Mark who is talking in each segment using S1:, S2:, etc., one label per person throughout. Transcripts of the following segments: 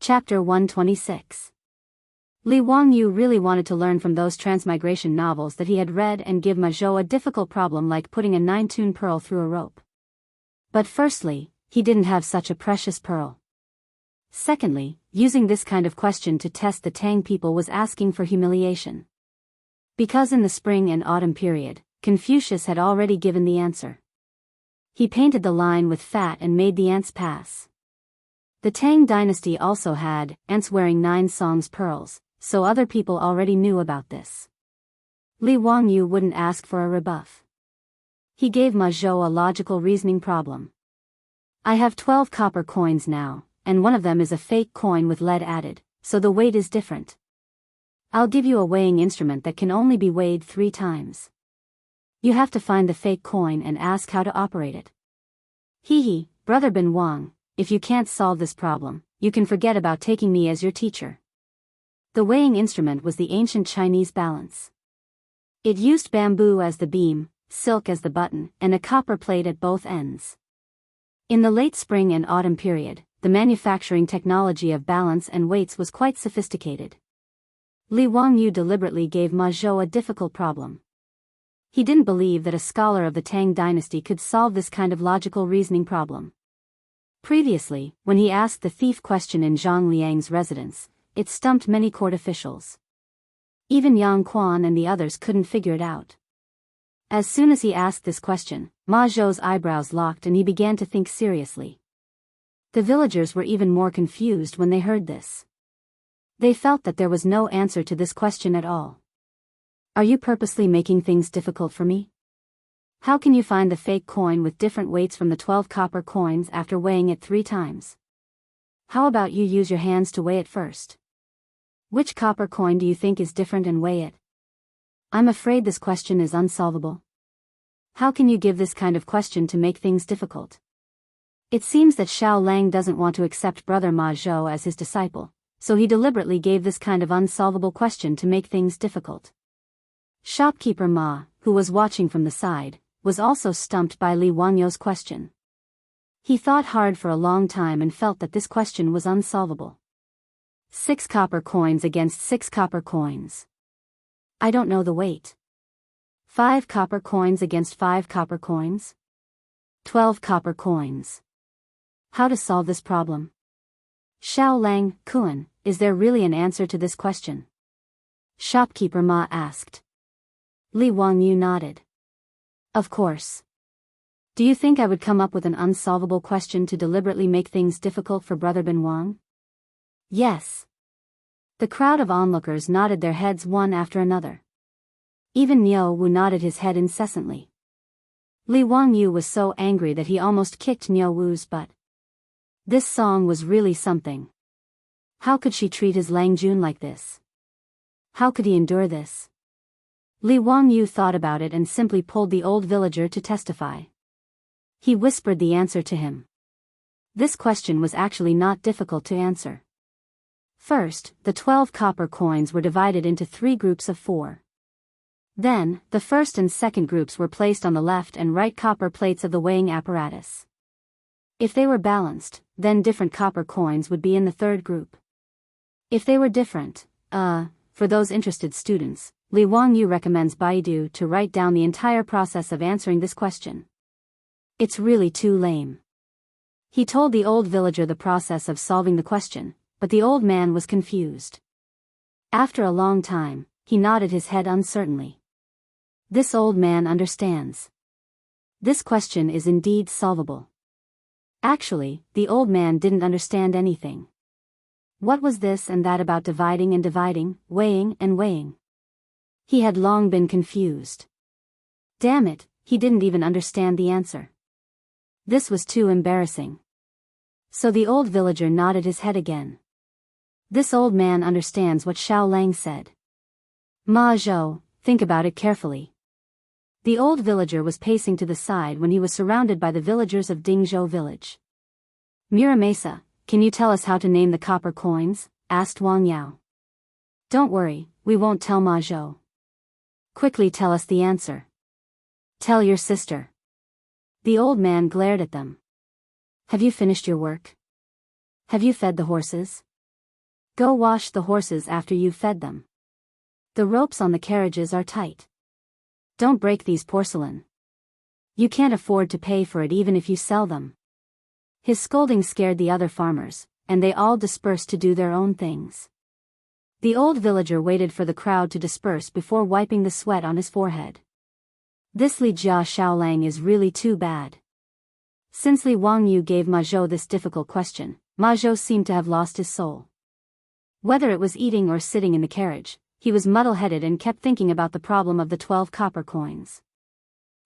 S1: Chapter 126. Li Wangyu really wanted to learn from those transmigration novels that he had read and give Ma Zhou a difficult problem like putting a 9-tune pearl through a rope. But firstly, he didn't have such a precious pearl. Secondly, using this kind of question to test the Tang people was asking for humiliation. Because in the spring and autumn period, Confucius had already given the answer. He painted the line with fat and made the ants pass. The Tang dynasty also had ants wearing 9 songs pearls, so other people already knew about this. Li Wangyu wouldn't ask for a rebuff. He gave Ma Zhou a logical reasoning problem. I have 12 copper coins now, and one of them is a fake coin with lead added, so the weight is different. I'll give you a weighing instrument that can only be weighed 3 times. You have to find the fake coin and ask how to operate it. Hee, Brother Bin Wang, if you can't solve this problem, you can forget about taking me as your teacher. The weighing instrument was the ancient Chinese balance. It used bamboo as the beam, silk as the button, and a copper plate at both ends. In the late spring and autumn period, the manufacturing technology of balance and weights was quite sophisticated. Li Wangyu deliberately gave Ma Zhou a difficult problem. He didn't believe that a scholar of the Tang dynasty could solve this kind of logical reasoning problem. Previously, when he asked the thief question in Zhang Liang's residence, it stumped many court officials. Even Yang Quan and the others couldn't figure it out. As soon as he asked this question, Ma Zhou's eyebrows locked and he began to think seriously. The villagers were even more confused when they heard this. They felt that there was no answer to this question at all. Are you purposely making things difficult for me? How can you find the fake coin with different weights from the 12 copper coins after weighing it 3 times? How about you use your hands to weigh it first? Which copper coin do you think is different and weigh it? I'm afraid this question is unsolvable. How can you give this kind of question to make things difficult? It seems that Xiao Lang doesn't want to accept Brother Ma Zhou as his disciple, so he deliberately gave this kind of unsolvable question to make things difficult. Shopkeeper Ma, who was watching from the side, was also stumped by Li Wangyu's question. He thought hard for a long time and felt that this question was unsolvable. 6 copper coins against 6 copper coins. I don't know the weight. 5 copper coins against 5 copper coins. 12 copper coins. How to solve this problem? Xiao Lang, Kun, is there really an answer to this question? Shopkeeper Ma asked. Li Wangyu nodded. Of course. Do you think I would come up with an unsolvable question to deliberately make things difficult for Brother Bin Wang? Yes. The crowd of onlookers nodded their heads one after another. Even Niu Wu nodded his head incessantly. Li Wangyu was so angry that he almost kicked Niu Wu's butt. This song was really something. How could she treat his Lang Jun like this? How could he endure this? Li Wangyu thought about it and simply pulled the old villager to testify. He whispered the answer to him. This question was actually not difficult to answer. First, the 12 copper coins were divided into 3 groups of 4. Then, the first and second groups were placed on the left and right copper plates of the weighing apparatus. If they were balanced, then different copper coins would be in the third group. If they were different, for those interested students, Li Wangyu recommends Baidu to write down the entire process of answering this question. It's really too lame. He told the old villager the process of solving the question, but the old man was confused. After a long time, he nodded his head uncertainly. This old man understands. This question is indeed solvable. Actually, the old man didn't understand anything. What was this and that about dividing and dividing, weighing and weighing? He had long been confused. Damn it, he didn't even understand the answer. This was too embarrassing. So the old villager nodded his head again. This old man understands what Xiao Lang said. Ma Zhou, think about it carefully. The old villager was pacing to the side when he was surrounded by the villagers of Dingzhou village. Muramesa, can you tell us how to name the copper coins? Asked Wang Yao. Don't worry, we won't tell Ma Zhou. Quickly tell us the answer. Tell your sister. The old man glared at them. Have you finished your work? Have you fed the horses? Go wash the horses after you've fed them. The ropes on the carriages are tight. Don't break these porcelain. You can't afford to pay for it even if you sell them. His scolding scared the other farmers, and they all dispersed to do their own things. The old villager waited for the crowd to disperse before wiping the sweat on his forehead. This Li Jia Xiaolang is really too bad. Since Li Wangyu gave Ma Zhou this difficult question, Ma Zhou seemed to have lost his soul. Whether it was eating or sitting in the carriage, he was muddle-headed and kept thinking about the problem of the 12 copper coins.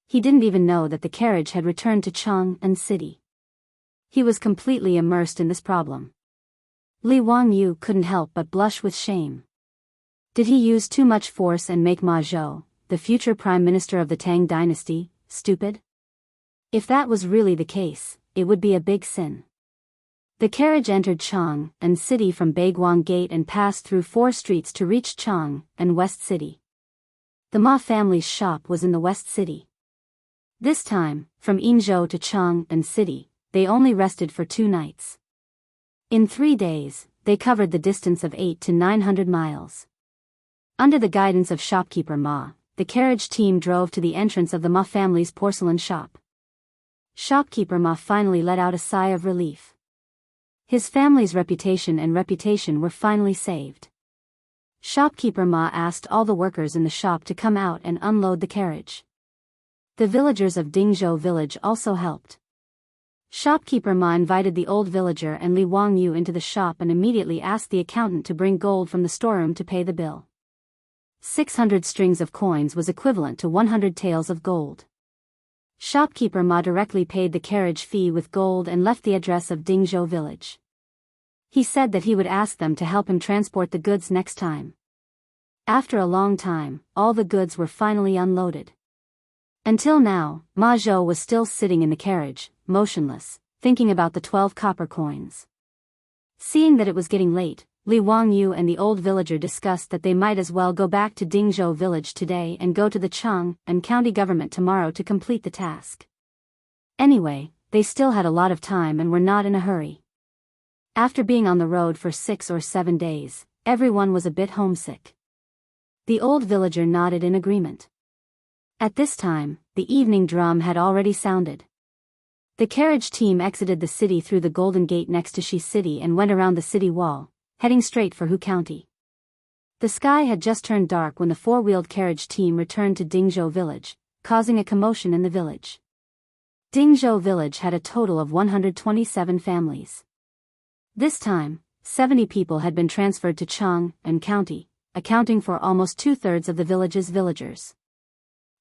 S1: He didn't even know that the carriage had returned to Chang and city. He was completely immersed in this problem. Li Wangyu couldn't help but blush with shame. Did he use too much force and make Ma Zhou, the future prime minister of the Tang dynasty, stupid? If that was really the case, it would be a big sin. The carriage entered Chang and city from Baiguang Gate and passed through 4 streets to reach Chang and West City. The Ma family's shop was in the West City. This time, from Yinzhou to Chang and city, they only rested for 2 nights. In 3 days, they covered the distance of 800 to 900 miles. Under the guidance of shopkeeper Ma, the carriage team drove to the entrance of the Ma family's porcelain shop. Shopkeeper Ma finally let out a sigh of relief. His family's reputation were finally saved. Shopkeeper Ma asked all the workers in the shop to come out and unload the carriage. The villagers of Dingzhou village also helped. Shopkeeper Ma invited the old villager and Li Wangyu into the shop and immediately asked the accountant to bring gold from the storeroom to pay the bill. 600 strings of coins was equivalent to 100 taels of gold. Shopkeeper Ma directly paid the carriage fee with gold and left the address of Dingzhou village. He said that he would ask them to help him transport the goods next time. After a long time, all the goods were finally unloaded. Until now, Ma Zhou was still sitting in the carriage, motionless, thinking about the 12 copper coins. Seeing that it was getting late, Li Wangyu and the old villager discussed that they might as well go back to Dingzhou village today and go to the Chang and county government tomorrow to complete the task. Anyway, they still had a lot of time and were not in a hurry. After being on the road for 6 or 7 days, everyone was a bit homesick. The old villager nodded in agreement. At this time, the evening drum had already sounded. The carriage team exited the city through the Golden Gate next to Shi City and went around the city wall, heading straight for Hu County. The sky had just turned dark when the 4-wheeled carriage team returned to Dingzhou village, causing a commotion in the village. Dingzhou village had a total of 127 families. This time, 70 people had been transferred to Chang and county, accounting for almost 2/3 of the village's villagers.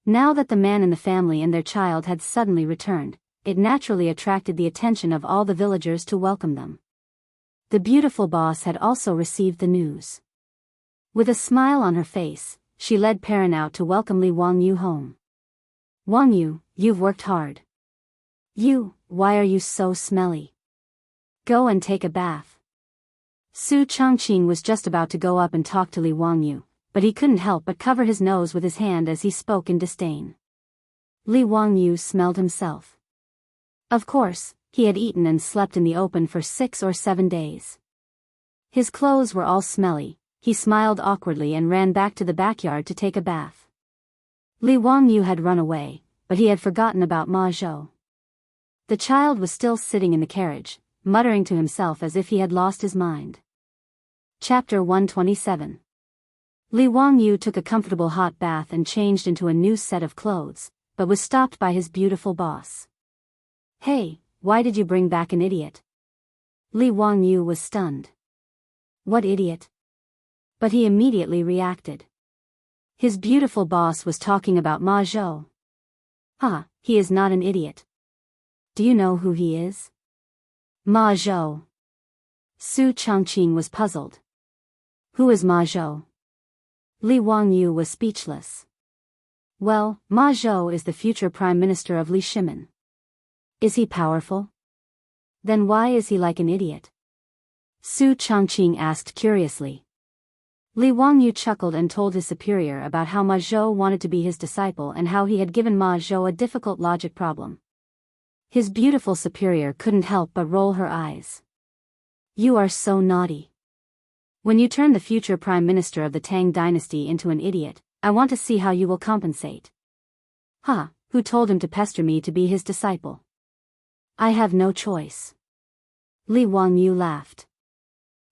S1: Now that the man and the family and their child had suddenly returned, it naturally attracted the attention of all the villagers to welcome them. The beautiful boss had also received the news. With a smile on her face, she led Perrin out to welcome Li Wangyu home. Wangyu, you've worked hard. Why are you so smelly? Go and take a bath. Su Changqing was just about to go up and talk to Li Wangyu, but he couldn't help but cover his nose with his hand as he spoke in disdain. Li Wangyu smelled himself. Of course, he had eaten and slept in the open for 6 or 7 days. His clothes were all smelly. He smiled awkwardly and ran back to the backyard to take a bath. Li Wangyu had run away, but he had forgotten about Ma Zhou. The child was still sitting in the carriage, muttering to himself as if he had lost his mind. Chapter 127. Li Wangyu took a comfortable hot bath and changed into a new set of clothes, but was stopped by his beautiful boss. Hey, why did you bring back an idiot? Li Wangyu was stunned. What idiot? But he immediately reacted. His beautiful boss was talking about Ma Zhou. He is not an idiot. Do you know who he is? Ma Zhou. Su Changqing was puzzled. Who is Ma Zhou? Li Wangyu was speechless. Well, Ma Zhou is the future prime minister of Li Shimen. Is he powerful? Then why is he like an idiot? Su Changqing asked curiously. Li Wangyu chuckled and told his superior about how Ma Zhou wanted to be his disciple and how he had given Ma Zhou a difficult logic problem. His beautiful superior couldn't help but roll her eyes. You are so naughty. When you turn the future prime minister of the Tang dynasty into an idiot, I want to see how you will compensate. Huh, who told him to pester me to be his disciple? I have no choice. Li Wangyu laughed.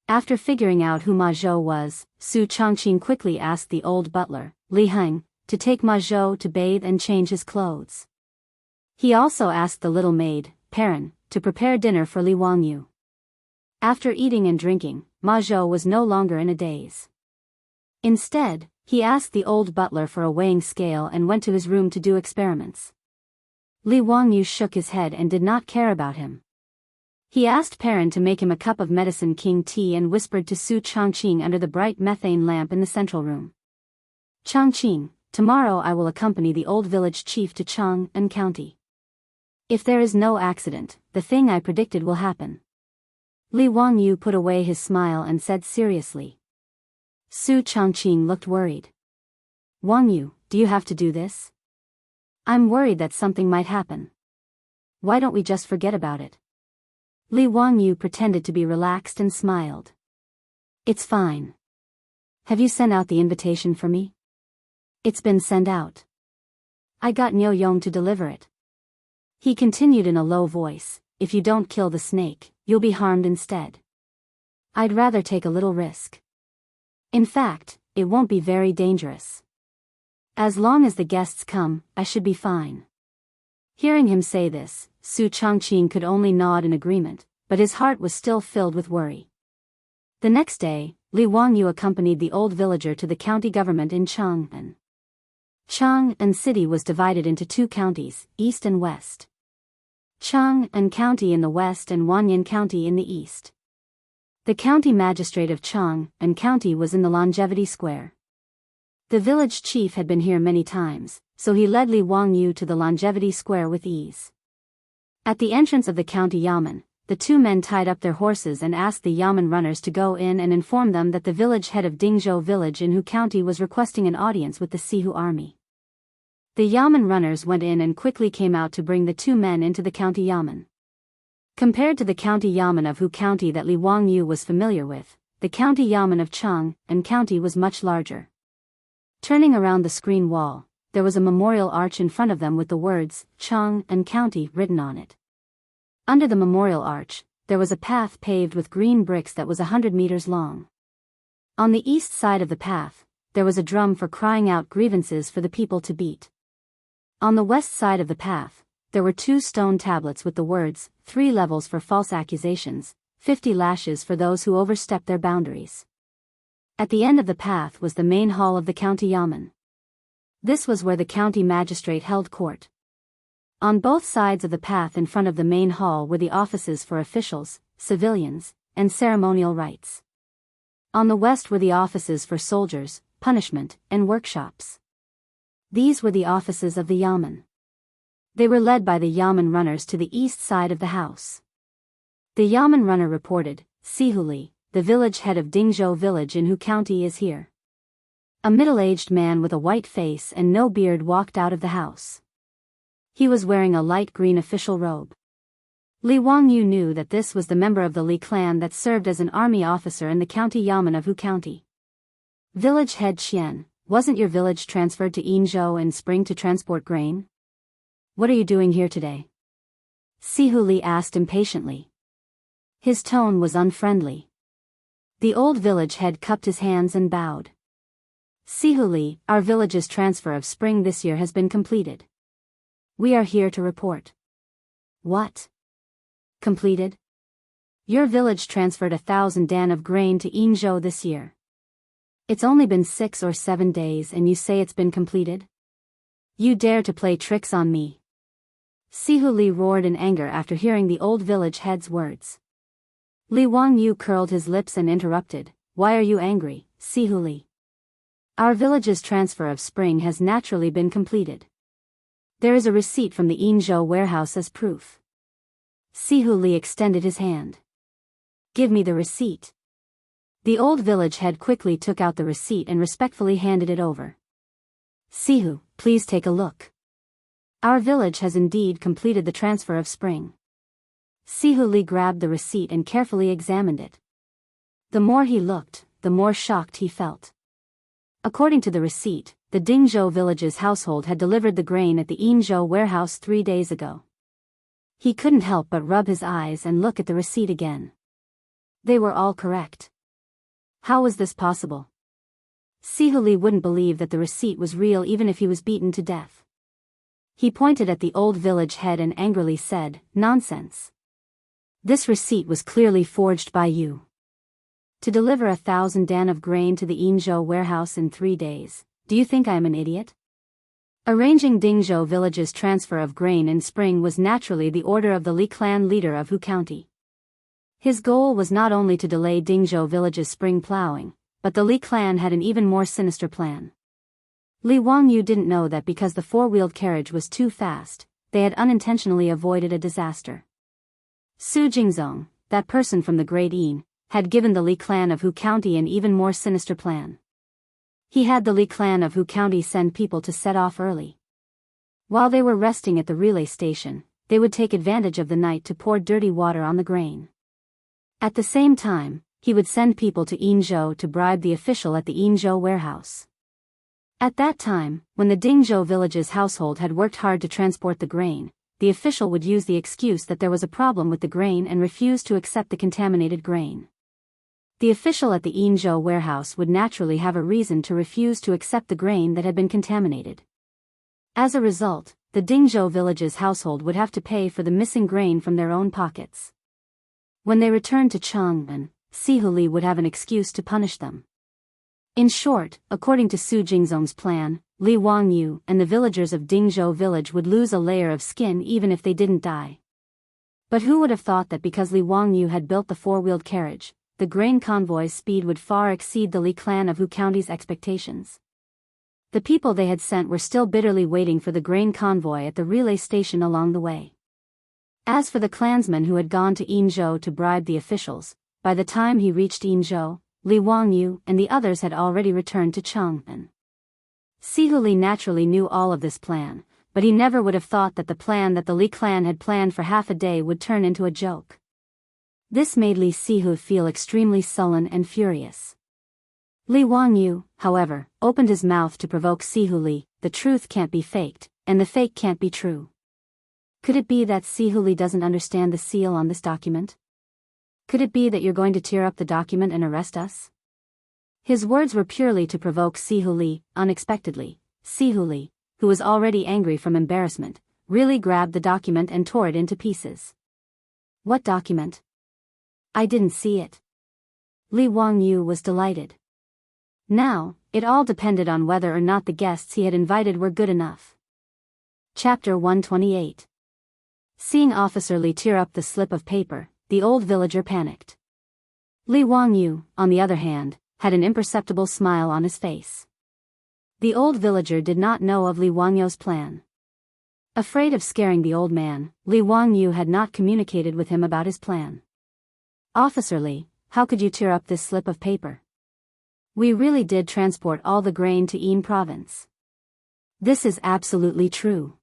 S1: After figuring out who Ma Zhou was, Su Changqing quickly asked the old butler, Li Heng, to take Ma Zhou to bathe and change his clothes. He also asked the little maid, Perrin, to prepare dinner for Li Wangyu. After eating and drinking, Ma Zhou was no longer in a daze. Instead, he asked the old butler for a weighing scale and went to his room to do experiments. Li Wangyu shook his head and did not care about him. He asked Perrin to make him a cup of medicine king tea and whispered to Su Changqing under the bright methane lamp in the central room. Changqing, tomorrow I will accompany the old village chief to Chang'an County. If there is no accident, the thing I predicted will happen. Li Wangyu put away his smile and said seriously. Su Changqing looked worried. Wangyu, do you have to do this? I'm worried that something might happen. Why don't we just forget about it? Li Wangyu pretended to be relaxed and smiled. It's fine. Have you sent out the invitation for me? It's been sent out. I got Niu Yong to deliver it. He continued in a low voice, if you don't kill the snake, you'll be harmed instead. I'd rather take a little risk. In fact, it won't be very dangerous. As long as the guests come, I should be fine. Hearing him say this, Su Changqing could only nod in agreement, but his heart was still filled with worry. The next day, Li Wangyu accompanied the old villager to the county government in Chang'an. Chang'an City was divided into two counties, east and west. Chang'an County in the west and Wanyan County in the east. The county magistrate of Chang'an County was in the Longevity Square. The village chief had been here many times, so he led Li Wangyu to the Longevity Square with ease. At the entrance of the county yamen, the two men tied up their horses and asked the yamen runners to go in and inform them that the village head of Dingzhou village in Hu County was requesting an audience with the Sihu army. The yamen runners went in and quickly came out to bring the two men into the county yamen. Compared to the county yamen of Hu County that Li Wangyu was familiar with, the county yamen of Chang'an County was much larger. Turning around the screen wall, there was a memorial arch in front of them with the words, Chang'an County written on it. Under the memorial arch, there was a path paved with green bricks that was 100 meters long. On the east side of the path, there was a drum for crying out grievances for the people to beat. On the west side of the path, there were 2 stone tablets with the words, 3 levels for false accusations, 50 lashes for those who overstep their boundaries. At the end of the path was the main hall of the county yamen. This was where the county magistrate held court. On both sides of the path in front of the main hall were the offices for officials, civilians, and ceremonial rites. On the west were the offices for soldiers, punishment, and workshops. These were the offices of the yamen. They were led by the yamen runners to the east side of the house. The yamen runner reported, Sihuli, the village head of Dingzhou village in Hu County is here. A middle-aged man with a white face and no beard walked out of the house. He was wearing a light green official robe. Li Wangyu knew that this was the member of the Li clan that served as an army officer in the county yamen of Hu County. Village head Xian, wasn't your village transferred to Yinzhou in spring to transport grain? What are you doing here today? Sihu Li asked impatiently. His tone was unfriendly. The old village head cupped his hands and bowed. Sihu Li, our village's transfer of spring this year has been completed. We are here to report. What? Completed? Your village transferred 1,000 dan of grain to Yinzhou this year. It's only been 6 or 7 days and you say it's been completed? You dare to play tricks on me. Sihu Li roared in anger after hearing the old village head's words. Li Wangyu curled his lips and interrupted, why are you angry, Sihu Li? Our village's transfer of spring has naturally been completed. There is a receipt from the Yinzhou warehouse as proof. Sihu Li extended his hand. Give me the receipt. The old village head quickly took out the receipt and respectfully handed it over. Sihu, please take a look. Our village has indeed completed the transfer of spring. Sihu Li grabbed the receipt and carefully examined it. The more he looked, the more shocked he felt. According to the receipt, the Dingzhou village's household had delivered the grain at the Yinzhou warehouse 3 days ago. He couldn't help but rub his eyes and look at the receipt again. They were all correct. How was this possible? Sihuli wouldn't believe that the receipt was real even if he was beaten to death. He pointed at the old village head and angrily said, "Nonsense. This receipt was clearly forged by you. To deliver 1,000 dan of grain to the Yinzhou warehouse in 3 days, do you think I am an idiot?" Arranging Dingzhou village's transfer of grain in spring was naturally the order of the Li clan leader of Hu County. His goal was not only to delay Dingzhou village's spring plowing, but the Li clan had an even more sinister plan. Li Wangyu didn't know that because the four-wheeled carriage was too fast, they had unintentionally avoided a disaster. Su Jingzong, that person from the Great Yin, had given the Li clan of Hu County an even more sinister plan. He had the Li clan of Hu County send people to set off early. While they were resting at the relay station, they would take advantage of the night to pour dirty water on the grain. At the same time, he would send people to Yinzhou to bribe the official at the Yinzhou warehouse. At that time, when the Dingzhou village's household had worked hard to transport the grain, the official would use the excuse that there was a problem with the grain and refuse to accept the contaminated grain. The official at the Yinzhou warehouse would naturally have a reason to refuse to accept the grain that had been contaminated. As a result, the Dingzhou village's household would have to pay for the missing grain from their own pockets. When they returned to Chang'an, Sihuli would have an excuse to punish them. In short, according to Su Jingzong's plan, Li Wangyu and the villagers of Dingzhou village would lose a layer of skin even if they didn't die. But who would have thought that because Li Wangyu had built the four-wheeled carriage, the grain convoy's speed would far exceed the Li clan of Hu County's expectations? The people they had sent were still bitterly waiting for the grain convoy at the relay station along the way. As for the clansman who had gone to Yinzhou to bribe the officials, by the time he reached Yinzhou, Li Wangyu and the others had already returned to Chang'an. Sihuli naturally knew all of this plan, but he never would have thought that the plan that the Li clan had planned for half a day would turn into a joke. This made Li Sihu feel extremely sullen and furious. Li Wangyu, however, opened his mouth to provoke Sihuli. The truth can't be faked, and the fake can't be true. Could it be that Sihuli doesn't understand the seal on this document? Could it be that you're going to tear up the document and arrest us? His words were purely to provoke Sihuli. Unexpectedly, Sihuli, who was already angry from embarrassment, really grabbed the document and tore it into pieces. What document? I didn't see it. Li Wangyu was delighted. Now, it all depended on whether or not the guests he had invited were good enough. Chapter 128. Seeing Officer Li tear up the slip of paper, the old villager panicked. Li Wangyu, on the other hand, had an imperceptible smile on his face. The old villager did not know of Li Wangyu's plan. Afraid of scaring the old man, Li Wangyu had not communicated with him about his plan. "Officer Li, how could you tear up this slip of paper? We really did transport all the grain to Yin province." "This is absolutely true."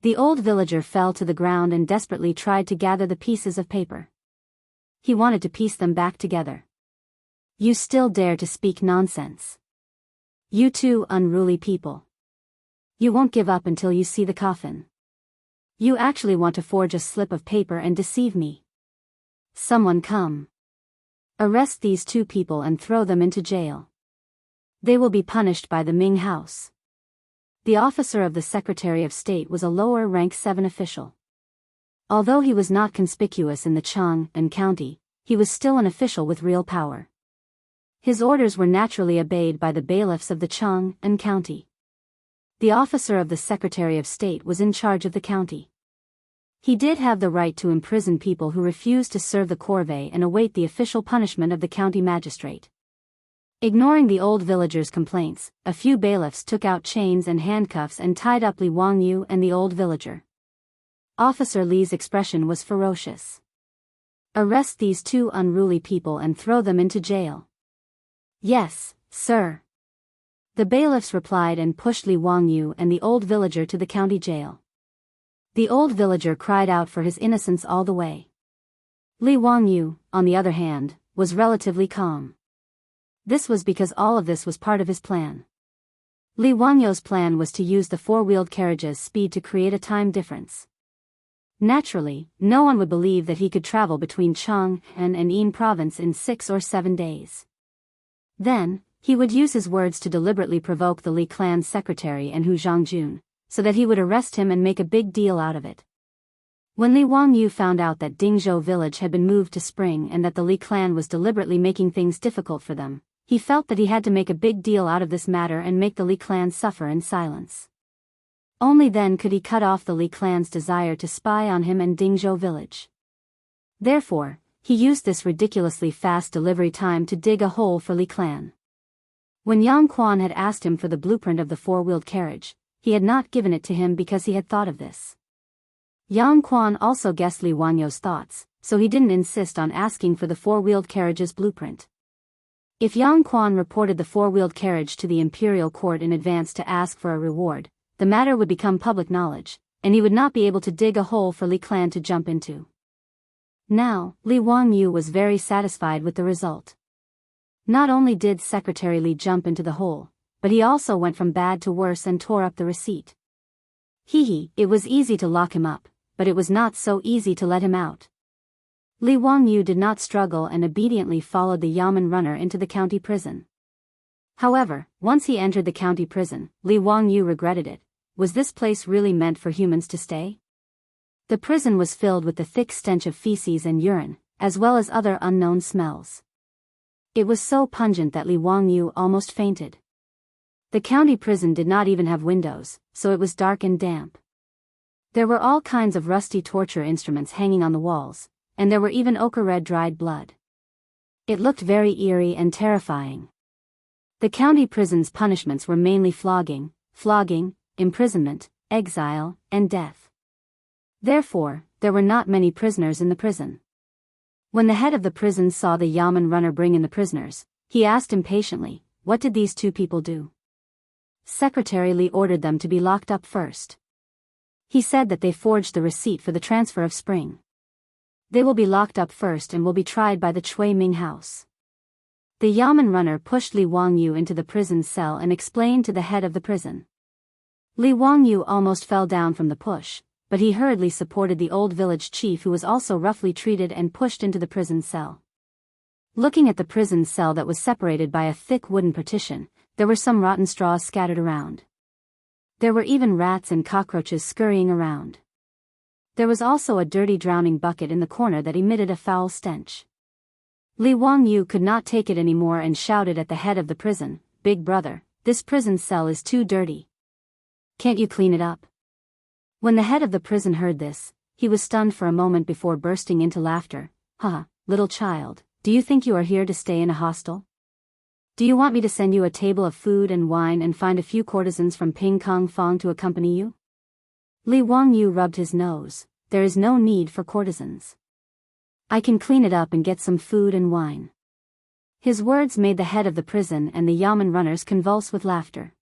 S1: The old villager fell to the ground and desperately tried to gather the pieces of paper. He wanted to piece them back together. "You still dare to speak nonsense? You two unruly people. You won't give up until you see the coffin. You actually want to forge a slip of paper and deceive me. Someone come. Arrest these two people and throw them into jail. They will be punished by the Ming House." The officer of the Secretary of State was a lower rank 7 official. Although he was not conspicuous in the Chang'an County, he was still an official with real power. His orders were naturally obeyed by the bailiffs of the Chang'an County. The officer of the Secretary of State was in charge of the county. He did have the right to imprison people who refused to serve the corvée and await the official punishment of the county magistrate. Ignoring the old villager's complaints, a few bailiffs took out chains and handcuffs and tied up Li Wangyu and the old villager. Officer Li's expression was ferocious. "Arrest these two unruly people and throw them into jail." "Yes, sir." The bailiffs replied and pushed Li Wangyu and the old villager to the county jail. The old villager cried out for his innocence all the way. Li Wangyu, on the other hand, was relatively calm. This was because all of this was part of his plan. Li Wangyou's plan was to use the four-wheeled carriage's speed to create a time difference. Naturally, no one would believe that he could travel between Chang and Yin province in 6 or 7 days. Then, he would use his words to deliberately provoke the Li clan's secretary and Hu Zhangjun, so that he would arrest him and make a big deal out of it. When Li Wangyu found out that Dingzhou village had been moved to spring and that the Li clan was deliberately making things difficult for them, he felt that he had to make a big deal out of this matter and make the Li clan suffer in silence. Only then could he cut off the Li clan's desire to spy on him and Dingzhou village. Therefore, he used this ridiculously fast delivery time to dig a hole for Li clan. When Yang Quan had asked him for the blueprint of the four-wheeled carriage, he had not given it to him because he had thought of this. Yang Quan also guessed Li Wangyou's thoughts, so he didn't insist on asking for the four-wheeled carriage's blueprint. If Yang Quan reported the four-wheeled carriage to the imperial court in advance to ask for a reward, the matter would become public knowledge, and he would not be able to dig a hole for Li clan to jump into. Now, Li Wangyu was very satisfied with the result. Not only did Secretary Li jump into the hole, but he also went from bad to worse and tore up the receipt. It was easy to lock him up, but it was not so easy to let him out. Li Wangyu did not struggle and obediently followed the Yamen runner into the county prison. However, once he entered the county prison, Li Wangyu regretted it. Was this place really meant for humans to stay? The prison was filled with the thick stench of feces and urine, as well as other unknown smells. It was so pungent that Li Wangyu almost fainted. The county prison did not even have windows, so it was dark and damp. There were all kinds of rusty torture instruments hanging on the walls, and there were even ochre-red dried blood. It looked very eerie and terrifying. The county prison's punishments were mainly flogging, imprisonment, exile, and death. Therefore, there were not many prisoners in the prison. When the head of the prison saw the Yamen runner bring in the prisoners, he asked impatiently, "What did these two people do?" Secretary Li ordered them to be locked up first. He said that they forged the receipt for the transfer of Spring. They will be locked up first and will be tried by the Chui Ming house. The Yamen runner pushed Li Wangyu into the prison cell and explained to the head of the prison. Li Wangyu almost fell down from the push, but he hurriedly supported the old village chief who was also roughly treated and pushed into the prison cell. Looking at the prison cell that was separated by a thick wooden partition, there were some rotten straws scattered around. There were even rats and cockroaches scurrying around. There was also a dirty drowning bucket in the corner that emitted a foul stench. Li Wangyu could not take it anymore and shouted at the head of the prison, "Big brother, this prison cell is too dirty. Can't you clean it up?" When the head of the prison heard this, he was stunned for a moment before bursting into laughter. Little child, do you think you are here to stay in a hostel? Do you want me to send you a table of food and wine and find a few courtesans from Ping Kong Fong to accompany you?" Li Wangyu rubbed his nose. "There is no need for courtesans. I can clean it up and get some food and wine." His words made the head of the prison and the Yamen runners convulse with laughter.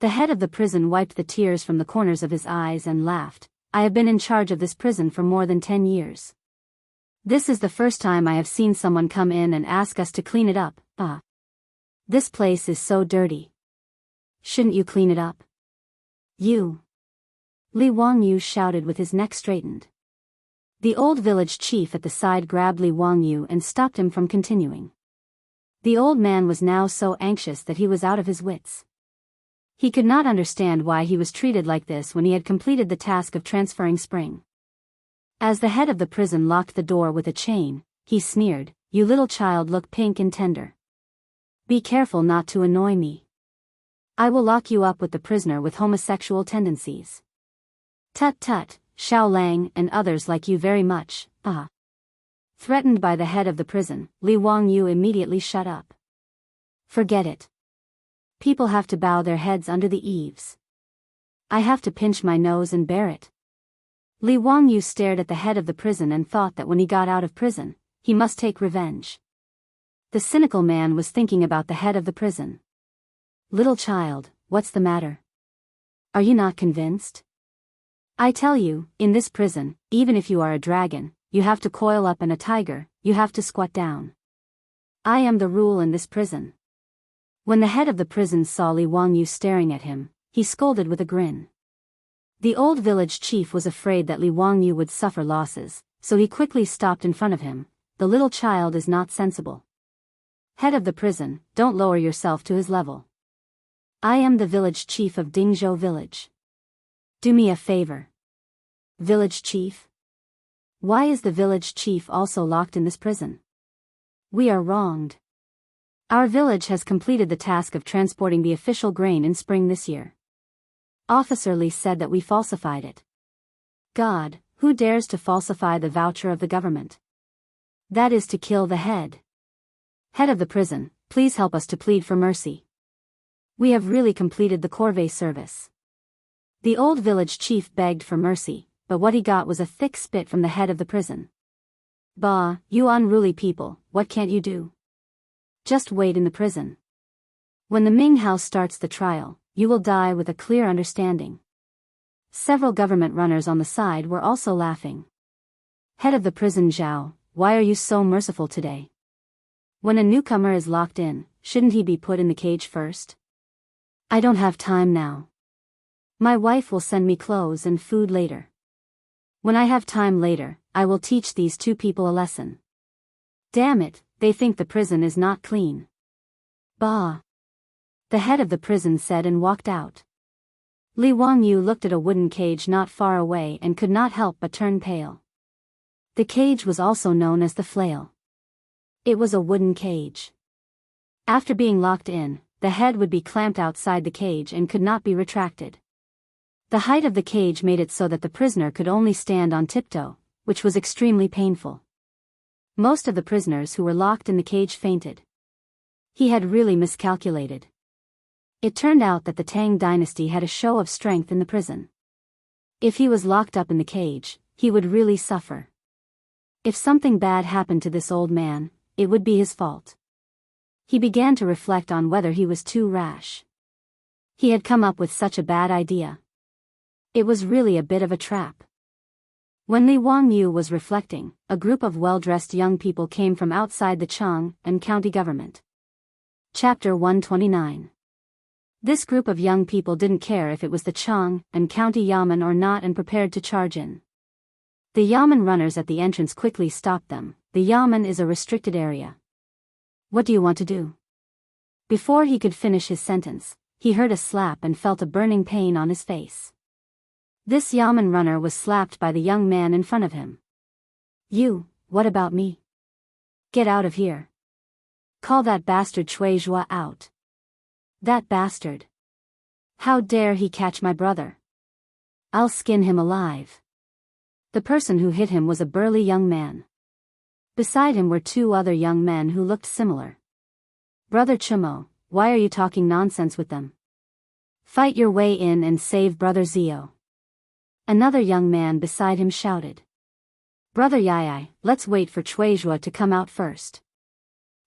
S1: The head of the prison wiped the tears from the corners of his eyes and laughed. "I have been in charge of this prison for more than 10 years. This is the first time I have seen someone come in and ask us to clean it up. This place is so dirty. Shouldn't you clean it up? You!" Li Wangyu shouted with his neck straightened. The old village chief at the side grabbed Li Wangyu and stopped him from continuing. The old man was now so anxious that he was out of his wits. He could not understand why he was treated like this when he had completed the task of transferring Spring. As the head of the prison locked the door with a chain, he sneered, "You little child look pink and tender. Be careful not to annoy me. I will lock you up with the prisoner with homosexual tendencies. Tut tut, Xiao Lang and others like you very much, Threatened by the head of the prison, Li Wangyu immediately shut up. "Forget it. People have to bow their heads under the eaves. I have to pinch my nose and bear it." Li Wangyu stared at the head of the prison and thought that when he got out of prison, he must take revenge. The cynical man was thinking about the head of the prison. "Little child, what's the matter? Are you not convinced? I tell you, in this prison, even if you are a dragon, you have to coil up, and a tiger, you have to squat down. I am the rule in this prison. When the head of the prison saw Li Wangyu staring at him, he scolded with a grin. The old village chief was afraid that Li Wangyu would suffer losses, so he quickly stopped in front of him. The little child is not sensible. Head of the prison, don't lower yourself to his level. I am the village chief of Dingzhou village. Do me a favor. Village chief? Why is the village chief also locked in this prison? We are wronged. Our village has completed the task of transporting the official grain in spring this year. Officer Li said that we falsified it. God, who dares to falsify the voucher of the government? That is to kill the head. Head of the prison, please help us to plead for mercy. We have really completed the corvée service. The old village chief begged for mercy, but what he got was a thick spit from the head of the prison. Bah, you unruly people, what can't you do? Just wait in the prison. When the Ming House starts the trial, you will die with a clear understanding. Several government runners on the side were also laughing. Head of the prison Zhao, why are you so merciful today? When a newcomer is locked in, shouldn't he be put in the cage first? I don't have time now. My wife will send me clothes and food later. When I have time later, I will teach these two people a lesson. Damn it, they think the prison is not clean. Bah! The head of the prison said and walked out. Li Wangyu looked at a wooden cage not far away and could not help but turn pale. The cage was also known as the flail. It was a wooden cage. After being locked in, the head would be clamped outside the cage and could not be retracted. The height of the cage made it so that the prisoner could only stand on tiptoe, which was extremely painful. Most of the prisoners who were locked in the cage fainted. He had really miscalculated. It turned out that the Tang dynasty had a show of strength in the prison. If he was locked up in the cage, he would really suffer. If something bad happened to this old man, it would be his fault. He began to reflect on whether he was too rash. He had come up with such a bad idea. It was really a bit of a trap. When Li Wangyu was reflecting, a group of well-dressed young people came from outside the Chang and county government. Chapter 129. This group of young people didn't care if it was the Chang and county yamen or not and prepared to charge in. The yamen runners at the entrance quickly stopped them. The yamen is a restricted area. What do you want to do? Before he could finish his sentence, he heard a slap and felt a burning pain on his face. This yamen runner was slapped by the young man in front of him. You, what about me? Get out of here. Call that bastard Cui Zhua out. That bastard. How dare he catch my brother? I'll skin him alive. The person who hit him was a burly young man. Beside him were two other young men who looked similar. Brother Chumo, why are you talking nonsense with them? Fight your way in and save Brother Zio. Another young man beside him shouted. Brother Yai, let's wait for Cui Zhua to come out first.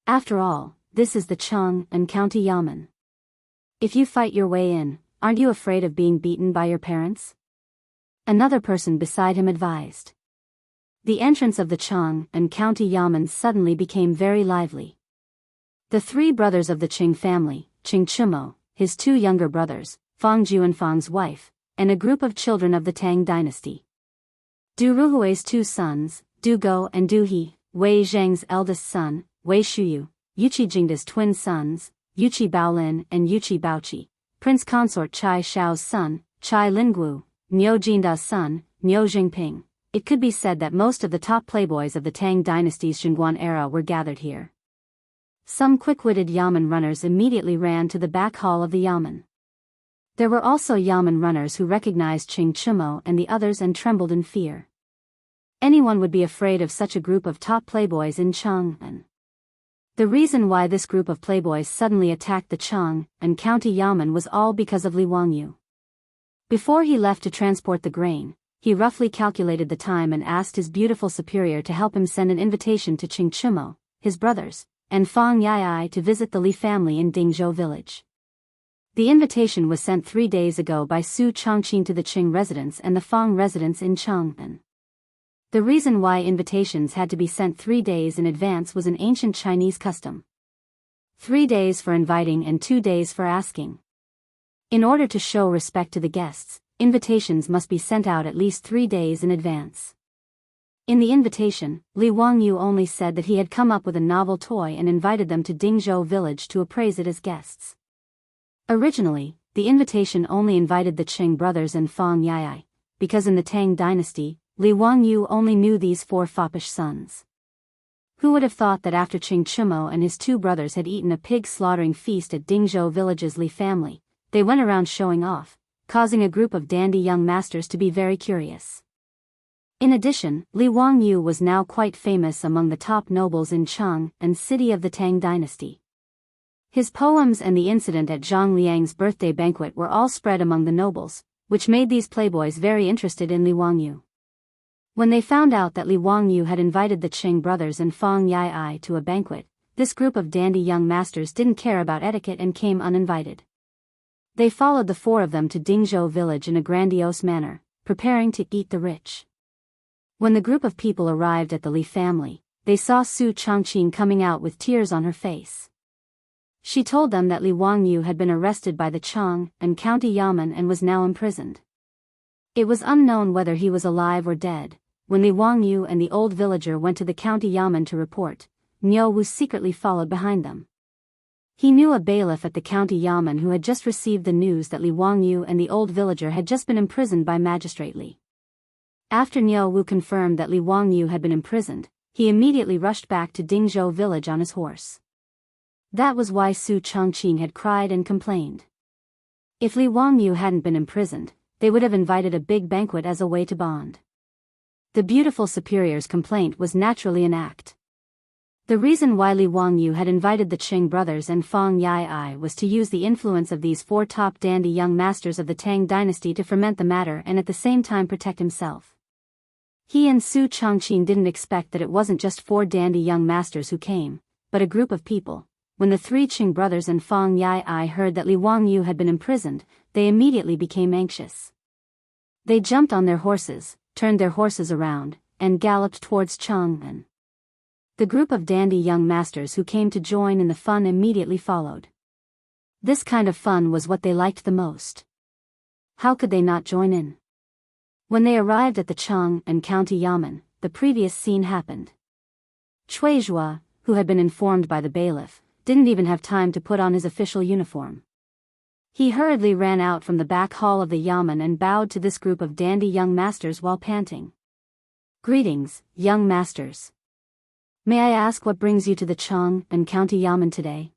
S1: After all, this is the Chang and County Yamen. If you fight your way in, aren't you afraid of being beaten by your parents? Another person beside him advised. The entrance of the Chang and County Yamen suddenly became very lively. The three brothers of the Qing family, Qing Chumo, his two younger brothers, Fang Juanfang's wife, and a group of children of the Tang dynasty. Du Ruhui's two sons, Du Go and Du He, Wei Zheng's eldest son, Wei Shuyu, Yuqi Jingda's twin sons, Yuqi Baolin and Yuqi Baoqi, Prince Consort Chai Xiao's son, Chai Linguo, Niu Jinda's son, Niu Jingping. It could be said that most of the top playboys of the Tang dynasty's Xinguan era were gathered here. Some quick-witted yamen runners immediately ran to the back hall of the yamen. There were also yamen runners who recognized Qing Chumo and the others and trembled in fear. Anyone would be afraid of such a group of top playboys in Chang'an. The reason why this group of playboys suddenly attacked the Chang and county yamen was all because of Li Wangyu. Before he left to transport the grain, he roughly calculated the time and asked his beautiful superior to help him send an invitation to Qing Chumo, his brothers, and Fang Yai to visit the Li family in Dingzhou village. The invitation was sent 3 days ago by Su Chongqing to the Qing residence and the Fang residence in Chang'an. The reason why invitations had to be sent 3 days in advance was an ancient Chinese custom. 3 days for inviting and 2 days for asking. In order to show respect to the guests, invitations must be sent out at least 3 days in advance. In the invitation, Li Wangyu only said that he had come up with a novel toy and invited them to Dingzhou village to appraise it as guests. Originally, the invitation only invited the Qing brothers and Fang Yai, because in the Tang dynasty, Li Wangyu only knew these 4 foppish sons. Who would have thought that after Qing Chimo and his 2 brothers had eaten a pig slaughtering feast at Dingzhou village's Li family, they went around showing off, causing a group of dandy young masters to be very curious. In addition, Li Wangyu was now quite famous among the top nobles in Cheng and city of the Tang dynasty. His poems and the incident at Zhang Liang's birthday banquet were all spread among the nobles, which made these playboys very interested in Li Wangyu. When they found out that Li Wangyu had invited the Qing brothers and Fang Yai to a banquet, this group of dandy young masters didn't care about etiquette and came uninvited. They followed the 4 of them to Dingzhou village in a grandiose manner, preparing to eat the rich. When the group of people arrived at the Li family, they saw Su Changqing coming out with tears on her face. She told them that Li Wangyu had been arrested by the Cheng and County Yamen and was now imprisoned. It was unknown whether he was alive or dead. When Li Wangyu and the old villager went to the county Yamen to report, Niu Wu secretly followed behind them. He knew a bailiff at the county Yamen who had just received the news that Li Wangyu and the old villager had just been imprisoned by Magistrate Li. After Niu Wu confirmed that Li Wangyu had been imprisoned, he immediately rushed back to Dingzhou village on his horse. That was why Su Changqing had cried and complained. If Li Wangyu hadn't been imprisoned, they would have invited a big banquet as a way to bond. The beautiful superior's complaint was naturally an act. The reason why Li Wangyu had invited the Qing brothers and Fang Yai was to use the influence of these 4 top dandy young masters of the Tang dynasty to ferment the matter and at the same time protect himself. He and Su Changqing didn't expect that it wasn't just 4 dandy young masters who came, but a group of people. When the 3 Qing brothers and Fang Yai heard that Li Wangyu had been imprisoned, they immediately became anxious. They jumped on their horses, turned their horses around, and galloped towards Chang'an. The group of dandy young masters who came to join in the fun immediately followed. This kind of fun was what they liked the most. How could they not join in? When they arrived at the Cheng and County Yamen, the previous scene happened. Cui Zhua, who had been informed by the bailiff, didn't even have time to put on his official uniform. He hurriedly ran out from the back hall of the Yamen and bowed to this group of dandy young masters while panting. Greetings, young masters. May I ask what brings you to the Cheng and County Yamen today?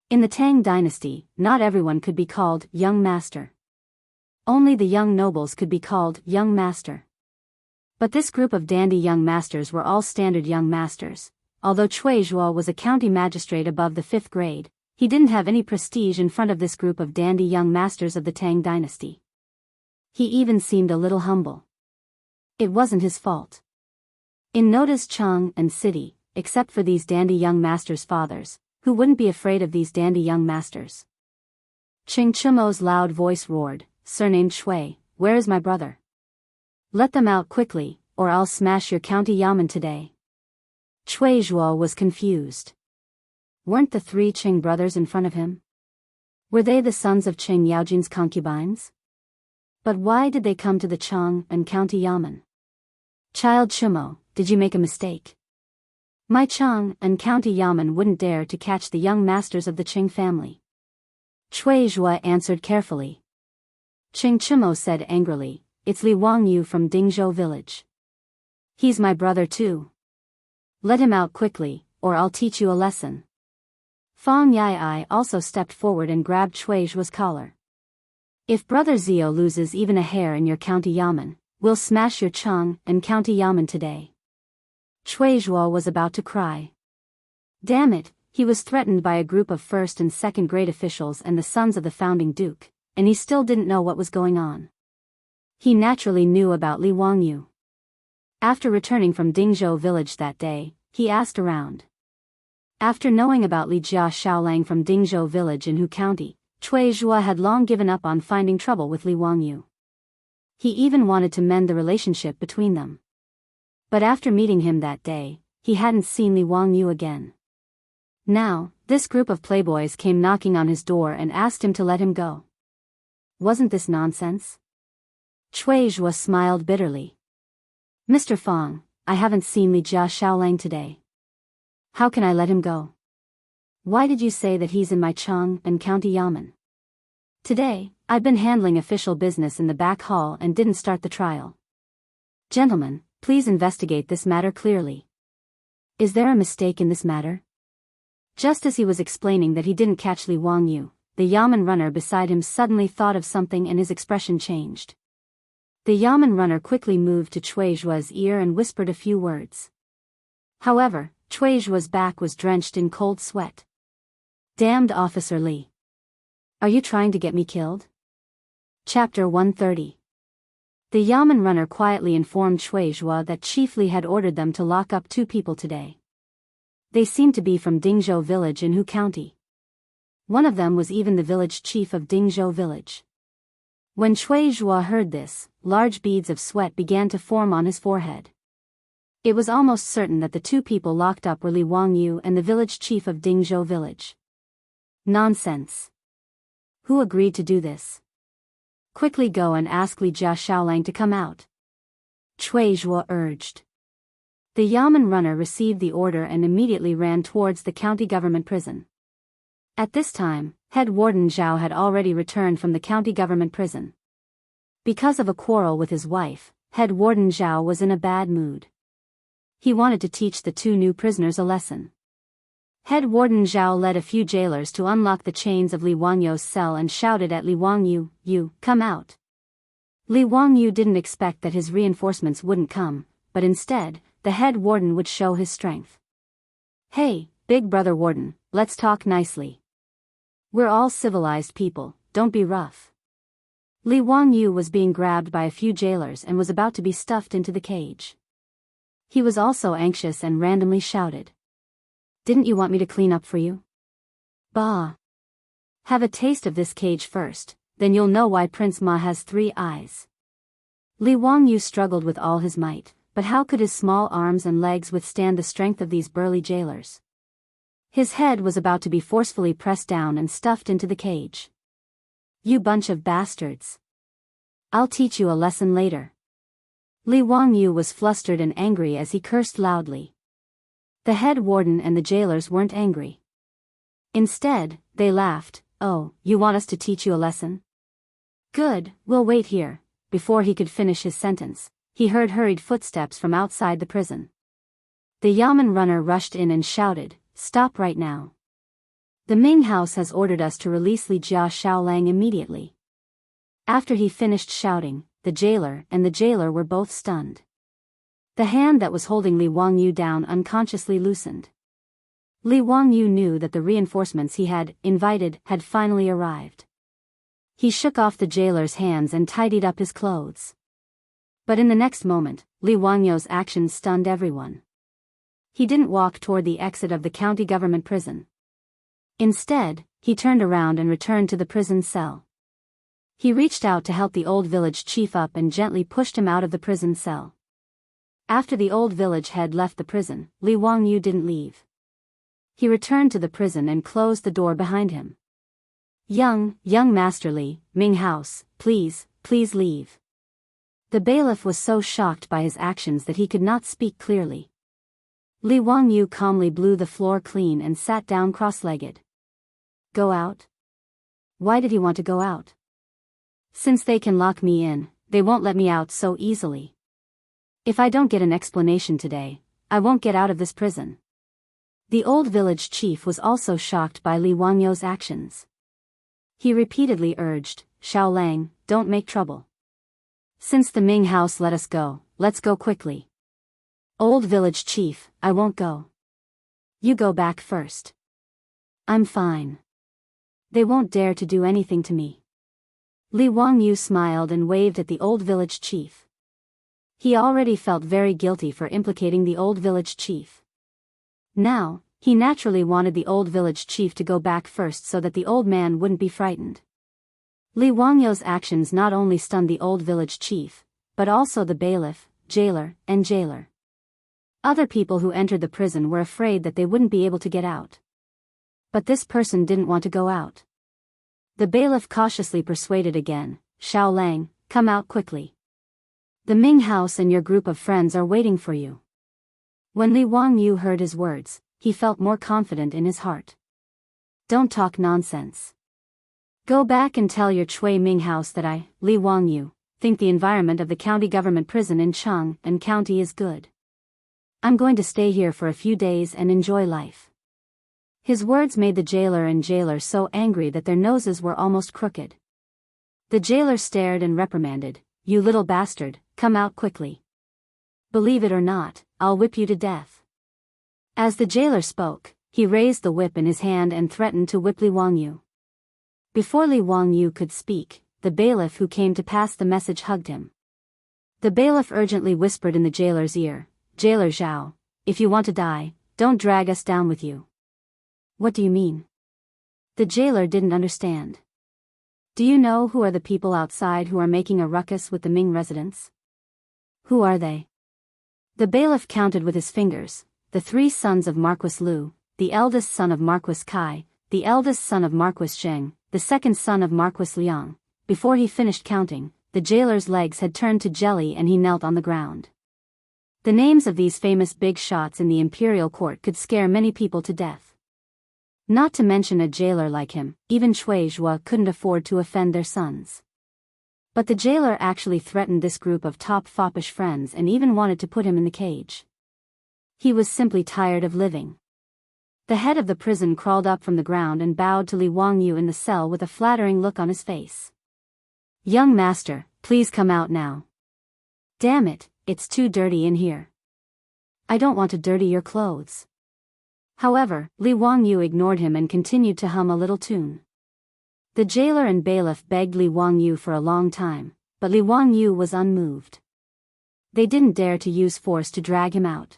S1: In the Tang dynasty, not everyone could be called young master. Only the young nobles could be called young master. But this group of dandy young masters were all standard young masters. Although Cui Zhuo was a county magistrate above the 5th grade, he didn't have any prestige in front of this group of dandy young masters of the Tang dynasty. He even seemed a little humble. It wasn't his fault. In Noda's Cheng and city, except for these dandy young masters' fathers, who wouldn't be afraid of these dandy young masters? Qing Chimo's loud voice roared, surnamed Shui, where is my brother? Let them out quickly, or I'll smash your county Yamen today. Cui Zhuo was confused. Weren't the 3 Qing brothers in front of him? Were they the sons of Qing Yaojin's concubines? But why did they come to the Cheng and County Yamen? Child Chimo, did you make a mistake? My Cheng and County Yamen wouldn't dare to catch the young masters of the Qing family. Cui Zhuo answered carefully. Qing Chimo said angrily, it's Li Wangyu from Dingzhou village. He's my brother too. Let him out quickly, or I'll teach you a lesson. Fang Yai also stepped forward and grabbed Cui Zhuo's collar. If Brother Zio loses even a hair in your county Yamen, we'll smash your Cheng and county Yamen today. Cui Zhuo was about to cry. Damn it, he was threatened by a group of 1st and 2nd grade officials and the sons of the founding duke, and he still didn't know what was going on. He naturally knew about Li Wangyu. After returning from Dingzhou village that day, he asked around. After knowing about Li Jia Xiaolang from Dingzhou village in Hu County, Cui Zhuo had long given up on finding trouble with Li Wangyu. He even wanted to mend the relationship between them. But after meeting him that day, he hadn't seen Li Wangyu again. Now, this group of playboys came knocking on his door and asked him to let him go. Wasn't this nonsense? Cui Zhuo smiled bitterly. Mr. Fong, I haven't seen Li Xiaolang today. How can I let him go? Why did you say that he's in my Chang and County Yamen? Today, I've been handling official business in the back hall and didn't start the trial. Gentlemen, please investigate this matter clearly. Is there a mistake in this matter? Just as he was explaining that he didn't catch Li Wangyu, the Yamen runner beside him suddenly thought of something and his expression changed. The Yamen runner quickly moved to Cui Zhuo's ear and whispered a few words. However, Cui Zhuo's back was drenched in cold sweat. Damned Officer Li. Are you trying to get me killed? Chapter 130. The Yamen runner quietly informed Cui Zhuo that Chief Li had ordered them to lock up 2 people today. They seemed to be from Dingzhou village in Hu County. One of them was even the village chief of Dingzhou village. When Cui Zhuo heard this, large beads of sweat began to form on his forehead. It was almost certain that the 2 people locked up were Li Wangyu and the village chief of Dingzhou village. Nonsense. Who agreed to do this? Quickly go and ask Li Xiaolang to come out. Cui Zhuo urged. The Yamen runner received the order and immediately ran towards the county government prison. At this time, head warden Zhao had already returned from the county government prison. Because of a quarrel with his wife, head warden Zhao was in a bad mood. He wanted to teach the 2 new prisoners a lesson. Head warden Zhao led a few jailers to unlock the chains of Li Wangyu's cell and shouted at Li Wangyu, "You, come out." Li Wangyu didn't expect that his reinforcements wouldn't come, but instead, the head warden would show his strength. Hey, big brother warden, let's talk nicely. We're all civilized people, don't be rough. Li Wangyu was being grabbed by a few jailers and was about to be stuffed into the cage. He was also anxious and randomly shouted. Didn't you want me to clean up for you? Bah. Have a taste of this cage first, then you'll know why Prince Ma has 3 eyes. Li Wangyu struggled with all his might, but how could his small arms and legs withstand the strength of these burly jailers? His head was about to be forcefully pressed down and stuffed into the cage. You bunch of bastards. I'll teach you a lesson later. Li Wangyu was flustered and angry as he cursed loudly. The head warden and the jailers weren't angry. Instead, they laughed. Oh, you want us to teach you a lesson? Good, we'll wait here. Before he could finish his sentence, he heard hurried footsteps from outside the prison. The Yamen runner rushed in and shouted, "Stop right now. The Ming House has ordered us to release Li Xiaolang immediately." After he finished shouting, the jailer were both stunned. The hand that was holding Li Wangyu down unconsciously loosened. Li Wangyu knew that the reinforcements he had invited had finally arrived. He shook off the jailer's hands and tidied up his clothes. But in the next moment, Li Wangyu's actions stunned everyone. He didn't walk toward the exit of the county government prison. Instead, he turned around and returned to the prison cell. He reached out to help the old village chief up and gently pushed him out of the prison cell. After the old village head left the prison, Li Wangyu didn't leave. He returned to the prison and closed the door behind him. Young Master Li, Ming House, please leave. The bailiff was so shocked by his actions that he could not speak clearly. Li Wangyu calmly blew the floor clean and sat down cross-legged. Go out? Why did he want to go out? Since they can lock me in, they won't let me out so easily. If I don't get an explanation today, I won't get out of this prison. The old village chief was also shocked by Li Wangyu's actions. He repeatedly urged, "Xiaolang, don't make trouble. Since the Ming House let us go, let's go quickly." Old village chief, I won't go. You go back first. I'm fine. They won't dare to do anything to me. Li Wangyu smiled and waved at the old village chief. He already felt very guilty for implicating the old village chief. Now, he naturally wanted the old village chief to go back first so that the old man wouldn't be frightened. Li Wangyu's actions not only stunned the old village chief, but also the bailiff, jailer. Other people who entered the prison were afraid that they wouldn't be able to get out. But this person didn't want to go out. The bailiff cautiously persuaded again, "Xiao Lang, come out quickly. The Ming house and your group of friends are waiting for you." When Li Wangyu heard his words, he felt more confident in his heart. "Don't talk nonsense. Go back and tell your Chui Ming house that I, Li Wangyu, think the environment of the county government prison in Cheng and County is good. I'm going to stay here for a few days and enjoy life." His words made the jailer and jailer so angry that their noses were almost crooked. The jailer stared and reprimanded, "You little bastard, come out quickly. Believe it or not, I'll whip you to death." As the jailer spoke, he raised the whip in his hand and threatened to whip Li Wangyu. Before Li Wangyu could speak, the bailiff who came to pass the message hugged him. The bailiff urgently whispered in the jailer's ear, "Jailer Zhao, if you want to die, don't drag us down with you." "What do you mean?" The jailer didn't understand. "Do you know who are the people outside who are making a ruckus with the Ming residents?" "Who are they?" The bailiff counted with his fingers, "The 3 sons of Marquis Lu, the eldest son of Marquis Kai, the eldest son of Marquis Zheng, the second son of Marquis Liang." Before he finished counting, the jailer's legs had turned to jelly and he knelt on the ground. The names of these famous big shots in the imperial court could scare many people to death. Not to mention a jailer like him, even Chui Zhua couldn't afford to offend their sons. But the jailer actually threatened this group of top foppish friends and even wanted to put him in the cage. He was simply tired of living. The head of the prison crawled up from the ground and bowed to Li Wangyu in the cell with a flattering look on his face. "Young master, please come out now." "Damn it, it's too dirty in here." "I don't want to dirty your clothes." However, Li Wangyu ignored him and continued to hum a little tune. The jailer and bailiff begged Li Wangyu for a long time, but Li Wangyu was unmoved. They didn't dare to use force to drag him out.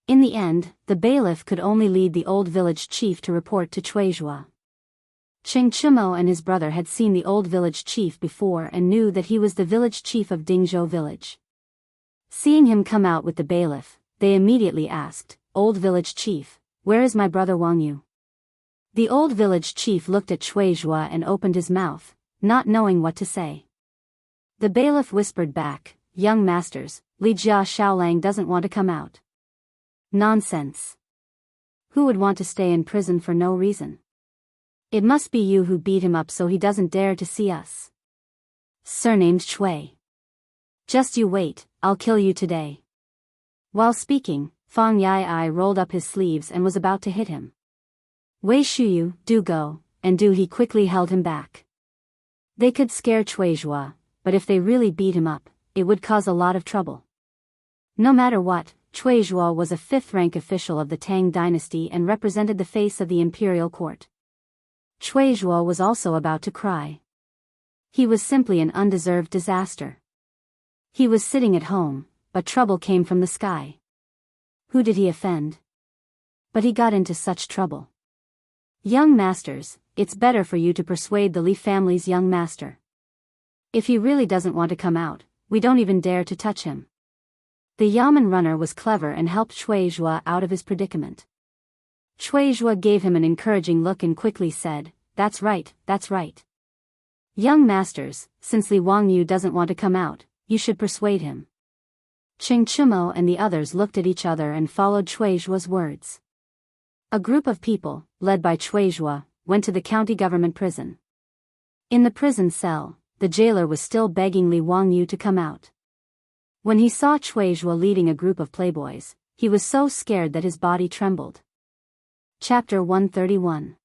S1: In the end, the bailiff could only lead the old village chief to report to Chui Zhua. Cheng Chimo and his brother had seen the old village chief before and knew that he was the village chief of Dingzhou village. Seeing him come out with the bailiff, they immediately asked, "Old village chief, where is my brother Wangyu?" The old village chief looked at Chui Zhua and opened his mouth, not knowing what to say. The bailiff whispered back, "Young masters, Li Jia Xiaolang doesn't want to come out." "Nonsense. Who would want to stay in prison for no reason? It must be you who beat him up so he doesn't dare to see us. Surnamed Chui. Just you wait, I'll kill you today." While speaking, Fang Yai rolled up his sleeves and was about to hit him. "Wei Shuyu, do go," and he quickly held him back. They could scare Chui Zhua, but if they really beat him up, it would cause a lot of trouble. No matter what, Chui Zhua was a 5th-rank official of the Tang dynasty and represented the face of the imperial court. Chui Zhua was also about to cry. He was simply an undeserved disaster. He was sitting at home, but trouble came from the sky. Who did he offend? But he got into such trouble. "Young masters, it's better for you to persuade the Li family's young master. If he really doesn't want to come out, we don't even dare to touch him." The Yamen runner was clever and helped Chui Zhua out of his predicament. Chui Zhua gave him an encouraging look and quickly said, that's right. Young masters, since Li Wangyu doesn't want to come out, you should persuade him." Cheng Chimo and the others looked at each other and followed Chui Zhua's words. A group of people, led by Chui Zhua, went to the county government prison. In the prison cell, the jailer was still begging Li Wangyu to come out. When he saw Chui Zhua leading a group of playboys, he was so scared that his body trembled. Chapter 131.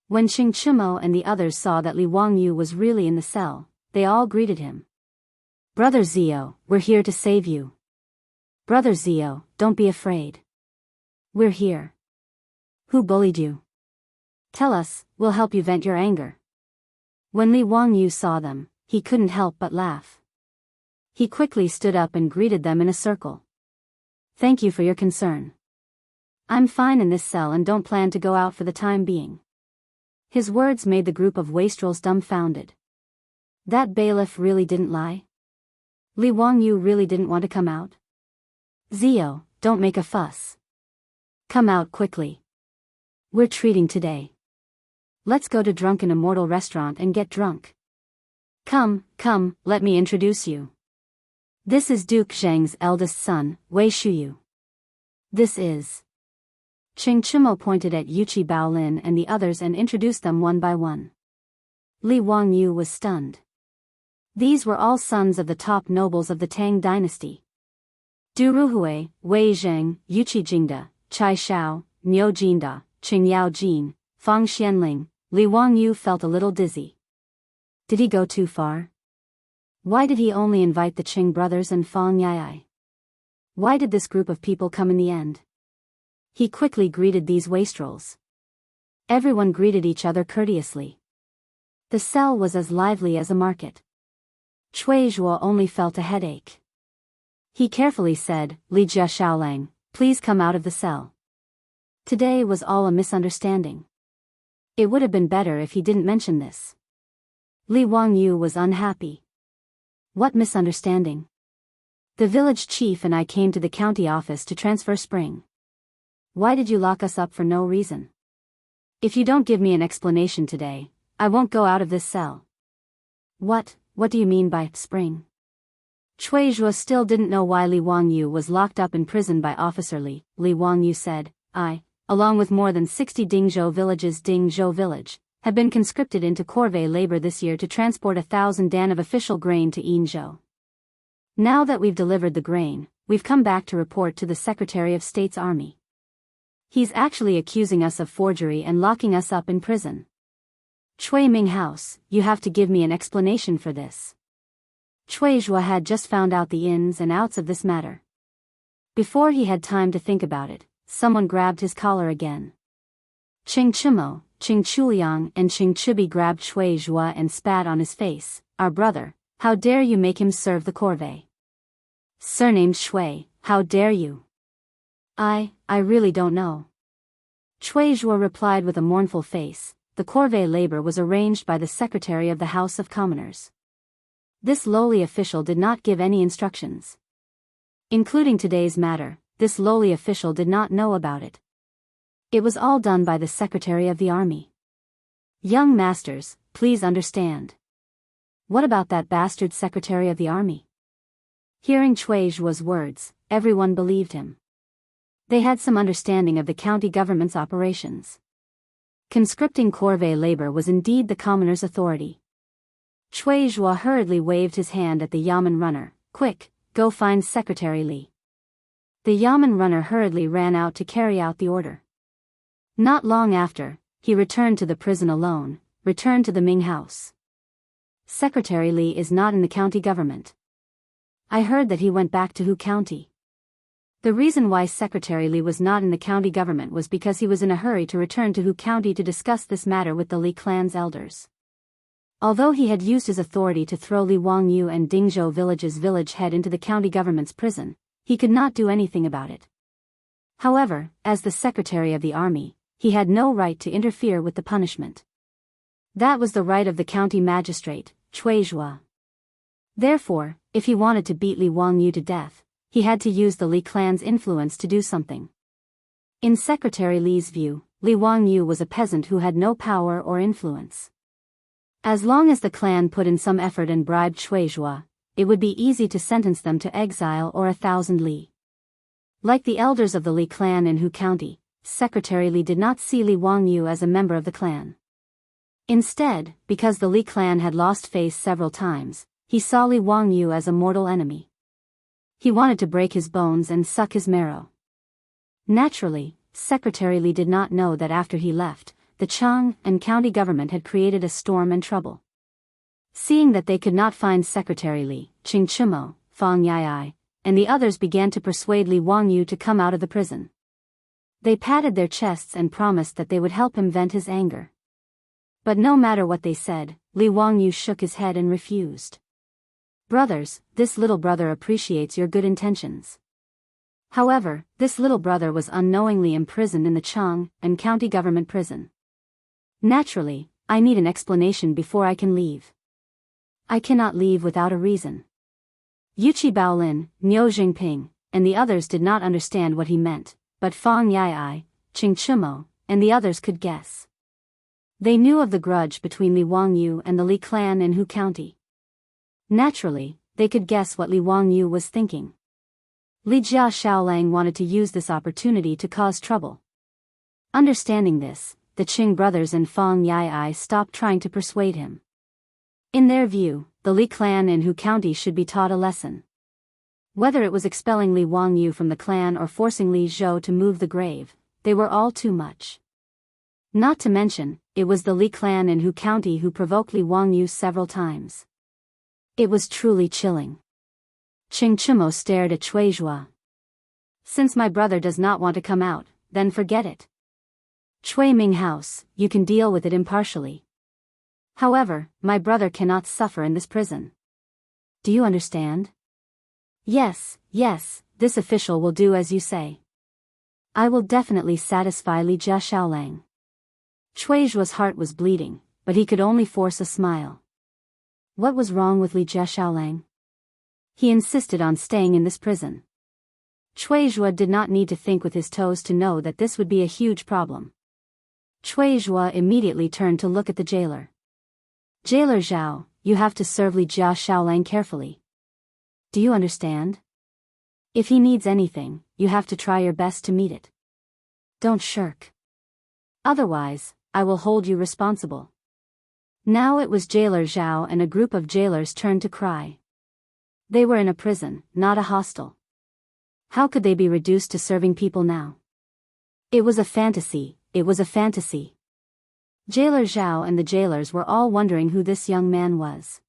S1: When Cheng Chimo and the others saw that Li Wangyu was really in the cell, they all greeted him. "Brother Zio, we're here to save you." "Brother Zio, don't be afraid. We're here." "Who bullied you? Tell us, we'll help you vent your anger." When Li Wangyu saw them, he couldn't help but laugh. He quickly stood up and greeted them in a circle. "Thank you for your concern. I'm fine in this cell and don't plan to go out for the time being." His words made the group of wastrels dumbfounded. That bailiff really didn't lie? Li Wangyu really didn't want to come out? "Zio, don't make a fuss. Come out quickly. We're treating today. Let's go to Drunken Immortal Restaurant and get drunk. Come, let me introduce you. This is Duke Zheng's eldest son, Wei Shuyu. This is... Qing Chimo pointed at Yuchi Baolin and the others and introduced them one by one. Li Wangyu was stunned. These were all sons of the top nobles of the Tang dynasty. Du Ruhui, Wei Zheng, Yuchi Jingda, Chai Shao, Niu Jinda, Qing Yao Jin, Fang Xianling. Li Wangyu felt a little dizzy. Did he go too far? Why did he only invite the Qing brothers and Fang Yai? Why did this group of people come in the end? He quickly greeted these wastrels. Everyone greeted each other courteously. The cell was as lively as a market. Cui Zhuo only felt a headache. He carefully said, Li Jia Xiaolang, please come out of the cell. Today was all a misunderstanding. It would have been better if he didn't mention this. Li Wangyu was unhappy. What misunderstanding? The village chief and I came to the county office to transfer Spring. Why did you lock us up for no reason? If you don't give me an explanation today, I won't go out of this cell. What do you mean by Spring? Cui Zhuo still didn't know why Li Wangyu was locked up in prison by Officer Li. Li Wangyu said, I, along with more than 60 Dingzhou villages, Dingzhou village, have been conscripted into corvée labor this year to transport 1,000 dan of official grain to Yinzhou. Now that we've delivered the grain, we've come back to report to the Secretary of State's army. He's actually accusing us of forgery and locking us up in prison. Cui Ming House, you have to give me an explanation for this. Cui Zhuo had just found out the ins and outs of this matter. Before he had time to think about it, someone grabbed his collar again. Qing Chimo, Qing Chuliang and Qing Chibi grabbed Cui Zhuo and spat on his face. Our brother, how dare you make him serve the corvée? Surnamed Shui, how dare you? I really don't know. Cui Zhuo replied with a mournful face. The corvée labor was arranged by the Secretary of the House of Commoners. This lowly official did not give any instructions. Including today's matter, this lowly official did not know about it. It was all done by the Secretary of the Army. Young masters, please understand. What about that bastard Secretary of the Army? Hearing Cui Zhuo's words, everyone believed him. They had some understanding of the county government's operations. Conscripting corvée labor was indeed the commoner's authority. Cui Zhuo hurriedly waved his hand at the Yamen runner. Quick, go find Secretary Li. The Yamen runner hurriedly ran out to carry out the order. Not long after, he returned to the prison alone, returned to the Ming house. Secretary Li is not in the county government. I heard that he went back to Hu County. The reason why Secretary Li was not in the county government was because he was in a hurry to return to Hu County to discuss this matter with the Li clan's elders. Although he had used his authority to throw Li Wangyu and Dingzhou village's village head into the county government's prison, he could not do anything about it. However, as the Secretary of the Army, he had no right to interfere with the punishment. That was the right of the county magistrate, Cui Zhuo. Therefore, if he wanted to beat Li Wangyu to death, he had to use the Li clan's influence to do something. In Secretary Li's view, Li Wangyu was a peasant who had no power or influence. As long as the clan put in some effort and bribed Cui Zhuo, it would be easy to sentence them to exile or 1,000 li. Like the elders of the Li clan in Hu County, Secretary Li did not see Li Wangyu as a member of the clan. Instead, because the Li clan had lost face several times, he saw Li Wangyu as a mortal enemy. He wanted to break his bones and suck his marrow. Naturally, Secretary Li did not know that after he left, the Chang and county government had created a storm and trouble. Seeing that they could not find Secretary Li, Qing Chimo, Fang Yai, and the others began to persuade Li Wangyu to come out of the prison. They patted their chests and promised that they would help him vent his anger. But no matter what they said, Li Wangyu shook his head and refused. Brothers, this little brother appreciates your good intentions. However, this little brother was unknowingly imprisoned in the Chang and county government prison. Naturally, I need an explanation before I can leave. I cannot leave without a reason. Yuchi Baolin, Niu Jingping, and the others did not understand what he meant, but Fang Yai, Qing Chimo, and the others could guess. They knew of the grudge between Li Wangyu and the Li clan in Hu County. Naturally, they could guess what Li Wangyu was thinking. Li Jia Xiaolang wanted to use this opportunity to cause trouble. Understanding this, the Qing brothers and Fang Yai stopped trying to persuade him. In their view, the Li clan in Hu County should be taught a lesson. Whether it was expelling Li Wangyu from the clan or forcing Li Zhou to move the grave, they were all too much. Not to mention, it was the Li clan in Hu County who provoked Li Wangyu several times. It was truly chilling. Qing Chimo stared at Cui Zhua. Since my brother does not want to come out, then forget it. Cui Ming House, you can deal with it impartially. However, my brother cannot suffer in this prison. Do you understand? Yes, this official will do as you say. I will definitely satisfy Li Jia Xiaolang. Cui Zhua's heart was bleeding, but he could only force a smile. What was wrong with Li Jia Xiaolang? He insisted on staying in this prison. Cui Zhua did not need to think with his toes to know that this would be a huge problem. Cui Zhua immediately turned to look at the jailer. Jailer Zhao, you have to serve Li Jia Xiaolang carefully. Do you understand? If he needs anything, you have to try your best to meet it. Don't shirk. Otherwise, I will hold you responsible. Now it was Jailer Zhao and a group of jailers turned to cry. They were in a prison, not a hostel. How could they be reduced to serving people now? It was a fantasy. Jailer Zhao and the jailers were all wondering who this young man was.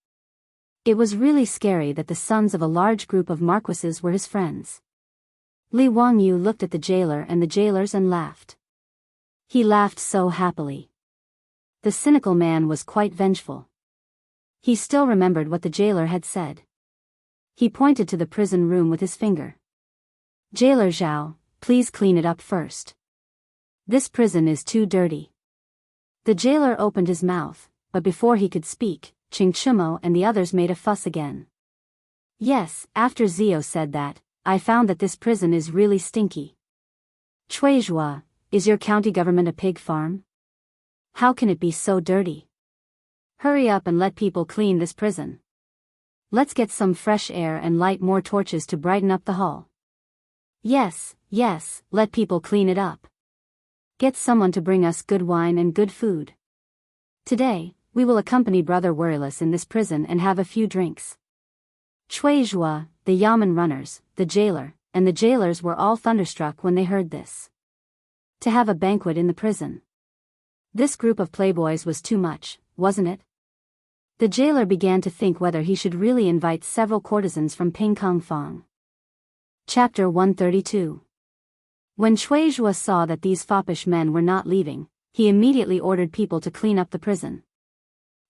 S1: It was really scary that the sons of a large group of marquises were his friends. Li Wangyu looked at the jailer and the jailers and laughed. He laughed so happily. The cynical man was quite vengeful. He still remembered what the jailer had said. He pointed to the prison room with his finger. Jailer Zhao, please clean it up first. This prison is too dirty. The jailer opened his mouth, but before he could speak, Qing Chimo and the others made a fuss again. Yes, after Zio said that, I found that this prison is really stinky. Cui Zhua, is your county government a pig farm? How can it be so dirty? Hurry up and let people clean this prison. Let's get some fresh air and light more torches to brighten up the hall. Yes, let people clean it up. Get someone to bring us good wine and good food. Today, we will accompany Brother Worryless in this prison and have a few drinks. Cui Zhua, the Yamen runners, the jailer, and the jailers were all thunderstruck when they heard this. To have a banquet in the prison. This group of playboys was too much, wasn't it? The jailer began to think whether he should really invite several courtesans from Pingkong Fong. Chapter 132. When Cui Zhua saw that these foppish men were not leaving, he immediately ordered people to clean up the prison.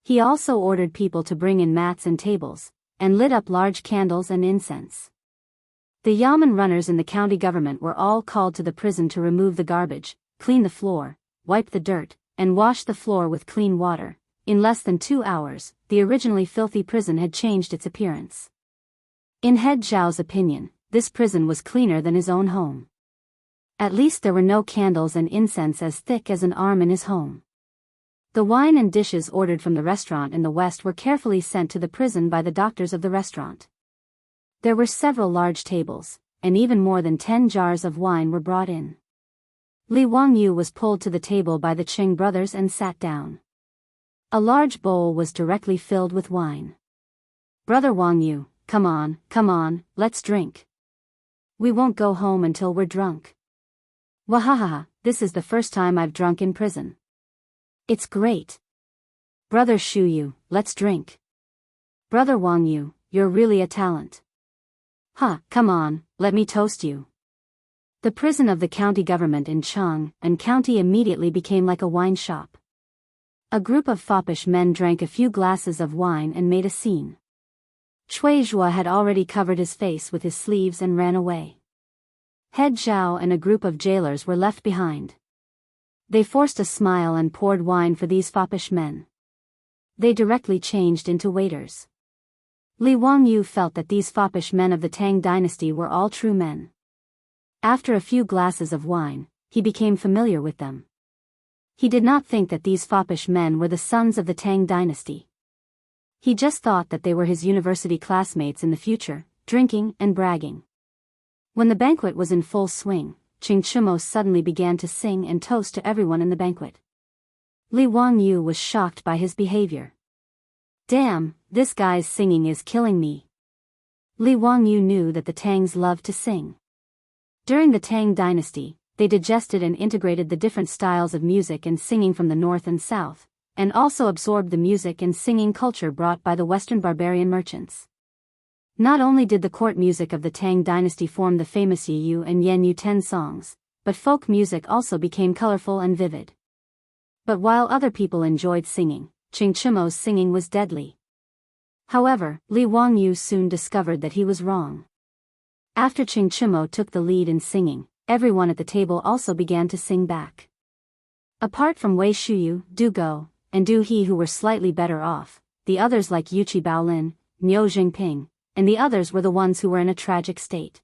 S1: He also ordered people to bring in mats and tables, and lit up large candles and incense. The Yamen runners in the county government were all called to the prison to remove the garbage, clean the floor, wipe the dirt, and wash the floor with clean water. In less than 2 hours, the originally filthy prison had changed its appearance. In Head Zhao's opinion, this prison was cleaner than his own home. At least there were no candles and incense as thick as an arm in his home. The wine and dishes ordered from the restaurant in the west were carefully sent to the prison by the doctors of the restaurant. There were several large tables, and even more than 10 jars of wine were brought in. Li Wangyu was pulled to the table by the Qing brothers and sat down. A large bowl was directly filled with wine. Brother Wangyu, come on, let's drink. We won't go home until we're drunk. Wahaha, this is the first time I've drunk in prison. It's great. Brother Shuyu, let's drink. Brother Wangyu, you're really a talent. Come on, let me toast you. The prison of the county government in Chang and County immediately became like a wine shop. A group of foppish men drank a few glasses of wine and made a scene. Cui Zhua had already covered his face with his sleeves and ran away. Head Zhao and a group of jailers were left behind. They forced a smile and poured wine for these foppish men. They directly changed into waiters. Li Wangyu felt that these foppish men of the Tang dynasty were all true men. After a few glasses of wine, he became familiar with them. He did not think that these foppish men were the sons of the Tang dynasty. He just thought that they were his university classmates in the future, drinking and bragging. When the banquet was in full swing, Chimo suddenly began to sing and toast to everyone in the banquet. Li Wangyu was shocked by his behavior. Damn, this guy's singing is killing me. Li Wangyu knew that the Tangs loved to sing. During the Tang dynasty, they digested and integrated the different styles of music and singing from the north and south, and also absorbed the music and singing culture brought by the Western barbarian merchants. Not only did the court music of the Tang dynasty form the famous Yu and Yen Ten songs, but folk music also became colorful and vivid. But while other people enjoyed singing, Chimo's singing was deadly. However, Li Wangyu soon discovered that he was wrong. After Chimo took the lead in singing, everyone at the table also began to sing back. Apart from Wei Shuyu, Du Go, and Du He who were slightly better off, the others like Yuqi Baolin, Niu Jingping, and the others were the ones who were in a tragic state.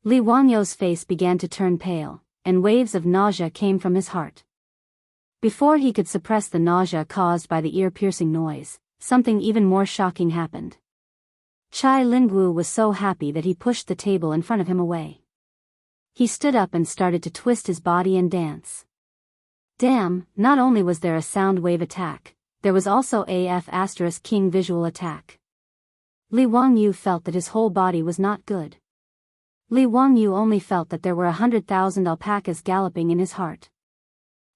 S1: Li Wangyu's face began to turn pale, and waves of nausea came from his heart. Before he could suppress the nausea caused by the ear-piercing noise, something even more shocking happened. Chai Lingwu was so happy that he pushed the table in front of him away. He stood up and started to twist his body and dance. Damn, not only was there a sound wave attack, there was also a F*King visual attack. Li Wangyu felt that his whole body was not good. Li Wangyu only felt that there were 100,000 alpacas galloping in his heart.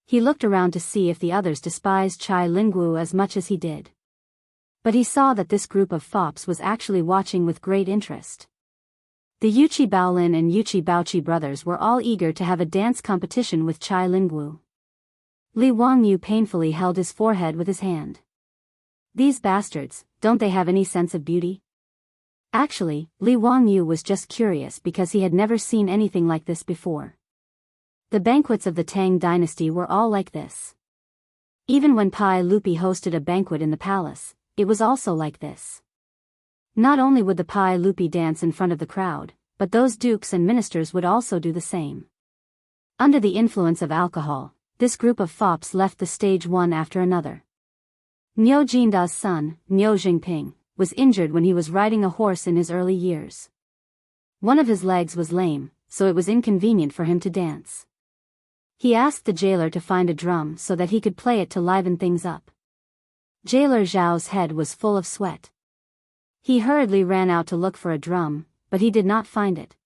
S1: He looked around to see if the others despised Chai Lingwu as much as he did. But he saw that this group of fops was actually watching with great interest. The Yuqi Baolin and Yuqi Baoqi brothers were all eager to have a dance competition with Chai Lingwu. Li Wangyu painfully held his forehead with his hand. These bastards, don't they have any sense of beauty? Actually, Li Wangyu was just curious because he had never seen anything like this before. The banquets of the Tang dynasty were all like this. Even when Pai Lupi hosted a banquet in the palace, it was also like this. Not only would the Pai Lupi dance in front of the crowd, but those dukes and ministers would also do the same. Under the influence of alcohol, this group of fops left the stage one after another. Niu Jinda's son, Niu Jingping, was injured when he was riding a horse in his early years. One of his legs was lame, so it was inconvenient for him to dance. He asked the jailer to find a drum so that he could play it to liven things up. Jailer Zhao's head was full of sweat. He hurriedly ran out to look for a drum, but he did not find it.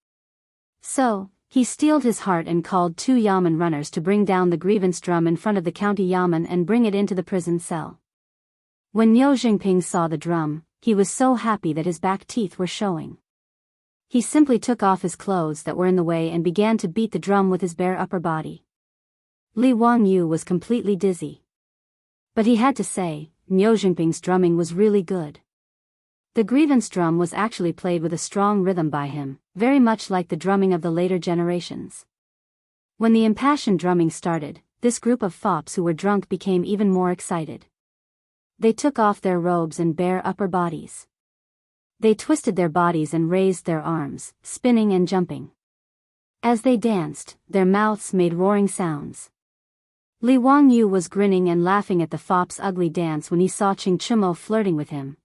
S1: So, he steeled his heart and called 2 yamen runners to bring down the grievance drum in front of the county yamen and bring it into the prison cell. When Niu Jingping saw the drum, he was so happy that his back teeth were showing. He simply took off his clothes that were in the way and began to beat the drum with his bare upper body. Li Wangyu was completely dizzy. But he had to say, Niu Jingping's drumming was really good. The grievance drum was actually played with a strong rhythm by him, very much like the drumming of the later generations. When the impassioned drumming started, this group of fops who were drunk became even more excited. They took off their robes and bare upper bodies. They twisted their bodies and raised their arms, spinning and jumping. As they danced, their mouths made roaring sounds. Li Wangyu was grinning and laughing at the fop's ugly dance when he saw Chimo flirting with him.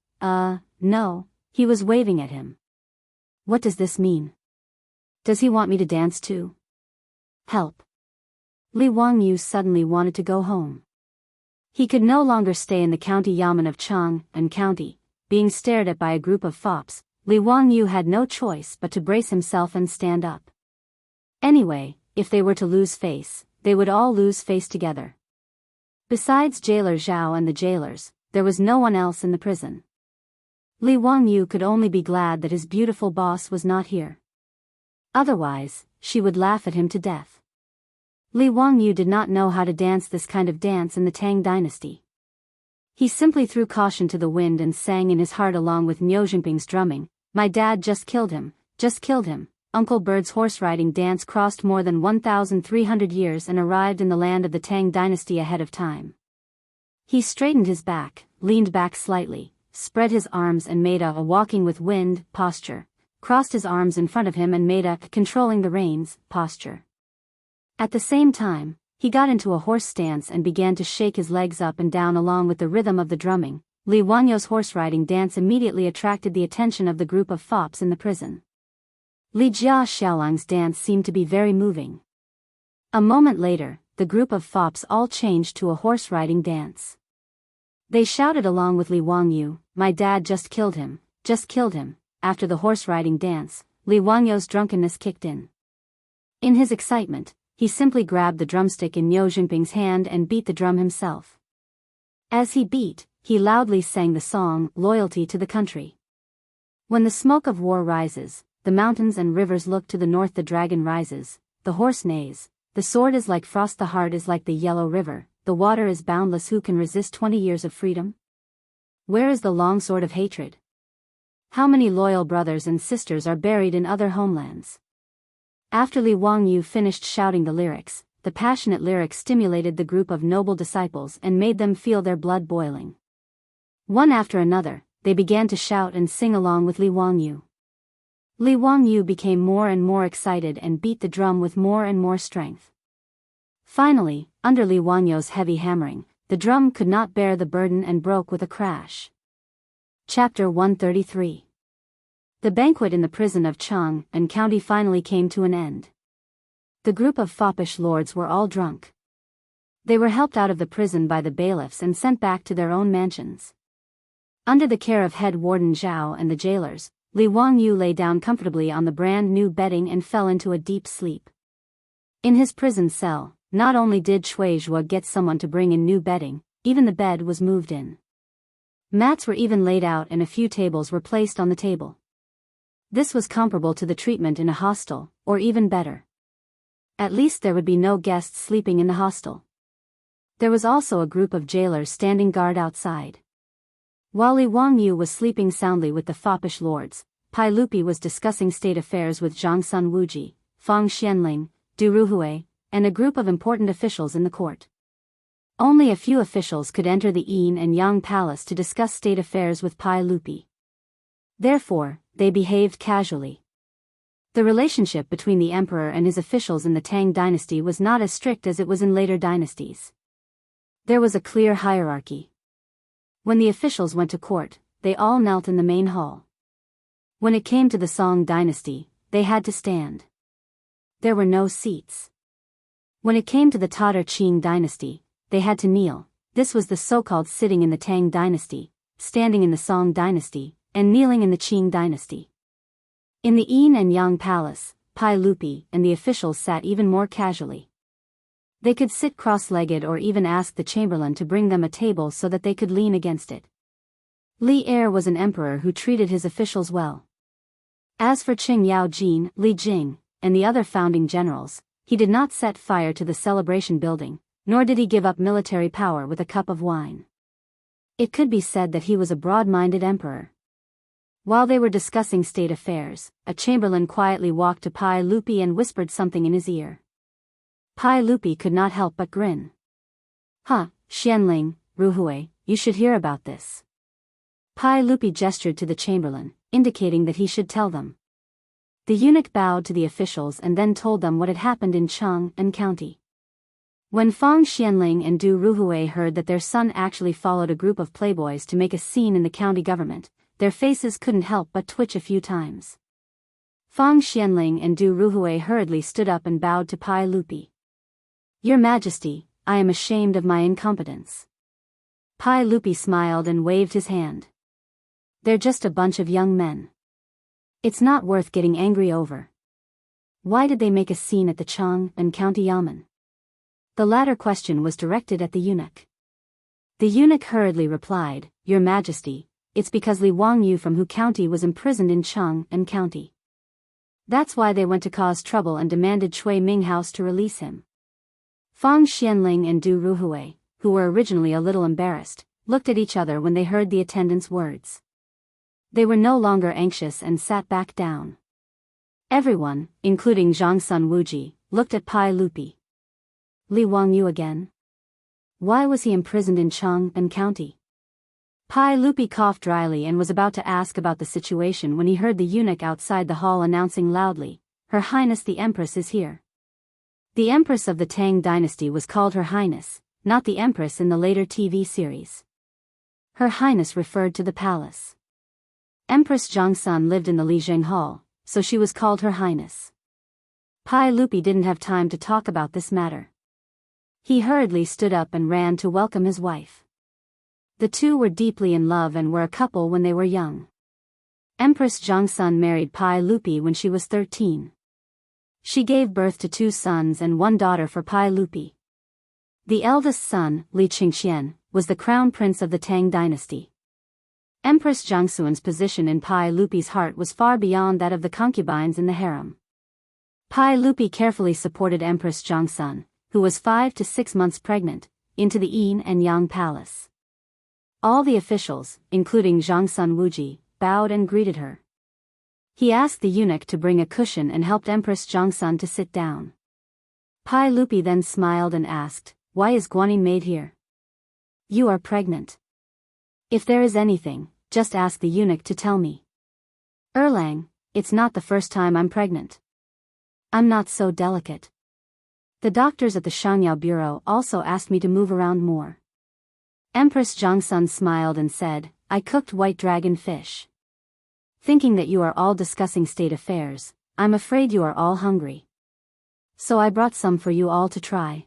S1: No, he was waving at him. What does this mean? Does he want me to dance too? Help. Li Wangyu suddenly wanted to go home. He could no longer stay in the county yamen of Chang and County, being stared at by a group of fops. Li Wangyu had no choice but to brace himself and stand up. Anyway, if they were to lose face, they would all lose face together. Besides Jailer Zhao and the jailers, there was no one else in the prison. Li Wangyu could only be glad that his beautiful boss was not here. Otherwise, she would laugh at him to death. Li Wangyu did not know how to dance this kind of dance in the Tang dynasty. He simply threw caution to the wind and sang in his heart along with Niu Jingping's drumming, "My dad just killed him, just killed him." Uncle Bird's horse-riding dance crossed more than 1,300 years and arrived in the land of the Tang dynasty ahead of time. He straightened his back, leaned back slightly, spread his arms and made a walking with wind posture, crossed his arms in front of him and made a controlling the reins posture. At the same time, he got into a horse stance and began to shake his legs up and down along with the rhythm of the drumming. Li Wangyo's horse riding dance immediately attracted the attention of the group of fops in the prison. Li Xiaolang's dance seemed to be very moving. A moment later, the group of fops all changed to a horse riding dance. They shouted along with Li Wangyu, "My dad just killed him, just killed him." After the horse riding dance, Li Wangyo's drunkenness kicked in. In his excitement, he simply grabbed the drumstick in Niu Jingping's hand and beat the drum himself. As he beat, he loudly sang the song, "Loyalty to the Country." When the smoke of war rises, the mountains and rivers look to the north, the dragon rises, the horse neighs, the sword is like frost, the heart is like the yellow river, the water is boundless, who can resist 20 years of freedom? Where is the long sword of hatred? How many loyal brothers and sisters are buried in other homelands? After Li Wangyu finished shouting the lyrics, the passionate lyrics stimulated the group of noble disciples and made them feel their blood boiling. One after another, they began to shout and sing along with Li Wangyu. Li Wangyu became more and more excited and beat the drum with more and more strength. Finally, under Li Wangyu's heavy hammering, the drum could not bear the burden and broke with a crash. Chapter 133. The banquet in the prison of Chang and County finally came to an end. The group of foppish lords were all drunk. They were helped out of the prison by the bailiffs and sent back to their own mansions. Under the care of head warden Zhao and the jailers, Li Wangyu lay down comfortably on the brand new bedding and fell into a deep sleep. In his prison cell, not only did Cui Zhuo get someone to bring in new bedding, even the bed was moved in. Mats were even laid out and a few tables were placed on the table. This was comparable to the treatment in a hostel, or even better. At least there would be no guests sleeping in the hostel. There was also a group of jailers standing guard outside. While Li Wangyu was sleeping soundly with the foppish lords, Pai Lupi was discussing state affairs with Zhang Sun Wuji, Fang Xianling, Du Ruhui, and a group of important officials in the court. Only a few officials could enter the Yin and Yang palace to discuss state affairs with Pai Lupi. Therefore, they behaved casually. The relationship between the emperor and his officials in the Tang dynasty was not as strict as it was in later dynasties. There was a clear hierarchy. When the officials went to court, they all knelt in the main hall. When it came to the Song dynasty, they had to stand. There were no seats. When it came to the Tata Qing dynasty, they had to kneel. This was the so-called sitting in the Tang dynasty, standing in the Song dynasty, and kneeling in the Qing dynasty. In the Yin and Yang palace, Pai Lupi and the officials sat even more casually. They could sit cross-legged or even ask the chamberlain to bring them a table so that they could lean against it. Li Er was an emperor who treated his officials well. As for Qing Yao Jin, Li Jing, and the other founding generals, he did not set fire to the celebration building, nor did he give up military power with a cup of wine. It could be said that he was a broad-minded emperor. While they were discussing state affairs, a chamberlain quietly walked to Pai Lupi and whispered something in his ear. Pai Lupi could not help but grin. "Huh, Xianling, Ruhui, you should hear about this." Pai Lupi gestured to the chamberlain, indicating that he should tell them. The eunuch bowed to the officials and then told them what had happened in Chang and County. When Fang Xianling and Du Ruhui heard that their son actually followed a group of playboys to make a scene in the county government, their faces couldn't help but twitch a few times. Fang Xianling and Du Ruhui hurriedly stood up and bowed to Pai Lupi. "Your Majesty, I am ashamed of my incompetence." Pai Lupi smiled and waved his hand. "They're just a bunch of young men. It's not worth getting angry over." Why did they make a scene at the Chang and County Yamen? The latter question was directed at the eunuch. The eunuch hurriedly replied, "Your Majesty, it's because Li Wangyu from Hu County was imprisoned in Chang and County. That's why they went to cause trouble and demanded Cui Ming House to release him." Fang Xianling and Du Ruhui, who were originally a little embarrassed, looked at each other when they heard the attendant's words. They were no longer anxious and sat back down. Everyone, including Zhang Sun Wuji, looked at Pai Lupi. Li Wangyu again? Why was he imprisoned in Chang and County? Pai Lupi coughed dryly and was about to ask about the situation when he heard the eunuch outside the hall announcing loudly, "Her Highness the Empress is here." The Empress of the Tang dynasty was called Her Highness, not the Empress in the later TV series. Her Highness referred to the palace. Empress Jianghu lived in the Lijiang Hall, so she was called Her Highness. Pai Lupi didn't have time to talk about this matter. He hurriedly stood up and ran to welcome his wife. The two were deeply in love and were a couple when they were young. Empress Jianghu married Pai Lupi when she was 13. She gave birth to 2 sons and 1 daughter for Pai Lupi. The eldest son, Li Qingxian, was the crown prince of the Tang dynasty. Empress Jiangxuan's position in Pai Lupi's heart was far beyond that of the concubines in the harem. Pai Lupi carefully supported Empress Jiangxu, who was 5 to 6 months pregnant, into the yin and yang palace. All the officials, including Jiangxu Wuji, bowed and greeted her. He asked the eunuch to bring a cushion and helped Empress Jiangxu to sit down. Pai Lupi then smiled and asked, "Why is Guanyin maid here?" "You are pregnant. If there is anything, just ask the eunuch to tell me." "Erlang, it's not the first time I'm pregnant. I'm not so delicate. The doctors at the Shangyao Bureau also asked me to move around more." Empress Jiangxu smiled and said, "I cooked white dragon fish. Thinking that you are all discussing state affairs, I'm afraid you are all hungry. So I brought some for you all to try."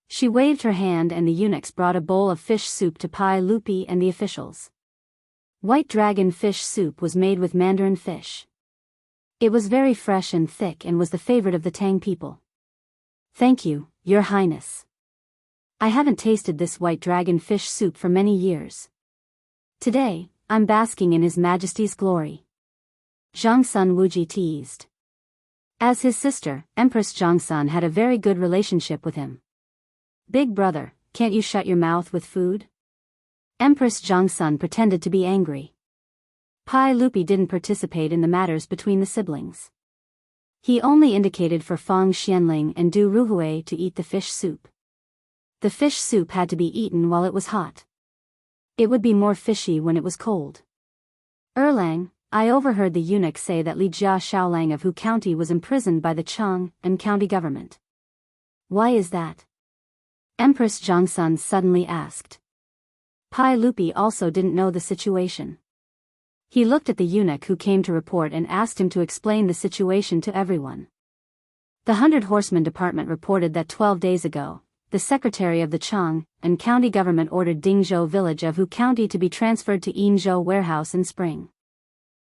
S1: She waved her hand and the eunuchs brought a bowl of fish soup to Pai Lupi and the officials. White dragon fish soup was made with mandarin fish. It was very fresh and thick and was the favorite of the Tang people. "Thank you, Your Highness. I haven't tasted this white dragon fish soup for many years. Today, I'm basking in His Majesty's glory." Jiangxu Wuji teased. As his sister, Empress Jiangxu had a very good relationship with him. "Big brother, can't you shut your mouth with food?" Empress Jiangxu pretended to be angry. Pai Lupi didn't participate in the matters between the siblings. He only indicated for Fang Xianling and Du Ruhui to eat the fish soup. The fish soup had to be eaten while it was hot. It would be more fishy when it was cold. "Erlang, I overheard the eunuch say that Li Jia Shaolang of Hu County was imprisoned by the Chang and county government. Why is that?" Empress Jiangxu suddenly asked. Pai Lupi also didn't know the situation. He looked at the eunuch who came to report and asked him to explain the situation to everyone. The 100 Horsemen Department reported that 12 days ago, the secretary of the Chang and county government ordered Dingzhou village of Hu County to be transferred to Yinzhou warehouse in spring.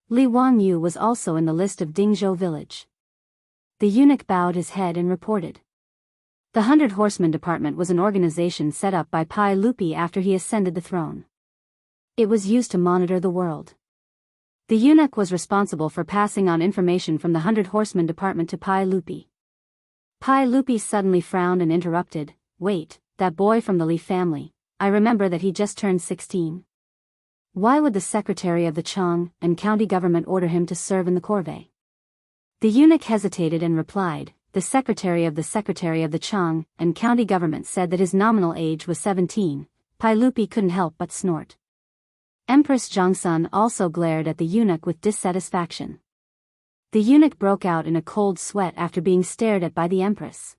S1: Li Wangyu was also in the list of Dingzhou village. The eunuch bowed his head and reported. The 100 Horsemen Department was an organization set up by Pai Lupi after he ascended the throne. It was used to monitor the world. The eunuch was responsible for passing on information from the 100 Horsemen Department to Pai Lupi. Pai Lupi suddenly frowned and interrupted, "Wait, that boy from the Li family, I remember that he just turned 16. Why would the secretary of the Chang and county government order him to serve in the corvée?" The eunuch hesitated and replied, "The secretary of the Chang and county government said that his nominal age was 17. Pai Lupi couldn't help but snort. Empress Jiangxu also glared at the eunuch with dissatisfaction. The eunuch broke out in a cold sweat after being stared at by the empress.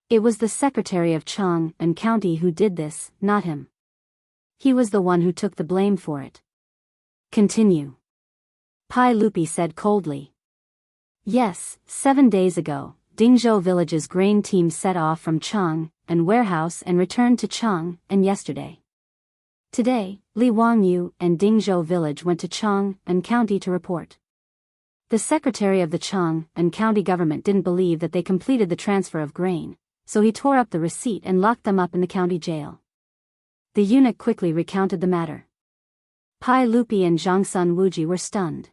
S1: It was the secretary of Chang and county who did this, not him. He was the one who took the blame for it. "Continue." Pai Lupi said coldly. "Yes, 7 days ago, Dingzhou village's grain team set off from Chang and warehouse and returned to Chang, and yesterday. Today, Li Wangyu and Dingzhou village went to Chang and county to report. The secretary of the Chang and county government didn't believe that they completed the transfer of grain, so he tore up the receipt and locked them up in the county jail." The eunuch quickly recounted the matter. Pai Lupi and Jiangxu Wuji were stunned.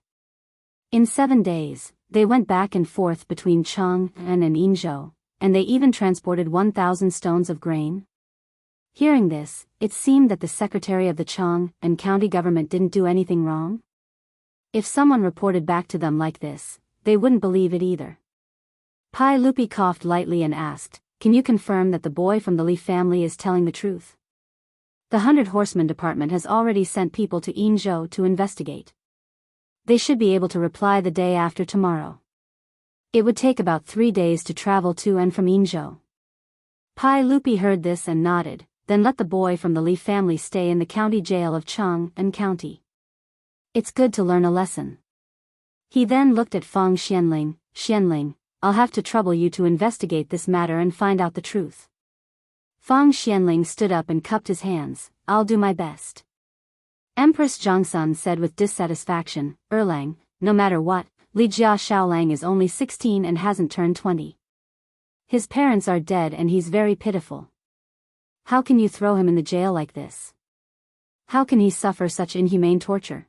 S1: In 7 days, they went back and forth between Chang and Yinzhou, and they even transported 1,000 stones of grain. Hearing this, it seemed that the secretary of the Chang and county government didn't do anything wrong. If someone reported back to them like this, they wouldn't believe it either. Pai Lupi coughed lightly and asked, "Can you confirm that the boy from the Li family is telling the truth?" The 100 Horsemen Department has already sent people to Yinzhou to investigate. They should be able to reply the day after tomorrow. It would take about 3 days to travel to and from Yinzhou. Pai Lupi heard this and nodded, then let the boy from the Li family stay in the county jail of Cheng and County. It's good to learn a lesson. He then looked at Feng Xianling. Xianling, I'll have to trouble you to investigate this matter and find out the truth. Feng Xianling stood up and cupped his hands. I'll do my best. Empress Zhongsun said with dissatisfaction, Erlang, no matter what, Li Jia Shaolang is only 16 and hasn't turned 20. His parents are dead and he's very pitiful. How can you throw him in the jail like this? How can he suffer such inhumane torture?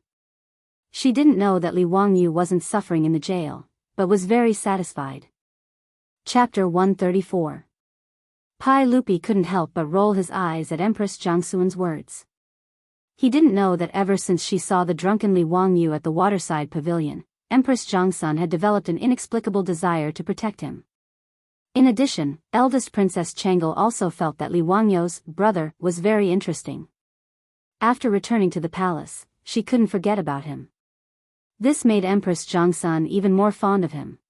S1: She didn't know that Li Wangyu wasn't suffering in the jail, but was very satisfied. Chapter 134. Pai Lupi couldn't help but roll his eyes at Empress Jiangsuan's words. He didn't know that ever since she saw the drunken Li Wangyu at the waterside pavilion, Empress Jiangsun had developed an inexplicable desire to protect him. In addition, eldest Princess Changel also felt that Li Wangyu's brother was very interesting. After returning to the palace, she couldn't forget about him. This made Empress Jiangsun even more fond of him.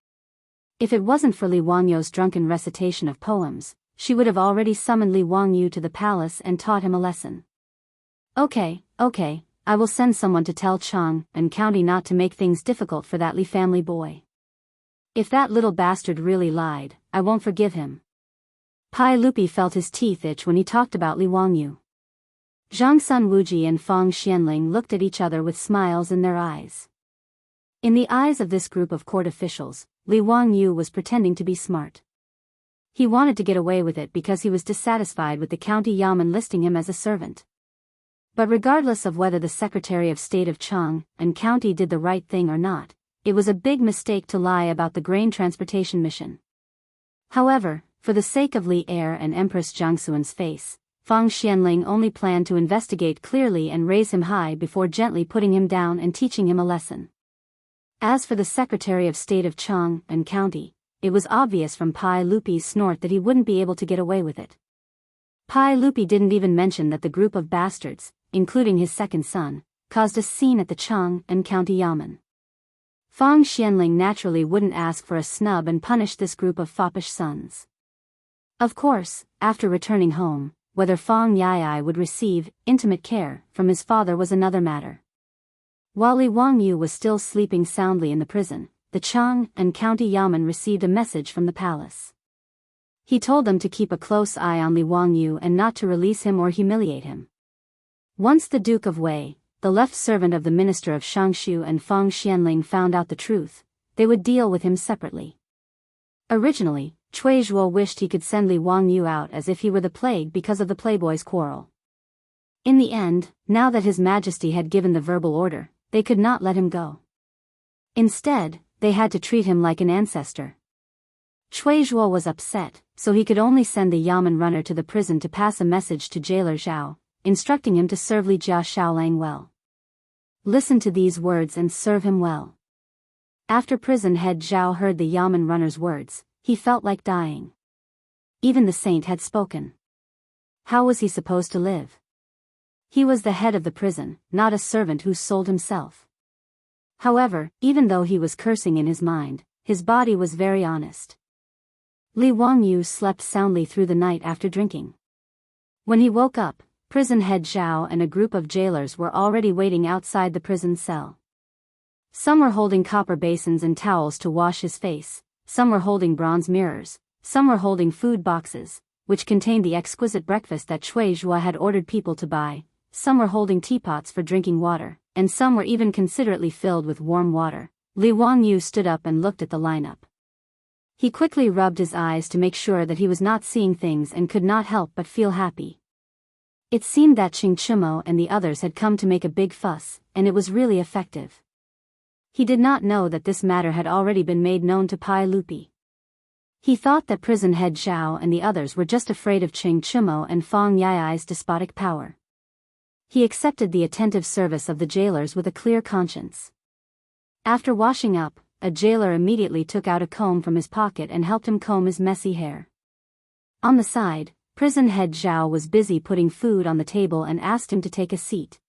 S1: If it wasn't for Li Wangyu's drunken recitation of poems, she would have already summoned Li Wangyu to the palace and taught him a lesson. Okay, I will send someone to tell Cheng and County not to make things difficult for that Li family boy. If that little bastard really lied, I won't forgive him. Pai Lupi felt his teeth itch when he talked about Li Wangyu. Zhangsun Wuji and Feng Xianling looked at each other with smiles in their eyes. In the eyes of this group of court officials, Li Wangyu was pretending to be smart. He wanted to get away with it because he was dissatisfied with the county yamen listing him as a servant. But regardless of whether the Secretary of State of Cheng and County did the right thing or not, it was a big mistake to lie about the grain transportation mission. However, for the sake of Li Heir and Empress Jiangsuan's face, Feng Xianling only planned to investigate clearly and raise him high before gently putting him down and teaching him a lesson. As for the Secretary of State of Cheng and County, it was obvious from Pai Lupi's snort that he wouldn't be able to get away with it. Pai Lupi didn't even mention that the group of bastards, including his second son, caused a scene at the Cheng and County Yamen. Feng Xianling naturally wouldn't ask for a snub and punish this group of foppish sons. Of course, after returning home, whether Feng Yai would receive intimate care from his father was another matter. While Li Wangyu was still sleeping soundly in the prison, the Cheng and County Yamen received a message from the palace. He told them to keep a close eye on Li Wangyu and not to release him or humiliate him. Once the Duke of Wei, the left servant of the Minister of Shangshu, and Feng Xianling found out the truth, they would deal with him separately. Originally, Cui Zhuo wished he could send Li Wangyu out as if he were the plague because of the playboys' quarrel. In the end, now that His Majesty had given the verbal order, they could not let him go. Instead, they had to treat him like an ancestor. Cui Zhuo was upset, so he could only send the Yamen runner to the prison to pass a message to jailer Zhao, instructing him to serve Li Jia Shaolang well. Listen to these words and serve him well. After prison head Zhao heard the Yamen runner's words, he felt like dying. Even the saint had spoken. How was he supposed to live? He was the head of the prison, not a servant who sold himself. However, even though he was cursing in his mind, his body was very honest. Li Wangyu slept soundly through the night after drinking. When he woke up, prison head Zhao and a group of jailers were already waiting outside the prison cell. Some were holding copper basins and towels to wash his face, some were holding bronze mirrors, some were holding food boxes, which contained the exquisite breakfast that Cui Zhuo had ordered people to buy, some were holding teapots for drinking water, and some were even considerately filled with warm water. Li Wangyu stood up and looked at the lineup. He quickly rubbed his eyes to make sure that he was not seeing things and could not help but feel happy. It seemed that Qing Chimo and the others had come to make a big fuss, and it was really effective. He did not know that this matter had already been made known to Pai Lupi. He thought that prison head Zhao and the others were just afraid of Qing Chimo and Feng Yai's despotic power. He accepted the attentive service of the jailers with a clear conscience. After washing up, a jailer immediately took out a comb from his pocket and helped him comb his messy hair. On the side, prison head Zhao was busy putting food on the table and asked him to take a seat.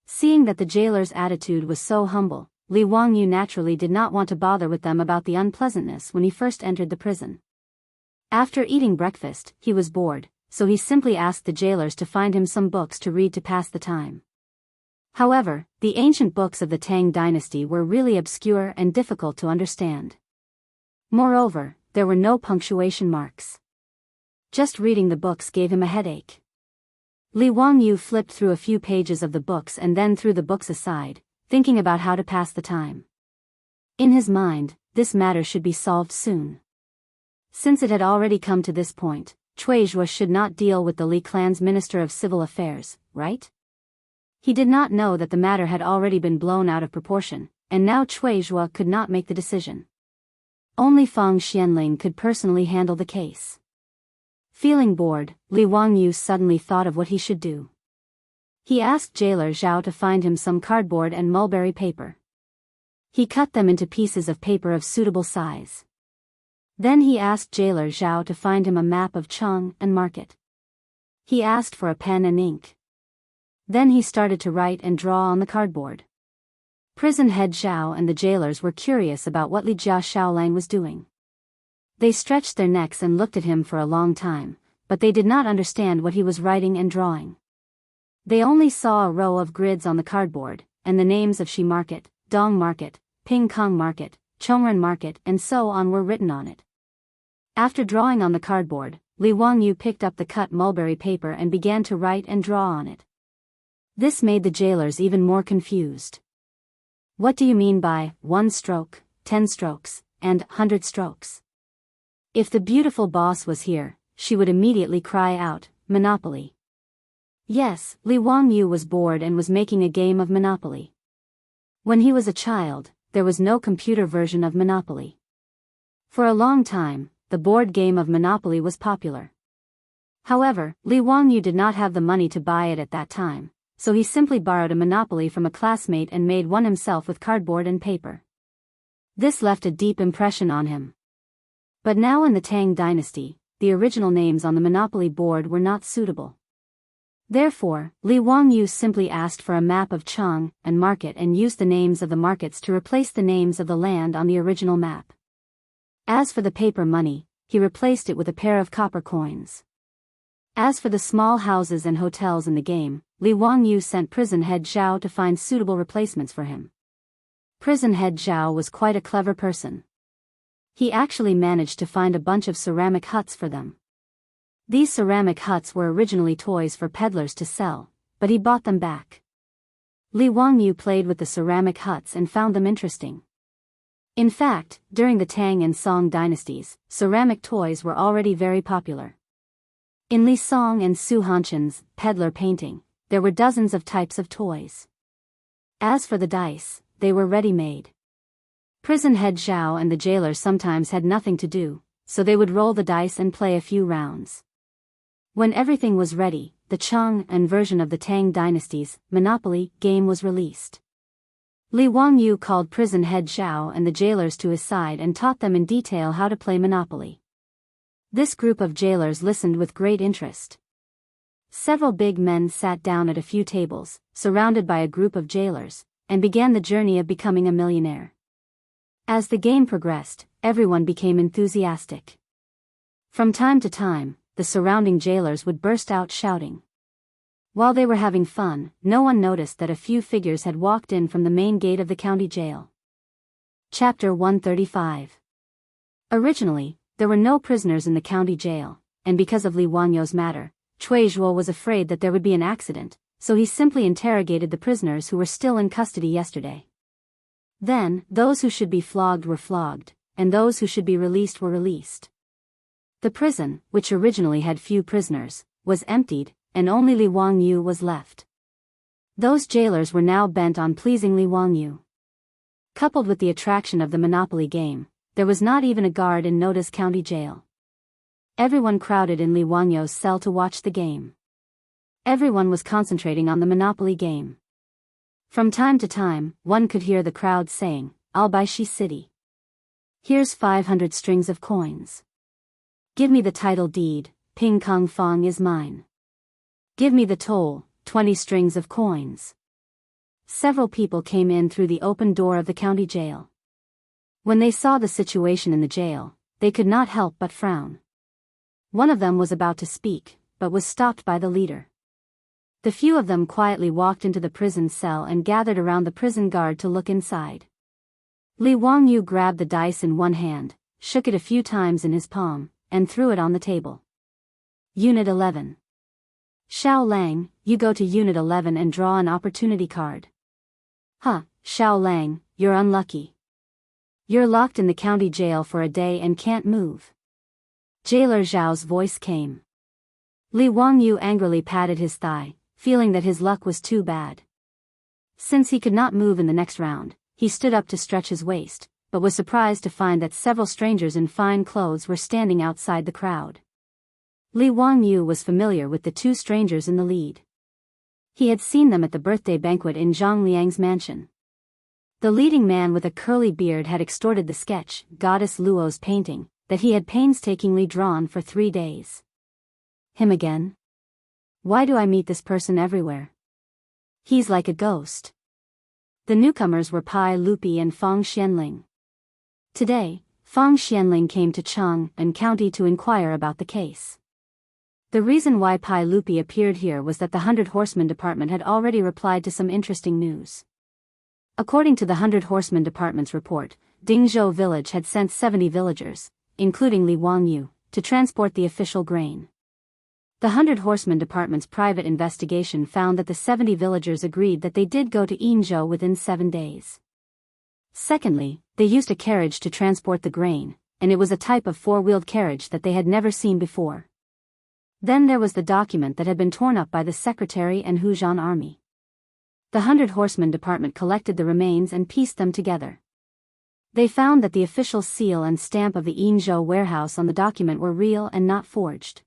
S1: Seeing that the jailer's attitude was so humble, Li Wangyu naturally did not want to bother with them about the unpleasantness when he first entered the prison. After eating breakfast, he was bored, so he simply asked the jailers to find him some books to read to pass the time. However, the ancient books of the Tang dynasty were really obscure and difficult to understand. Moreover, there were no punctuation marks. Just reading the books gave him a headache. Li Wangyu flipped through a few pages of the books and then threw the books aside, thinking about how to pass the time. In his mind, this matter should be solved soon. Since it had already come to this point, Cui Zhuo should not deal with the Li clan's Minister of Civil Affairs, right? He did not know that the matter had already been blown out of proportion, and now Cui Zhuo could not make the decision. Only Fang Xianling could personally handle the case. Feeling bored, Li Wangyu suddenly thought of what he should do. He asked jailer Zhao to find him some cardboard and mulberry paper. He cut them into pieces of paper of suitable size. Then he asked jailer Zhao to find him a map of Cheng and mark it. He asked for a pen and ink. Then he started to write and draw on the cardboard. Prison head Zhao and the jailers were curious about what Li Jia Shaolang was doing. They stretched their necks and looked at him for a long time, but they did not understand what he was writing and drawing. They only saw a row of grids on the cardboard, and the names of Shi Market, Dong Market, Ping Kong Market, Chongren Market and so on were written on it. After drawing on the cardboard, Li Wangyu picked up the cut mulberry paper and began to write and draw on it. This made the jailers even more confused. What do you mean by 1 stroke, 10 strokes, and 100 strokes? If the beautiful boss was here, she would immediately cry out, Monopoly. Yes, Li Wangyu was bored and was making a game of Monopoly. When he was a child, there was no computer version of Monopoly. For a long time, the board game of Monopoly was popular. However, Li Wangyu did not have the money to buy it at that time, so he simply borrowed a Monopoly from a classmate and made one himself with cardboard and paper. This left a deep impression on him. But now in the Tang dynasty, the original names on the Monopoly board were not suitable. Therefore, Li Wangyu simply asked for a map of Cheng and market and used the names of the markets to replace the names of the land on the original map. As for the paper money, he replaced it with a pair of copper coins. As for the small houses and hotels in the game, Li Wangyu sent prison head Zhao to find suitable replacements for him. Prison head Zhao was quite a clever person. He actually managed to find a bunch of ceramic huts for them. These ceramic huts were originally toys for peddlers to sell, but he bought them back. Li Wangyu played with the ceramic huts and found them interesting. In fact, during the Tang and Song dynasties, ceramic toys were already very popular. In Li Song and Su Hanshan's peddler painting, there were dozens of types of toys. As for the dice, they were ready-made. Prison head Zhao and the jailer sometimes had nothing to do, so they would roll the dice and play a few rounds. When everything was ready, the Cheng and version of the Tang dynasty's Monopoly game was released. Li Wangyu called prison head Zhao and the jailers to his side and taught them in detail how to play Monopoly. This group of jailers listened with great interest. Several big men sat down at a few tables, surrounded by a group of jailers, and began the journey of becoming a millionaire. As the game progressed, everyone became enthusiastic. From time to time, the surrounding jailers would burst out shouting. While they were having fun, no one noticed that a few figures had walked in from the main gate of the county jail. Chapter 135. Originally, there were no prisoners in the county jail, and because of Li Wangyu's matter, Cui Zhuo was afraid that there would be an accident, so he simply interrogated the prisoners who were still in custody yesterday. Then, those who should be flogged were flogged, and those who should be released were released. The prison, which originally had few prisoners, was emptied, and only Li Wangyu was left. Those jailers were now bent on pleasing Li Wangyu. Coupled with the attraction of the Monopoly game, there was not even a guard in Noda's county jail. Everyone crowded in Li Wangyu's cell to watch the game. Everyone was concentrating on the Monopoly game. From time to time, one could hear the crowd saying, "I'll buy Shi City. Here's 500 strings of coins. Give me the title deed, Ping Kong Fong is mine. Give me the toll, 20 strings of coins. Several people came in through the open door of the county jail. When they saw the situation in the jail, they could not help but frown. One of them was about to speak, but was stopped by the leader. The few of them quietly walked into the prison cell and gathered around the prison guard to look inside. Li Wangyu grabbed the dice in one hand, shook it a few times in his palm, and threw it on the table. Unit 11. Xiao Lang, you go to Unit 11 and draw an opportunity card. Huh, Xiao Lang, you're unlucky. You're locked in the county jail for a day and can't move. Jailer Zhao's voice came. Li Wangyu angrily patted his thigh, feeling that his luck was too bad. Since he could not move in the next round, he stood up to stretch his waist, but was surprised to find that several strangers in fine clothes were standing outside the crowd. Li Wangyu was familiar with the two strangers in the lead. He had seen them at the birthday banquet in Zhang Liang's mansion. The leading man with a curly beard had extorted the sketch, Goddess Luo's painting, that he had painstakingly drawn for 3 days. Him again? Why do I meet this person everywhere? He's like a ghost. The newcomers were Pai Lupi and Fang Xianling. Today, Fang Xianling came to Chang'an County to inquire about the case. The reason why Pai Lupi appeared here was that the 100 Horsemen Department had already replied to some interesting news. According to the 100 Horsemen Department's report, Dingzhou village had sent 70 villagers, including Li Wangyu, to transport the official grain. The 100 Horsemen Department's private investigation found that the 70 villagers agreed that they did go to Yinzhou within 7 days. Secondly, they used a carriage to transport the grain, and it was a type of four-wheeled carriage that they had never seen before. Then there was the document that had been torn up by the Secretary and Huzhan army. The 100 Horsemen Department collected the remains and pieced them together. They found that the official seal and stamp of the Yinzhou warehouse on the document were real and not forged.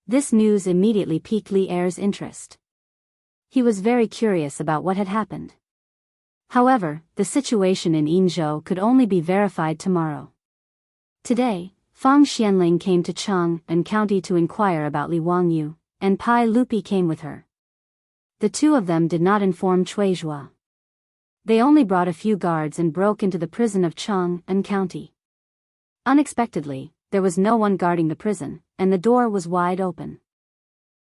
S1: This news immediately piqued Li Er's interest. He was very curious about what had happened. However, the situation in Yinzhou could only be verified tomorrow. Today, Fang Xianling came to Chang'an County to inquire about Li Wangyu, and Pai Lupi came with her. The two of them did not inform Cuizhua. They only brought a few guards and broke into the prison of Chang'an County. Unexpectedly, there was no one guarding the prison, and the door was wide open.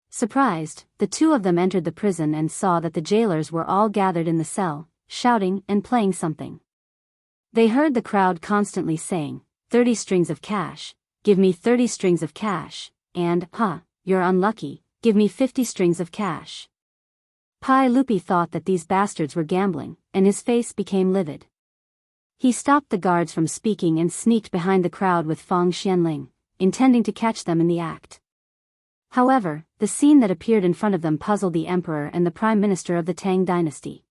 S1: Surprised, the two of them entered the prison and saw that the jailers were all gathered in the cell, shouting and playing something. They heard the crowd constantly saying, 30 strings of cash, give me 30 strings of cash, and, you're unlucky, give me 50 strings of cash. Pai Lupi thought that these bastards were gambling, and his face became livid. He stopped the guards from speaking and sneaked behind the crowd with Fang Xianling, intending to catch them in the act. However, the scene that appeared in front of them puzzled the emperor and the prime minister of the Tang dynasty.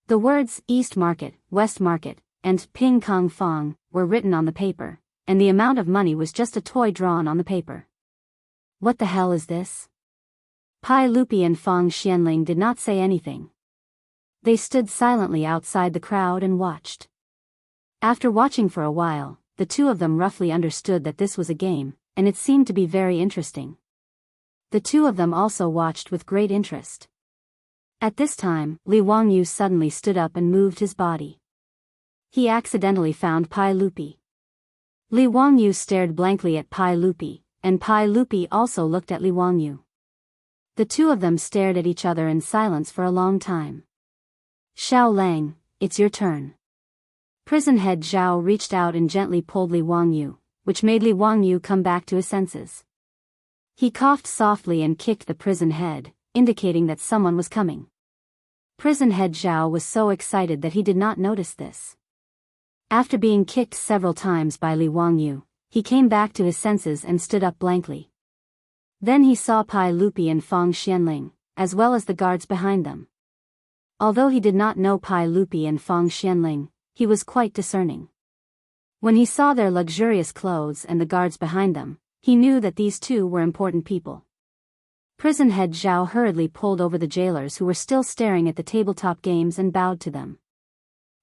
S1: The words East Market, West Market, and Ping Kong Fong were written on the paper, and the amount of money was just a toy drawn on the paper. What the hell is this? Pai Lupi and Fang Xianling did not say anything. They stood silently outside the crowd and watched. After watching for a while, the two of them roughly understood that this was a game, and it seemed to be very interesting. The two of them also watched with great interest. At this time, Li Wangyu suddenly stood up and moved his body. He accidentally found Pai Lupi. Li Wangyu stared blankly at Pai Lupi, and Pai Lupi also looked at Li Wangyu. The two of them stared at each other in silence for a long time. Xiao Lang, it's your turn. Prison head Zhao reached out and gently pulled Li Wangyu, which made Li Wangyu come back to his senses. He coughed softly and kicked the prison head, indicating that someone was coming. Prison head Zhao was so excited that he did not notice this. After being kicked several times by Li Wangyu, he came back to his senses and stood up blankly. Then he saw Pai Lupi and Fang Xianling, as well as the guards behind them. Although he did not know Pai Lupi and Fang Xianling, he was quite discerning. When he saw their luxurious clothes and the guards behind them, he knew that these two were important people. Prison head Zhao hurriedly pulled over the jailers who were still staring at the tabletop games and bowed to them.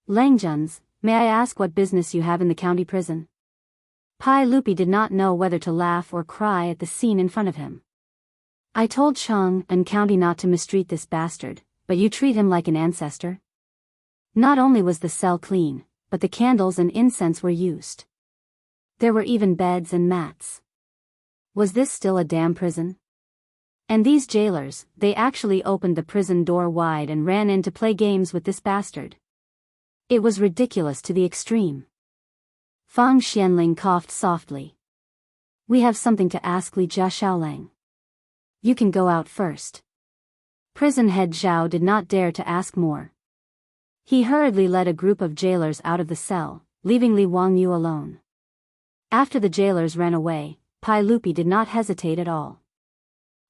S1: Langjuns, may I ask what business you have in the county prison? Pai Lupi did not know whether to laugh or cry at the scene in front of him. I told Cheng and County not to mistreat this bastard, but you treat him like an ancestor? Not only was the cell clean, but the candles and incense were used. There were even beds and mats. Was this still a damn prison? And these jailers, they actually opened the prison door wide and ran in to play games with this bastard. It was ridiculous to the extreme. Fang Xianling coughed softly. We have something to ask Li Xiaolang. You can go out first. Prison head Zhao did not dare to ask more. He hurriedly led a group of jailers out of the cell, leaving Li Wangyu alone. After the jailers ran away, Pai Lupi did not hesitate at all.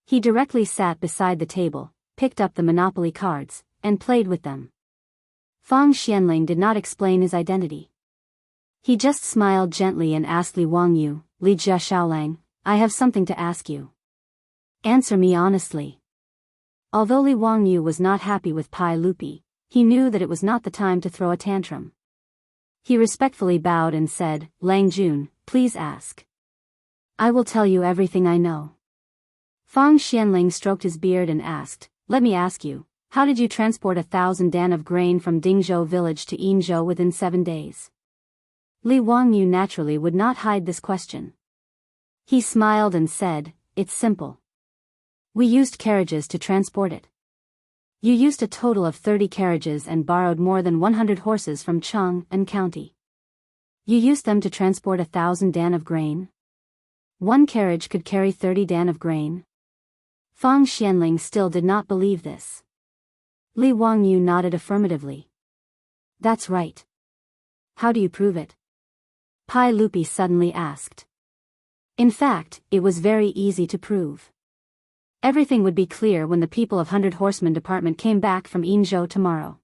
S1: He directly sat beside the table, picked up the Monopoly cards, and played with them. Fang Xianling did not explain his identity. He just smiled gently and asked Li Wangyu, Li Xiaolang, I have something to ask you. Answer me honestly. Although Li Wangyu was not happy with Pai Lupi, he knew that it was not the time to throw a tantrum. He respectfully bowed and said, Lang Jun, please ask. I will tell you everything I know. Fang Xianling stroked his beard and asked, let me ask you, how did you transport 1,000 dan of grain from Dingzhou village to Yinzhou within 7 days? Li Wangyu naturally would not hide this question. He smiled and said, it's simple. We used carriages to transport it. You used a total of 30 carriages and borrowed more than 100 horses from Cheng and County. You used them to transport 1,000 dan of grain? One carriage could carry 30 dan of grain? Fang Xianling still did not believe this. Li Wangyu nodded affirmatively. That's right. How do you prove it? Pai Lupi suddenly asked. In fact, it was very easy to prove. Everything would be clear when the people of 100 Horsemen Department came back from Yinzhou tomorrow.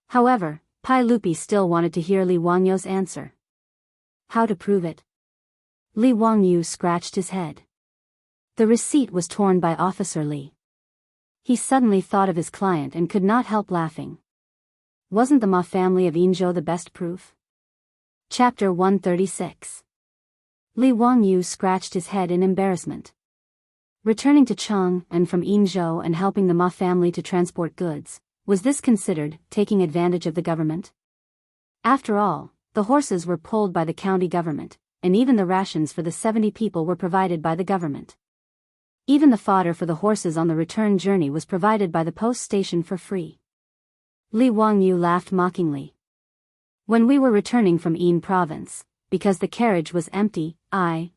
S1: However, Pai Lupi still wanted to hear Li Wangyu's answer. How to prove it? Li Wangyu scratched his head. The receipt was torn by Officer Li. He suddenly thought of his client and could not help laughing. Wasn't the Ma family of Yinzhou the best proof? Chapter 136. Li Wangyu scratched his head in embarrassment. Returning to Cheng and from Yinzhou and helping the Ma family to transport goods, was this considered taking advantage of the government? After all, the horses were pulled by the county government, and even the rations for the 70 people were provided by the government. Even the fodder for the horses on the return journey was provided by the post station for free. Li Wangyu laughed mockingly. When we were returning from Yin province, because the carriage was empty, I,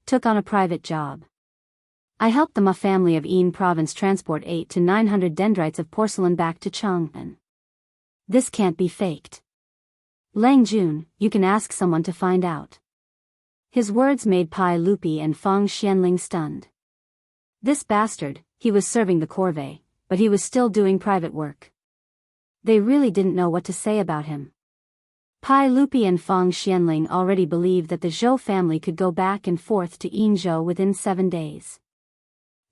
S1: took on a private job. I helped the Ma family of Yin province transport 800 to 900 dendrites of porcelain back to Chang'an. This can't be faked. Lang Jun, you can ask someone to find out. His words made Pai Lupi and Fang Xianling stunned. This bastard, he was serving the corvée, but he was still doing private work. They really didn't know what to say about him. Pai Lupi and Fang Xianling already believed that the Zhou family could go back and forth to Yinzhou within 7 days.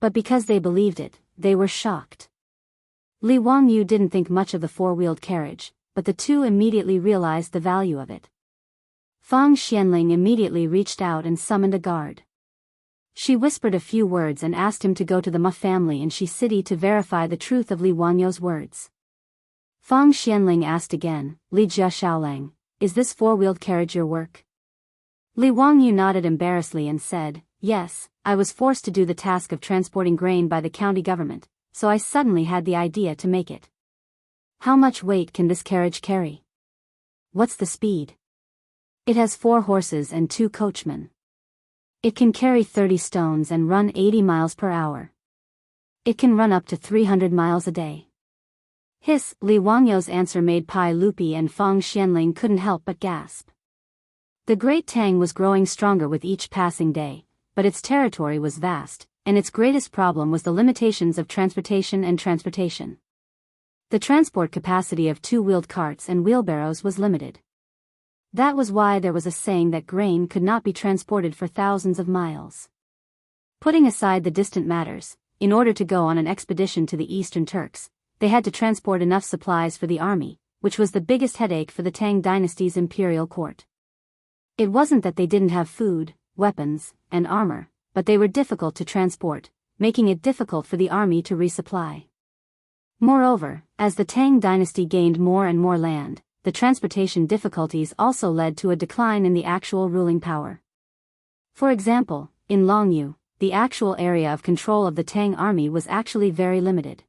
S1: But because they believed it, they were shocked. Li Wangyu didn't think much of the 4-wheeled carriage, but the two immediately realized the value of it. Fang Xianling immediately reached out and summoned a guard. She whispered a few words and asked him to go to the Ma family in Shi City to verify the truth of Li Wangyu's words. Fang Xianling asked again, Li Xiaolang, is this 4-wheeled carriage your work? Li Wangyu nodded embarrassedly and said, yes, I was forced to do the task of transporting grain by the county government, so I suddenly had the idea to make it. How much weight can this carriage carry? What's the speed? It has 4 horses and 2 coachmen. It can carry 30 stones and run 80 miles per hour. It can run up to 300 miles a day. Li Wangyu's answer made Pai Lupi and Fang Xianling couldn't help but gasp. The great Tang was growing stronger with each passing day, but its territory was vast, and its greatest problem was the limitations of transportation and transportation. The transport capacity of 2-wheeled carts and wheelbarrows was limited. That was why there was a saying that grain could not be transported for thousands of miles. Putting aside the distant matters, in order to go on an expedition to the Eastern Turks, they had to transport enough supplies for the army, which was the biggest headache for the Tang dynasty's imperial court. It wasn't that they didn't have food, weapons, and armor, but they were difficult to transport, making it difficult for the army to resupply. Moreover, as the Tang dynasty gained more and more land, the transportation difficulties also led to a decline in the actual ruling power. For example, in Longyu, the actual area of control of the Tang army was actually very limited.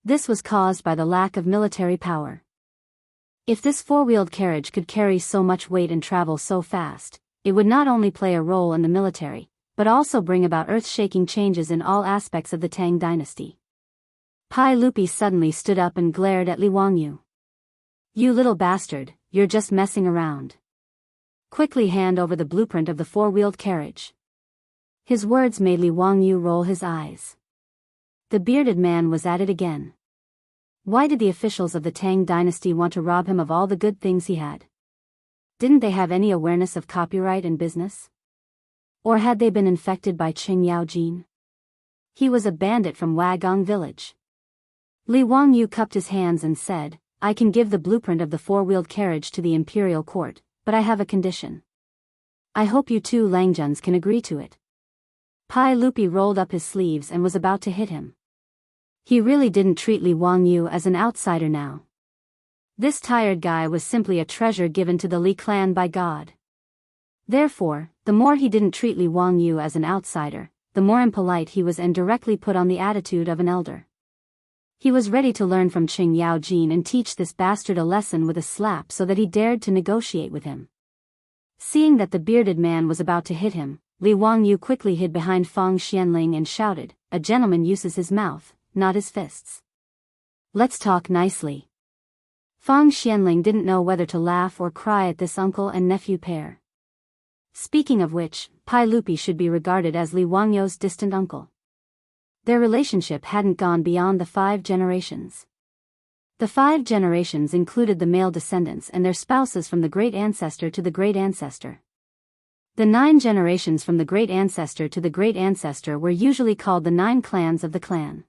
S1: This was caused by the lack of military power. If this four-wheeled carriage could carry so much weight and travel so fast, it would not only play a role in the military, but also bring about earth-shaking changes in all aspects of the Tang dynasty. Pai Lupi suddenly stood up and glared at Li Wangyu. "You little bastard, you're just messing around. Quickly hand over the blueprint of the four-wheeled carriage." His words made Li Wangyu roll his eyes. The bearded man was at it again. Why did the officials of the Tang dynasty want to rob him of all the good things he had? Didn't they have any awareness of copyright and business? Or had they been infected by Qing Yaojin? He was a bandit from Wagong village. Li Wangyu cupped his hands and said, "I can give the blueprint of the four-wheeled carriage to the imperial court, but I have a condition. I hope you two Langjuns can agree to it." Pai Lupi rolled up his sleeves and was about to hit him. He really didn't treat Li Wangyu as an outsider now. This tired guy was simply a treasure given to the Li clan by God. Therefore, the more he didn't treat Li Wangyu as an outsider, the more impolite he was and directly put on the attitude of an elder. He was ready to learn from Qing Yaojin and teach this bastard a lesson with a slap so that he dared to negotiate with him. Seeing that the bearded man was about to hit him, Li Wangyu quickly hid behind Fang Xianling and shouted, "A gentleman uses his mouth, not his fists. Let's talk nicely." Fang Xianling didn't know whether to laugh or cry at this uncle and nephew pair. Speaking of which, Pai Lupi should be regarded as Li Wangyu's distant uncle. Their relationship hadn't gone beyond the 5 generations. The 5 generations included the male descendants and their spouses from the great ancestor to the great ancestor. The 9 generations from the great ancestor to the great ancestor were usually called the 9 clans of the clan.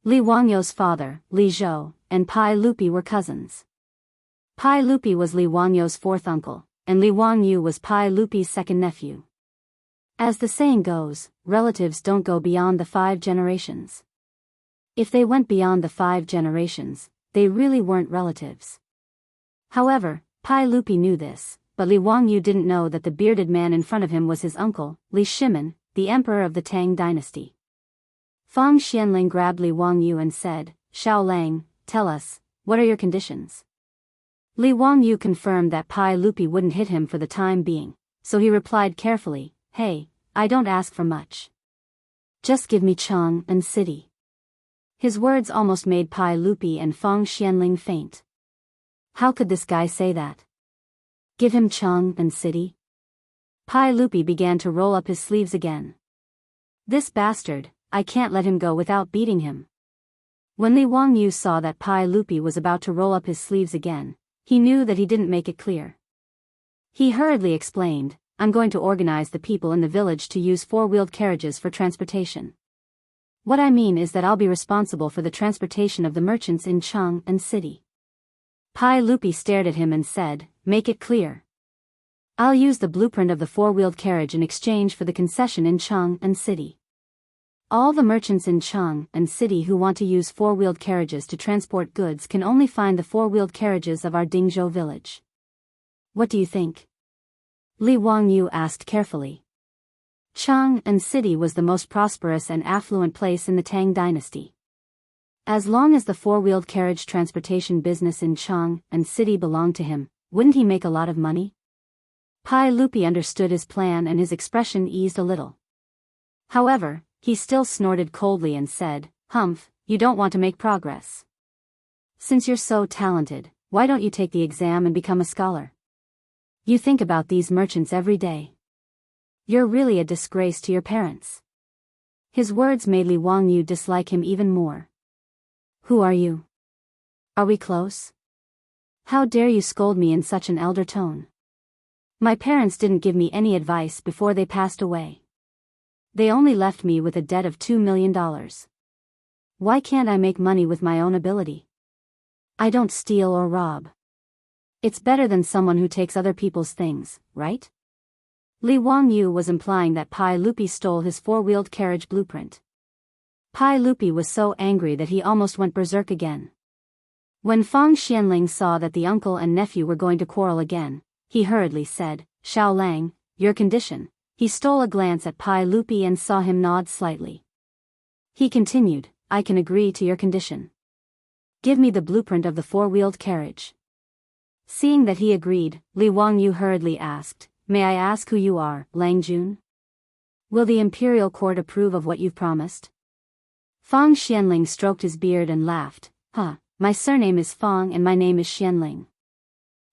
S1: Li Wangyu's father, Li Zhou, and Pai Lupi were cousins. Pai Lupi was Li Wangyu's 4th uncle, and Li Wangyu was Pai Lupi's 2nd nephew. As the saying goes, relatives don't go beyond the 5 generations. If they went beyond the 5 generations, they really weren't relatives. However, Pai Lupi knew this, but Li Wangyu didn't know that the bearded man in front of him was his uncle, Li Shimen, the emperor of the Tang dynasty. Fang Xianling grabbed Li Wangyu and said, "Xiao Lang, tell us, what are your conditions?" Li Wangyu confirmed that Pai Lupi wouldn't hit him for the time being, so he replied carefully, "Hey, I don't ask for much. Just give me Chang and city." His words almost made Pai Lupi and Fang Xianling faint. How could this guy say that? Give him Chang and city? Pai Lupi began to roll up his sleeves again. This bastard, I can't let him go without beating him. When Li Wangyu saw that Pai Lupi was about to roll up his sleeves again, he knew that he didn't make it clear. He hurriedly explained, "I'm going to organize the people in the village to use 4-wheeled carriages for transportation. What I mean is that I'll be responsible for the transportation of the merchants in Chang and city." Pai Lupi stared at him and said, "Make it clear. I'll use the blueprint of the 4-wheeled carriage in exchange for the concession in Chang and city. All the merchants in Chang and city who want to use 4-wheeled carriages to transport goods can only find the 4-wheeled carriages of our Dingzhou village. What do you think?" Li Wangyu asked carefully. Chang and city was the most prosperous and affluent place in the Tang dynasty. As long as the 4-wheeled carriage transportation business in Chang and city belonged to him, wouldn't he make a lot of money? Pai Lupi understood his plan and his expression eased a little. However, he still snorted coldly and said, "Humph, you don't want to make progress. Since you're so talented, why don't you take the exam and become a scholar? You think about these merchants every day. You're really a disgrace to your parents." His words made Li Wangyu dislike him even more. "Who are you? Are we close? How dare you scold me in such an elder tone? My parents didn't give me any advice before they passed away. They only left me with a debt of $2 million. Why can't I make money with my own ability? I don't steal or rob. It's better than someone who takes other people's things, right? Li Wangyu was implying that Pai Lupi stole his four-wheeled carriage blueprint. Pai Lupi was so angry that he almost went berserk again. When Fang Xianling saw that the uncle and nephew were going to quarrel again, he hurriedly said, "Xiao Lang, your condition." He stole a glance at Pai Lupi and saw him nod slightly. He continued, "I can agree to your condition. Give me the blueprint of the four-wheeled carriage." Seeing that he agreed, Li Wangyu hurriedly asked, "May I ask who you are, Lang Jun? Will the imperial court approve of what you've promised?" Fang Xianling stroked his beard and laughed, My surname is Fang and my name is Xianling.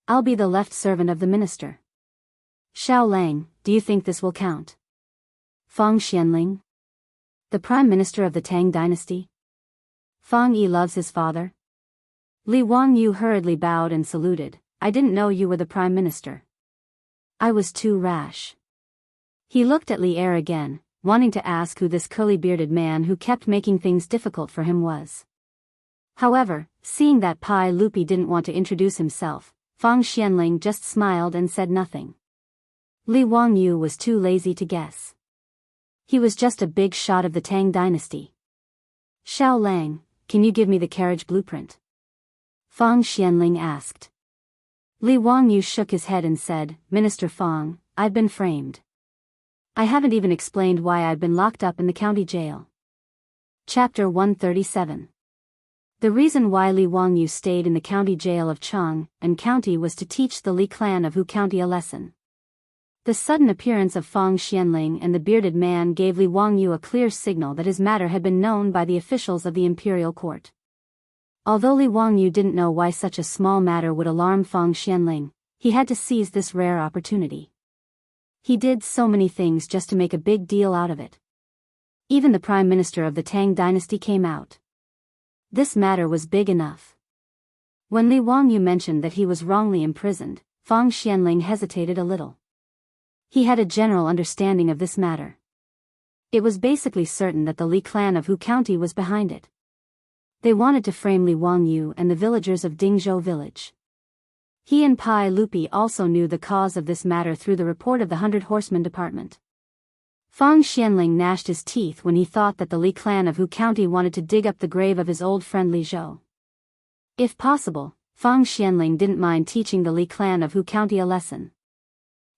S1: I'll be the left servant of the minister." "Xiao Lang, do you think this will count?" "Fang Xianling? The prime minister of the Tang dynasty? Fang Yi loves his father?" Li Wangyu hurriedly bowed and saluted. "I didn't know you were the prime minister. I was too rash." He looked at Li Er again, wanting to ask who this curly-bearded man who kept making things difficult for him was. However, seeing that Pai Lupi didn't want to introduce himself, Fang Xianling just smiled and said nothing. Li Wangyu was too lazy to guess. He was just a big shot of the Tang dynasty. "Xiao Lang, can you give me the carriage blueprint?" Fang Xianling asked. Li Wangyu shook his head and said, "Minister Fang, I've been framed. I haven't even explained why I've been locked up in the county jail." Chapter 137. The reason why Li Wangyu stayed in the county jail of Chang and County was to teach the Li clan of Hu County a lesson. The sudden appearance of Fang Xianling and the bearded man gave Li Wangyu a clear signal that his matter had been known by the officials of the imperial court. Although Li Wangyu didn't know why such a small matter would alarm Fang Xianling, he had to seize this rare opportunity. He did so many things just to make a big deal out of it. Even the prime minister of the Tang dynasty came out. This matter was big enough. When Li Wangyu mentioned that he was wrongly imprisoned, Fang Xianling hesitated a little. He had a general understanding of this matter. It was basically certain that the Li clan of Hu County was behind it. They wanted to frame Li Wangyu and the villagers of Dingzhou village. He and Pai Lupi also knew the cause of this matter through the report of the 100 Horsemen Department. Fang Xianling gnashed his teeth when he thought that the Li clan of Hu County wanted to dig up the grave of his old friend Li Zhou. If possible, Fang Xianling didn't mind teaching the Li clan of Hu County a lesson.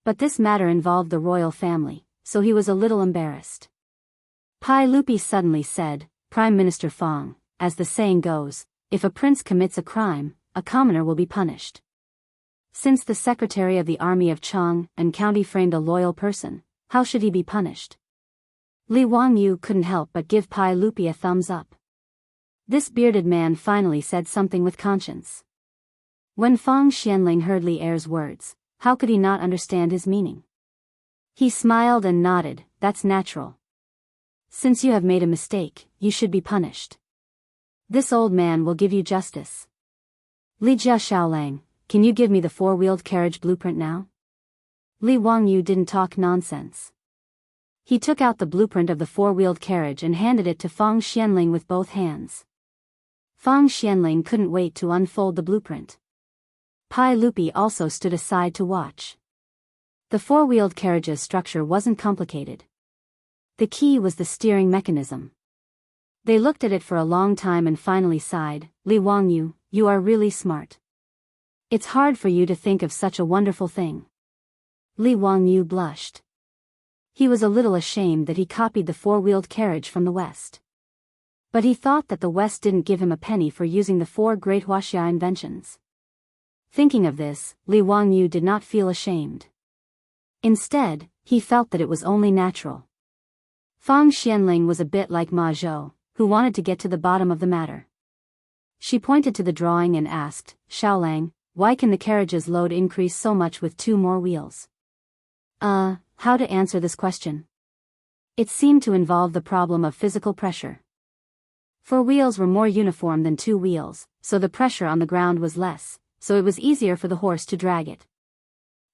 S1: But this matter involved the royal family, so he was a little embarrassed. Pai Lupi suddenly said, "Prime Minister Fang, as the saying goes, if a prince commits a crime, a commoner will be punished. Since the secretary of the army of Chang and County framed a loyal person, how should he be punished?" Li Wangyu couldn't help but give Pai Lupi a thumbs up. This bearded man finally said something with conscience. When Fang Xianling heard Li Er's words, how could he not understand his meaning? He smiled and nodded, "That's natural. Since you have made a mistake, you should be punished. This old man will give you justice. Li Xiaolang, can you give me the four-wheeled carriage blueprint now?" Li Wangyu didn't talk nonsense. He took out the blueprint of the four-wheeled carriage and handed it to Fang Xianling with both hands. Fang Xianling couldn't wait to unfold the blueprint. Pai Lupi also stood aside to watch. The four-wheeled carriage's structure wasn't complicated. The key was the steering mechanism. They looked at it for a long time and finally sighed, "Li Wangyu, you are really smart. It's hard for you to think of such a wonderful thing." Li Wangyu blushed. He was a little ashamed that he copied the four-wheeled carriage from the West. But he thought that the West didn't give him a penny for using the four great Wuxia inventions. Thinking of this, Li Wangyu did not feel ashamed. Instead, he felt that it was only natural. Fang Xianling was a bit like Ma Zhou, who wanted to get to the bottom of the matter. She pointed to the drawing and asked, "Xiaolang, why can the carriage's load increase so much with 2 more wheels?" How to answer this question? It seemed to involve the problem of physical pressure. 4 wheels were more uniform than 2 wheels, so the pressure on the ground was less, so it was easier for the horse to drag it.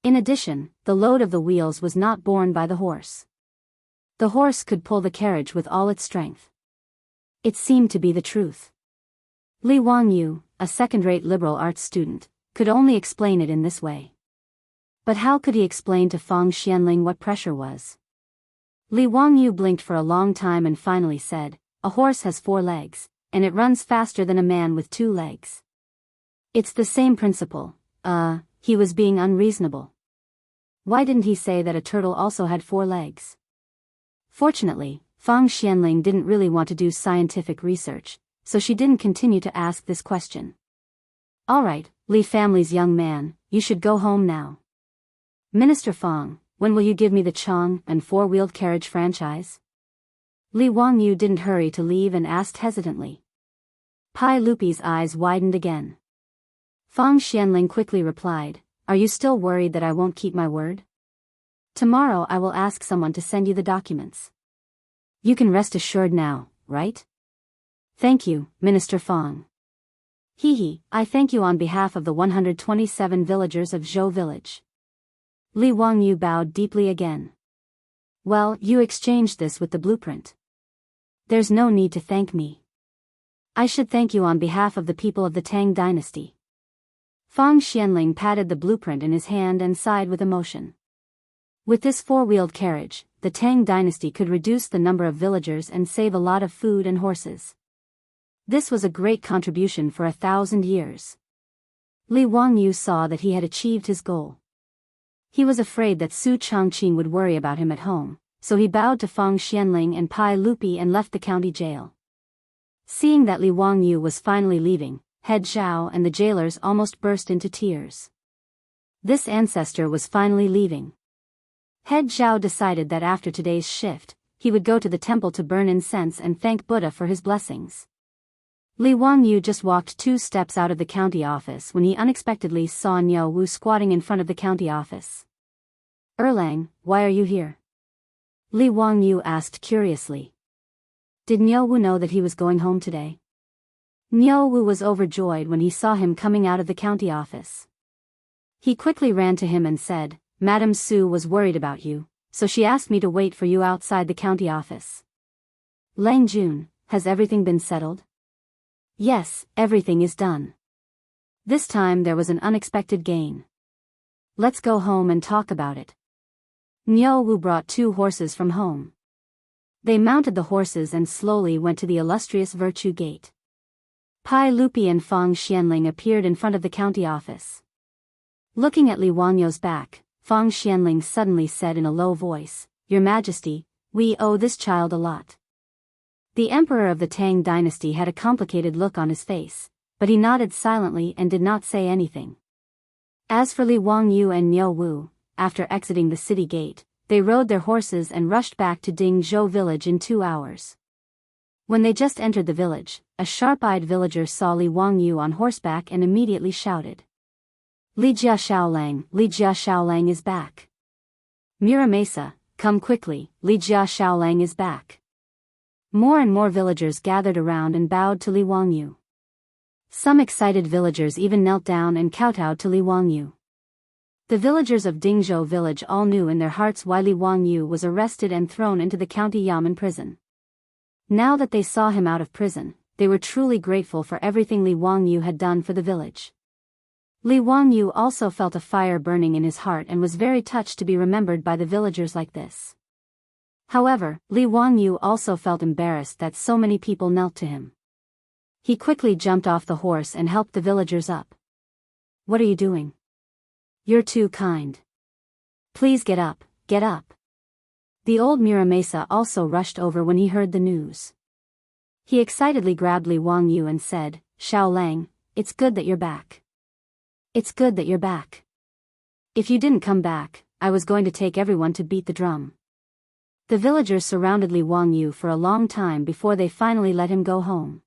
S1: In addition, the load of the wheels was not borne by the horse. The horse could pull the carriage with all its strength. It seemed to be the truth. Li Wangyu, a second-rate liberal arts student, could only explain it in this way. But how could he explain to Fang Xianling what pressure was? Li Wangyu blinked for a long time and finally said, "A horse has 4 legs, and it runs faster than a man with 2 legs. It's the same principle." He was being unreasonable. Why didn't he say that a turtle also had 4 legs? Fortunately, Fang Xianling didn't really want to do scientific research, so she didn't continue to ask this question. "Alright, Li family's young man, you should go home now. Minister Fang, when will you give me the Chang and 4-wheeled carriage franchise?" Li Wangyu didn't hurry to leave and asked hesitantly. Pai Lupi's eyes widened again. Fang Xianling quickly replied, "Are you still worried that I won't keep my word? Tomorrow I will ask someone to send you the documents. You can rest assured now, right?" "Thank you, Minister Fang." "Hee, I thank you on behalf of the 127 villagers of Zhou village." Li Wangyu bowed deeply again. "Well, you exchanged this with the blueprint. There's no need to thank me. I should thank you on behalf of the people of the Tang dynasty." Fang Xianling patted the blueprint in his hand and sighed with emotion. With this 4-wheeled carriage, the Tang dynasty could reduce the number of villagers and save a lot of food and horses. This was a great contribution for 1,000 years. Li Wangyu saw that he had achieved his goal. He was afraid that Su Changqing would worry about him at home, so he bowed to Fang Xianling and Pai Lupi and left the county jail. Seeing that Li Wangyu was finally leaving, Head Zhao and the jailers almost burst into tears. This ancestor was finally leaving. Head Zhao decided that after today's shift, he would go to the temple to burn incense and thank Buddha for his blessings. Li Wangyu just walked 2 steps out of the county office when he unexpectedly saw Niu Wu squatting in front of the county office. "Erlang, why are you here?" Li Wangyu asked curiously. Did Niu Wu know that he was going home today? Niu Wu was overjoyed when he saw him coming out of the county office. He quickly ran to him and said, "Madame Su was worried about you, so she asked me to wait for you outside the county office." "Lang Jun, has everything been settled?" "Yes, everything is done. This time there was an unexpected gain. Let's go home and talk about it." Niu Wu brought 2 horses from home. They mounted the horses and slowly went to the illustrious Virtue Gate. Pai Lupi and Fang Xianling appeared in front of the county office. Looking at Li Wangyu's back, Fang Xianling suddenly said in a low voice, "Your Majesty, we owe this child a lot." The emperor of the Tang dynasty had a complicated look on his face, but he nodded silently and did not say anything. As for Li Wangyu and Niu Wu, after exiting the city gate, they rode their horses and rushed back to Dingzhou village in 2 hours. When they just entered the village, a sharp-eyed villager saw Li Wangyu on horseback and immediately shouted, Li Xiaolang is back. Muramesa, come quickly, Li Xiaolang is back." More and more villagers gathered around and bowed to Li Wangyu. Some excited villagers even knelt down and kowtowed to Li Wangyu. The villagers of Dingzhou village all knew in their hearts why Li Wangyu was arrested and thrown into the county Yamen prison. Now that they saw him out of prison, they were truly grateful for everything Li Wangyu had done for the village. Li Wangyu also felt a fire burning in his heart and was very touched to be remembered by the villagers like this. However, Li Wangyu also felt embarrassed that so many people knelt to him. He quickly jumped off the horse and helped the villagers up. "What are you doing? You're too kind. Please get up, get up." The old Muramesa also rushed over when he heard the news. He excitedly grabbed Li Wangyu and said, "Xiaolang, it's good that you're back. It's good that you're back. If you didn't come back, I was going to take everyone to beat the drum." The villagers surrounded Li Wangyu for a long time before they finally let him go home.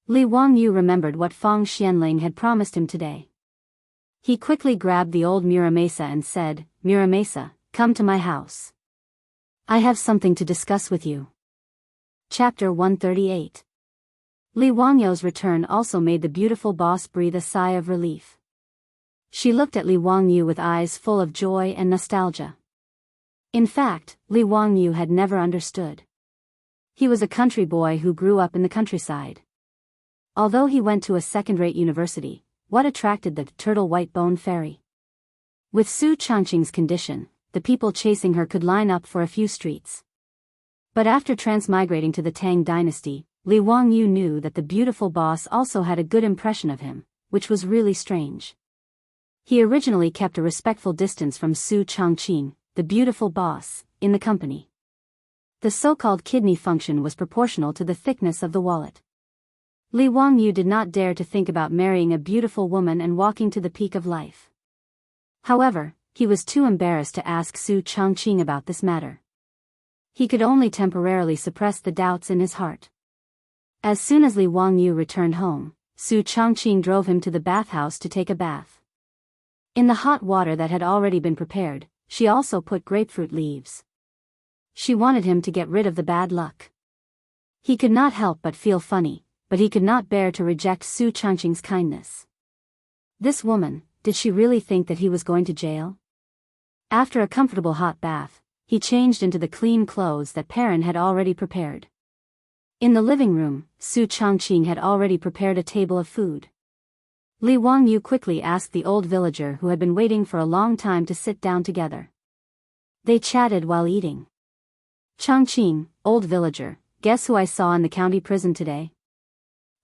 S1: Li Wangyu remembered what Fang Xianling had promised him today. He quickly grabbed the old Muramesa and said, "Muramesa, come to my house. I have something to discuss with you." Chapter 138. Li Wangyu's return also made the beautiful boss breathe a sigh of relief. She looked at Li Wangyu with eyes full of joy and nostalgia. In fact, Li Wangyu had never understood. He was a country boy who grew up in the countryside. Although he went to a second-rate university, what attracted the turtle white-bone fairy? With Su Changqing's condition, the people chasing her could line up for a few streets. But after transmigrating to the Tang dynasty, Li Wangyu knew that the beautiful boss also had a good impression of him, which was really strange. He originally kept a respectful distance from Su Changqing, the beautiful boss, in the company. The so-called kidney function was proportional to the thickness of the wallet. Li Wangyu did not dare to think about marrying a beautiful woman and walking to the peak of life. However, he was too embarrassed to ask Su Changqing about this matter. He could only temporarily suppress the doubts in his heart. As soon as Li Wangyu returned home, Su Changqing drove him to the bathhouse to take a bath. In the hot water that had already been prepared, she also put grapefruit leaves. She wanted him to get rid of the bad luck. He could not help but feel funny, but he could not bear to reject Su Changqing's kindness. This woman, did she really think that he was going to jail? After a comfortable hot bath, he changed into the clean clothes that Perrin had already prepared. In the living room, Su Changqing had already prepared a table of food. Li Wangyu quickly asked the old villager who had been waiting for a long time to sit down together. They chatted while eating. Changqing, old villager, guess who I saw in the county prison today?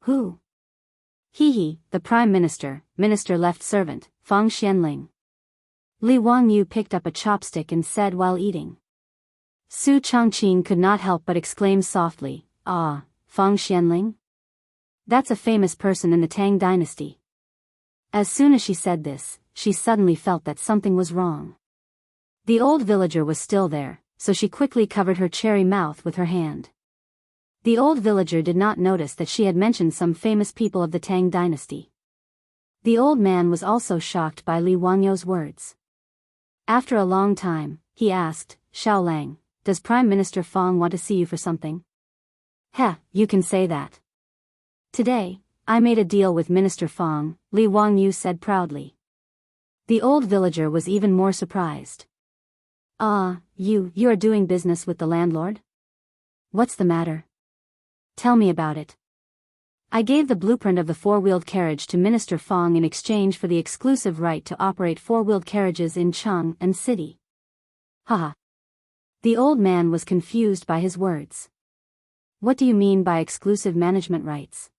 S1: Who? He, the Prime Minister, Minister-left servant, Fang Xianling. Li Wangyu picked up a chopstick and said while eating. Su Changqing could not help but exclaim softly, "Ah, Fang Xianling? That's a famous person in the Tang dynasty." As soon as she said this, she suddenly felt that something was wrong. The old villager was still there, so she quickly covered her cherry mouth with her hand. The old villager did not notice that she had mentioned some famous people of the Tang dynasty. The old man was also shocked by Li Wangyu's words. After a long time, he asked, "Xiao Lang, does Prime Minister Fang want to see you for something?" "Heh, you can say that. Today, I made a deal with Minister Fang," Li Wangyu said proudly. The old villager was even more surprised. "Ah, you are doing business with the landlord? What's the matter? Tell me about it." "I gave the blueprint of the four-wheeled carriage to Minister Fang in exchange for the exclusive right to operate four-wheeled carriages in Chang and city." Haha. The old man was confused by his words. "What do you mean by exclusive management rights?"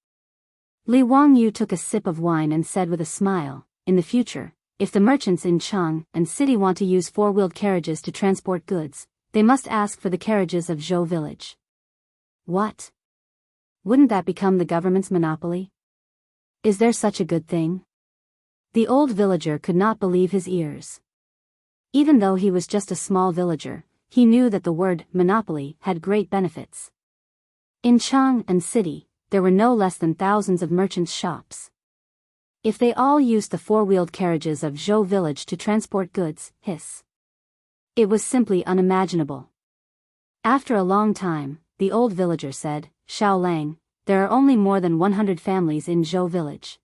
S1: Li Wangyu took a sip of wine and said with a smile, "In the future, if the merchants in Chang and city want to use four-wheeled carriages to transport goods, they must ask for the carriages of Zhou village." "What? Wouldn't that become the government's monopoly? Is there such a good thing?" The old villager could not believe his ears. Even though he was just a small villager, he knew that the word monopoly had great benefits. In Chang and city, there were no less than thousands of merchants' shops. If they all used the four-wheeled carriages of Zhou village to transport goods, it was simply unimaginable. After a long time, the old villager said, "Xiao Lang, there are only more than 100 families in Zhou village.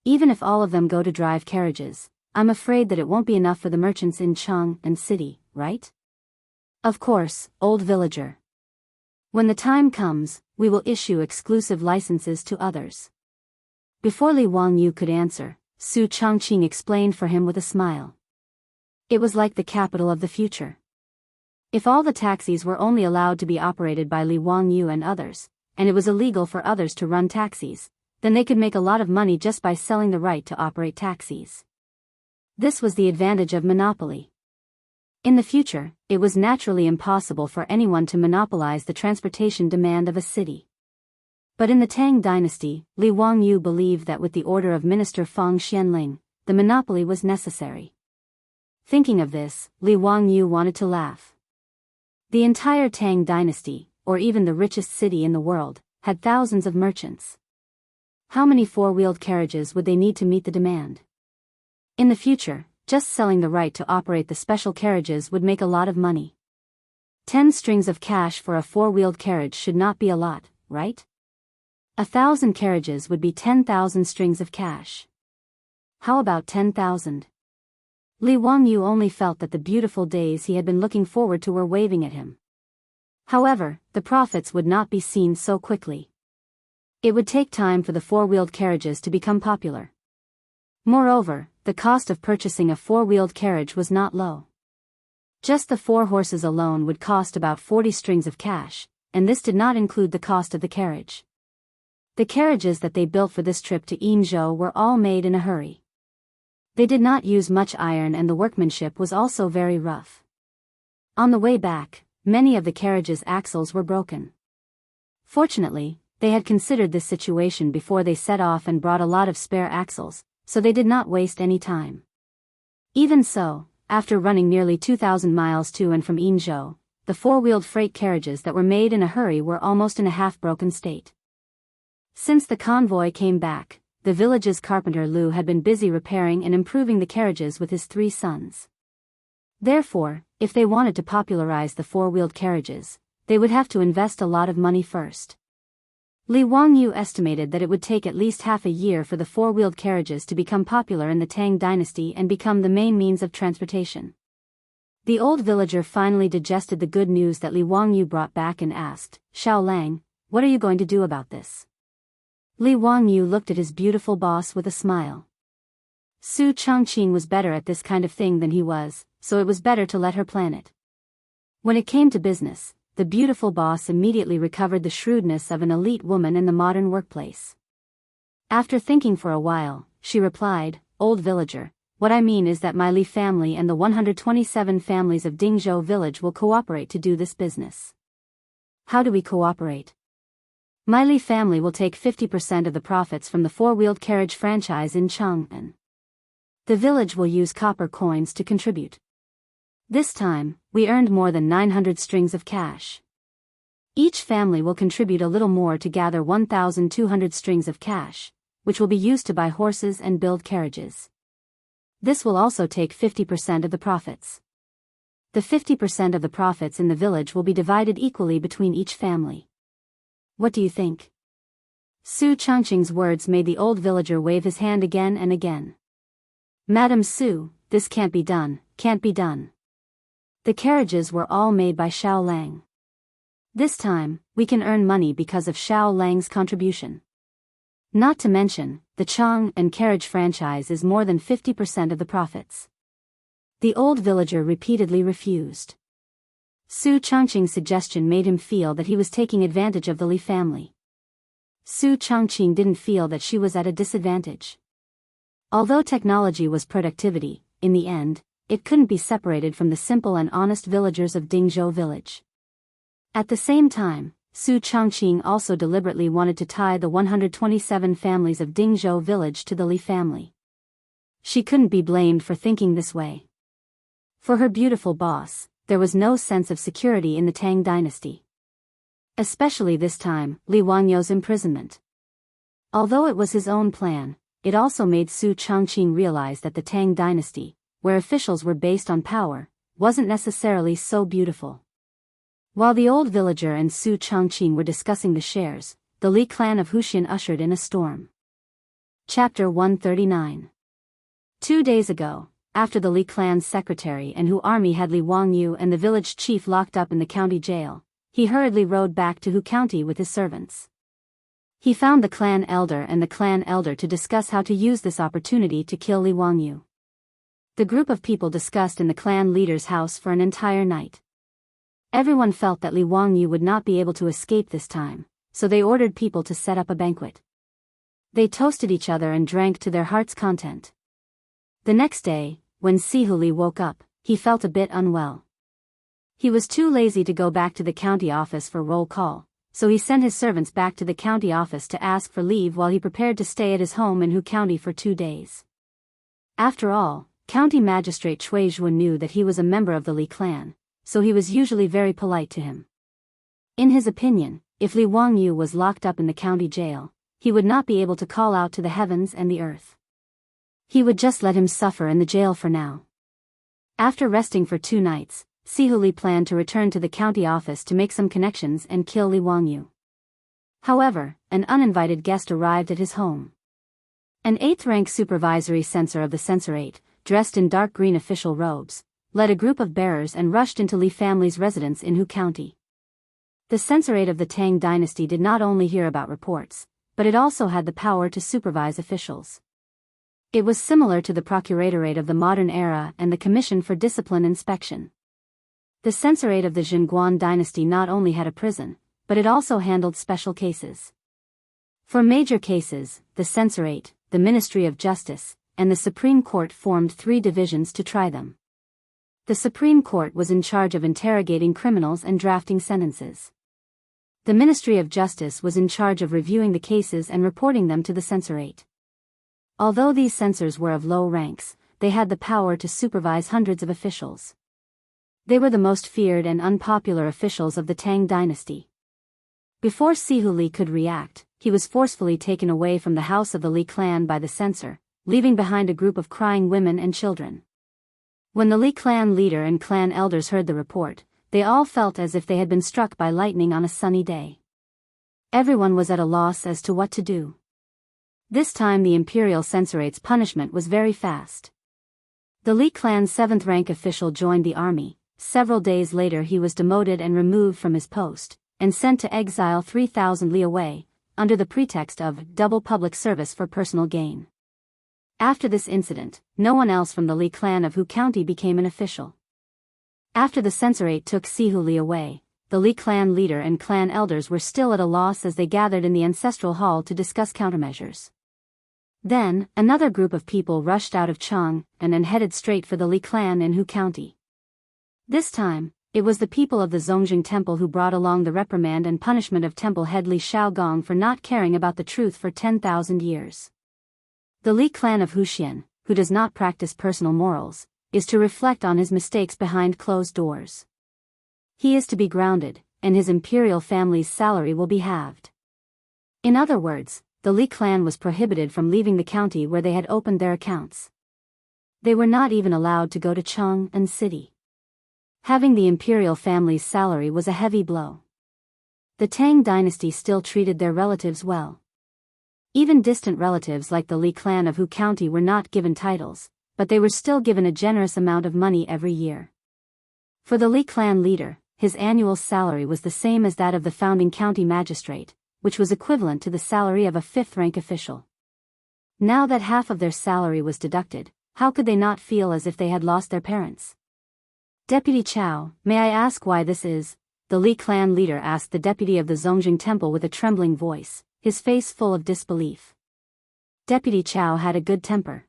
S1: Even if all of them go to drive carriages, I'm afraid that it won't be enough for the merchants in Chang and city, right?" "Of course, old villager. When the time comes, we will issue exclusive licenses to others." Before Li Wangyu could answer, Su Changqing explained for him with a smile. It was like the capital of the future. If all the taxis were only allowed to be operated by Li Wangyu and others, and it was illegal for others to run taxis, then they could make a lot of money just by selling the right to operate taxis. This was the advantage of monopoly. In the future, it was naturally impossible for anyone to monopolize the transportation demand of a city. But in the Tang dynasty, Li Wangyu believed that with the order of Minister Fang Xianling, the monopoly was necessary. Thinking of this, Li Wangyu wanted to laugh. The entire Tang dynasty, or even the richest city in the world, had thousands of merchants. How many four-wheeled carriages would they need to meet the demand? In the future, just selling the right to operate the special carriages would make a lot of money. 10 strings of cash for a four-wheeled carriage should not be a lot, right? 1,000 carriages would be 10,000 strings of cash. How about 10,000? Li Wangyu only felt that the beautiful days he had been looking forward to were waving at him. However, the profits would not be seen so quickly. It would take time for the four-wheeled carriages to become popular. Moreover, the cost of purchasing a four-wheeled carriage was not low. Just the 4 horses alone would cost about 40 strings of cash, and this did not include the cost of the carriage. The carriages that they built for this trip to Jianghu were all made in a hurry. They did not use much iron and the workmanship was also very rough. On the way back, many of the carriage's axles were broken. Fortunately, they had considered this situation before they set off and brought a lot of spare axles, so they did not waste any time. Even so, after running nearly 2,000 miles to and from Jianghu, the 4-wheeled freight carriages that were made in a hurry were almost in a half-broken state. Since the convoy came back, the village's carpenter Lu had been busy repairing and improving the carriages with his 3 sons. Therefore, if they wanted to popularize the 4-wheeled carriages, they would have to invest a lot of money first. Li Wangyu estimated that it would take at least half a year for the 4-wheeled carriages to become popular in the Tang dynasty and become the main means of transportation. The old villager finally digested the good news that Li Wangyu brought back and asked, "Xiao Lang, what are you going to do about this?" Li Wangyu looked at his beautiful boss with a smile. Su Changqing was better at this kind of thing than he was, so it was better to let her plan it. When it came to business, the beautiful boss immediately recovered the shrewdness of an elite woman in the modern workplace. After thinking for a while, she replied, "Old villager, what I mean is that my Li family and the 127 families of Dingzhou village will cooperate to do this business." "How do we cooperate?" "My Li family will take 50% of the profits from the 4-wheeled carriage franchise in Chang'an. The village will use copper coins to contribute. This time, we earned more than 900 strings of cash. Each family will contribute a little more to gather 1,200 strings of cash, which will be used to buy horses and build carriages. This will also take 50% of the profits. The 50% of the profits in the village will be divided equally between each family. What do you think?" Su Changqing's words made the old villager wave his hand again and again. "Madam Su, this can't be done, can't be done. The carriages were all made by Xiao Lang. This time, we can earn money because of Xiao Lang's contribution. Not to mention, the Chang'an carriage franchise is more than 50% of the profits." The old villager repeatedly refused. Su Changqing's suggestion made him feel that he was taking advantage of the Li family. Su Changqing didn't feel that she was at a disadvantage. Although technology was productivity, in the end, it couldn't be separated from the simple and honest villagers of Dingzhou village. At the same time, Su Changqing also deliberately wanted to tie the 127 families of Dingzhou village to the Li family. She couldn't be blamed for thinking this way. For her beautiful boss, there was no sense of security in the Tang dynasty. Especially this time, Li Wangyu's imprisonment. Although it was his own plan, it also made Su Changqing realize that the Tang dynasty, where officials were based on power, wasn't necessarily so beautiful. While the old villager and Su Changqing were discussing the shares, the Li clan of Huxian ushered in a storm. Chapter 139. 2 days ago, after the Li clan's secretary and Hu army had Li Wangyu and the village chief locked up in the county jail, he hurriedly rode back to Hu County with his servants. He found the clan elder and the clan elder to discuss how to use this opportunity to kill Li Wangyu. The group of people discussed in the clan leader's house for an entire night. Everyone felt that Li Wangyu would not be able to escape this time, so they ordered people to set up a banquet. They toasted each other and drank to their heart's content. The next day, when Sihuli woke up, he felt a bit unwell. He was too lazy to go back to the county office for roll call, so he sent his servants back to the county office to ask for leave while he prepared to stay at his home in Hu County for 2 days. After all, County Magistrate Cui Zhuan knew that he was a member of the Li clan, so he was usually very polite to him. In his opinion, if Li Wangyu was locked up in the county jail, he would not be able to call out to the heavens and the earth. He would just let him suffer in the jail for now. After resting for 2 nights, Sihuli planned to return to the county office to make some connections and kill Li Wangyu. However, an uninvited guest arrived at his home. An 8th-rank supervisory censor of the censorate, dressed in dark green official robes, led a group of bearers and rushed into Li family's residence in Hu County. The censorate of the Tang dynasty did not only hear about reports, but it also had the power to supervise officials. It was similar to the procuratorate of the modern era and the Commission for Discipline Inspection. The censorate of the Zhenguan dynasty not only had a prison, but it also handled special cases. For major cases, the censorate, the Ministry of Justice, and the Supreme Court formed 3 divisions to try them. The Supreme Court was in charge of interrogating criminals and drafting sentences. The Ministry of Justice was in charge of reviewing the cases and reporting them to the censorate. Although these censors were of low ranks, they had the power to supervise hundreds of officials. They were the most feared and unpopular officials of the Tang dynasty. Before Sihu Li could react, he was forcefully taken away from the house of the Li clan by the censor, leaving behind a group of crying women and children. When the Li clan leader and clan elders heard the report, they all felt as if they had been struck by lightning on a sunny day. Everyone was at a loss as to what to do. This time the imperial censorate's punishment was very fast. The Li clan's 7th-rank official joined the army. Several days later he was demoted and removed from his post, and sent to exile 3,000 li away, under the pretext of double public service for personal gain. After this incident, no one else from the Li clan of Hu County became an official. After the censorate took Sihu Li away, the Li clan leader and clan elders were still at a loss as they gathered in the ancestral hall to discuss countermeasures. Then, another group of people rushed out of Chang and headed straight for the Li clan in Hu County. This time, it was the people of the Zongjing Temple who brought along the reprimand and punishment of Temple head Li Shaogong for not caring about the truth for 10,000 years. The Li clan of Huxian, who does not practice personal morals, is to reflect on his mistakes behind closed doors. He is to be grounded, and his imperial family's salary will be halved. In other words, the Li clan was prohibited from leaving the county where they had opened their accounts. They were not even allowed to go to Chang and city. Having the imperial family's salary was a heavy blow. The Tang dynasty still treated their relatives well. Even distant relatives like the Li clan of Hu County were not given titles, but they were still given a generous amount of money every year. For the Li clan leader, his annual salary was the same as that of the founding county magistrate, which was equivalent to the salary of a 5th-rank official. Now that half of their salary was deducted, how could they not feel as if they had lost their parents? Deputy Chow, may I ask why this is? The Li clan leader asked the deputy of the Zongjing Temple with a trembling voice, his face full of disbelief. Deputy Chow had a good temper.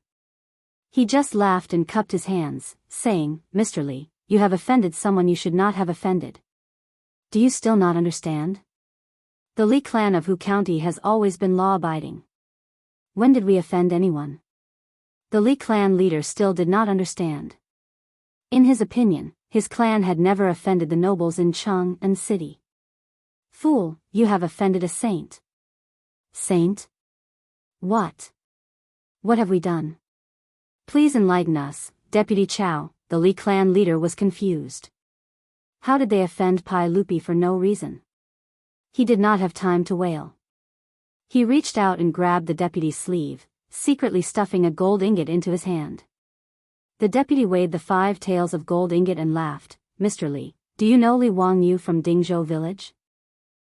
S1: He just laughed and cupped his hands, saying, "Mr. Li, you have offended someone you should not have offended. Do you still not understand? The Li clan of Hu County has always been law-abiding. When did we offend anyone?" The Li clan leader still did not understand. In his opinion, his clan had never offended the nobles in Chang and city. "Fool, you have offended a saint." "Saint? What? What have we done? Please enlighten us, Deputy Chow." The Li clan leader was confused. How did they offend Pai Lupi for no reason? He did not have time to wail. He reached out and grabbed the deputy's sleeve, secretly stuffing a gold ingot into his hand. The deputy weighed the 5 taels of gold ingot and laughed. "Mr. Li, do you know Li Wangyu from Dingzhou village?"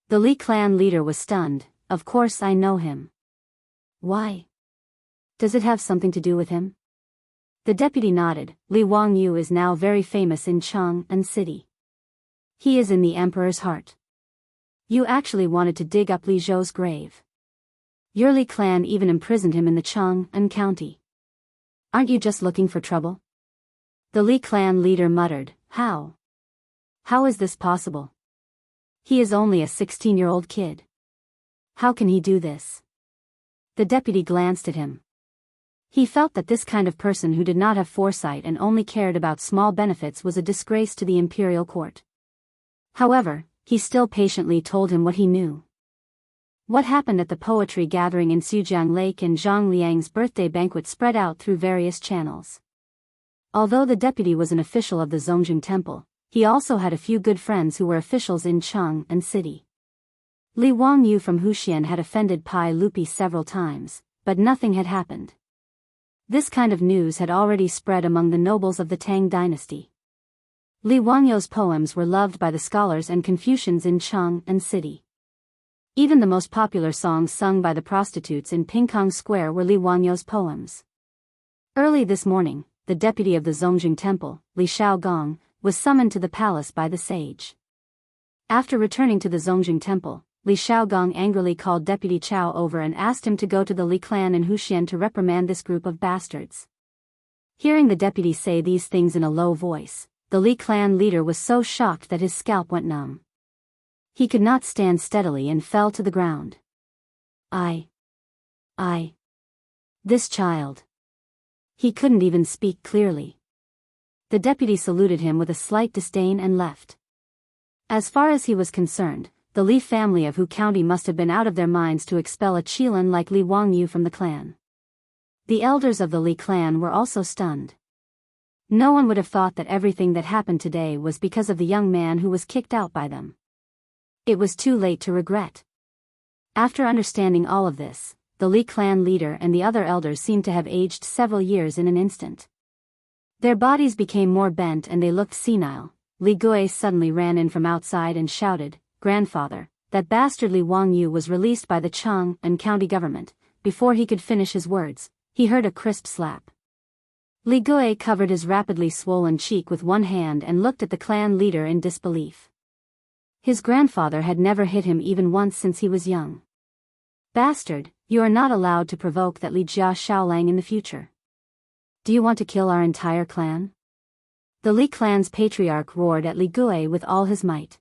S1: The Li clan leader was stunned. "Of course I know him." "Why? Does it have something to do with him?" The deputy nodded. "Li Wangyu is now very famous in Chang and city. He is in the emperor's heart. You actually wanted to dig up Li Zhou's grave. Your Li clan even imprisoned him in the Chang and county. Aren't you just looking for trouble?" The Li clan leader muttered, "How? How is this possible? He is only a 16-year-old kid. How can he do this?" The deputy glanced at him. He felt that this kind of person who did not have foresight and only cared about small benefits was a disgrace to the imperial court. However, he still patiently told him what he knew. What happened at the poetry gathering in Sujiang Lake and Zhang Liang's birthday banquet spread out through various channels. Although the deputy was an official of the Zongjing Temple, he also had a few good friends who were officials in Chang and city. Li Wangyu from Huxian had offended Pai Lupi several times, but nothing had happened. This kind of news had already spread among the nobles of the Tang dynasty. Li Wangyu's poems were loved by the scholars and Confucians in Chang and city. Even the most popular songs sung by the prostitutes in Pingkong Square were Li Wangyu's poems. Early this morning, the deputy of the Zongjing Temple, Li Shaogong, was summoned to the palace by the sage. After returning to the Zongjing Temple, Li Shaogong angrily called Deputy Chao over and asked him to go to the Li clan in Huxian to reprimand this group of bastards. Hearing the deputy say these things in a low voice, the Li clan leader was so shocked that his scalp went numb. He could not stand steadily and fell to the ground. This child. He couldn't even speak clearly. The deputy saluted him with a slight disdain and left. As far as he was concerned, the Li family of Hu County must have been out of their minds to expel a Qilin like Li Wangyu from the clan. The elders of the Li clan were also stunned. No one would have thought that everything that happened today was because of the young man who was kicked out by them. It was too late to regret. After understanding all of this, the Li clan leader and the other elders seemed to have aged several years in an instant. Their bodies became more bent and they looked senile. Li Gui suddenly ran in from outside and shouted, "Grandfather, that bastard Li Wangyu was released by the Chang and county government." Before he could finish his words, he heard a crisp slap. Li Gui covered his rapidly swollen cheek with one hand and looked at the clan leader in disbelief. His grandfather had never hit him even once since he was young. "Bastard, you are not allowed to provoke that Li Jia Shaolang in the future. Do you want to kill our entire clan?" The Li clan's patriarch roared at Li Gui with all his might.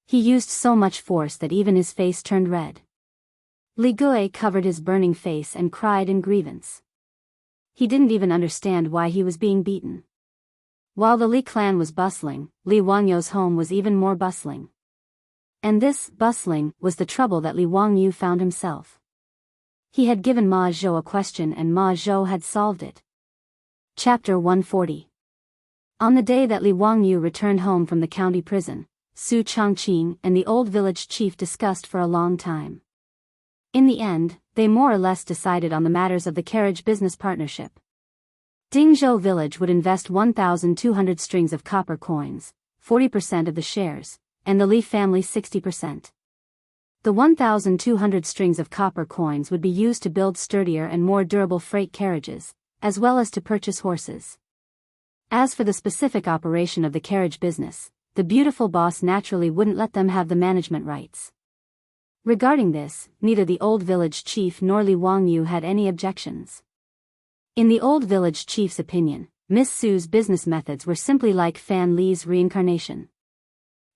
S1: He used so much force that even his face turned red. Li Gui covered his burning face and cried in grievance. He didn't even understand why he was being beaten. While the Li clan was bustling, Li Wangyu's home was even more bustling. And this bustling was the trouble that Li Wangyu found himself. He had given Ma Zhou a question and Ma Zhou had solved it. Chapter 140. On the day that Li Wangyu returned home from the county prison, Su Changqing and the old village chief discussed for a long time. In the end, they more or less decided on the matters of the carriage business partnership. Dingzhou village would invest 1,200 strings of copper coins, 40% of the shares, and the Li family 60%. The 1,200 strings of copper coins would be used to build sturdier and more durable freight carriages, as well as to purchase horses. As for the specific operation of the carriage business, the beautiful boss naturally wouldn't let them have the management rights. Regarding this, neither the old village chief nor Li Wangyu had any objections. In the old village chief's opinion, Miss Su's business methods were simply like Fan Li's reincarnation.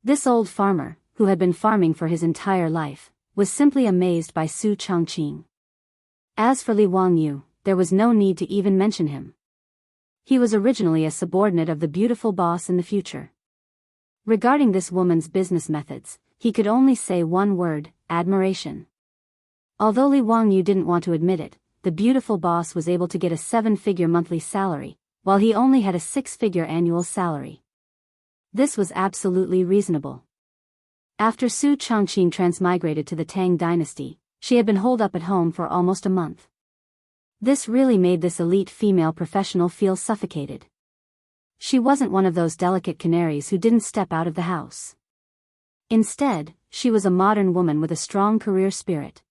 S1: This old farmer, who had been farming for his entire life, was simply amazed by Su Changqing. As for Li Wangyu, there was no need to even mention him. He was originally a subordinate of the beautiful boss in the future. Regarding this woman's business methods, he could only say one word: admiration. Although Li Wangyu didn't want to admit it, the beautiful boss was able to get a 7-figure monthly salary, while he only had a 6-figure annual salary. This was absolutely reasonable. After Su Changqing transmigrated to the Tang dynasty, she had been holed up at home for almost a month. This really made this elite female professional feel suffocated. She wasn't one of those delicate canaries who didn't step out of the house. Instead, she was a modern woman with a strong career spirit.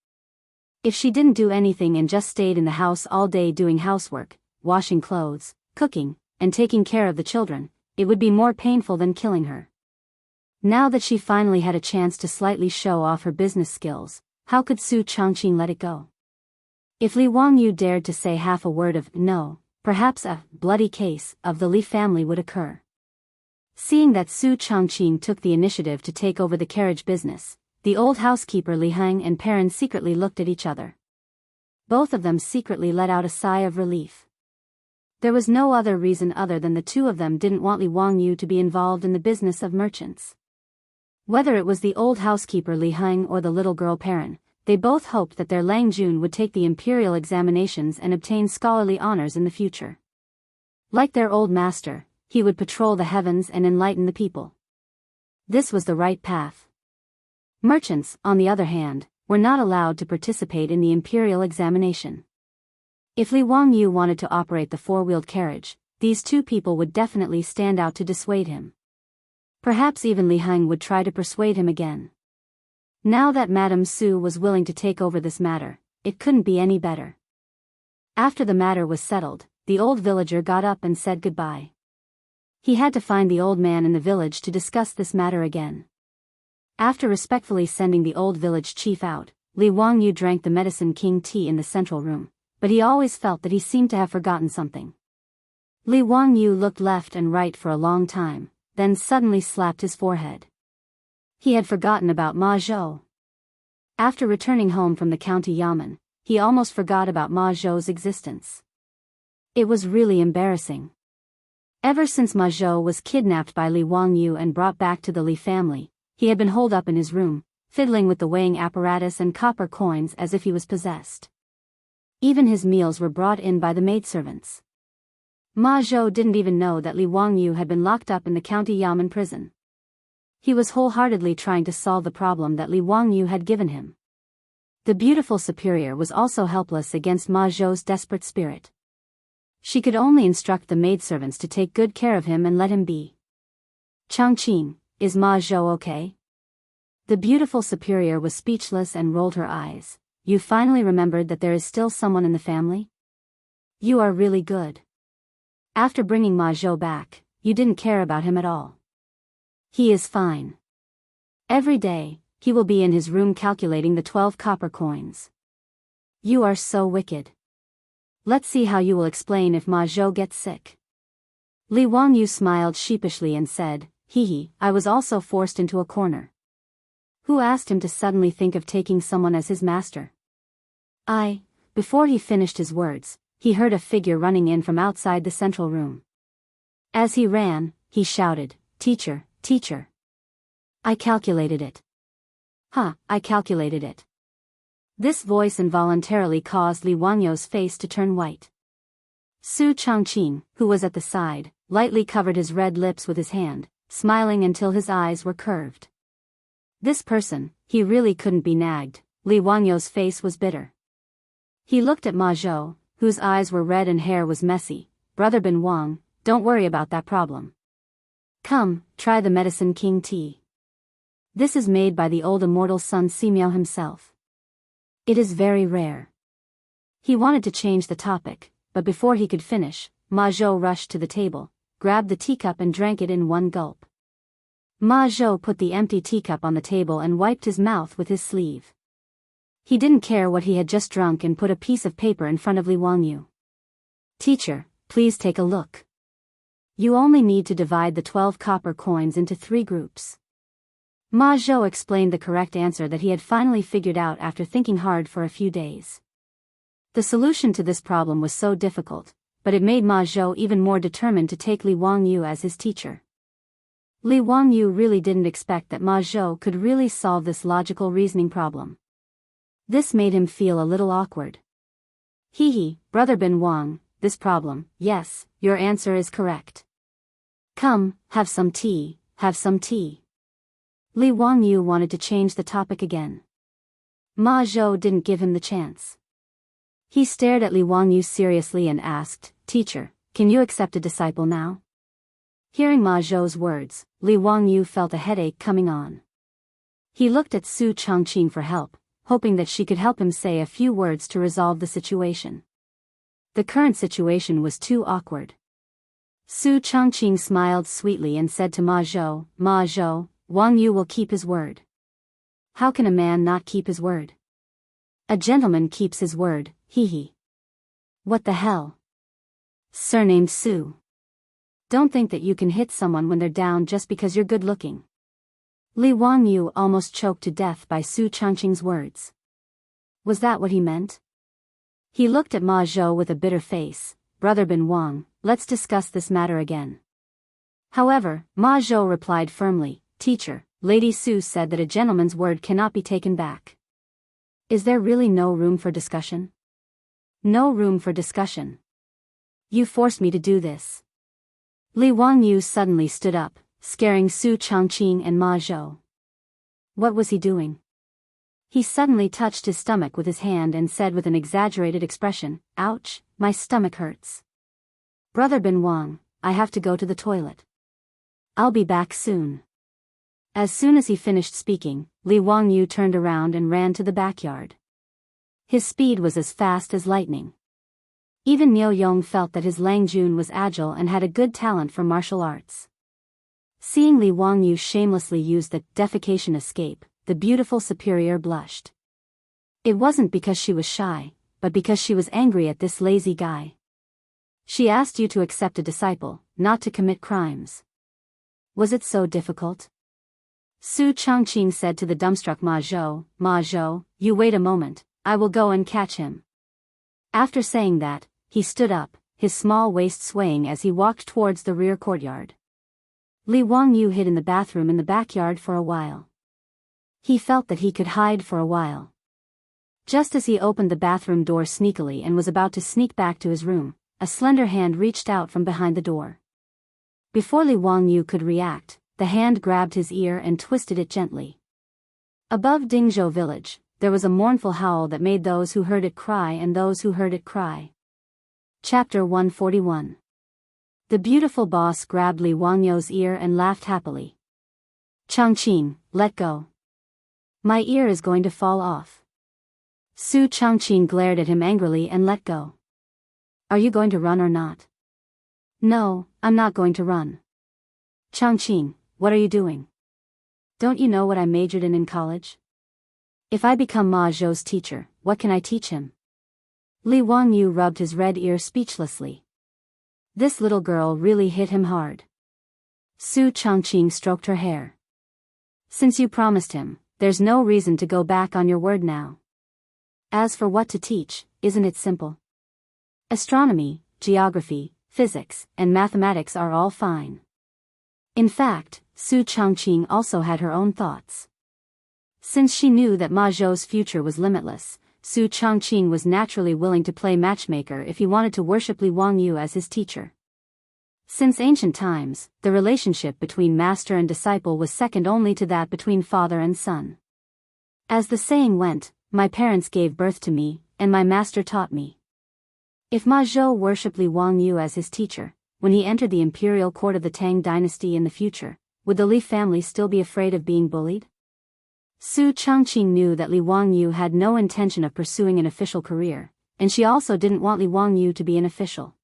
S1: If she didn't do anything and just stayed in the house all day doing housework, washing clothes, cooking, and taking care of the children, it would be more painful than killing her. Now that she finally had a chance to slightly show off her business skills, how could Su Changqing let it go? If Li Wangyu dared to say half a word of no, perhaps a bloody case of the Li family would occur. Seeing that Su Changqing took the initiative to take over the carriage business, the old housekeeper Li Heng and Perrin secretly looked at each other. Both of them secretly let out a sigh of relief. There was no other reason other than the two of them didn't want Li Wangyu to be involved in the business of merchants. Whether it was the old housekeeper Li Heng or the little girl Perrin, they both hoped that their Lang Jun would take the imperial examinations and obtain scholarly honors in the future. Like their old master, he would patrol the heavens and enlighten the people. This was the right path. Merchants, on the other hand, were not allowed to participate in the imperial examination. If Li Wangyu wanted to operate the four-wheeled carriage, these two people would definitely stand out to dissuade him. Perhaps even Li Heng would try to persuade him again. Now that Madame Su was willing to take over this matter, it couldn't be any better. After the matter was settled, the old villager got up and said goodbye. He had to find the old man in the village to discuss this matter again. After respectfully sending the old village chief out, Li Wangyu drank the Medicine King tea in the central room, but he always felt that he seemed to have forgotten something. Li Wangyu looked left and right for a long time, then suddenly slapped his forehead. He had forgotten about Ma Zhou. After returning home from the county yamen, he almost forgot about Ma Zhou's existence. It was really embarrassing. Ever since Ma Zhou was kidnapped by Li Wangyu and brought back to the Li family, he had been holed up in his room, fiddling with the weighing apparatus and copper coins as if he was possessed. Even his meals were brought in by the maidservants. Ma Zhou didn't even know that Li Wangyu had been locked up in the county yamen prison. He was wholeheartedly trying to solve the problem that Li Wangyu had given him. The beautiful superior was also helpless against Ma Zhou's desperate spirit. She could only instruct the maidservants to take good care of him and let him be. Changqing, is Ma Zhou okay? The beautiful superior was speechless and rolled her eyes. You finally remembered that there is still someone in the family? You are really good. After bringing Ma Zhou back, you didn't care about him at all. He is fine. Every day, he will be in his room calculating the 12 copper coins. You are so wicked. Let's see how you will explain if Ma Zhou gets sick. Li Wangyu smiled sheepishly and said, Hee, I was also forced into a corner. Who asked him to suddenly think of taking someone as his master? Before he finished his words, he heard a figure running in from outside the central room. As he ran, he shouted, Teacher, teacher. I calculated it. I calculated it. This voice involuntarily caused Li Wangyu's face to turn white. Su Changqing, who was at the side, lightly covered his red lips with his hand, smiling until his eyes were curved. This person, he really couldn't be nagged. Li Wangyu's face was bitter. He looked at Ma Zhou, whose eyes were red and hair was messy. Brother Bin Wang, don't worry about that problem. Come, try the Medicine King tea. This is made by the old immortal Sun Simiao himself. It is very rare. He wanted to change the topic, but before he could finish, Ma Zhou rushed to the table, grabbed the teacup and drank it in one gulp. Ma Zhou put the empty teacup on the table and wiped his mouth with his sleeve. He didn't care what he had just drunk and put a piece of paper in front of Li Wangyu. Teacher, please take a look. You only need to divide the 12 copper coins into 3 groups. Ma Zhou explained the correct answer that he had finally figured out after thinking hard for a few days. The solution to this problem was so difficult, but it made Ma Zhou even more determined to take Li Wangyu as his teacher. Li Wangyu really didn't expect that Ma Zhou could really solve this logical reasoning problem. This made him feel a little awkward. Brother Bin Wang, this problem, yes, your answer is correct. Come, have some tea, have some tea. Li Wangyu wanted to change the topic again. Ma Zhou didn't give him the chance. He stared at Li Wangyu seriously and asked, Teacher, can you accept a disciple now? Hearing Ma Zhou's words, Li Wangyu felt a headache coming on. He looked at Su Changqing for help, hoping that she could help him say a few words to resolve the situation. The current situation was too awkward. Su Changqing smiled sweetly and said to Ma Zhou, Wangyu will keep his word. How can a man not keep his word? A gentleman keeps his word, What the hell? Surnamed Su. Don't think that you can hit someone when they're down just because you're good looking. Li Wangyu almost choked to death by Su Changqing's words. Was that what he meant? He looked at Ma Zhou with a bitter face. Brother Bin Wang, let's discuss this matter again. However, Ma Zhou replied firmly, Teacher, Lady Su said that a gentleman's word cannot be taken back. Is there really no room for discussion? No room for discussion. You forced me to do this. Li Wangyu suddenly stood up, scaring Su Changqing and Ma Zhou. What was he doing? He suddenly touched his stomach with his hand and said with an exaggerated expression, Ouch, my stomach hurts. Brother Bin Wang, I have to go to the toilet. I'll be back soon. As soon as he finished speaking, Li Wangyu turned around and ran to the backyard. His speed was as fast as lightning. Even Niu Yong felt that his Lang Jun was agile and had a good talent for martial arts. Seeing Li Wangyu shamelessly use the defecation escape, the beautiful superior blushed. It wasn't because she was shy, but because she was angry at this lazy guy. She asked you to accept a disciple, not to commit crimes. Was it so difficult? Su Changqing said to the dumbstruck Ma Zhou, you wait a moment, I will go and catch him. After saying that, he stood up, his small waist swaying as he walked towards the rear courtyard. Li Wangyu hid in the bathroom in the backyard for a while. He felt that he could hide for a while. Just as he opened the bathroom door sneakily and was about to sneak back to his room, a slender hand reached out from behind the door. Before Li Wangyu could react, the hand grabbed his ear and twisted it gently. Above Dingzhou village, there was a mournful howl that made those who heard it cry and those who heard it cry. Chapter 141. The beautiful boss grabbed Li Wangyu's ear and laughed happily. Changqing, let go. My ear is going to fall off. Su Changqing glared at him angrily and let go. Are you going to run or not? No, I'm not going to run. Changqing, what are you doing? Don't you know what I majored in college? If I become Ma Zhou's teacher, what can I teach him? Li Wangyu rubbed his red ear speechlessly. This little girl really hit him hard. Su Changqing stroked her hair. Since you promised him, there's no reason to go back on your word now. As for what to teach, isn't it simple? Astronomy, geography, physics, and mathematics are all fine. In fact, Su Changqing also had her own thoughts. Since she knew that Ma Zhou's future was limitless, Su Changqing was naturally willing to play matchmaker if he wanted to worship Li Wangyu as his teacher. Since ancient times, the relationship between master and disciple was second only to that between father and son. As the saying went, my parents gave birth to me, and my master taught me. If Ma Zhou worshipped Li Wangyu as his teacher, when he entered the imperial court of the Tang dynasty in the future, would the Li family still be afraid of being bullied? Su Changqing knew that Li Wangyu had no intention of pursuing an official career, and she also didn't want Li Wangyu to be an official.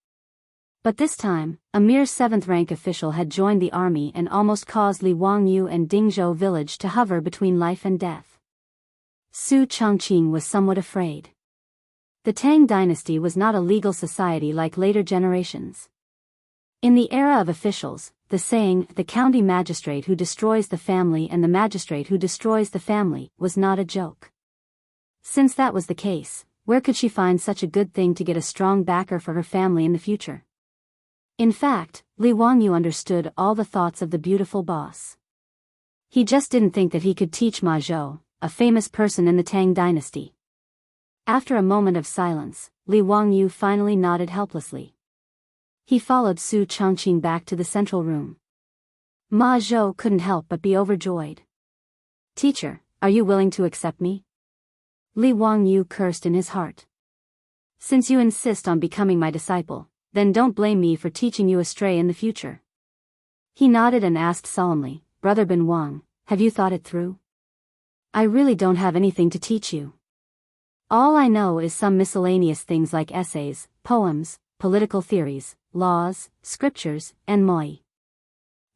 S1: But this time, a mere 7th-rank official had joined the army and almost caused Li Wangyu and Dingzhou village to hover between life and death. Su Changqing was somewhat afraid. The Tang dynasty was not a legal society like later generations. In the era of officials, the saying, the county magistrate who destroys the family and the magistrate who destroys the family, was not a joke. Since that was the case, where could she find such a good thing to get a strong backer for her family in the future? In fact, Li Wangyu understood all the thoughts of the beautiful boss. He just didn't think that he could teach Ma Zhou, a famous person in the Tang dynasty. After a moment of silence, Li Wangyu finally nodded helplessly. He followed Su Changqing back to the central room. Ma Zhou couldn't help but be overjoyed. Teacher, are you willing to accept me? Li Wangyu cursed in his heart. Since you insist on becoming my disciple, then don't blame me for teaching you astray in the future. He nodded and asked solemnly, Brother Bin Wang, have you thought it through? I really don't have anything to teach you. All I know is some miscellaneous things like essays, poems, political theories, laws, scriptures, and moi.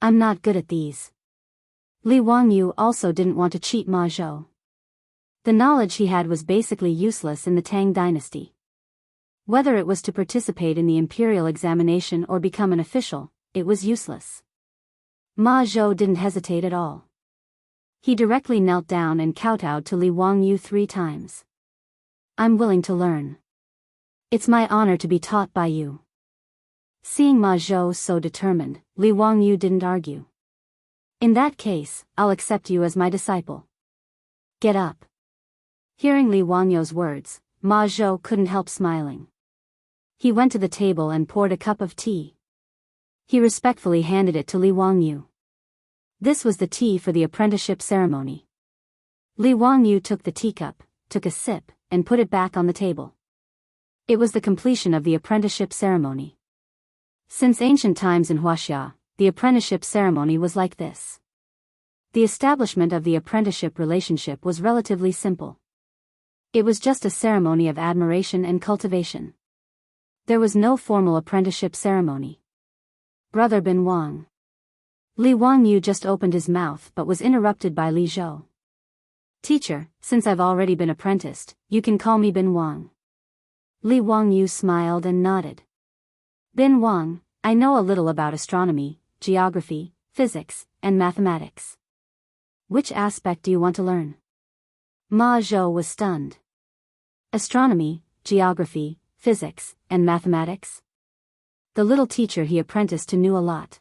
S1: I'm not good at these. Li Wangyu also didn't want to cheat Ma Zhou. The knowledge he had was basically useless in the Tang dynasty. Whether it was to participate in the imperial examination or become an official, it was useless. Ma Zhou didn't hesitate at all. He directly knelt down and kowtowed to Li Wangyu 3 times. I'm willing to learn. It's my honor to be taught by you. Seeing Ma Zhou so determined, Li Wangyu didn't argue. In that case, I'll accept you as my disciple. Get up. Hearing Li Wangyu's words, Ma Zhou couldn't help smiling. He went to the table and poured a cup of tea. He respectfully handed it to Li Wangyu. This was the tea for the apprenticeship ceremony. Li Wangyu took the teacup, took a sip, and put it back on the table. It was the completion of the apprenticeship ceremony. Since ancient times in Wuxia, the apprenticeship ceremony was like this. The establishment of the apprenticeship relationship was relatively simple. It was just a ceremony of admiration and cultivation. There was no formal apprenticeship ceremony. Brother Bin Wang. Li Wangyu just opened his mouth but was interrupted by Li Zhou. Teacher, since I've already been apprenticed, you can call me Bin Wang. Li Wangyu smiled and nodded. Bin Wang, I know a little about astronomy, geography, physics, and mathematics. Which aspect do you want to learn? Ma Zhou was stunned. Astronomy, geography, physics, and mathematics? The little teacher he apprenticed to knew a lot.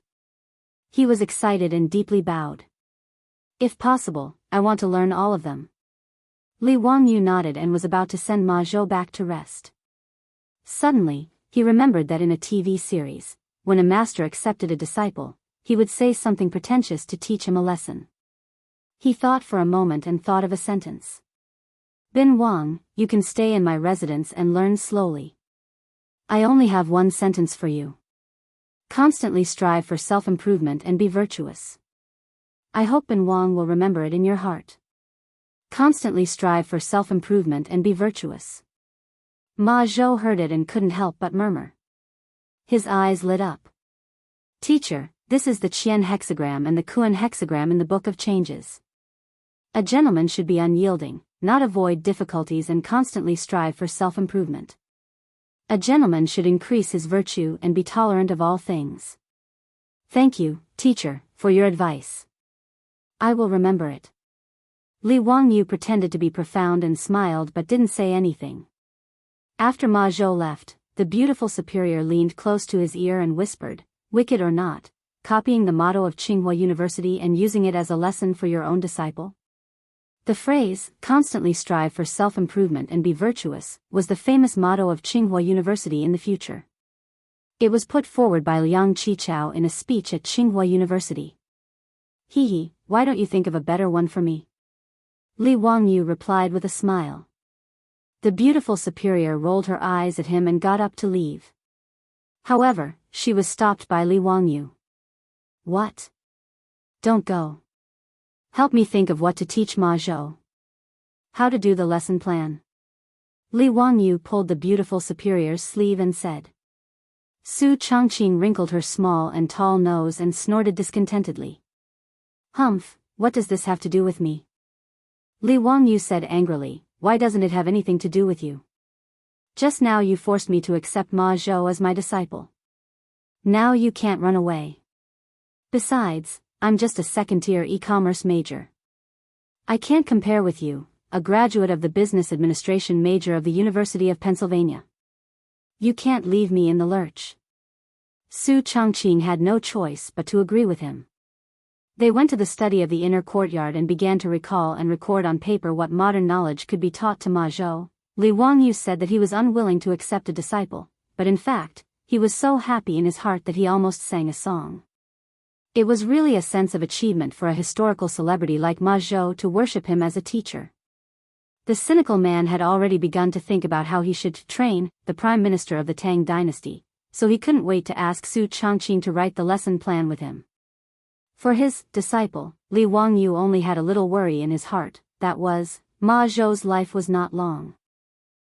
S1: He was excited and deeply bowed. If possible, I want to learn all of them. Li Wangyu nodded and was about to send Ma Zhou back to rest. Suddenly, he remembered that in a TV series, when a master accepted a disciple, he would say something pretentious to teach him a lesson. He thought for a moment and thought of a sentence. Bin Wang, you can stay in my residence and learn slowly. I only have one sentence for you. Constantly strive for self-improvement and be virtuous. I hope Bin Wang will remember it in your heart. Constantly strive for self-improvement and be virtuous. Ma Zhou heard it and couldn't help but murmur. His eyes lit up. Teacher, this is the Qian hexagram and the Kuan hexagram in the Book of Changes. A gentleman should be unyielding, not avoid difficulties and constantly strive for self-improvement. A gentleman should increase his virtue and be tolerant of all things. Thank you, teacher, for your advice. I will remember it. Li Wangyu pretended to be profound and smiled but didn't say anything. After Ma Zhou left, the beautiful superior leaned close to his ear and whispered, "Wicked or not, copying the motto of Tsinghua University and using it as a lesson for your own disciple?" The phrase, "constantly strive for self-improvement and be virtuous," was the famous motto of Tsinghua University in the future. It was put forward by Liang Qichao in a speech at Tsinghua University. Hee, why don't you think of a better one for me? Li Wangyu replied with a smile. The beautiful superior rolled her eyes at him and got up to leave. However, she was stopped by Li Wangyu. What? Don't go. Help me think of what to teach Ma Zhou. How to do the lesson plan. Li Wangyu pulled the beautiful superior's sleeve and said. Su Changqing wrinkled her small and tall nose and snorted discontentedly. Humph, what does this have to do with me? Li Wangyu said angrily, why doesn't it have anything to do with you? Just now you forced me to accept Ma Zhou as my disciple. Now you can't run away. Besides, I'm just a second-tier e-commerce major. I can't compare with you, a graduate of the business administration major of the University of Pennsylvania. You can't leave me in the lurch. Su Changqing had no choice but to agree with him. They went to the study of the inner courtyard and began to recall and record on paper what modern knowledge could be taught to Ma Zhou. Li Wangyu said that he was unwilling to accept a disciple, but in fact, he was so happy in his heart that he almost sang a song. It was really a sense of achievement for a historical celebrity like Ma Zhou to worship him as a teacher. The cynical man had already begun to think about how he should train the prime minister of the Tang dynasty, so he couldn't wait to ask Su Changqing to write the lesson plan with him. For his disciple, Li Wangyu only had a little worry in his heart, that was, Ma Zhou's life was not long.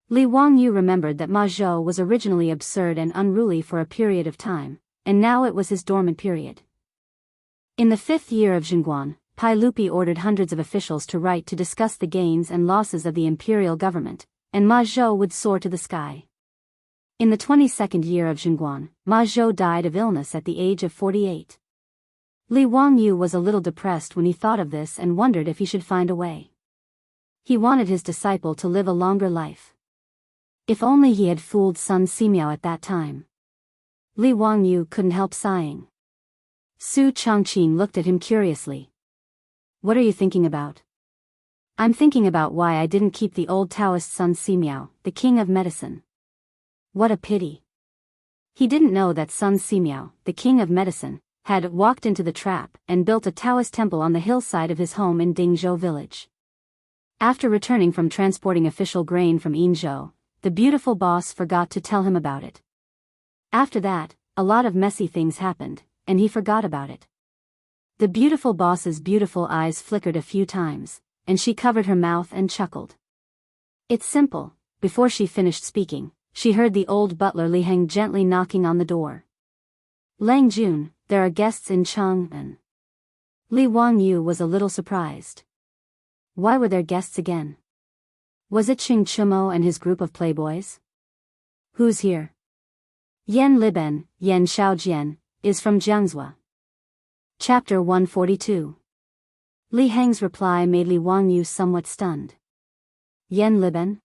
S1: Li Wangyu remembered that Ma Zhou was originally absurd and unruly for a period of time, and now it was his dormant period. In the 5th year of Zhenguan, Pai Lupi ordered hundreds of officials to write to discuss the gains and losses of the imperial government, and Ma Zhou would soar to the sky. In the 22nd year of Zhenguan, Ma Zhou died of illness at the age of 48. Li Wangyu was a little depressed when he thought of this and wondered if he should find a way. He wanted his disciple to live a longer life. If only he had fooled Sun Simiao at that time. Li Wangyu couldn't help sighing. Su Changqing looked at him curiously. What are you thinking about? I'm thinking about why I didn't keep the old Taoist Sun Simiao, the king of medicine. What a pity. He didn't know that Sun Simiao, the king of medicine, had walked into the trap and built a Taoist temple on the hillside of his home in Dingzhou village. After returning from transporting official grain from Yinzhou, the beautiful boss forgot to tell him about it. After that, a lot of messy things happened, and he forgot about it. The beautiful boss's beautiful eyes flickered a few times, and she covered her mouth and chuckled. It's simple. Before she finished speaking, she heard the old butler Li Heng gently knocking on the door. Lang Jun, there are guests in Chang'an. Li Wangyu was a little surprised. Why were there guests again? Was it Qing Chumo and his group of playboys? Who's here? Yan Liben, Yan Xiaojian, is from Jianghu. Chapter 142. Li Heng's reply made Li Wangyu somewhat stunned. Yan Liben?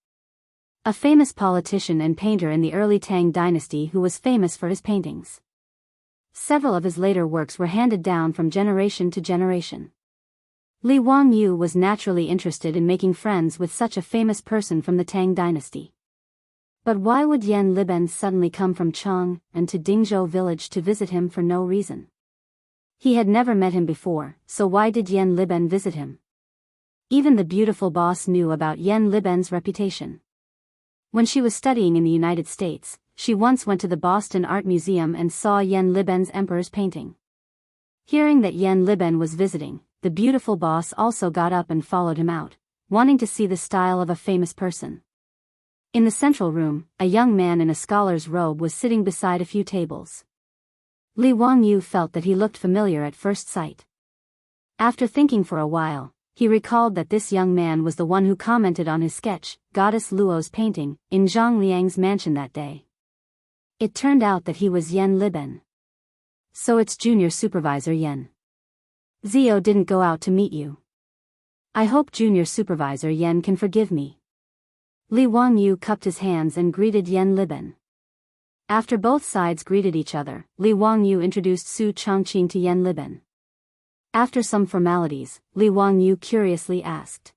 S1: A famous politician and painter in the early Tang dynasty who was famous for his paintings. Several of his later works were handed down from generation to generation. Li Wangyu was naturally interested in making friends with such a famous person from the Tang dynasty. But why would Yan Liben suddenly come from Chang and to Dingzhou village to visit him for no reason? He had never met him before, so why did Yan Liben visit him? Even the beautiful boss knew about Yan Liben's reputation. When she was studying in the United States, she once went to the Boston Art Museum and saw Yan Liben's Emperor's painting. Hearing that Yan Liben was visiting, the beautiful boss also got up and followed him out, wanting to see the style of a famous person. In the central room, a young man in a scholar's robe was sitting beside a few tables. Li Wangyu felt that he looked familiar at first sight. After thinking for a while, he recalled that this young man was the one who commented on his sketch, Goddess Luo's painting, in Zhang Liang's mansion that day. It turned out that he was Yan Liben. So it's Junior Supervisor Yan. Zio didn't go out to meet you. I hope Junior Supervisor Yan can forgive me. Li Wangyu cupped his hands and greeted Yan Liben. After both sides greeted each other, Li Wangyu introduced Su Changqing to Yan Liben. After some formalities, Li Wangyu curiously asked.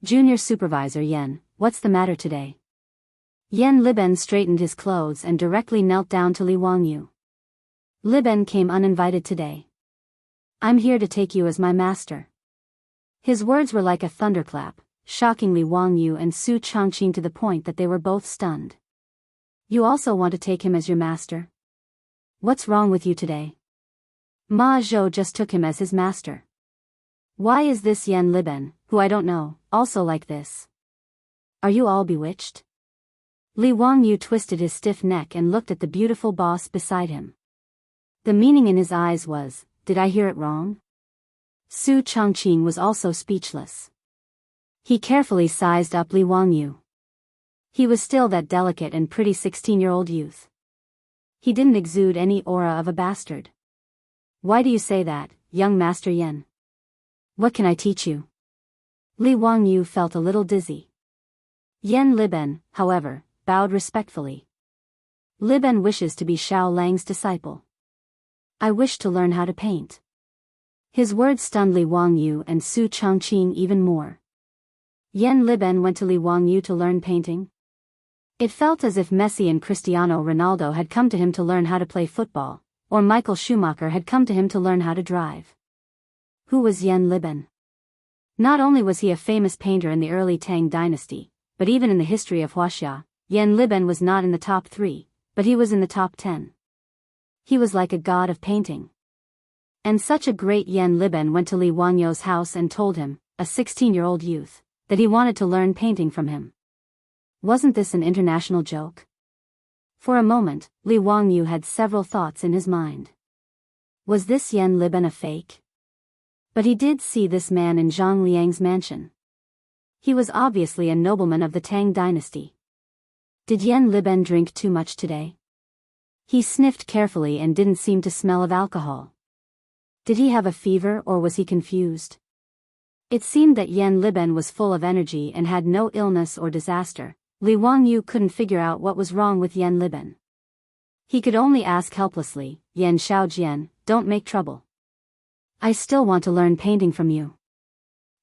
S1: Junior Supervisor Yan, what's the matter today? Yan Liben straightened his clothes and directly knelt down to Li Wangyu. Liben came uninvited today. I'm here to take you as my master. His words were like a thunderclap, shocking Li Wangyu and Su Changqing to the point that they were both stunned. You also want to take him as your master? What's wrong with you today? Ma Zhou just took him as his master. Why is this Yan Liben, who I don't know, also like this? Are you all bewitched? Li Wangyu twisted his stiff neck and looked at the beautiful boss beside him. The meaning in his eyes was, did I hear it wrong? Su Changqing was also speechless. He carefully sized up Li Wangyu. He was still that delicate and pretty 16-year-old youth. He didn't exude any aura of a bastard. Why do you say that, young Master Yan? What can I teach you? Li Wangyu felt a little dizzy. Yan Liben, however, bowed respectfully. Liben wishes to be Xiao Lang's disciple. I wish to learn how to paint. His words stunned Li Wangyu and Su Changqing even more. Yan Liben went to Li Wangyu to learn painting? It felt as if Messi and Cristiano Ronaldo had come to him to learn how to play football, or Michael Schumacher had come to him to learn how to drive. Who was Yan Liben? Not only was he a famous painter in the early Tang dynasty, but even in the history of Wuxia, Yan Liben was not in the top 3, but he was in the top 10. He was like a god of painting. And such a great Yan Liben went to Li Wangyu's house and told him, a 16-year-old youth, that he wanted to learn painting from him. Wasn't this an international joke? For a moment, Li Wangyu had several thoughts in his mind. Was this Yan Liben a fake? But he did see this man in Zhang Liang's mansion. He was obviously a nobleman of the Tang dynasty. Did Yan Liben drink too much today? He sniffed carefully and didn't seem to smell of alcohol. Did he have a fever or was he confused? It seemed that Yan Liben was full of energy and had no illness or disaster. Li Wangyu couldn't figure out what was wrong with Yan Liben. He could only ask helplessly, Yan Xiaojian, don't make trouble. I still want to learn painting from you.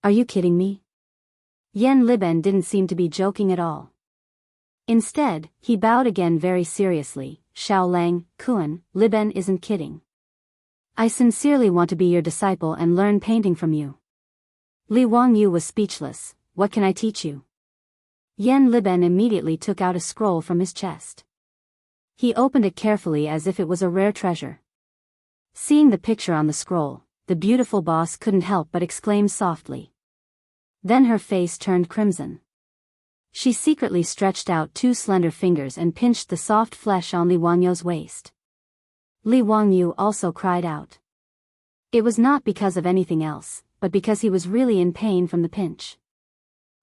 S1: Are you kidding me? Yan Liben didn't seem to be joking at all. Instead, he bowed again very seriously, Xiao Lang, Kuan, Liben isn't kidding. I sincerely want to be your disciple and learn painting from you. Li Wangyu was speechless. What can I teach you? Yan Liben immediately took out a scroll from his chest. He opened it carefully as if it was a rare treasure. Seeing the picture on the scroll, the beautiful boss couldn't help but exclaim softly. Then her face turned crimson. She secretly stretched out 2 slender fingers and pinched the soft flesh on Li Wangyu's waist. Li Wangyu also cried out. It was not because of anything else, but because he was really in pain from the pinch.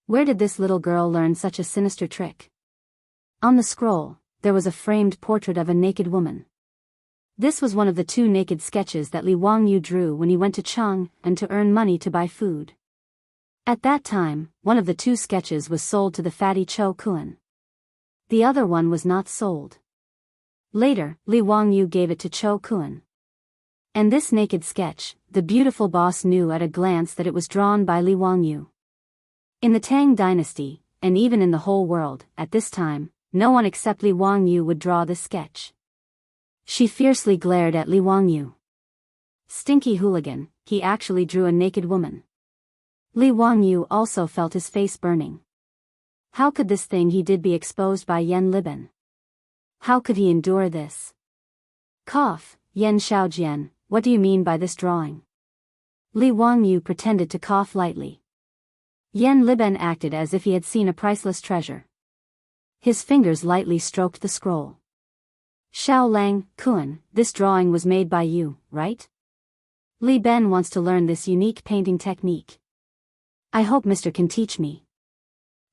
S1: Where did this little girl learn such a sinister trick? On the scroll, there was a framed portrait of a naked woman. This was one of the 2 naked sketches that Li Wangyu drew when he went to Chang and to earn money to buy food. At that time, one of the 2 sketches was sold to the fatty Cho Kuan. The other one was not sold. Later, Li Wangyu gave it to Cho Kuan. And this naked sketch, the beautiful boss knew at a glance that it was drawn by Li Wangyu. In the Tang dynasty, and even in the whole world, at this time, no one except Li Wangyu would draw this sketch. She fiercely glared at Li Wangyu. Stinky hooligan, he actually drew a naked woman. Li Wangyu also felt his face burning. How could this thing he did be exposed by Yen Liben? How could he endure this? Cough, Yen Xiaojian, what do you mean by this drawing? Li Wangyu pretended to cough lightly. Yen Liben acted as if he had seen a priceless treasure. His fingers lightly stroked the scroll. Xiao Lang, Kuan, this drawing was made by you, right? Li Ben wants to learn this unique painting technique. I hope Mr. can teach me.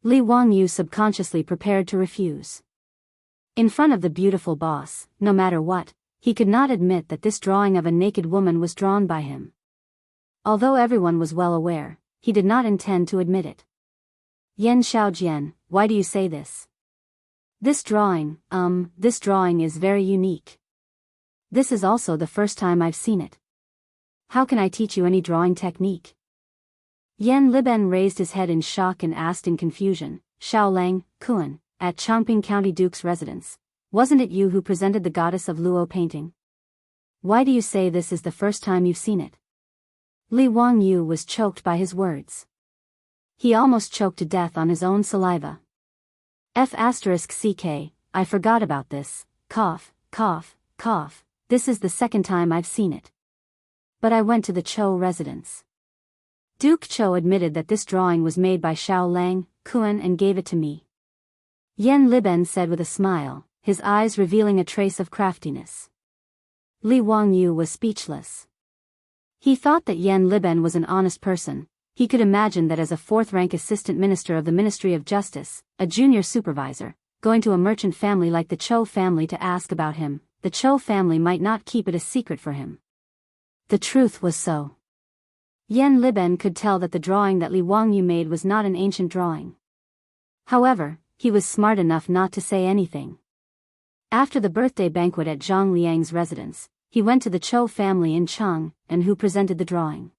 S1: Li Wangyu subconsciously prepared to refuse. In front of the beautiful boss, no matter what, he could not admit that this drawing of a naked woman was drawn by him. Although everyone was well aware, he did not intend to admit it. Yen Xiaojian, why do you say this? This drawing is very unique. This is also the first time I've seen it. How can I teach you any drawing technique? Yen Liben raised his head in shock and asked in confusion, Xiaolang, Kuan, at Chongping County Duke's residence, wasn't it you who presented the goddess of Luo painting? Why do you say this is the first time you've seen it? Li Wangyu was choked by his words. He almost choked to death on his own saliva. *CK, I forgot about this, cough, cough, cough, this is the second time I've seen it. But I went to the Cho residence. Duke Cho admitted that this drawing was made by Xiao Lang, Kuan and gave it to me. Yen Liben said with a smile, his eyes revealing a trace of craftiness. Li Wangyu was speechless. He thought that Yen Liben was an honest person. He could imagine that as a 4th-rank assistant minister of the Ministry of Justice, a junior supervisor, going to a merchant family like the Cho family to ask about him, the Cho family might not keep it a secret for him. The truth was so. Yen Liben could tell that the drawing that Li Wangyu made was not an ancient drawing. However, he was smart enough not to say anything. After the birthday banquet at Zhang Liang's residence, he went to the Cho family in Chang, and who presented the drawing.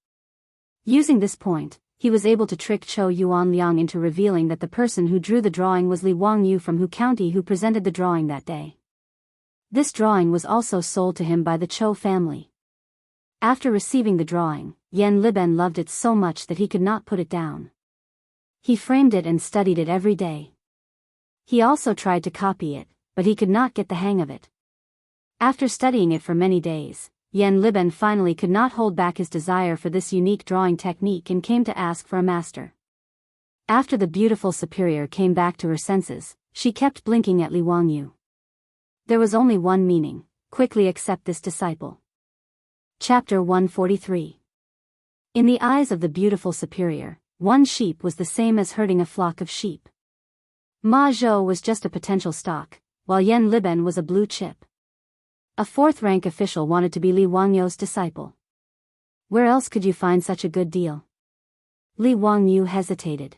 S1: Using this point, he was able to trick Cho Yuanliang into revealing that the person who drew the drawing was Li Wangyu from Hu County who presented the drawing that day. This drawing was also sold to him by the Cho family. After receiving the drawing, Yen Liben loved it so much that he could not put it down. He framed it and studied it every day. He also tried to copy it, but he could not get the hang of it. After studying it for many days, Yen Liben finally could not hold back his desire for this unique drawing technique and came to ask for a master. After the beautiful superior came back to her senses, she kept blinking at Li Wangyu. There was only one meaning: quickly accept this disciple. Chapter 143. In the eyes of the beautiful superior, one sheep was the same as herding a flock of sheep. Ma Zhou was just a potential stock, while Yen Liben was a blue chip. A 4th-rank official wanted to be Li Wangyu's disciple. Where else could you find such a good deal? Li Wangyu hesitated.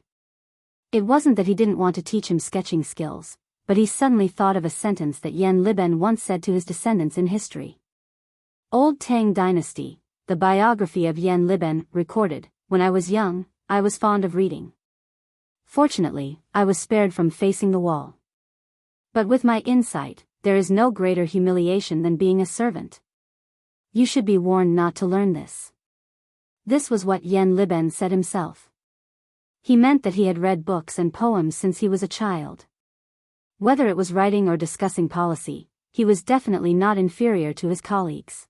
S1: It wasn't that he didn't want to teach him sketching skills, but he suddenly thought of a sentence that Yen Liben once said to his descendants in history. Old Tang Dynasty, the biography of Yen Liben, recorded, "When I was young, I was fond of reading. Fortunately, I was spared from facing the wall. But with my insight, there is no greater humiliation than being a servant. You should be warned not to learn this." This was what Yen Liben said himself. He meant that he had read books and poems since he was a child. Whether it was writing or discussing policy, he was definitely not inferior to his colleagues.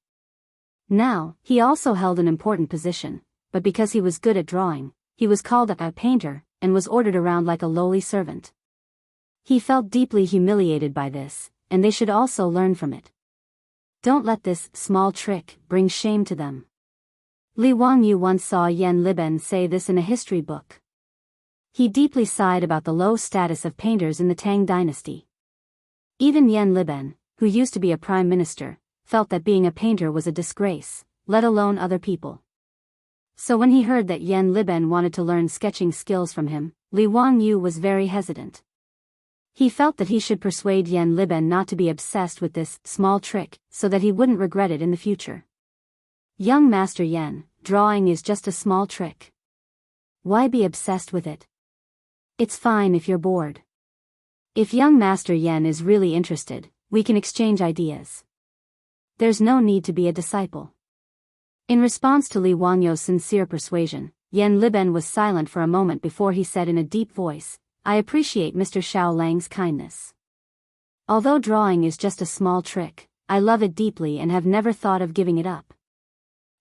S1: Now, he also held an important position, but because he was good at drawing, he was called a painter, and was ordered around like a lowly servant. He felt deeply humiliated by this, and they should also learn from it. Don't let this small trick bring shame to them. Li Wangyu once saw Yan Liben say this in a history book. He deeply sighed about the low status of painters in the Tang dynasty. Even Yan Liben, who used to be a prime minister, felt that being a painter was a disgrace, let alone other people. So when he heard that Yan Liben wanted to learn sketching skills from him, Li Wangyu was very hesitant. He felt that he should persuade Yan Liben not to be obsessed with this small trick, so that he wouldn't regret it in the future. Young Master Yan, drawing is just a small trick. Why be obsessed with it? It's fine if you're bored. If young Master Yan is really interested, we can exchange ideas. There's no need to be a disciple. In response to Li Wangyu's sincere persuasion, Yan Liben was silent for a moment before he said in a deep voice, I appreciate Mr. Xiao Lang's kindness. Although drawing is just a small trick, I love it deeply and have never thought of giving it up.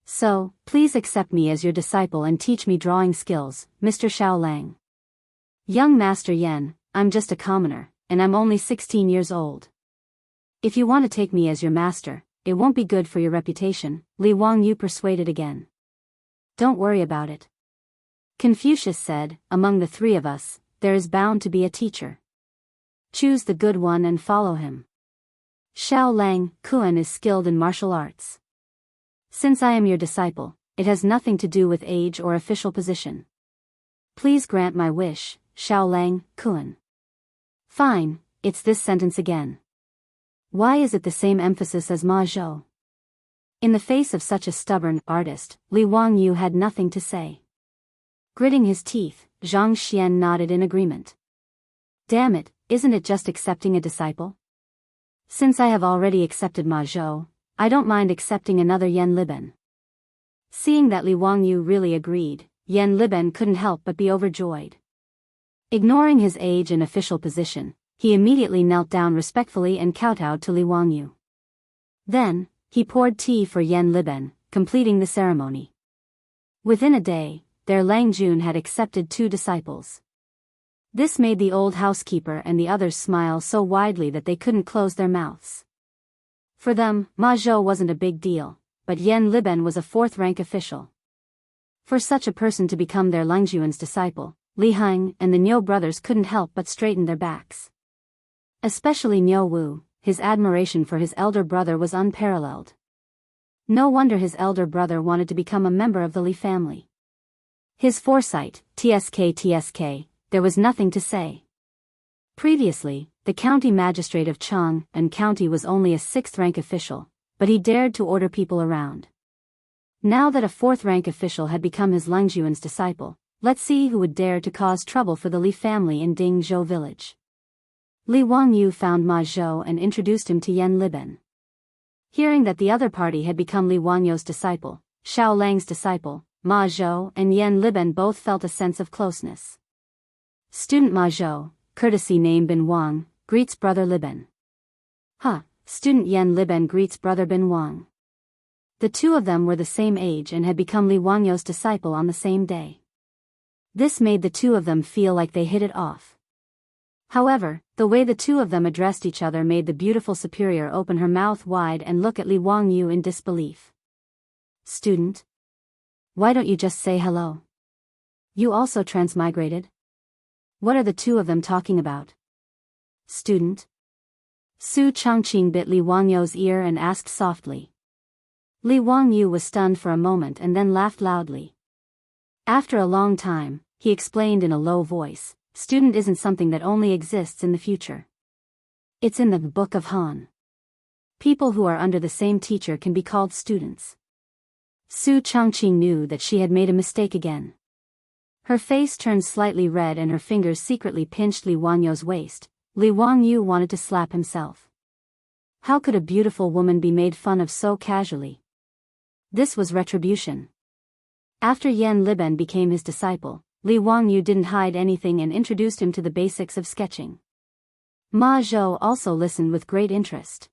S1: So, please accept me as your disciple and teach me drawing skills, Mr. Xiao Lang. Young Master Yan, I'm just a commoner, and I'm only 16 years old. If you want to take me as your master, it won't be good for your reputation, Li Wangyu persuaded again. Don't worry about it. Confucius said, among the three of us, there is bound to be a teacher. Choose the good one and follow him. Xiao Lang, Kuan is skilled in martial arts. Since I am your disciple, it has nothing to do with age or official position. Please grant my wish, Xiao Lang, Kuan. Fine, it's this sentence again. Why is it the same emphasis as Ma Zhou? In the face of such a stubborn artist, Li Wangyu had nothing to say. Gritting his teeth, Zhang Xian nodded in agreement. Damn it, isn't it just accepting a disciple? Since I have already accepted Ma Zhou, I don't mind accepting another Yan Liben. Seeing that Li Wangyu really agreed, Yan Liben couldn't help but be overjoyed. Ignoring his age and official position, he immediately knelt down respectfully and kowtowed to Li Wangyu. Then, he poured tea for Yan Liben, completing the ceremony. Within a day, their Lang Jun had accepted 2 disciples. This made the old housekeeper and the others smile so widely that they couldn't close their mouths. For them, Ma Zhou wasn't a big deal, but Yan Liben was a 4th-rank official. For such a person to become their Langjuan's disciple, Li Heng and the Niu brothers couldn't help but straighten their backs. Especially Niu Wu, his admiration for his elder brother was unparalleled. No wonder his elder brother wanted to become a member of the Li family. His foresight, tsk, there was nothing to say. Previously, the county magistrate of Chang and County was only a 6th-rank official, but he dared to order people around. Now that a 4th-rank official had become his Langjuan's disciple, let's see who would dare to cause trouble for the Li family in Dingzhou village. Li Wangyu found Ma Zhou and introduced him to Yan Liben. Hearing that the other party had become Li Wangyu's disciple, Xiao Lang's disciple, Ma Zhou and Yan Liben both felt a sense of closeness. Student Ma Zhou, courtesy name Bin Wang, greets brother Liben. Student Yan Liben greets brother Bin Wang. The 2 of them were the same age and had become Li Wangyu's disciple on the same day. This made the 2 of them feel like they hit it off. However, the way the 2 of them addressed each other made the beautiful superior open her mouth wide and look at Li Wangyu in disbelief. Student? Why don't you just say hello? You also transmigrated? What are the 2 of them talking about? Student? Su Changqing bit Li Wangyu's ear and asked softly. Li Wangyu was stunned for a moment and then laughed loudly. After a long time, he explained in a low voice, student isn't something that only exists in the future. It's in the Book of Han. People who are under the same teacher can be called students. Su Changqing knew that she had made a mistake again. Her face turned slightly red and her fingers secretly pinched Li Wangyu's waist. Li Wangyu wanted to slap himself. How could a beautiful woman be made fun of so casually? This was retribution. After Yan Liben became his disciple, Li Wangyu didn't hide anything and introduced him to the basics of sketching. Ma Zhou also listened with great interest.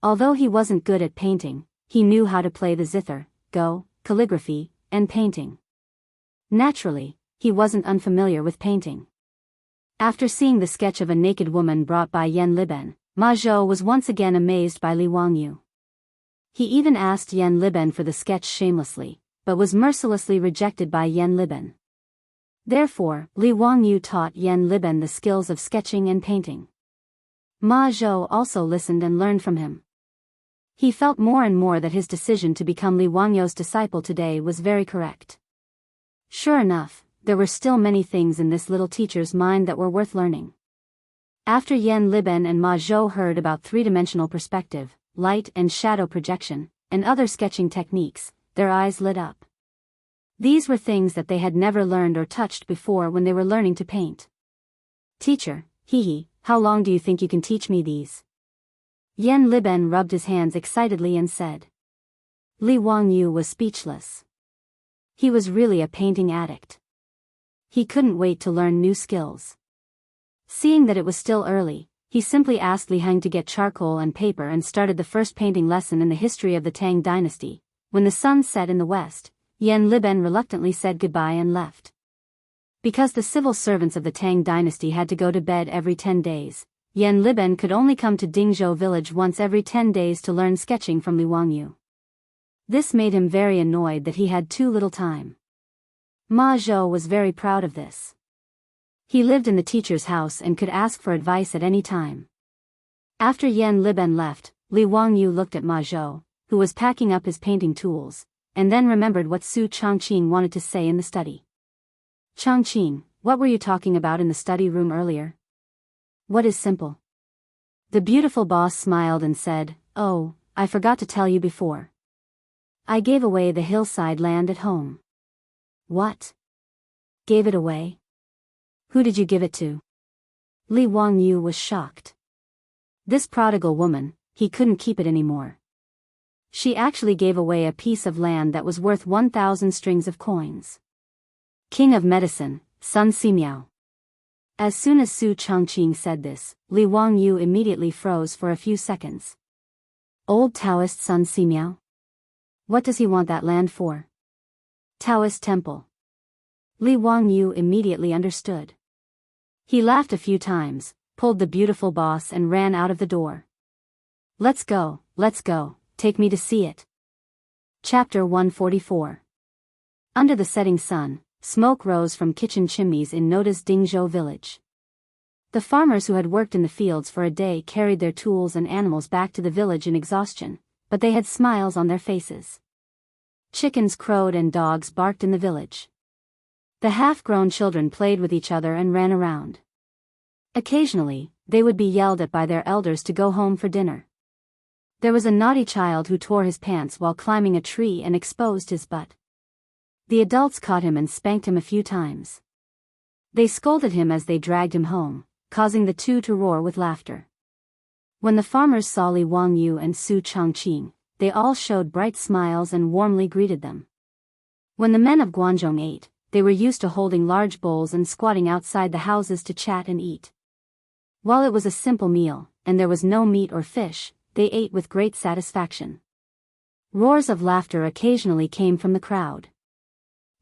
S1: Although he wasn't good at painting, he knew how to play the zither, go, calligraphy, and painting. Naturally, he wasn't unfamiliar with painting. After seeing the sketch of a naked woman brought by Yan Liben, Ma Zhou was once again amazed by Li Wangyu. He even asked Yan Liben for the sketch shamelessly, but was mercilessly rejected by Yan Liben. Therefore, Li Wangyu taught Yan Liben the skills of sketching and painting. Ma Zhou also listened and learned from him. He felt more and more that his decision to become Li Wangyu's disciple today was very correct. Sure enough, there were still many things in this little teacher's mind that were worth learning. After Yan Liben and Ma Zhou heard about three-dimensional perspective, light and shadow projection, and other sketching techniques, their eyes lit up. These were things that they had never learned or touched before when they were learning to paint. Teacher, how long do you think you can teach me these? Yan Liben rubbed his hands excitedly and said. Li Wangyu was speechless. He was really a painting addict. He couldn't wait to learn new skills. Seeing that it was still early, he simply asked Li Heng to get charcoal and paper and started the first painting lesson in the history of the Tang dynasty. When the sun set in the west, Yan Liben reluctantly said goodbye and left. Because the civil servants of the Tang dynasty had to go to bed every 10 days, Yan Liben could only come to Dingzhou village once every 10 days to learn sketching from Li Wangyu. This made him very annoyed that he had too little time. Ma Zhou was very proud of this. He lived in the teacher's house and could ask for advice at any time. After Yan Liben left, Li Wangyu looked at Ma Zhou, who was packing up his painting tools, and then remembered what Su Changqing wanted to say in the study. Changqing, what were you talking about in the study room earlier? What is simple? The beautiful boss smiled and said, Oh, I forgot to tell you before. I gave away the hillside land at home. What? Gave it away? Who did you give it to? Li Wangyu was shocked. This prodigal woman, he couldn't keep it anymore. She actually gave away a piece of land that was worth 1,000 strings of coins. King of Medicine, Sun Simiao. As soon as Su Changqing said this, Li Wangyu immediately froze for a few seconds. Old Taoist Sun Simiao? What does he want that land for? Taoist temple. Li Wangyu immediately understood. He laughed a few times, pulled the beautiful boss and ran out of the door. Let's go, take me to see it. Chapter 144. Under the setting sun, smoke rose from kitchen chimneys in Noda's Dingzhou village. The farmers who had worked in the fields for a day carried their tools and animals back to the village in exhaustion, but they had smiles on their faces. Chickens crowed and dogs barked in the village. The half-grown children played with each other and ran around. Occasionally, they would be yelled at by their elders to go home for dinner. There was a naughty child who tore his pants while climbing a tree and exposed his butt. The adults caught him and spanked him a few times. They scolded him as they dragged him home, causing the two to roar with laughter. When the farmers saw Li Wangyu and Su Changqing, they all showed bright smiles and warmly greeted them. When the men of Guangzhong ate, they were used to holding large bowls and squatting outside the houses to chat and eat. While it was a simple meal, and there was no meat or fish, they ate with great satisfaction. Roars of laughter occasionally came from the crowd.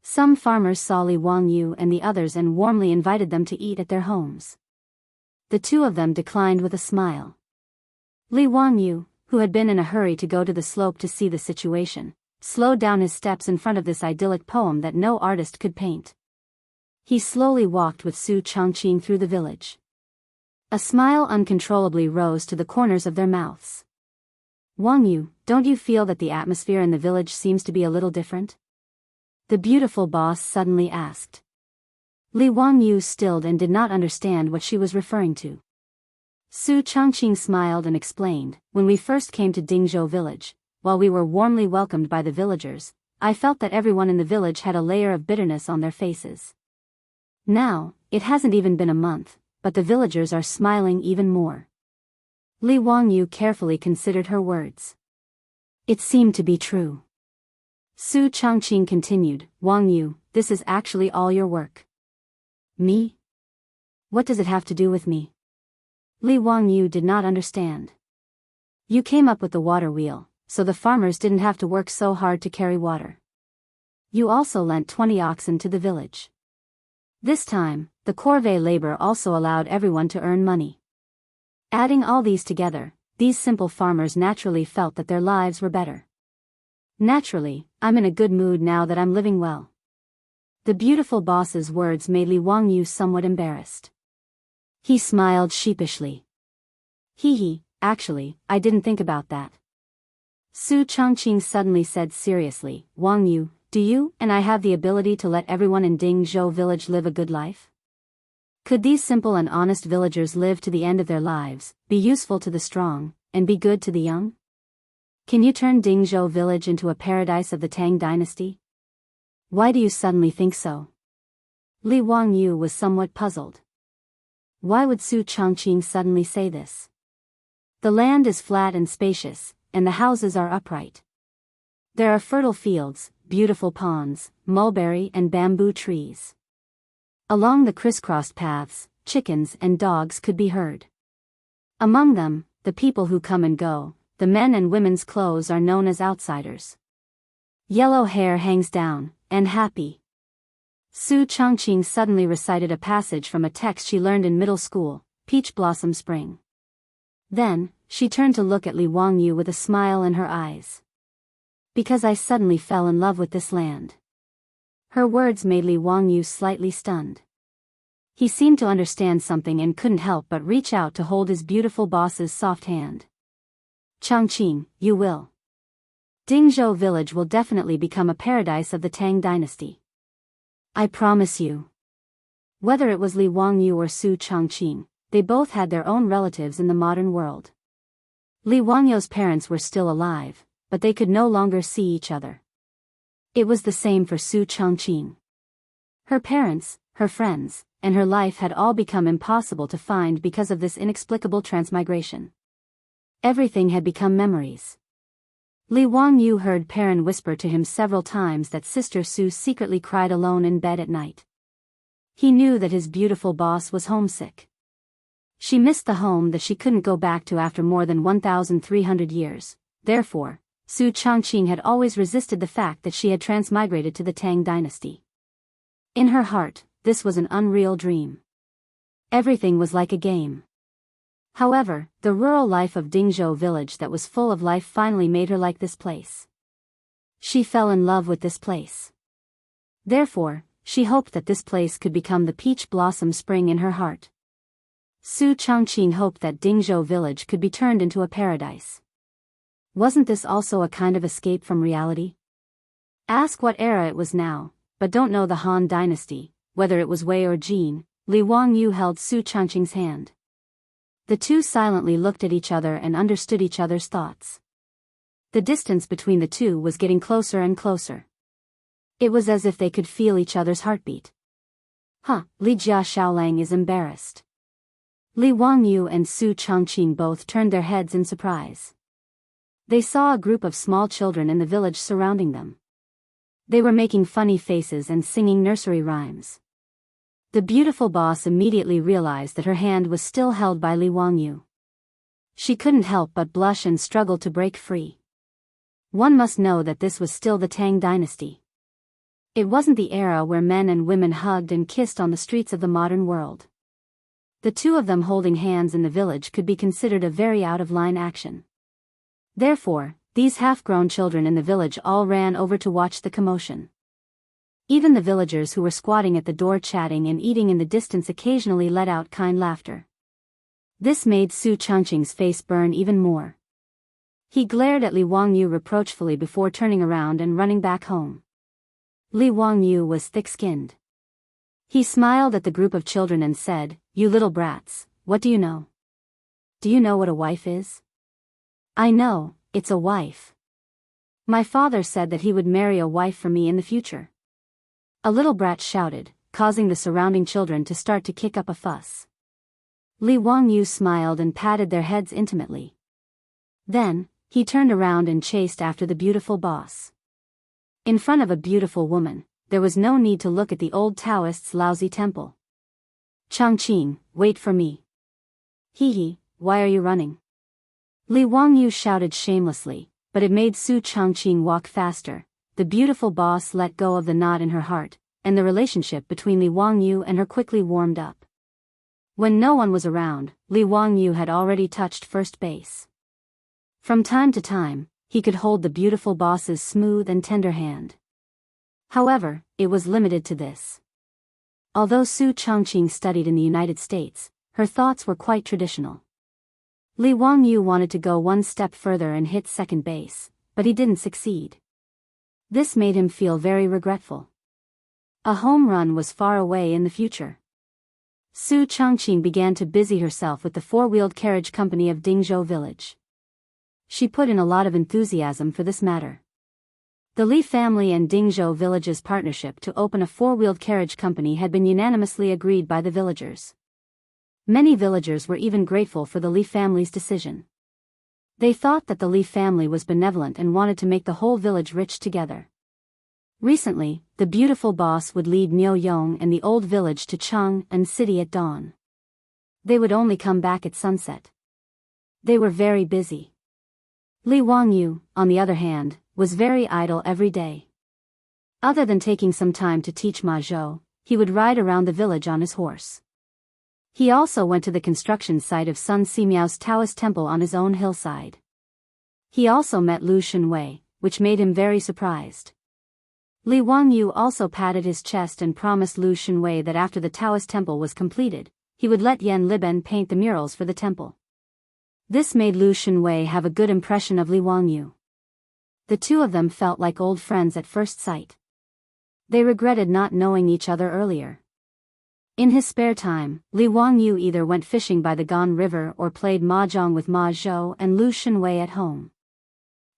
S1: Some farmers saw Li Wangyu and the others and warmly invited them to eat at their homes. The two of them declined with a smile. Li Wangyu, who had been in a hurry to go to the slope to see the situation, slowed down his steps in front of this idyllic poem that no artist could paint. He slowly walked with Su Changqing through the village. A smile uncontrollably rose to the corners of their mouths. Wangyu, don't you feel that the atmosphere in the village seems to be a little different? The beautiful boss suddenly asked. Li Wangyu stilled and did not understand what she was referring to. Su Changqing smiled and explained, when we first came to Dingzhou village, while we were warmly welcomed by the villagers, I felt that everyone in the village had a layer of bitterness on their faces. Now, it hasn't even been a month, but the villagers are smiling even more. Li Wangyu carefully considered her words. It seemed to be true. Su Changqing continued, Wangyu, this is actually all your work. Me? What does it have to do with me? Li Wangyu did not understand. You came up with the water wheel, so the farmers didn't have to work so hard to carry water. You also lent 20 oxen to the village. This time, the corvée labor also allowed everyone to earn money. Adding all these together, these simple farmers naturally felt that their lives were better. Naturally, I'm in a good mood now that I'm living well. The beautiful boss's words made Li Wangyu somewhat embarrassed. He smiled sheepishly. Hee, actually, I didn't think about that. Su Changqing suddenly said seriously, Wangyu, do you and I have the ability to let everyone in Dingzhou village live a good life? Could these simple and honest villagers live to the end of their lives, be useful to the strong, and be good to the young? Can you turn Dingzhou village into a paradise of the Tang dynasty? Why do you suddenly think so? Li Wangyu was somewhat puzzled. Why would Su Changqing suddenly say this? The land is flat and spacious, and the houses are upright. There are fertile fields, beautiful ponds, mulberry and bamboo trees. Along the crisscrossed paths, chickens and dogs could be heard. Among them, the people who come and go, the men and women's clothes are known as outsiders. Yellow hair hangs down, and happy. Su Changqing suddenly recited a passage from a text she learned in middle school, Peach Blossom Spring. Then, she turned to look at Li Wangyu with a smile in her eyes. Because I suddenly fell in love with this land. Her words made Li Wangyu slightly stunned. He seemed to understand something and couldn't help but reach out to hold his beautiful boss's soft hand. Changqing, you will. Dingzhou village will definitely become a paradise of the Tang dynasty. I promise you. Whether it was Li Wangyu or Su Changqing, they both had their own relatives in the modern world. Li Wangyu's parents were still alive, but they could no longer see each other. It was the same for Su Changqing. Her parents, her friends, and her life had all become impossible to find because of this inexplicable transmigration. Everything had become memories. Li Wangyu heard Perrin whisper to him several times that Sister Su secretly cried alone in bed at night. He knew that his beautiful boss was homesick. She missed the home that she couldn't go back to after more than 1,300 years, therefore, Su Changqing had always resisted the fact that she had transmigrated to the Tang dynasty. In her heart, this was an unreal dream. Everything was like a game. However, the rural life of Dingzhou village that was full of life finally made her like this place. She fell in love with this place. Therefore, she hoped that this place could become the peach blossom spring in her heart. Su Changqing hoped that Dingzhou village could be turned into a paradise. Wasn't this also a kind of escape from reality? Ask what era it was now, but don't know the Han dynasty, whether it was Wei or Jin. Li Wangyu held Su Changqing's hand. The two silently looked at each other and understood each other's thoughts. The distance between the two was getting closer and closer. It was as if they could feel each other's heartbeat. Li Jia Xiaolang is embarrassed. Li Wangyu and Su Changqing both turned their heads in surprise. They saw a group of small children in the village surrounding them. They were making funny faces and singing nursery rhymes. The beautiful boss immediately realized that her hand was still held by Li Wangyu. She couldn't help but blush and struggle to break free. One must know that this was still the Tang dynasty. It wasn't the era where men and women hugged and kissed on the streets of the modern world. The two of them holding hands in the village could be considered a very out-of-line action. Therefore, these half-grown children in the village all ran over to watch the commotion. Even the villagers who were squatting at the door chatting and eating in the distance occasionally let out kind laughter. This made Su Changqing's face burn even more. He glared at Li Wangyu reproachfully before turning around and running back home. Li Wangyu was thick-skinned. He smiled at the group of children and said, "You little brats, what do you know? Do you know what a wife is?" "I know, it's a wife. My father said that he would marry a wife for me in the future." A little brat shouted, causing the surrounding children to start to kick up a fuss. Li Wangyu smiled and patted their heads intimately. Then, he turned around and chased after the beautiful boss. In front of a beautiful woman, there was no need to look at the old Taoist's lousy temple. "Changqing, wait for me." "Hee, why are you running?" Li Wangyu shouted shamelessly, but it made Su Changqing walk faster. The beautiful boss let go of the knot in her heart, and the relationship between Li Wangyu and her quickly warmed up. When no one was around, Li Wangyu had already touched first base. From time to time, he could hold the beautiful boss's smooth and tender hand. However, it was limited to this. Although Su Chongqing studied in the United States, her thoughts were quite traditional. Li Wangyu wanted to go one step further and hit second base, but he didn't succeed. This made him feel very regretful. A home run was far away in the future. Su Chongqing began to busy herself with the four-wheeled carriage company of Dingzhou village. She put in a lot of enthusiasm for this matter. The Li family and Dingzhou village's partnership to open a four-wheeled carriage company had been unanimously agreed by the villagers. Many villagers were even grateful for the Li family's decision. They thought that the Li family was benevolent and wanted to make the whole village rich together. Recently, the beautiful boss would lead Miao Yong and the old village to Chang'an City at dawn. They would only come back at sunset. They were very busy. Li Wangyu, on the other hand, was very idle every day. Other than taking some time to teach Ma Zhou, he would ride around the village on his horse. He also went to the construction site of Sun Simiao's Taoist temple on his own hillside. He also met Lu Shenwei, which made him very surprised. Li Wangyu also patted his chest and promised Lu Shenwei that after the Taoist temple was completed, he would let Yan Liben paint the murals for the temple. This made Lu Shenwei have a good impression of Li Wangyu. The two of them felt like old friends at first sight. They regretted not knowing each other earlier. In his spare time, Li Wangyu either went fishing by the Gan River or played mahjong with Ma Zhou and Lu Shenwei at home.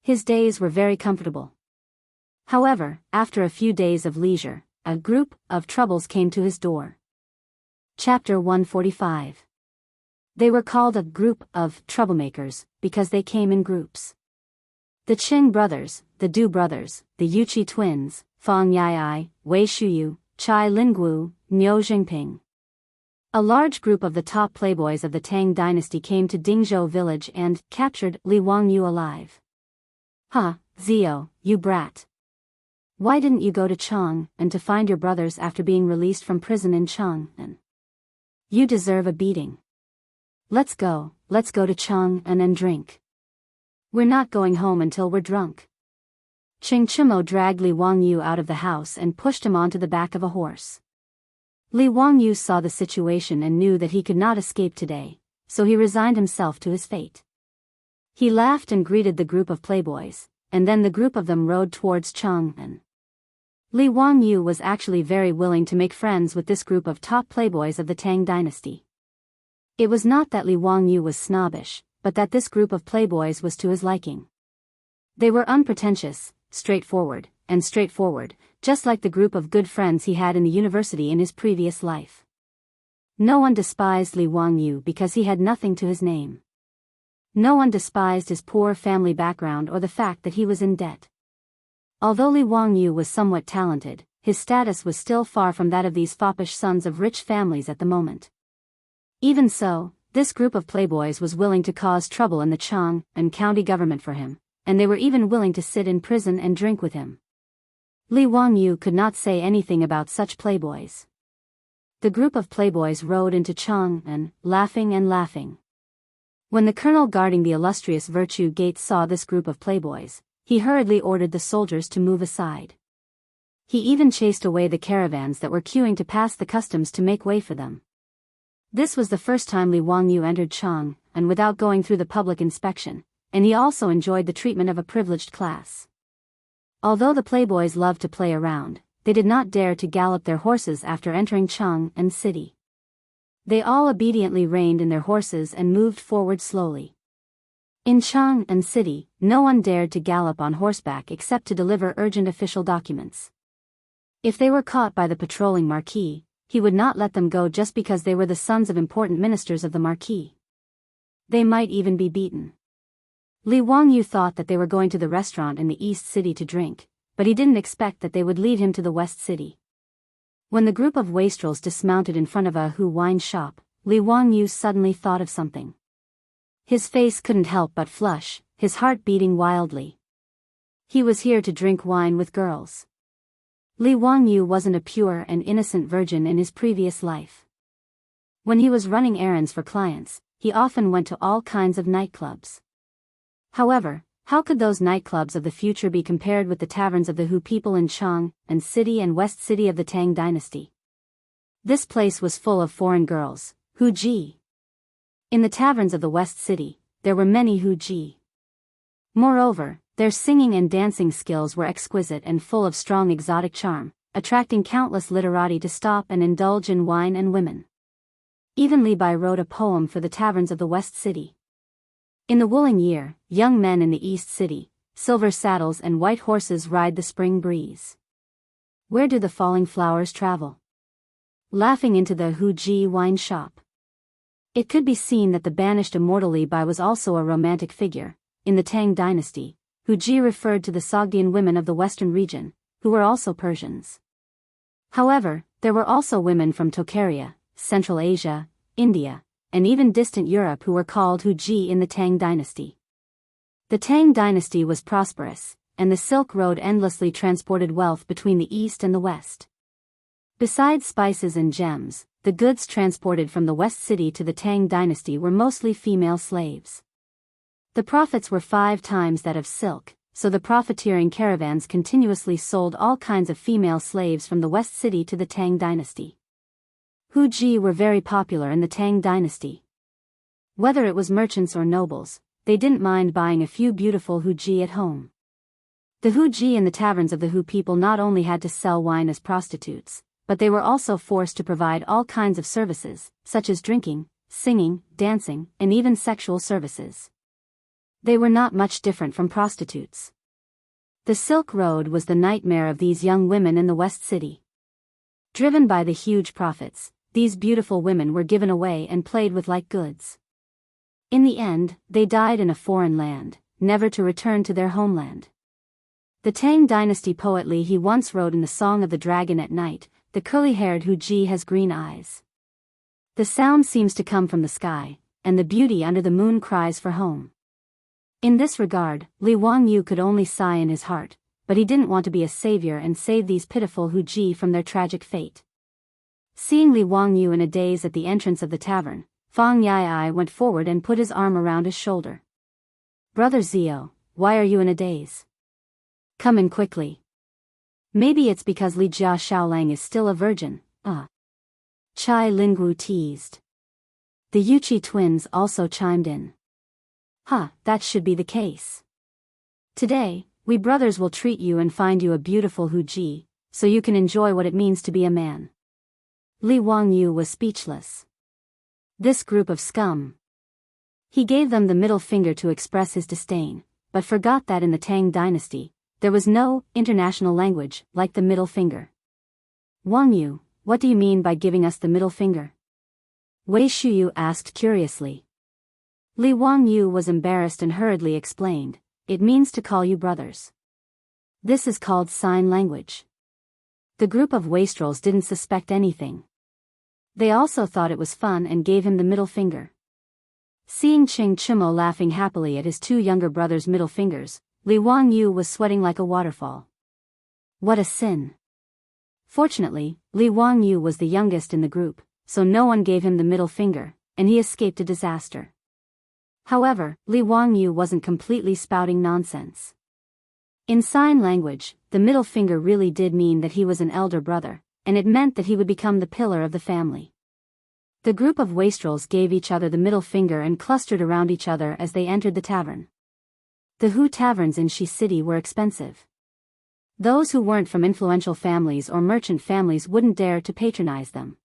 S1: His days were very comfortable. However, after a few days of leisure, a group of troubles came to his door. Chapter 145. They were called a group of troublemakers because they came in groups. The Qing brothers, the Du brothers, the Yuqi twins, Fang Yai, Wei Shuyu, Chai Linggu, Niu Jingping. A large group of the top playboys of the Tang dynasty came to Dingzhou village and captured Li Wangyu alive. "Ha, Zio, you brat. Why didn't you go to Chang'an to find your brothers after being released from prison in Chang'an? You deserve a beating. Let's go to Chang'an and drink. We're not going home until we're drunk." Qing Chimo dragged Li Wangyu out of the house and pushed him onto the back of a horse. Li Wangyu saw the situation and knew that he could not escape today, so he resigned himself to his fate. He laughed and greeted the group of playboys, and then the group of them rode towards Chang'an. Li Wangyu was actually very willing to make friends with this group of top playboys of the Tang dynasty. It was not that Li Wangyu was snobbish, but that this group of playboys was to his liking. They were unpretentious, straightforward, just like the group of good friends he had in the university in his previous life. No one despised Li Wangyu because he had nothing to his name. No one despised his poor family background or the fact that he was in debt. Although Li Wangyu was somewhat talented, his status was still far from that of these foppish sons of rich families at the moment. Even so, this group of playboys was willing to cause trouble in the Chang'an county government for him, and they were even willing to sit in prison and drink with him. Li Wangyu could not say anything about such playboys. The group of playboys rode into Chang'an, laughing. When the colonel guarding the illustrious Virtue Gate saw this group of playboys, he hurriedly ordered the soldiers to move aside. He even chased away the caravans that were queuing to pass the customs to make way for them. This was the first time Li Wangyu entered Chang'an without going through the public inspection, and he also enjoyed the treatment of a privileged class. Although the playboys loved to play around, they did not dare to gallop their horses after entering Chang'an City. They all obediently reined in their horses and moved forward slowly. In Chang'an City, no one dared to gallop on horseback except to deliver urgent official documents. If they were caught by the patrolling marquis, he would not let them go just because they were the sons of important ministers of the marquis. They might even be beaten. Li Wangyu thought that they were going to the restaurant in the East City to drink, but he didn't expect that they would lead him to the West City. When the group of wastrels dismounted in front of a Hu wine shop, Li Wangyu suddenly thought of something. His face couldn't help but flush, his heart beating wildly. He was here to drink wine with girls. Li Wangyu wasn't a pure and innocent virgin in his previous life. When he was running errands for clients, he often went to all kinds of nightclubs. However, how could those nightclubs of the future be compared with the taverns of the Hu people in Chang and City and West City of the Tang dynasty? This place was full of foreign girls, Hu Ji. In the taverns of the West City, there were many Hu Ji. Moreover, their singing and dancing skills were exquisite and full of strong exotic charm, attracting countless literati to stop and indulge in wine and women. Even Li Bai wrote a poem for the taverns of the West City. In the wooling year, young men in the East City, silver saddles and white horses ride the spring breeze. Where do the falling flowers travel? Laughing into the Hu Ji wine shop. It could be seen that the banished immortal Li Bai was also a romantic figure. In the Tang dynasty, Hu Ji referred to the Sogdian women of the western region, who were also Persians. However, there were also women from Tokaria, Central Asia, India, and even distant Europe who were called Hu Ji in the Tang dynasty. The Tang dynasty was prosperous, and the Silk Road endlessly transported wealth between the East and the West. Besides spices and gems, the goods transported from the West City to the Tang dynasty were mostly female slaves. The profits were 5 times that of silk, so the profiteering caravans continuously sold all kinds of female slaves from the West City to the Tang dynasty. Hu Ji were very popular in the Tang dynasty. Whether it was merchants or nobles, they didn't mind buying a few beautiful Hu Ji at home. The Hu Ji in the taverns of the Hu people not only had to sell wine as prostitutes, but they were also forced to provide all kinds of services, such as drinking, singing, dancing, and even sexual services. They were not much different from prostitutes. The Silk Road was the nightmare of these young women in the West City. Driven by the huge profits, these beautiful women were given away and played with like goods. In the end, they died in a foreign land, never to return to their homeland. The Tang dynasty poet Li He once wrote in the Song of the Dragon at night, "The curly-haired Hu Ji has green eyes. The sound seems to come from the sky, and the beauty under the moon cries for home." In this regard, Li Wangyu could only sigh in his heart, but he didn't want to be a savior and save these pitiful Hu Ji from their tragic fate. Seeing Li Wangyu in a daze at the entrance of the tavern, Fang Yai went forward and put his arm around his shoulder. "Brother Zio, why are you in a daze? Come in quickly. Maybe it's because Li Jia Xiaolang is still a virgin, Chai Lingwu teased. The Yuchi twins also chimed in. That should be the case. Today, we brothers will treat you and find you a beautiful Hu Ji, so you can enjoy what it means to be a man." Li Wangyu was speechless. This group of scum. He gave them the middle finger to express his disdain, but forgot that in the Tang dynasty, there was no international language like the middle finger. "Wangyu, what do you mean by giving us the middle finger?" Wei Shuyu asked curiously. Li Wangyu was embarrassed and hurriedly explained, "It means to call you brothers. This is called sign language." The group of wastrels didn't suspect anything. They also thought it was fun and gave him the middle finger. Seeing Qing Chimo laughing happily at his 2 younger brothers' middle fingers, Li Wangyu was sweating like a waterfall. What a sin. Fortunately, Li Wangyu was the youngest in the group, so no one gave him the middle finger, and he escaped a disaster. However, Li Wangyu wasn't completely spouting nonsense. In sign language, the middle finger really did mean that he was an elder brother, and it meant that he would become the pillar of the family. The group of wastrels gave each other the middle finger and clustered around each other as they entered the tavern. The Hu taverns in Shi City were expensive. Those who weren't from influential families or merchant families wouldn't dare to patronize them.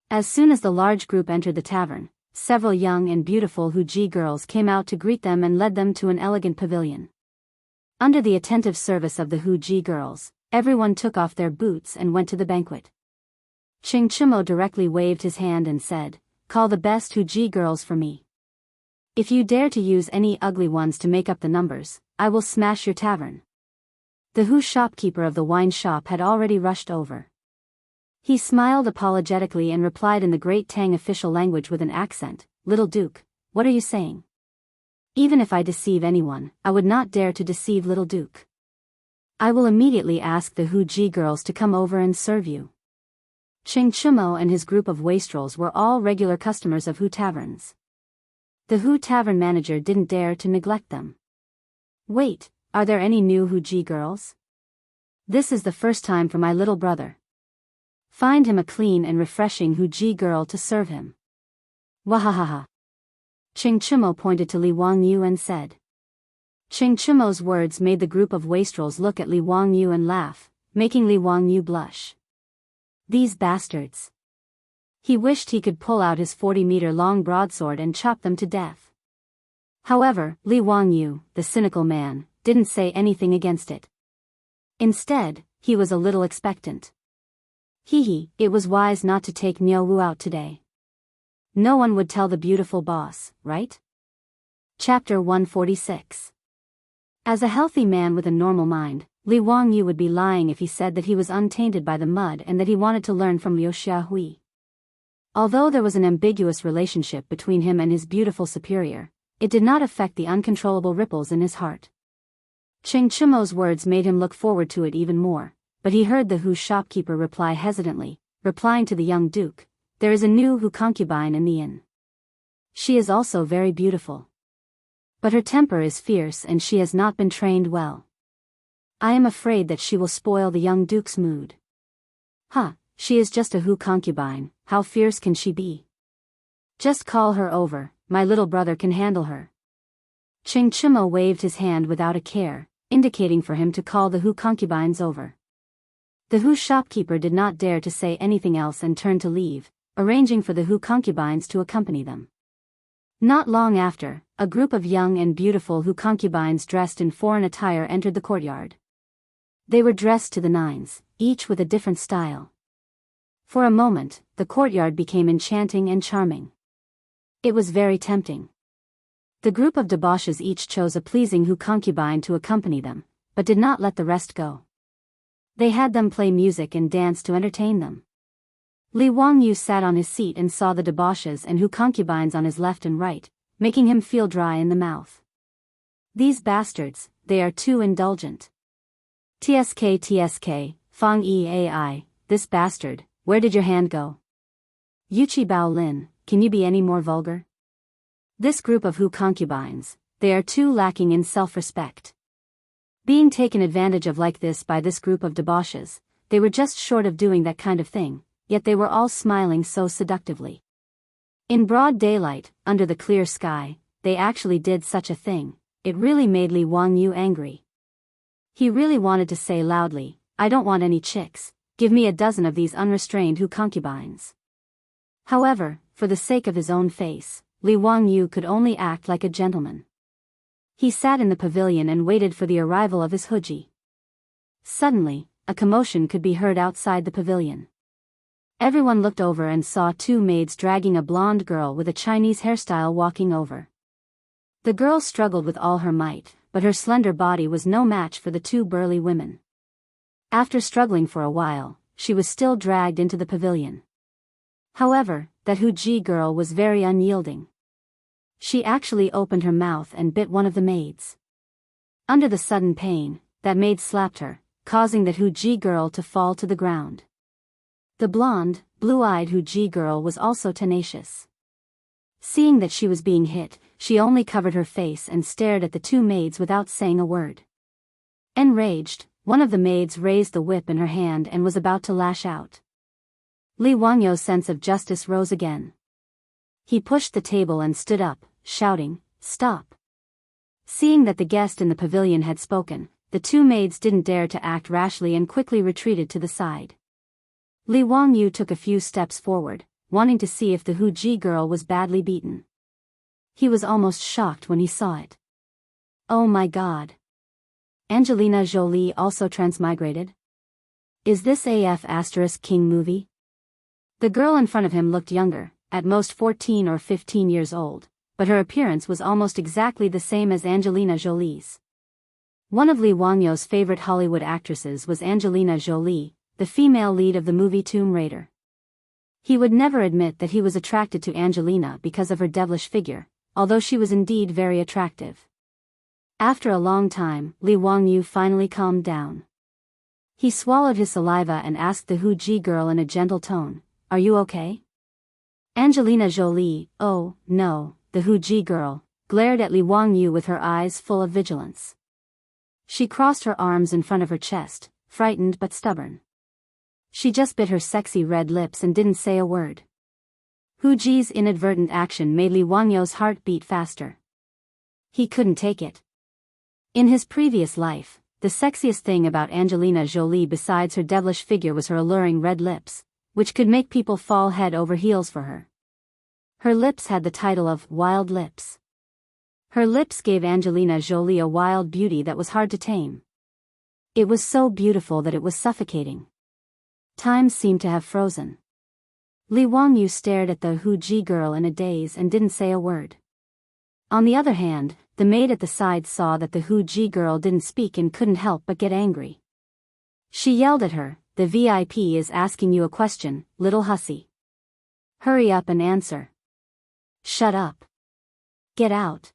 S1: As soon as the large group entered the tavern, several young and beautiful Hu Ji girls came out to greet them and led them to an elegant pavilion. Under the attentive service of the Hu Ji girls, everyone took off their boots and went to the banquet. Qing Chimo directly waved his hand and said, "Call the best Hu Ji girls for me. If you dare to use any ugly ones to make up the numbers, I will smash your tavern." The Hu shopkeeper of the wine shop had already rushed over. He smiled apologetically and replied in the great Tang official language with an accent, "Little Duke, what are you saying? Even if I deceive anyone, I would not dare to deceive Little Duke." I will immediately ask the Hu Ji girls to come over and serve you. Ching Chumo and his group of wastrels were all regular customers of Hu taverns. The Hu tavern manager didn't dare to neglect them. Wait, are there any new Hu Ji girls? This is the first time for my little brother. Find him a clean and refreshing Hu Ji girl to serve him. Wahahaha. Ching Chumo pointed to Li Wangyu and said. Ching Chumo's words made the group of wastrels look at Li Wangyu and laugh, making Li Wangyu blush. These bastards. He wished he could pull out his 40-meter-long broadsword and chop them to death. However, Li Wangyu, the cynical man, didn't say anything against it. Instead, he was a little expectant. It was wise not to take Niu Wu out today. No one would tell the beautiful boss, right? Chapter 146. As a healthy man with a normal mind, Li Wangyu would be lying if he said that he was untainted by the mud and that he wanted to learn from Liu Xiahui. Although there was an ambiguous relationship between him and his beautiful superior, it did not affect the uncontrollable ripples in his heart. Ching Chumo's words made him look forward to it even more, but he heard the Hu shopkeeper reply hesitantly, replying to the young duke, "There is a new Hu concubine in the inn. She is also very beautiful. But her temper is fierce and she has not been trained well. I am afraid that she will spoil the young duke's mood." She is just a Hu concubine, how fierce can she be? Just call her over, my little brother can handle her. Ching Chumo waved his hand without a care, indicating for him to call the Hu concubines over. The Hu shopkeeper did not dare to say anything else and turned to leave, arranging for the Hu concubines to accompany them. Not long after, a group of young and beautiful Hu concubines dressed in foreign attire entered the courtyard. They were dressed to the nines, each with a different style. For a moment, the courtyard became enchanting and charming. It was very tempting. The group of debauches each chose a pleasing Hu concubine to accompany them, but did not let the rest go. They had them play music and dance to entertain them. Li Wangyu sat on his seat and saw the debauches and Hu concubines on his left and right, making him feel dry in the mouth. These bastards, they are too indulgent. TSK, Fang Eai, this bastard, where did your hand go? Yuchi Bao Lin, can you be any more vulgar? This group of Hu concubines, they are too lacking in self-respect. Being taken advantage of like this by this group of debauches, they were just short of doing that kind of thing, yet they were all smiling so seductively. In broad daylight, under the clear sky, they actually did such a thing. It really made Li Wangyu angry. He really wanted to say loudly, "I don't want any chicks, give me a dozen of these unrestrained Hu concubines." However, for the sake of his own face, Li Wangyu could only act like a gentleman. He sat in the pavilion and waited for the arrival of his Huji. Suddenly, a commotion could be heard outside the pavilion. Everyone looked over and saw two maids dragging a blonde girl with a Chinese hairstyle walking over. The girl struggled with all her might, but her slender body was no match for the two burly women. After struggling for a while, she was still dragged into the pavilion. However, that Hu Ji girl was very unyielding. She actually opened her mouth and bit one of the maids. Under the sudden pain, that maid slapped her, causing that Hu Ji girl to fall to the ground. The blonde, blue-eyed Hu Ji girl was also tenacious. Seeing that she was being hit, she only covered her face and stared at the two maids without saying a word. Enraged, one of the maids raised the whip in her hand and was about to lash out. Li Wangyu's sense of justice rose again. He pushed the table and stood up, shouting, "Stop!" Seeing that the guest in the pavilion had spoken, the two maids didn't dare to act rashly and quickly retreated to the side. Li Wangyu took a few steps forward, wanting to see if the Hu Ji girl was badly beaten. He was almost shocked when he saw it. Oh my god! Angelina Jolie also transmigrated? Is this AF** King movie? The girl in front of him looked younger, at most 14 or 15 years old, but her appearance was almost exactly the same as Angelina Jolie's. One of Li Wangyu's favorite Hollywood actresses was Angelina Jolie, the female lead of the movie Tomb Raider. He would never admit that he was attracted to Angelina because of her devilish figure, although she was indeed very attractive. After a long time, Li Wangyu finally calmed down. He swallowed his saliva and asked the Hu Ji girl in a gentle tone, "Are you okay?" Angelina Jolie, "Oh, no," the Hu Ji girl, glared at Li Wangyu with her eyes full of vigilance. She crossed her arms in front of her chest, frightened but stubborn. She just bit her sexy red lips and didn't say a word. Hu Ji's inadvertent action made Li Wangyu's heart beat faster. He couldn't take it. In his previous life, the sexiest thing about Angelina Jolie besides her devilish figure was her alluring red lips, which could make people fall head over heels for her. Her lips had the title of wild lips. Her lips gave Angelina Jolie a wild beauty that was hard to tame. It was so beautiful that it was suffocating. Time seemed to have frozen. Li Wangyu stared at the Hu Ji girl in a daze and didn't say a word. On the other hand, the maid at the side saw that the Hu Ji girl didn't speak and couldn't help but get angry. She yelled at her, "The VIP is asking you a question, little hussy. Hurry up and answer." "Shut up. Get out."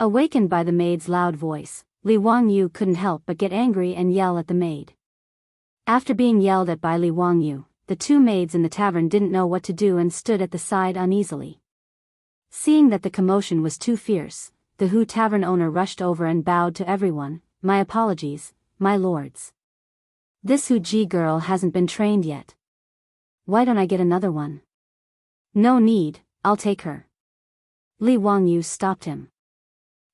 S1: Awakened by the maid's loud voice, Li Wangyu couldn't help but get angry and yell at the maid. After being yelled at by Li Wangyu, the two maids in the tavern didn't know what to do and stood at the side uneasily. Seeing that the commotion was too fierce, the Hu tavern owner rushed over and bowed to everyone. "My apologies, my lords. This Hu Ji girl hasn't been trained yet. Why don't I get another one?" "No need, I'll take her." Li Wangyu stopped him.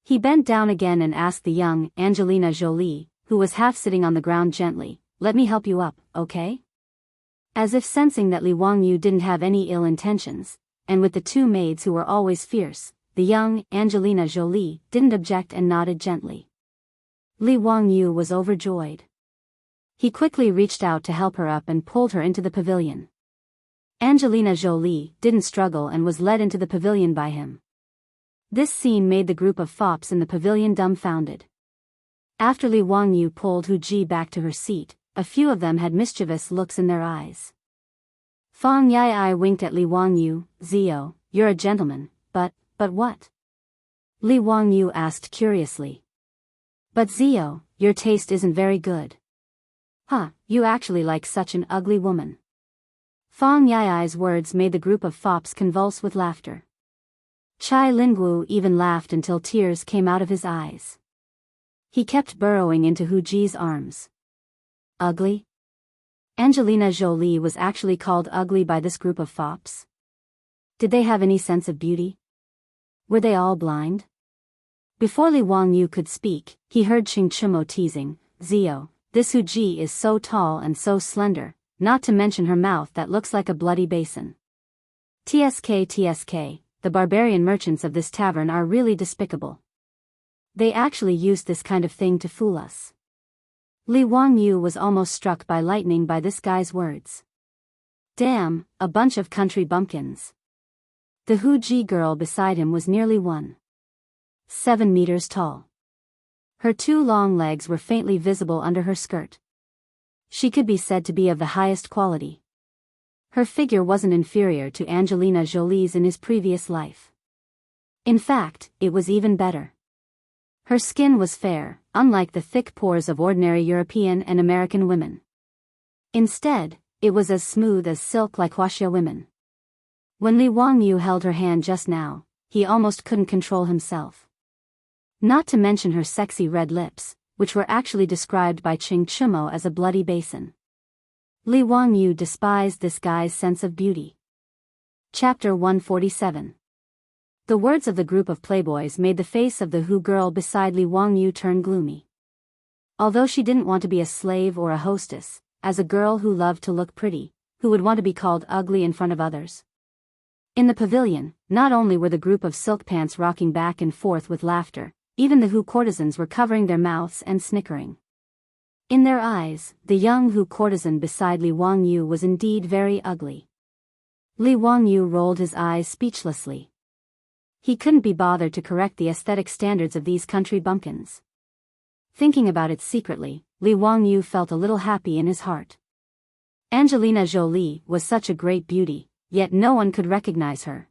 S1: He bent down again and asked the young Angelina Jolie, who was half sitting on the ground gently, "Let me help you up, okay?" As if sensing that Li Wangyu didn't have any ill intentions, and with the two maids who were always fierce, the young Angelina Jolie didn't object and nodded gently. Li Wangyu was overjoyed. He quickly reached out to help her up and pulled her into the pavilion. Angelina Jolie didn't struggle and was led into the pavilion by him. This scene made the group of fops in the pavilion dumbfounded. After Li Wangyu pulled Hu Ji back to her seat, a few of them had mischievous looks in their eyes. Fang Yai winked at Li Wangyu. "Zio, you're a gentleman, but what?" Li Wangyu asked curiously. "But Zio, your taste isn't very good." "Huh, you actually like such an ugly woman." Fang Yai's words made the group of fops convulse with laughter. Chai Lingwu even laughed until tears came out of his eyes. He kept burrowing into Hu Ji's arms. Ugly? Angelina Jolie was actually called ugly by this group of fops? Did they have any sense of beauty? Were they all blind? Before Li Wangyu could speak, he heard Qing Chumo teasing, "Zio, this Hu Ji is so tall and so slender, not to mention her mouth that looks like a bloody basin. TSK, the barbarian merchants of this tavern are really despicable. They actually used this kind of thing to fool us." Li Wangyu was almost struck by lightning by this guy's words. Damn, a bunch of country bumpkins. The Hu Ji girl beside him was nearly 1.7 meters tall. Her two long legs were faintly visible under her skirt. She could be said to be of the highest quality. Her figure wasn't inferior to Angelina Jolie's in his previous life. In fact, it was even better. Her skin was fair, unlike the thick pores of ordinary European and American women. Instead, it was as smooth as silk like Wuxia women. When Li Wangyu held her hand just now, he almost couldn't control himself. Not to mention her sexy red lips, which were actually described by Qing Chumo as a bloody basin. Li Wangyu despised this guy's sense of beauty. Chapter 147. The words of the group of playboys made the face of the Hu girl beside Li Wangyu turn gloomy. Although she didn't want to be a slave or a hostess, as a girl who loved to look pretty, who would want to be called ugly in front of others? In the pavilion, not only were the group of silk pants rocking back and forth with laughter, even the Hu courtesans were covering their mouths and snickering. In their eyes, the young Hu courtesan beside Li Wangyu was indeed very ugly. Li Wangyu rolled his eyes speechlessly. He couldn't be bothered to correct the aesthetic standards of these country bumpkins. Thinking about it secretly, Li Wangyu felt a little happy in his heart. Angelina Jolie was such a great beauty, yet no one could recognize her.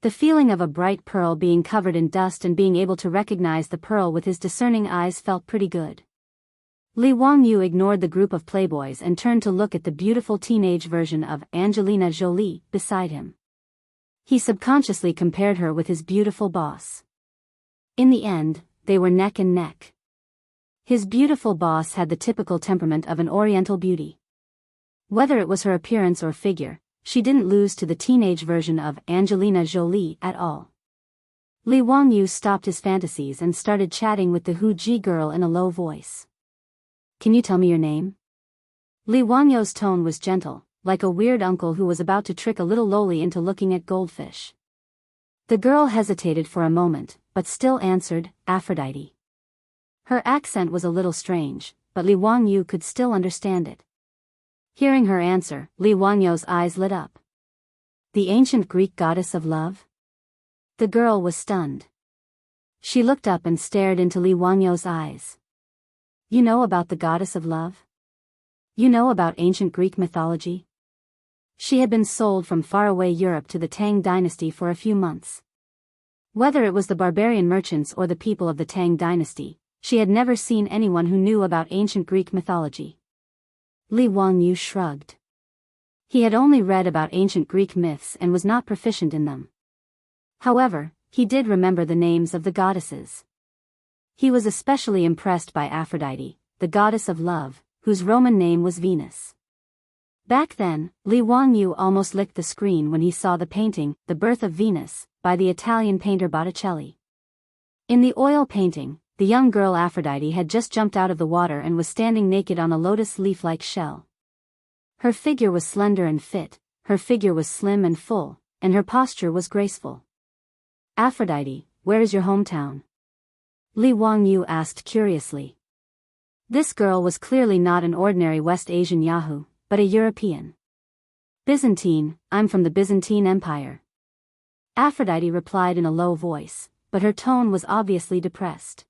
S1: The feeling of a bright pearl being covered in dust and being able to recognize the pearl with his discerning eyes felt pretty good. Li Wangyu ignored the group of playboys and turned to look at the beautiful teenage version of Angelina Jolie beside him. He subconsciously compared her with his beautiful boss. In the end, they were neck and neck. His beautiful boss had the typical temperament of an Oriental beauty. Whether it was her appearance or figure, she didn't lose to the teenage version of Angelina Jolie at all. Li Wangyu stopped his fantasies and started chatting with the Hu Ji girl in a low voice. Can you tell me your name? Li Wangyu's tone was gentle, like a weird uncle who was about to trick a little loli into looking at goldfish. The girl hesitated for a moment, but still answered, Aphrodite. Her accent was a little strange, but Li Wangyu could still understand it. Hearing her answer, Li Wangyu's eyes lit up. The ancient Greek goddess of love? The girl was stunned. She looked up and stared into Li Wangyu's eyes. You know about the goddess of love? You know about ancient Greek mythology? She had been sold from faraway Europe to the Tang dynasty for a few months. Whether it was the barbarian merchants or the people of the Tang dynasty, she had never seen anyone who knew about ancient Greek mythology. Li Wangyu shrugged. He had only read about ancient Greek myths and was not proficient in them. However, he did remember the names of the goddesses. He was especially impressed by Aphrodite, the goddess of love, whose Roman name was Venus. Back then, Li Wangyu almost licked the screen when he saw the painting, The Birth of Venus, by the Italian painter Botticelli. In the oil painting, the young girl Aphrodite had just jumped out of the water and was standing naked on a lotus leaf-like shell. Her figure was slender and fit, her figure was slim and full, and her posture was graceful. Aphrodite, where is your hometown? Li Wangyu asked curiously. This girl was clearly not an ordinary West Asian Yahoo, but a European. Byzantine, I'm from the Byzantine Empire. Aphrodite replied in a low voice, but her tone was obviously depressed.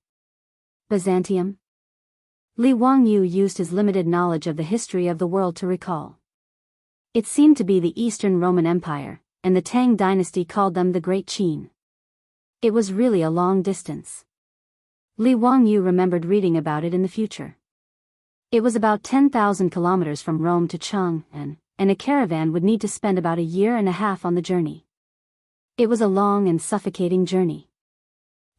S1: Byzantium? Li Wangyu used his limited knowledge of the history of the world to recall. It seemed to be the Eastern Roman Empire, and the Tang dynasty called them the Great Qin. It was really a long distance. Li Wangyu remembered reading about it in the future. It was about 10,000 kilometers from Rome to Chang'an, and a caravan would need to spend about a year and a half on the journey. It was a long and suffocating journey.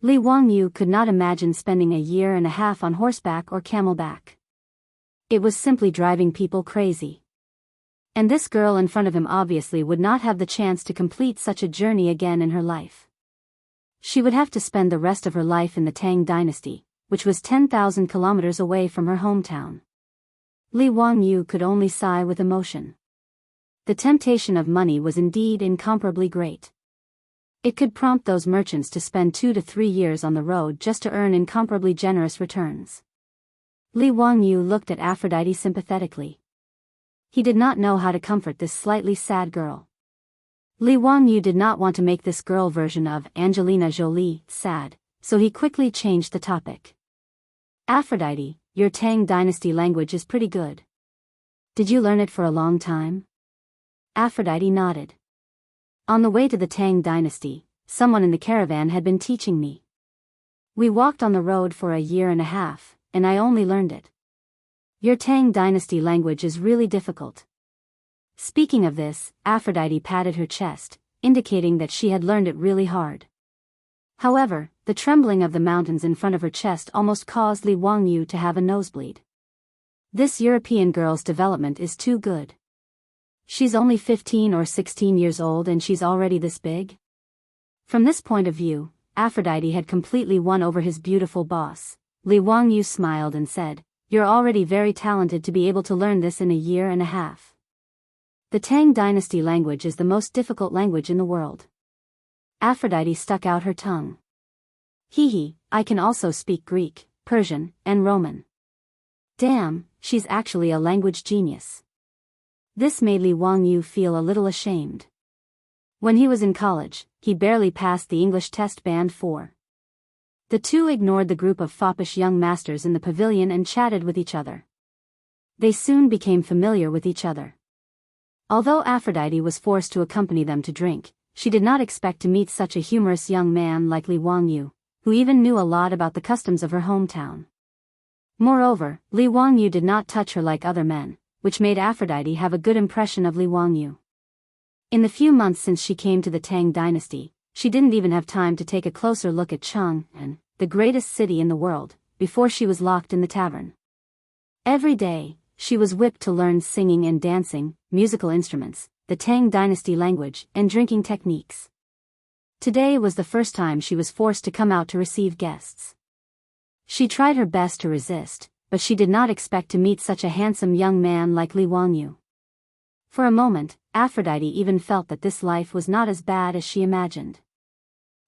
S1: Li Wangyu could not imagine spending a year and a half on horseback or camelback. It was simply driving people crazy. And this girl in front of him obviously would not have the chance to complete such a journey again in her life. She would have to spend the rest of her life in the Tang dynasty, which was 10,000 kilometers away from her hometown. Li Wangyu could only sigh with emotion. The temptation of money was indeed incomparably great. It could prompt those merchants to spend 2 to 3 years on the road just to earn incomparably generous returns. Li Wangyu looked at Aphrodite sympathetically. He did not know how to comfort this slightly sad girl. Li Wangyu did not want to make this girl version of Angelina Jolie sad, so he quickly changed the topic. Aphrodite, your Tang dynasty language is pretty good. Did you learn it for a long time? Aphrodite nodded. On the way to the Tang dynasty, someone in the caravan had been teaching me. We walked on the road for a year and a half, and I only learned it. Your Tang dynasty language is really difficult. Speaking of this, Aphrodite patted her chest, indicating that she had learned it really hard. However, the trembling of the mountains in front of her chest almost caused Li Wangyu to have a nosebleed. This European girl's development is too good. She's only 15 or 16 years old and she's already this big? From this point of view, Aphrodite had completely won over his beautiful boss. Li Wangyu smiled and said, "You're already very talented to be able to learn this in a year and a half. The Tang dynasty language is the most difficult language in the world." Aphrodite stuck out her tongue. Hee, I can also speak Greek, Persian, and Roman. Damn, she's actually a language genius. This made Li Wangyu feel a little ashamed. When he was in college, he barely passed the English test band 4. The two ignored the group of foppish young masters in the pavilion and chatted with each other. They soon became familiar with each other. Although Aphrodite was forced to accompany them to drink, she did not expect to meet such a humorous young man like Li Wangyu, who even knew a lot about the customs of her hometown. Moreover, Li Wangyu did not touch her like other men, which made Aphrodite have a good impression of Li Wangyu. In the few months since she came to the Tang dynasty, she didn't even have time to take a closer look at Jianghu, the greatest city in the world, before she was locked in the tavern. Every day, she was whipped to learn singing and dancing, musical instruments, the Tang dynasty language, and drinking techniques. Today was the first time she was forced to come out to receive guests. She tried her best to resist, but she did not expect to meet such a handsome young man like Li Wangyu. For a moment, Aphrodite even felt that this life was not as bad as she imagined.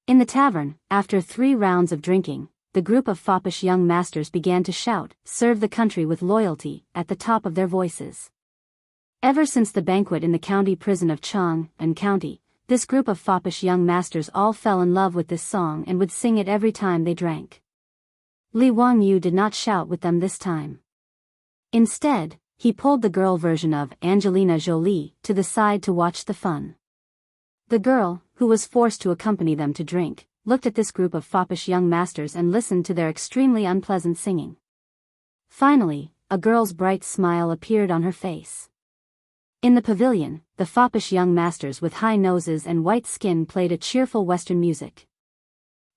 S1: In the tavern, after 3 rounds of drinking, the group of foppish young masters began to shout, "Serve the country with loyalty," at the top of their voices. Ever since the banquet in the county prison of Jianghu County, this group of foppish young masters all fell in love with this song and would sing it every time they drank. Li Wangyu did not shout with them this time. Instead, he pulled the girl version of Angelina Jolie to the side to watch the fun. The girl, who was forced to accompany them to drink, looked at this group of foppish young masters and listened to their extremely unpleasant singing. Finally, a girl's bright smile appeared on her face. In the pavilion, the foppish young masters with high noses and white skin played a cheerful Western music.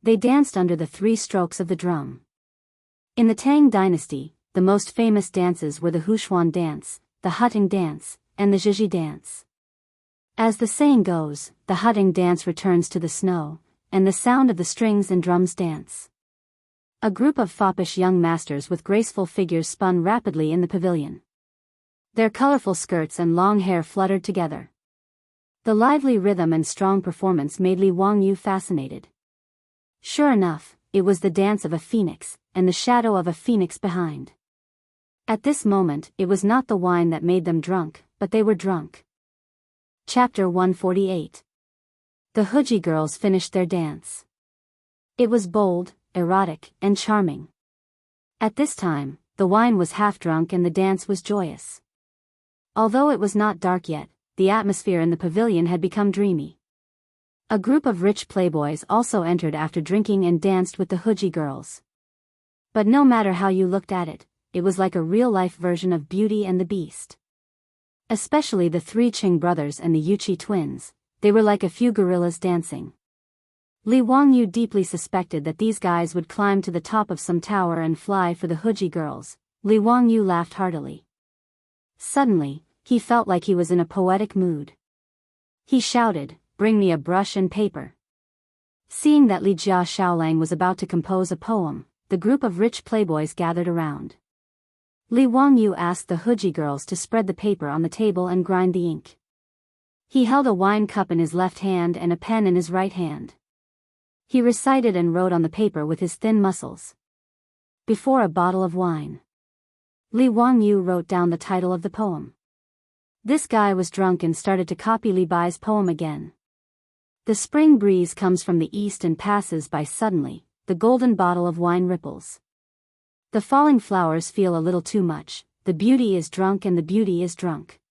S1: They danced under the 3 strokes of the drum. In the Tang dynasty, the most famous dances were the Huchuan dance, the Hutting dance, and the Zhizhi dance. As the saying goes, the Hutting dance returns to the snow, and the sound of the strings and drums dance. A group of foppish young masters with graceful figures spun rapidly in the pavilion. Their colorful skirts and long hair fluttered together. The lively rhythm and strong performance made Li Wangyu fascinated. Sure enough, it was the dance of a phoenix, and the shadow of a phoenix behind. At this moment, it was not the wine that made them drunk, but they were drunk. Chapter 148. The Huji girls finished their dance. It was bold, erotic, and charming. At this time, the wine was half drunk and the dance was joyous. Although it was not dark yet, the atmosphere in the pavilion had become dreamy. A group of rich playboys also entered after drinking and danced with the Huji girls. But no matter how you looked at it, it was like a real-life version of Beauty and the Beast. Especially the 3 Qing brothers and the Yuqi twins, they were like a few gorillas dancing. Li Wangyu deeply suspected that these guys would climb to the top of some tower and fly for the Huji girls. Li Wangyu laughed heartily. Suddenly, he felt like he was in a poetic mood. He shouted, "Bring me a brush and paper." Seeing that Li Jia Shaolang was about to compose a poem, the group of rich playboys gathered around. Li Wangyu asked the Huji girls to spread the paper on the table and grind the ink. He held a wine cup in his left hand and a pen in his right hand. He recited and wrote on the paper with his thin muscles. Before a bottle of wine. Li Wangyu wrote down the title of the poem. This guy was drunk and started to copy Li Bai's poem again. The spring breeze comes from the east and passes by suddenly, the golden bottle of wine ripples. The falling flowers feel a little too much, the beauty is drunk and the beauty is drunk.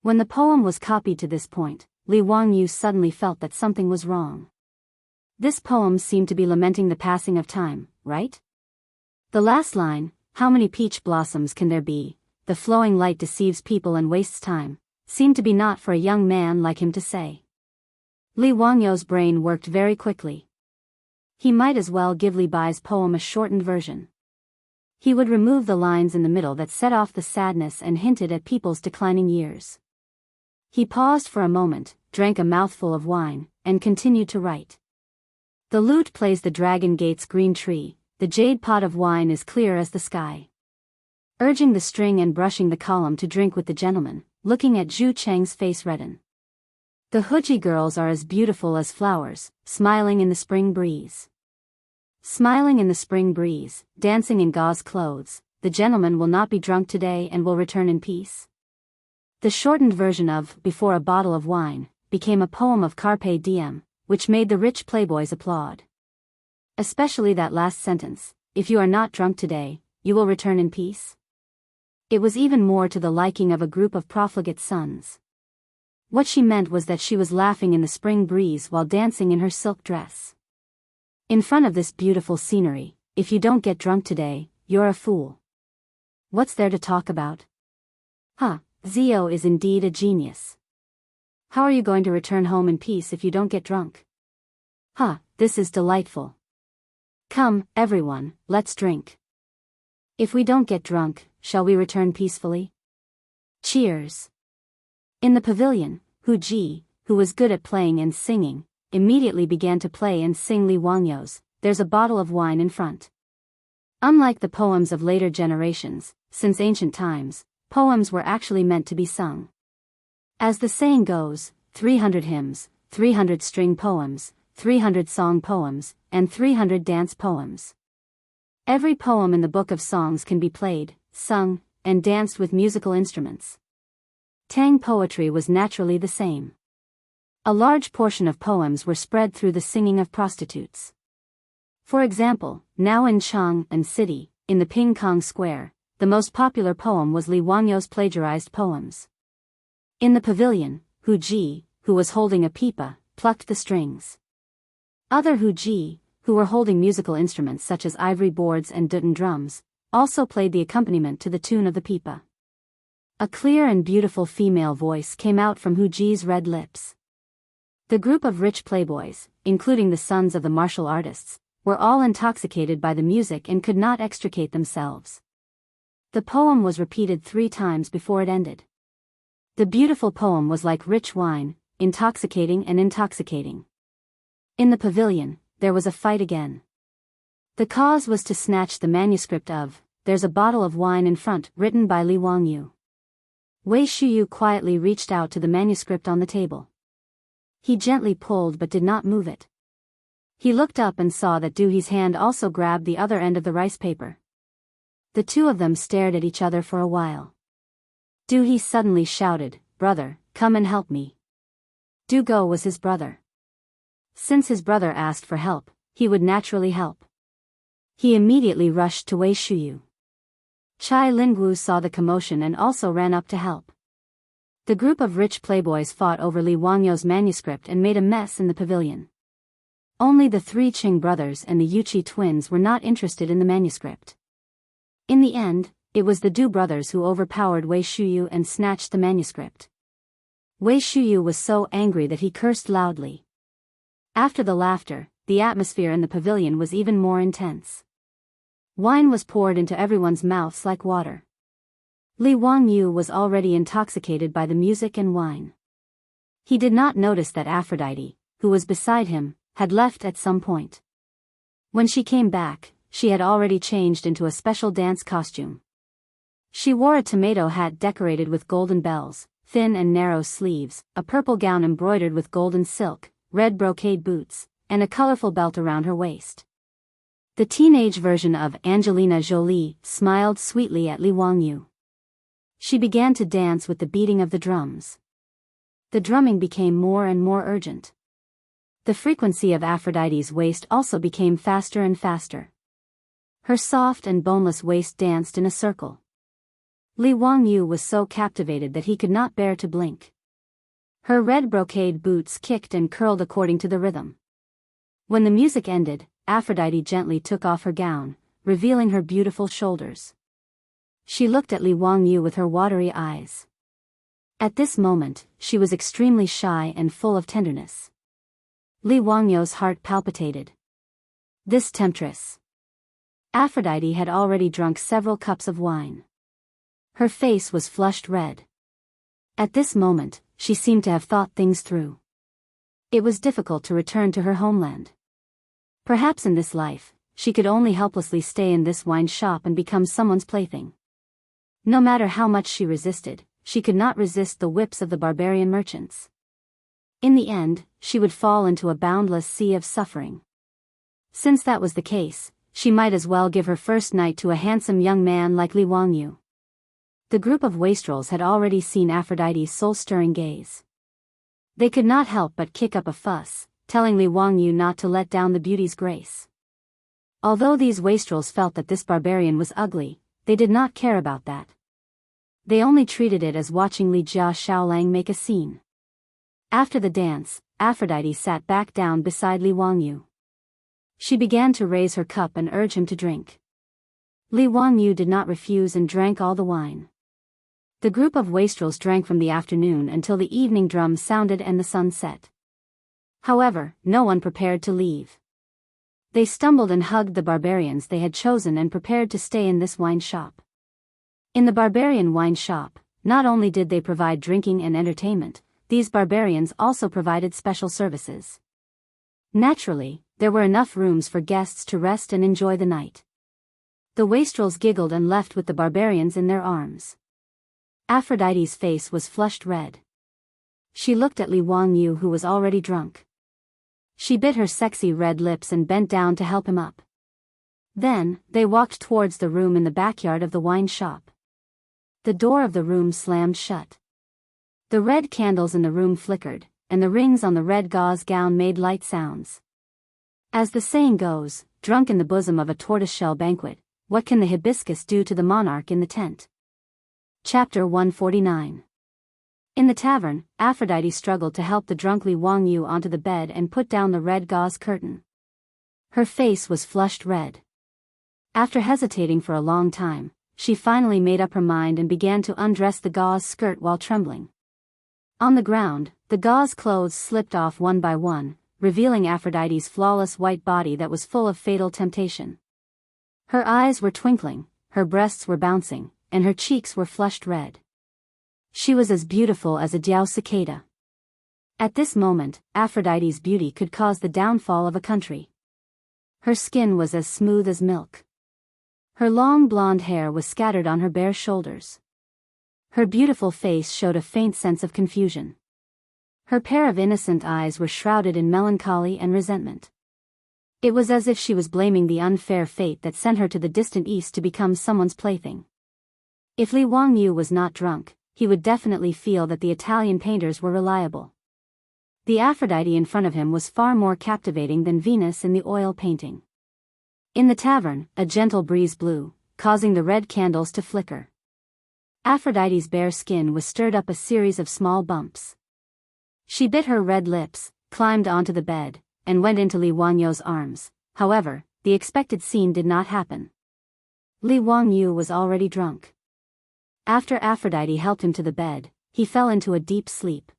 S1: When the poem was copied to this point, Li Wangyu suddenly felt that something was wrong. This poem seemed to be lamenting the passing of time, right? The last line, "How many peach blossoms can there be? The flowing light deceives people and wastes time," seemed to be not for a young man like him to say. Li Wangyu's brain worked very quickly. He might as well give Li Bai's poem a shortened version. He would remove the lines in the middle that set off the sadness and hinted at people's declining years. He paused for a moment, drank a mouthful of wine, and continued to write. The lute plays the dragon gate's green tree, the jade pot of wine is clear as the sky. Urging the string and brushing the column to drink with the gentleman, looking at Zhu Cheng's face redden. The Huji girls are as beautiful as flowers, smiling in the spring breeze. Smiling in the spring breeze, dancing in gauze clothes, the gentleman will not be drunk today and will return in peace. The shortened version of Before a Bottle of Wine became a poem of Carpe Diem, which made the rich playboys applaud. Especially that last sentence, "If you are not drunk today, you will return in peace." It was even more to the liking of a group of profligate sons. What she meant was that she was laughing in the spring breeze while dancing in her silk dress. In front of this beautiful scenery, if you don't get drunk today, you're a fool. What's there to talk about? Huh, Zio is indeed a genius. How are you going to return home in peace if you don't get drunk? Huh, this is delightful. Come, everyone, let's drink. If we don't get drunk, shall we return peacefully? Cheers. In the pavilion, Hu Ji, who was good at playing and singing, immediately began to play and sing Li Wangyo's "There's a Bottle of Wine in Front." Unlike the poems of later generations, since ancient times, poems were actually meant to be sung. As the saying goes, 300 hymns, 300 string poems, 300 song poems, and 300 dance poems. Every poem in the Book of Songs can be played, sung, and danced with musical instruments. Tang poetry was naturally the same. A large portion of poems were spread through the singing of prostitutes. For example, now in Chang'an City, in the Ping Kong Square, the most popular poem was Li Wangyo's plagiarized poems. In the pavilion, Hu Ji, who was holding a pipa, plucked the strings. Other Hu Ji, who were holding musical instruments such as ivory boards and dutan drums, also played the accompaniment to the tune of the pipa. A clear and beautiful female voice came out from Hu Ji's red lips. The group of rich playboys, including the sons of the martial artists, were all intoxicated by the music and could not extricate themselves. The poem was repeated 3 times before it ended. The beautiful poem was like rich wine, intoxicating and intoxicating. In the pavilion, there was a fight again. The cause was to snatch the manuscript of "There's a Bottle of Wine in Front," written by Li Wangyu. Wei Shuyu quietly reached out to the manuscript on the table. He gently pulled but did not move it. He looked up and saw that Du He's hand also grabbed the other end of the rice paper. The two of them stared at each other for a while. Du He suddenly shouted, "Brother, come and help me." Du Go was his brother. Since his brother asked for help, he would naturally help. He immediately rushed to Wei Shuyu. Chai Lingwu saw the commotion and also ran up to help. The group of rich playboys fought over Li Wangyo's manuscript and made a mess in the pavilion. Only the 3 Qing brothers and the Yuqi twins were not interested in the manuscript. In the end, it was the Du brothers who overpowered Wei Shuyu and snatched the manuscript. Wei Shuyu was so angry that he cursed loudly. After the laughter, the atmosphere in the pavilion was even more intense. Wine was poured into everyone's mouths like water. Li Wangyu was already intoxicated by the music and wine. He did not notice that Aphrodite, who was beside him, had left at some point. When she came back, she had already changed into a special dance costume. She wore a tomato hat decorated with golden bells, thin and narrow sleeves, a purple gown embroidered with golden silk, red brocade boots, and a colorful belt around her waist. The teenage version of Angelina Jolie smiled sweetly at Li Wangyu. She began to dance with the beating of the drums. The drumming became more and more urgent. The frequency of Aphrodite's waist also became faster and faster. Her soft and boneless waist danced in a circle. Li Wangyu was so captivated that he could not bear to blink. Her red brocade boots kicked and curled according to the rhythm. When the music ended, Aphrodite gently took off her gown, revealing her beautiful shoulders. She looked at Li Wangyu with her watery eyes. At this moment, she was extremely shy and full of tenderness. Li Wangyu's heart palpitated. This temptress. Aphrodite had already drunk several cups of wine. Her face was flushed red. At this moment, she seemed to have thought things through. It was difficult to return to her homeland. Perhaps in this life, she could only helplessly stay in this wine shop and become someone's plaything. No matter how much she resisted, she could not resist the whips of the barbarian merchants. In the end, she would fall into a boundless sea of suffering. Since that was the case, she might as well give her first night to a handsome young man like Li Wangyu. The group of wastrels had already seen Aphrodite's soul-stirring gaze. They could not help but kick up a fuss, telling Li Wangyu not to let down the beauty's grace. Although these wastrels felt that this barbarian was ugly, they did not care about that. They only treated it as watching Li Jia Shaolang make a scene. After the dance, Aphrodite sat back down beside Li Wangyu. She began to raise her cup and urge him to drink. Li Wangyu did not refuse and drank all the wine. The group of wastrels drank from the afternoon until the evening drum sounded and the sun set. However, no one prepared to leave. They stumbled and hugged the barbarians they had chosen and prepared to stay in this wine shop. In the barbarian wine shop, not only did they provide drinking and entertainment, these barbarians also provided special services. Naturally, there were enough rooms for guests to rest and enjoy the night. The wastrels giggled and left with the barbarians in their arms. Aphrodite's face was flushed red. She looked at Li Wangyu, who was already drunk. She bit her sexy red lips and bent down to help him up. Then, they walked towards the room in the backyard of the wine shop. The door of the room slammed shut. The red candles in the room flickered, and the rings on the red gauze gown made light sounds. As the saying goes, drunk in the bosom of a tortoiseshell banquet, what can the hibiscus do to the monarch in the tent? Chapter 149. In the tavern, Aphrodite struggled to help the drunk Li Wangyu onto the bed and put down the red gauze curtain. Her face was flushed red. After hesitating for a long time, she finally made up her mind and began to undress the gauze skirt while trembling. On the ground, the gauze clothes slipped off one by one, revealing Aphrodite's flawless white body that was full of fatal temptation. Her eyes were twinkling, her breasts were bouncing, and her cheeks were flushed red. She was as beautiful as a Daoist cicada. At this moment, Aphrodite's beauty could cause the downfall of a country. Her skin was as smooth as milk. Her long blonde hair was scattered on her bare shoulders. Her beautiful face showed a faint sense of confusion. Her pair of innocent eyes were shrouded in melancholy and resentment. It was as if she was blaming the unfair fate that sent her to the distant east to become someone's plaything. If Li Wangyu was not drunk, he would definitely feel that the Italian painters were reliable. The Aphrodite in front of him was far more captivating than Venus in the oil painting. In the tavern, a gentle breeze blew, causing the red candles to flicker. Aphrodite's bare skin was stirred up a series of small bumps. She bit her red lips, climbed onto the bed, and went into Li Wangyu's arms. However, the expected scene did not happen. Li Wangyu was already drunk. After Aphrodite helped him to the bed, he fell into a deep sleep.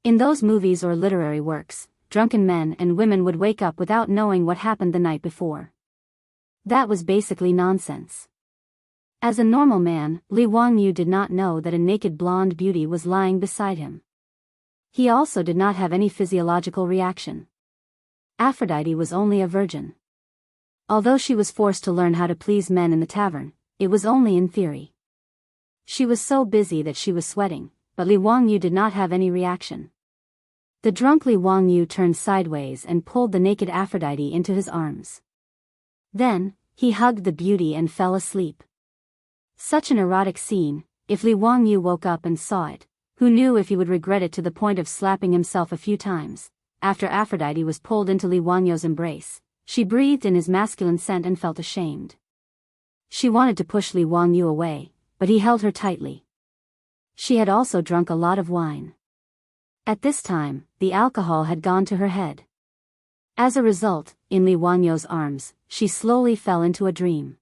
S1: In those movies or literary works, drunken men and women would wake up without knowing what happened the night before. That was basically nonsense. As a normal man, Li Wangyu did not know that a naked blonde beauty was lying beside him. He also did not have any physiological reaction. Aphrodite was only a virgin. Although she was forced to learn how to please men in the tavern, it was only in theory. She was so busy that she was sweating, but Li Wangyu did not have any reaction. The drunk Li Wangyu turned sideways and pulled the naked Aphrodite into his arms. Then, he hugged the beauty and fell asleep. Such an erotic scene. If Li Wangyu woke up and saw it, who knew if he would regret it to the point of slapping himself a few times. After Aphrodite was pulled into Li Wangyu's embrace, she breathed in his masculine scent and felt ashamed. She wanted to push Li Wangyu away, but he held her tightly. She had also drunk a lot of wine. At this time, the alcohol had gone to her head. As a result, in Li Wangyu's arms, she slowly fell into a dream.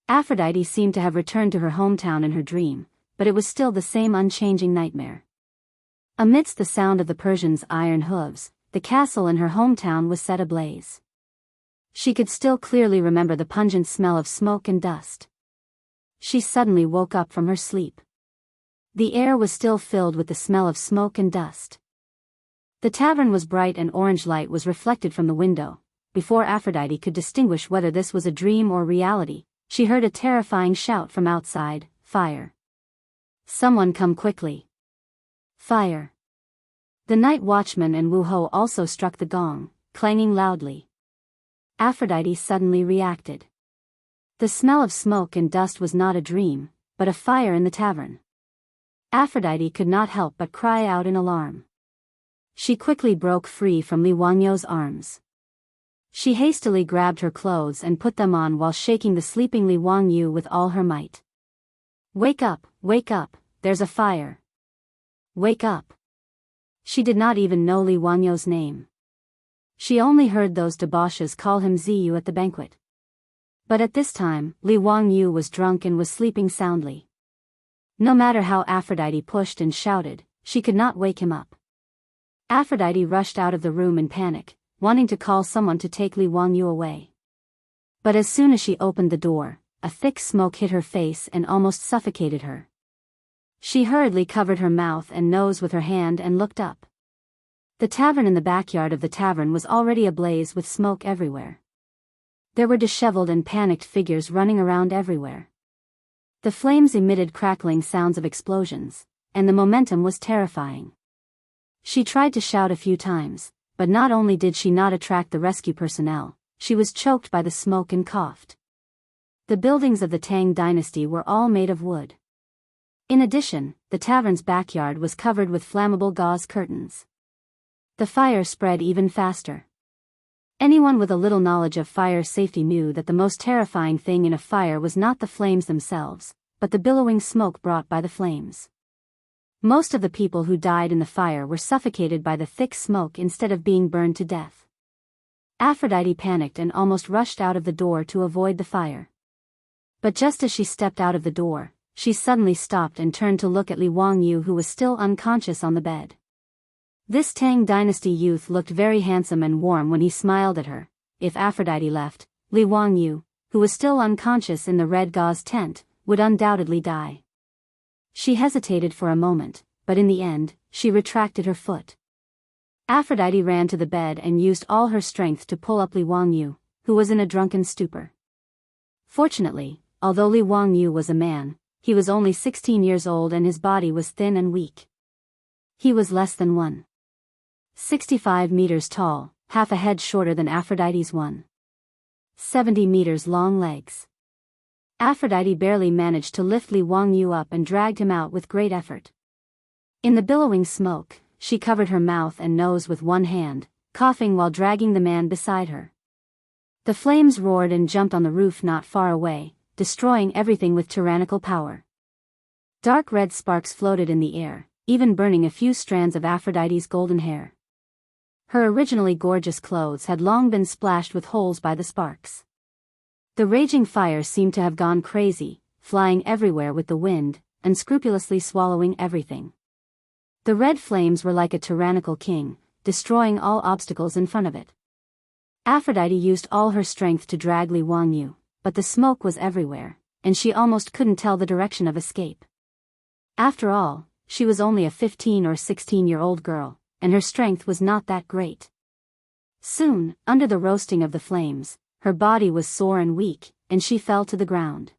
S1: Aphrodite seemed to have returned to her hometown in her dream, but it was still the same unchanging nightmare. Amidst the sound of the Persians' iron hooves, the castle in her hometown was set ablaze. She could still clearly remember the pungent smell of smoke and dust. She suddenly woke up from her sleep. The air was still filled with the smell of smoke and dust. The tavern was bright and orange light was reflected from the window. Before Aphrodite could distinguish whether this was a dream or reality, she heard a terrifying shout from outside, "Fire! Someone come quickly! Fire!" The night watchman and Wu Ho also struck the gong, clanging loudly. Aphrodite suddenly reacted. The smell of smoke and dust was not a dream, but a fire in the tavern. Aphrodite could not help but cry out in alarm. She quickly broke free from Li Wangyu's arms. She hastily grabbed her clothes and put them on while shaking the sleeping Li Wangyu with all her might. Wake up, there's a fire. Wake up. She did not even know Li Wanyo's name. She only heard those debauches call him Ziyu at the banquet. But at this time, Li Wangyu was drunk and was sleeping soundly. No matter how Aphrodite pushed and shouted, she could not wake him up. Aphrodite rushed out of the room in panic, wanting to call someone to take Li Wangyu away. But as soon as she opened the door, a thick smoke hit her face and almost suffocated her. She hurriedly covered her mouth and nose with her hand and looked up. The tavern in the backyard of the tavern was already ablaze with smoke everywhere. There were disheveled and panicked figures running around everywhere. The flames emitted crackling sounds of explosions, and the momentum was terrifying. She tried to shout a few times, but not only did she not attract the rescue personnel, she was choked by the smoke and coughed. The buildings of the Tang dynasty were all made of wood. In addition, the tavern's backyard was covered with flammable gauze curtains. The fire spread even faster. Anyone with a little knowledge of fire safety knew that the most terrifying thing in a fire was not the flames themselves, but the billowing smoke brought by the flames. Most of the people who died in the fire were suffocated by the thick smoke instead of being burned to death. Aphrodite panicked and almost rushed out of the door to avoid the fire. But just as she stepped out of the door, she suddenly stopped and turned to look at Li Wangyu, who was still unconscious on the bed. This Tang dynasty youth looked very handsome and warm when he smiled at her. If Aphrodite left, Li Wangyu, who was still unconscious in the red gauze tent, would undoubtedly die. She hesitated for a moment, but in the end, she retracted her foot. Aphrodite ran to the bed and used all her strength to pull up Li Wangyu, who was in a drunken stupor. Fortunately, although Li Wangyu was a man, he was only 16 years old and his body was thin and weak. He was less than 1.65 meters tall, half a head shorter than Aphrodite's 1.70 meters long legs. Aphrodite barely managed to lift Li Wangyu up and dragged him out with great effort. In the billowing smoke, she covered her mouth and nose with one hand, coughing while dragging the man beside her. The flames roared and jumped on the roof not far away, destroying everything with tyrannical power. Dark red sparks floated in the air, even burning a few strands of Aphrodite's golden hair. Her originally gorgeous clothes had long been splashed with holes by the sparks. The raging fire seemed to have gone crazy, flying everywhere with the wind, unscrupulously swallowing everything. The red flames were like a tyrannical king, destroying all obstacles in front of it. Aphrodite used all her strength to drag Li Wangyu, but the smoke was everywhere, and she almost couldn't tell the direction of escape. After all, she was only a 15 or 16-year-old girl, and her strength was not that great. Soon, under the roasting of the flames, her body was sore and weak, and she fell to the ground.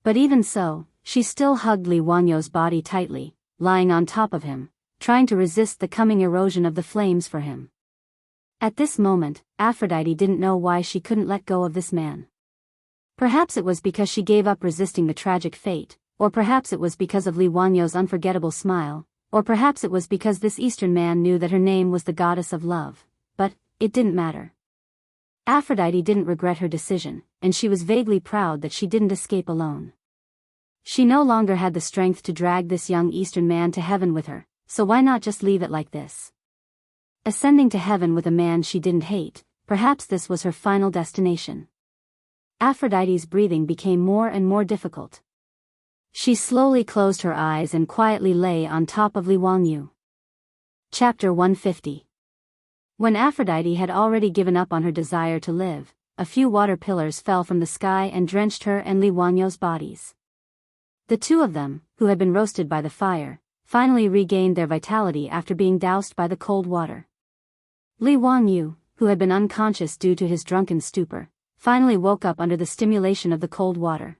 S1: But even so, she still hugged Li Wangyu's body tightly, lying on top of him, trying to resist the coming erosion of the flames for him. At this moment, Aphrodite didn't know why she couldn't let go of this man. Perhaps it was because she gave up resisting the tragic fate, or perhaps it was because of Li Wangyu's unforgettable smile, or perhaps it was because this Eastern man knew that her name was the goddess of love, but it didn't matter. Aphrodite didn't regret her decision, and she was vaguely proud that she didn't escape alone. She no longer had the strength to drag this young Eastern man to heaven with her, so why not just leave it like this? Ascending to heaven with a man she didn't hate, perhaps this was her final destination. Aphrodite's breathing became more and more difficult. She slowly closed her eyes and quietly lay on top of Li Wangyu. Chapter 150. When Aphrodite had already given up on her desire to live, a few water pillars fell from the sky and drenched her and Li Wangyu's bodies. The two of them, who had been roasted by the fire, finally regained their vitality after being doused by the cold water. Li Wangyu, who had been unconscious due to his drunken stupor, finally woke up under the stimulation of the cold water.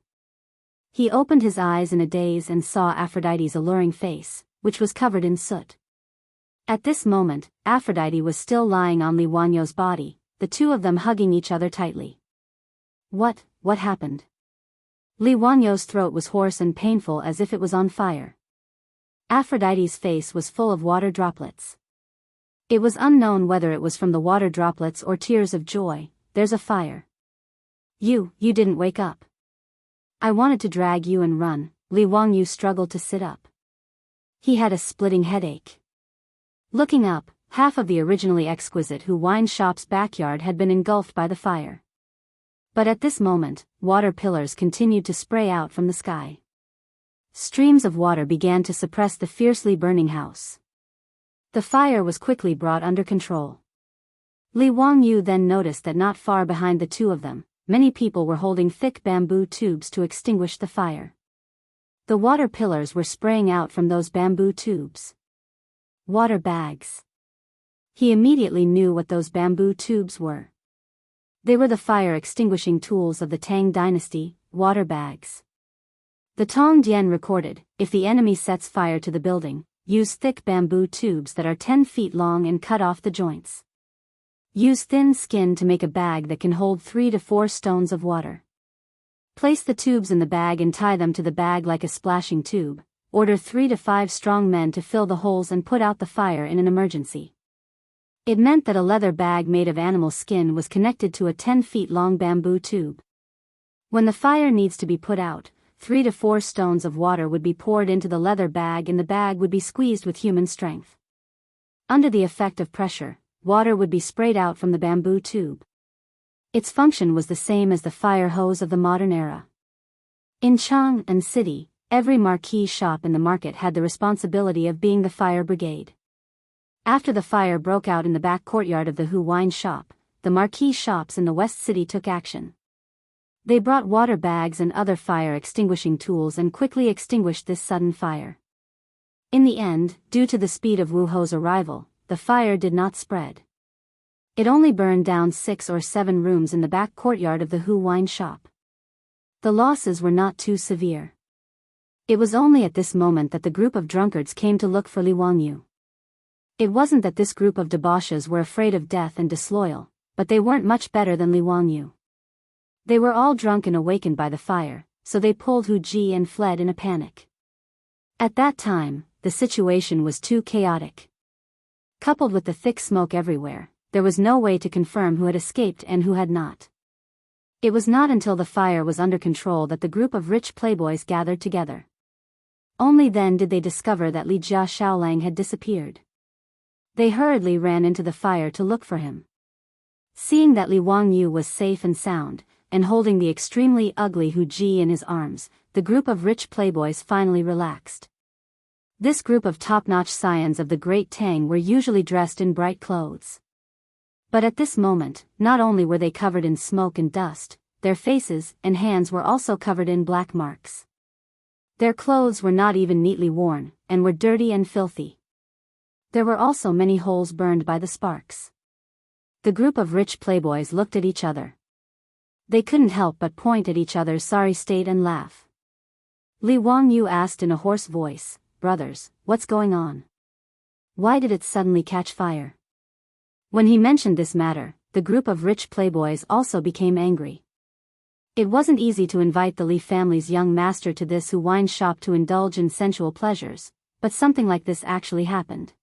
S1: He opened his eyes in a daze and saw Aphrodite's alluring face, which was covered in soot. At this moment, Aphrodite was still lying on Li Wanyu's body, the two of them hugging each other tightly. What happened? Li Wanyu's throat was hoarse and painful as if it was on fire. Aphrodite's face was full of water droplets. It was unknown whether it was from the water droplets or tears of joy. There's a fire. You didn't wake up. I wanted to drag you and run. Li Wangyu struggled to sit up. He had a splitting headache. Looking up, half of the originally exquisite Hu wine shop's backyard had been engulfed by the fire. But at this moment, water pillars continued to spray out from the sky. Streams of water began to suppress the fiercely burning house. The fire was quickly brought under control. Li Wangyu then noticed that not far behind the two of them, many people were holding thick bamboo tubes to extinguish the fire. The water pillars were spraying out from those bamboo tubes. Water bags. He immediately knew what those bamboo tubes were. They were the fire-extinguishing tools of the Tang dynasty, water bags. The Tong Dian recorded, if the enemy sets fire to the building, use thick bamboo tubes that are 10 feet long and cut off the joints. Use thin skin to make a bag that can hold 3 to 4 stones of water. Place the tubes in the bag and tie them to the bag like a splashing tube. Order 3 to 5 strong men to fill the holes and put out the fire in an emergency. It meant that a leather bag made of animal skin was connected to a 10 feet long bamboo tube. When the fire needs to be put out, 3 to 4 stones of water would be poured into the leather bag and the bag would be squeezed with human strength. Under the effect of pressure, water would be sprayed out from the bamboo tube. Its function was the same as the fire hose of the modern era. In Chang'an City, every marquee shop in the market had the responsibility of being the fire brigade. After the fire broke out in the back courtyard of the Hu wine shop, the marquee shops in the West City took action. They brought water bags and other fire-extinguishing tools and quickly extinguished this sudden fire. In the end, due to the speed of Wu Ho's arrival, the fire did not spread. It only burned down 6 or 7 rooms in the back courtyard of the Hu wine shop. The losses were not too severe. It was only at this moment that the group of drunkards came to look for Li Wangyu. It wasn't that this group of debauches were afraid of death and disloyal, but they weren't much better than Li Wangyu. They were all drunk and awakened by the fire, so they pulled Hu Ji and fled in a panic. At that time, the situation was too chaotic. Coupled with the thick smoke everywhere, there was no way to confirm who had escaped and who had not. It was not until the fire was under control that the group of rich playboys gathered together. Only then did they discover that Li Jia Xiaolang had disappeared. They hurriedly ran into the fire to look for him. Seeing that Li Wangyu was safe and sound, and holding the extremely ugly Hu Ji in his arms, the group of rich playboys finally relaxed. This group of top-notch scions of the great Tang were usually dressed in bright clothes. But at this moment, not only were they covered in smoke and dust, their faces and hands were also covered in black marks. Their clothes were not even neatly worn, and were dirty and filthy. There were also many holes burned by the sparks. The group of rich playboys looked at each other. They couldn't help but point at each other's sorry state and laugh. Li Wangyu asked in a hoarse voice, "Brothers, what's going on? Why did it suddenly catch fire?" When he mentioned this matter, the group of rich playboys also became angry. It wasn't easy to invite the Li family's young master to this Hu wine shop to indulge in sensual pleasures, but something like this actually happened.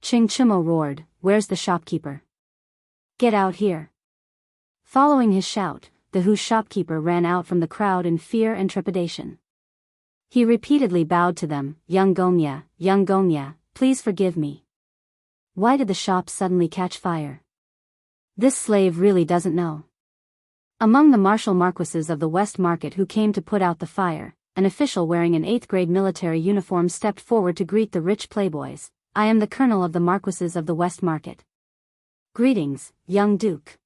S1: Ching Chimo roared, "Where's the shopkeeper? Get out here." Following his shout, the Hu shopkeeper ran out from the crowd in fear and trepidation. He repeatedly bowed to them, young Gongya, please forgive me. Why did the shop suddenly catch fire? This slave really doesn't know." Among the martial marquises of the West Market who came to put out the fire, an official wearing an 8th-grade military uniform stepped forward to greet the rich playboys. "I am the colonel of the marquises of the West Market." "Greetings, young duke."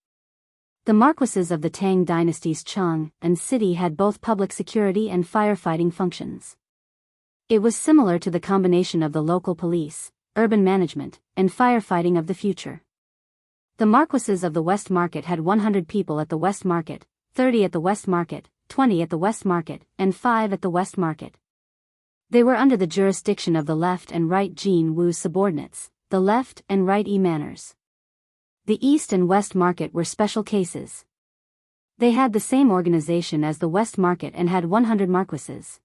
S1: The marquises of the Tang dynasty's Chang'an City had both public security and firefighting functions. It was similar to the combination of the local police, urban management, and firefighting of the future. The marquises of the West Market had 100 people at the West Market, 30 at the West Market, 20 at the West Market, and 5 at the West Market. They were under the jurisdiction of the left and right Jin Wu's subordinates, the left and right Manners. The East and West Market were special cases. They had the same organization as the West Market and had 100 marquises.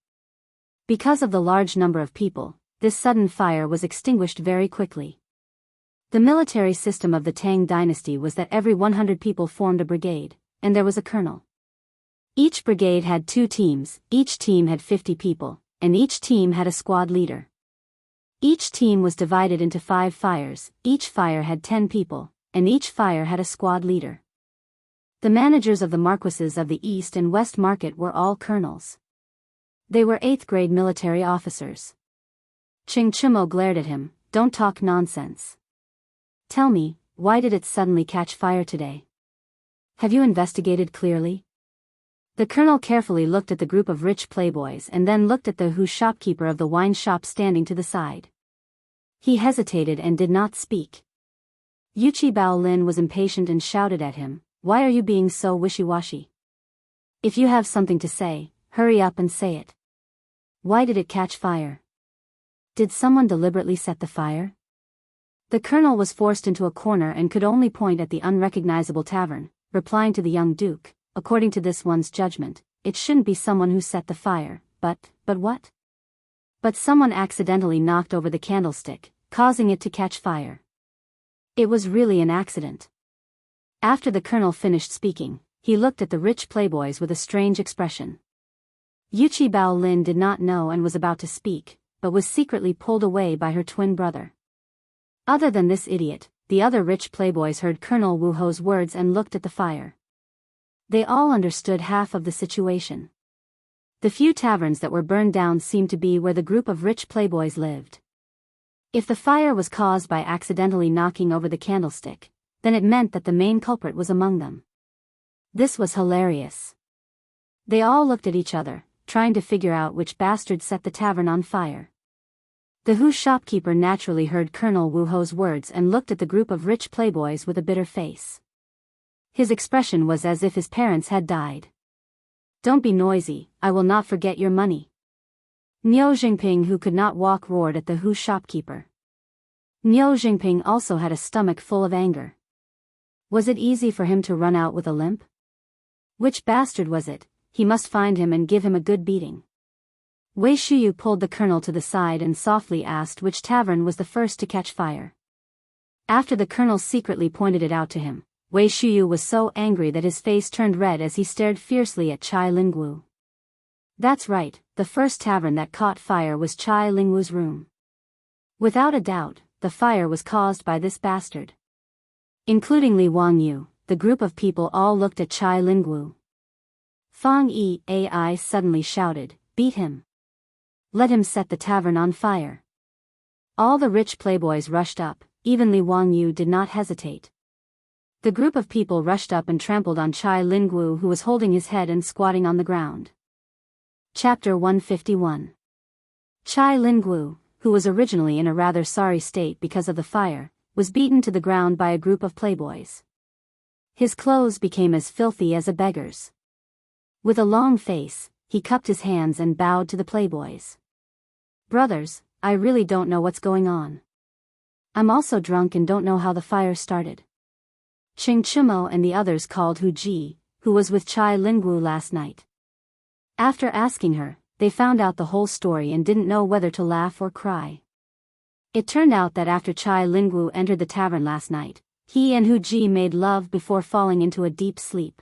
S1: Because of the large number of people, this sudden fire was extinguished very quickly. The military system of the Tang dynasty was that every 100 people formed a brigade, and there was a colonel. Each brigade had 2 teams, each team had 50 people, and each team had a squad leader. Each team was divided into 5 fires, each fire had 10 people, and each fire had a squad leader. The managers of the marquises of the East and West Market were all colonels. They were 8th grade military officers. Ching Chimo glared at him. Don't talk nonsense. Tell me, why did it suddenly catch fire today? Have you investigated clearly? The colonel carefully looked at the group of rich playboys and then looked at the shopkeeper of the wine shop standing to the side. He hesitated and did not speak. Yuchi Baolin was impatient and shouted at him, "Why are you being so wishy-washy? If you have something to say, hurry up and say it. Why did it catch fire? Did someone deliberately set the fire?" The colonel was forced into a corner and could only point at the unrecognizable tavern, replying to the young duke, "According to this one's judgment, it shouldn't be someone who set the fire, but what? But someone accidentally knocked over the candlestick, causing it to catch fire. It was really an accident." After the colonel finished speaking, he looked at the rich playboys with a strange expression. Yuchi Baolin did not know and was about to speak, but was secretly pulled away by her twin brother. Other than this idiot, the other rich playboys heard Colonel Wu Ho's words and looked at the fire. They all understood half of the situation. The few taverns that were burned down seemed to be where the group of rich playboys lived. If the fire was caused by accidentally knocking over the candlestick, then it meant that the main culprit was among them. This was hilarious. They all looked at each other, trying to figure out which bastard set the tavern on fire. The shopkeeper naturally heard Colonel Wu Ho's words and looked at the group of rich playboys with a bitter face. His expression was as if his parents had died. "Don't be noisy, I will not forget your money." Niu Jingping, who could not walk, roared at the shopkeeper. Niu Jingping also had a stomach full of anger. Was it easy for him to run out with a limp? Which bastard was it? He must find him and give him a good beating. Wei Shuyu pulled the colonel to the side and softly asked which tavern was the first to catch fire. After the colonel secretly pointed it out to him, Wei Shuyu was so angry that his face turned red as he stared fiercely at Chai Lingwu. That's right, the first tavern that caught fire was Chai Lingwu's room. Without a doubt, the fire was caused by this bastard. Including Li Wangyu, the group of people all looked at Chai Lingwu. Fang Yi suddenly shouted, "Beat him! Let him set the tavern on fire!" All the rich playboys rushed up, even Li Wangyu did not hesitate. The group of people rushed up and trampled on Chai Lingwu, who was holding his head and squatting on the ground. Chapter 151. Chai Lingwu, who was originally in a rather sorry state because of the fire, was beaten to the ground by a group of playboys. His clothes became as filthy as a beggar's. With a long face, he cupped his hands and bowed to the playboys. "Brothers, I really don't know what's going on. I'm also drunk and don't know how the fire started." Ching Chimo and the others called Hu Ji, who was with Chai Lingwu last night. After asking her, they found out the whole story and didn't know whether to laugh or cry. It turned out that after Chai Lingwu entered the tavern last night, he and Hu Ji made love before falling into a deep sleep.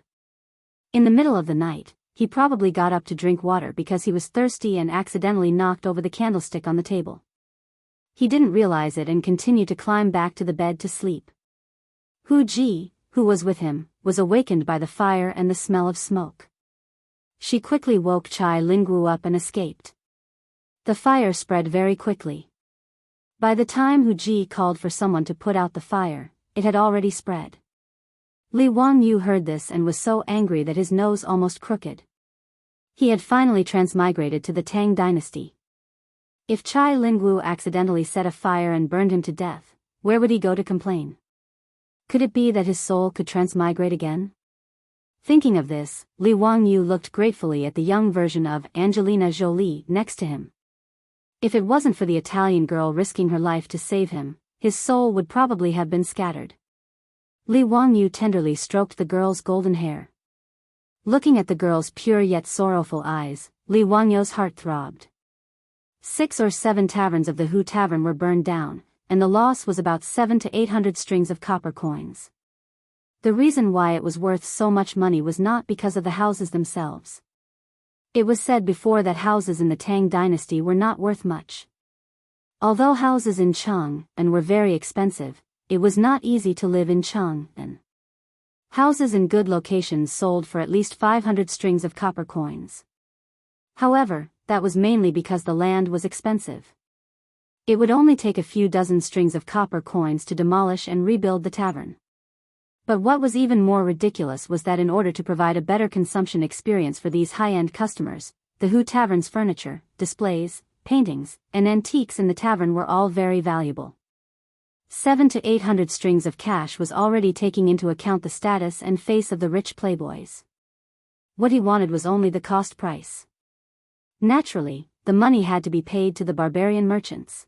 S1: In the middle of the night, he probably got up to drink water because he was thirsty and accidentally knocked over the candlestick on the table. He didn't realize it and continued to climb back to the bed to sleep. Hu Ji, who was with him, was awakened by the fire and the smell of smoke. She quickly woke Chai Lingwu up and escaped. The fire spread very quickly. By the time Hu Ji called for someone to put out the fire, it had already spread. Li Wangyu heard this and was so angry that his nose almost crooked. He had finally transmigrated to the Tang dynasty. If Chai Lingwu accidentally set a fire and burned him to death, where would he go to complain? Could it be that his soul could transmigrate again? Thinking of this, Li Wangyu looked gratefully at the young version of Angelina Jolie next to him. If it wasn't for the Italian girl risking her life to save him, his soul would probably have been scattered. Li Wangyu tenderly stroked the girl's golden hair. Looking at the girl's pure yet sorrowful eyes, Li Wangyu's heart throbbed. 6 or 7 taverns of the Hu Tavern were burned down, and the loss was about 700 to 800 strings of copper coins. The reason why it was worth so much money was not because of the houses themselves. It was said before that houses in the Tang dynasty were not worth much. Although houses in Chang'an were very expensive, it was not easy to live in Chang'an. Houses in good locations sold for at least 500 strings of copper coins. However, that was mainly because the land was expensive. It would only take a few dozen strings of copper coins to demolish and rebuild the tavern. But what was even more ridiculous was that in order to provide a better consumption experience for these high-end customers, the Hu Tavern's furniture, displays, paintings, and antiques in the tavern were all very valuable. 700 to 800 strings of cash was already taking into account the status and face of the rich playboys. What he wanted was only the cost price. Naturally, the money had to be paid to the barbarian merchants.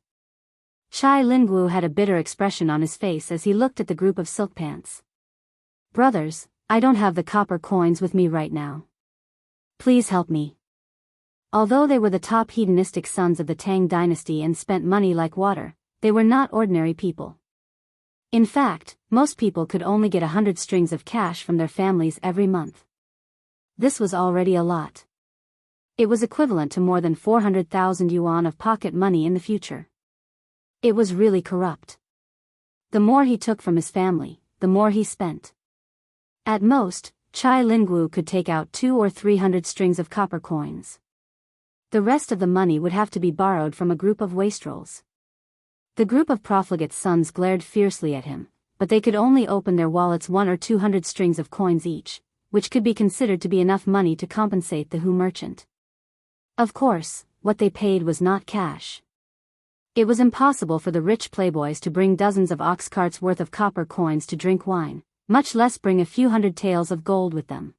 S1: Chai Lingwu had a bitter expression on his face as he looked at the group of silk pants. Brothers, I don't have the copper coins with me right now. Please help me. Although they were the top hedonistic sons of the Tang dynasty and spent money like water, they were not ordinary people. In fact, most people could only get 100 strings of cash from their families every month. This was already a lot. It was equivalent to more than 400,000 yuan of pocket money in the future. It was really corrupt. The more he took from his family, the more he spent. At most, Chai Lingwu could take out 200 or 300 strings of copper coins. The rest of the money would have to be borrowed from a group of wastrels. The group of profligate sons glared fiercely at him, but they could only open their wallets 100 or 200 strings of coins each, which could be considered to be enough money to compensate the Hu merchant. Of course, what they paid was not cash. It was impossible for the rich playboys to bring dozens of ox carts worth of copper coins to drink wine, much less bring a few hundred taels of gold with them.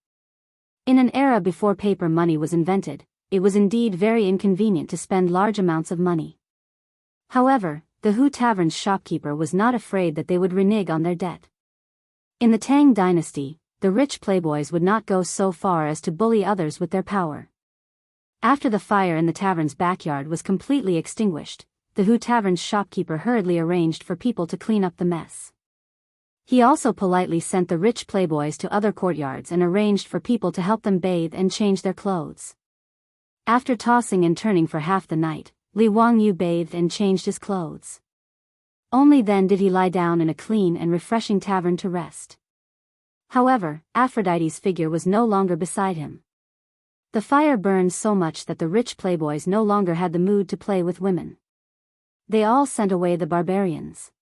S1: In an era before paper money was invented, it was indeed very inconvenient to spend large amounts of money. However, the Hu Tavern's shopkeeper was not afraid that they would renege on their debt. In the Tang dynasty, the rich playboys would not go so far as to bully others with their power. After the fire in the tavern's backyard was completely extinguished, the Hu Tavern's shopkeeper hurriedly arranged for people to clean up the mess. He also politely sent the rich playboys to other courtyards and arranged for people to help them bathe and change their clothes. After tossing and turning for half the night, Li Wangyu bathed and changed his clothes. Only then did he lie down in a clean and refreshing tavern to rest. However, Aphrodite's figure was no longer beside him. The fire burned so much that the rich playboys no longer had the mood to play with women. They all sent away the barbarians.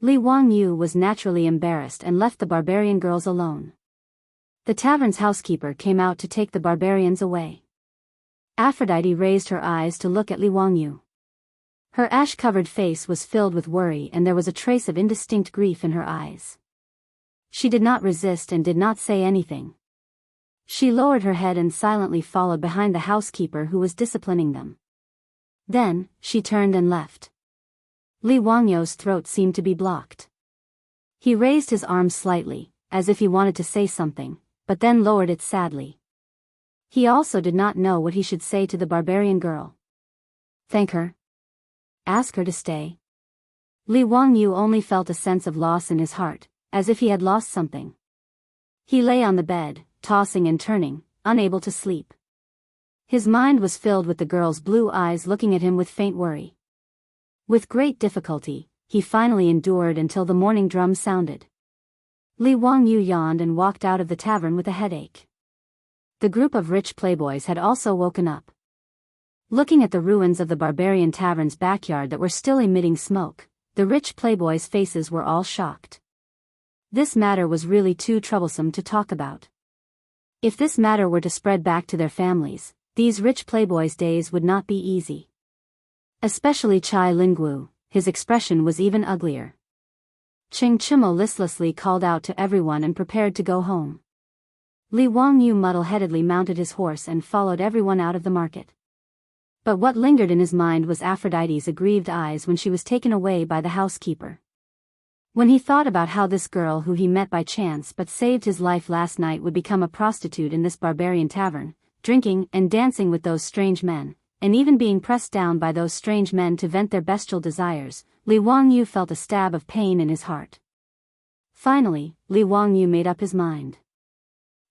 S1: Li Wangyu was naturally embarrassed and left the barbarian girls alone. The tavern's housekeeper came out to take the barbarians away. Aphrodite raised her eyes to look at Li Wangyu. Her ash-covered face was filled with worry and there was a trace of indistinct grief in her eyes. She did not resist and did not say anything. She lowered her head and silently followed behind the housekeeper who was disciplining them. Then, she turned and left. Li Wangyu's throat seemed to be blocked. He raised his arm slightly, as if he wanted to say something, but then lowered it sadly. He also did not know what he should say to the barbarian girl. Thank her? Ask her to stay? Li Wangyu only felt a sense of loss in his heart, as if he had lost something. He lay on the bed, tossing and turning, unable to sleep. His mind was filled with the girl's blue eyes looking at him with faint worry. With great difficulty, he finally endured until the morning drum sounded. Li Wangyu yawned and walked out of the tavern with a headache. The group of rich playboys had also woken up. Looking at the ruins of the barbarian tavern's backyard that were still emitting smoke, the rich playboys' faces were all shocked. This matter was really too troublesome to talk about. If this matter were to spread back to their families, these rich playboys' days would not be easy. Especially Chai Lingwu, his expression was even uglier. Cheng Chimo listlessly called out to everyone and prepared to go home. Li Wangyu muddle-headedly mounted his horse and followed everyone out of the market. But what lingered in his mind was Aphrodite's aggrieved eyes when she was taken away by the housekeeper. When he thought about how this girl who he met by chance but saved his life last night would become a prostitute in this barbarian tavern, drinking and dancing with those strange men, and even being pressed down by those strange men to vent their bestial desires, Li Wangyu felt a stab of pain in his heart. Finally, Li Wangyu made up his mind.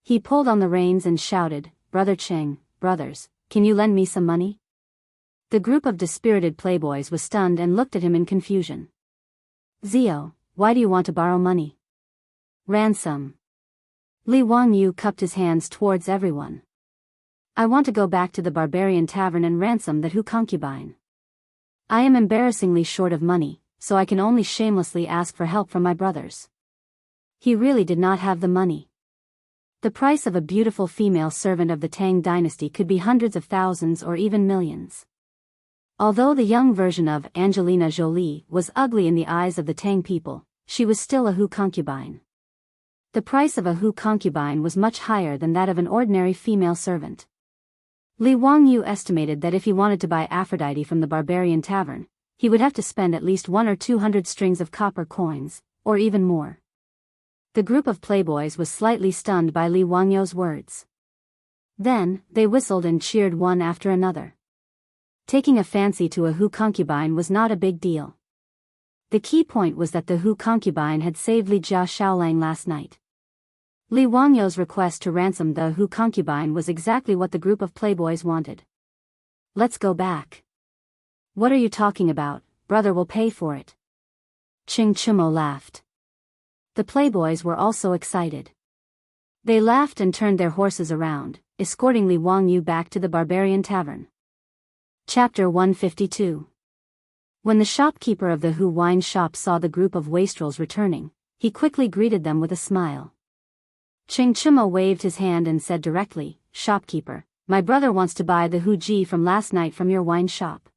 S1: He pulled on the reins and shouted, "Brother Cheng, brothers, can you lend me some money?" The group of dispirited playboys was stunned and looked at him in confusion. Zio, why do you want to borrow money? Ransom. Li Wangyu cupped his hands towards everyone. I want to go back to the barbarian tavern and ransom that Hu concubine. I am embarrassingly short of money, so I can only shamelessly ask for help from my brothers. He really did not have the money. The price of a beautiful female servant of the Tang dynasty could be hundreds of thousands or even millions. Although the young version of Angelina Jolie was ugly in the eyes of the Tang people, she was still a Hu concubine. The price of a Hu concubine was much higher than that of an ordinary female servant. Li Wangyu estimated that if he wanted to buy Aphrodite from the barbarian tavern, he would have to spend at least 100 or 200 strings of copper coins, or even more. The group of playboys was slightly stunned by Li Wangyu's words. Then, they whistled and cheered one after another. Taking a fancy to a Hu concubine was not a big deal. The key point was that the Hu concubine had saved Li Jia Shaolang last night. Li Wangyu's request to ransom the Hu concubine was exactly what the group of playboys wanted. Let's go back. What are you talking about? Brother will pay for it. Ching Chimo laughed. The playboys were also excited. They laughed and turned their horses around, escorting Li Wangyu back to the barbarian tavern. Chapter 152. When the shopkeeper of the Hu wine shop saw the group of wastrels returning, he quickly greeted them with a smile. Ching Chimo waved his hand and said directly, Shopkeeper, my brother wants to buy the Hu Ji from last night from your wine shop.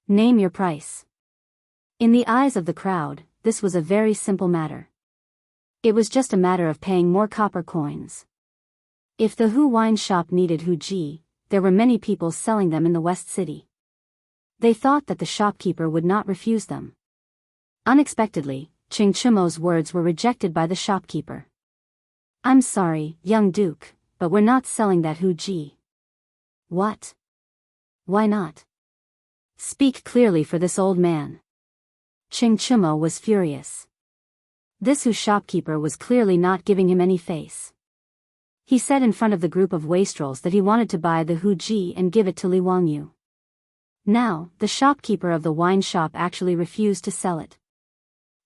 S1: Name your price. In the eyes of the crowd, this was a very simple matter. It was just a matter of paying more copper coins. If the Hu wine shop needed Hu Ji, there were many people selling them in the West City. They thought that the shopkeeper would not refuse them. Unexpectedly, Ching Chimo's words were rejected by the shopkeeper. I'm sorry, young duke, but we're not selling that Hu Ji. What? Why not? Speak clearly for this old man. Ching Chimo was furious. This Hu shopkeeper was clearly not giving him any face. He said in front of the group of wastrels that he wanted to buy the Hu Ji and give it to Li Wangyu. Now, the shopkeeper of the wine shop actually refused to sell it.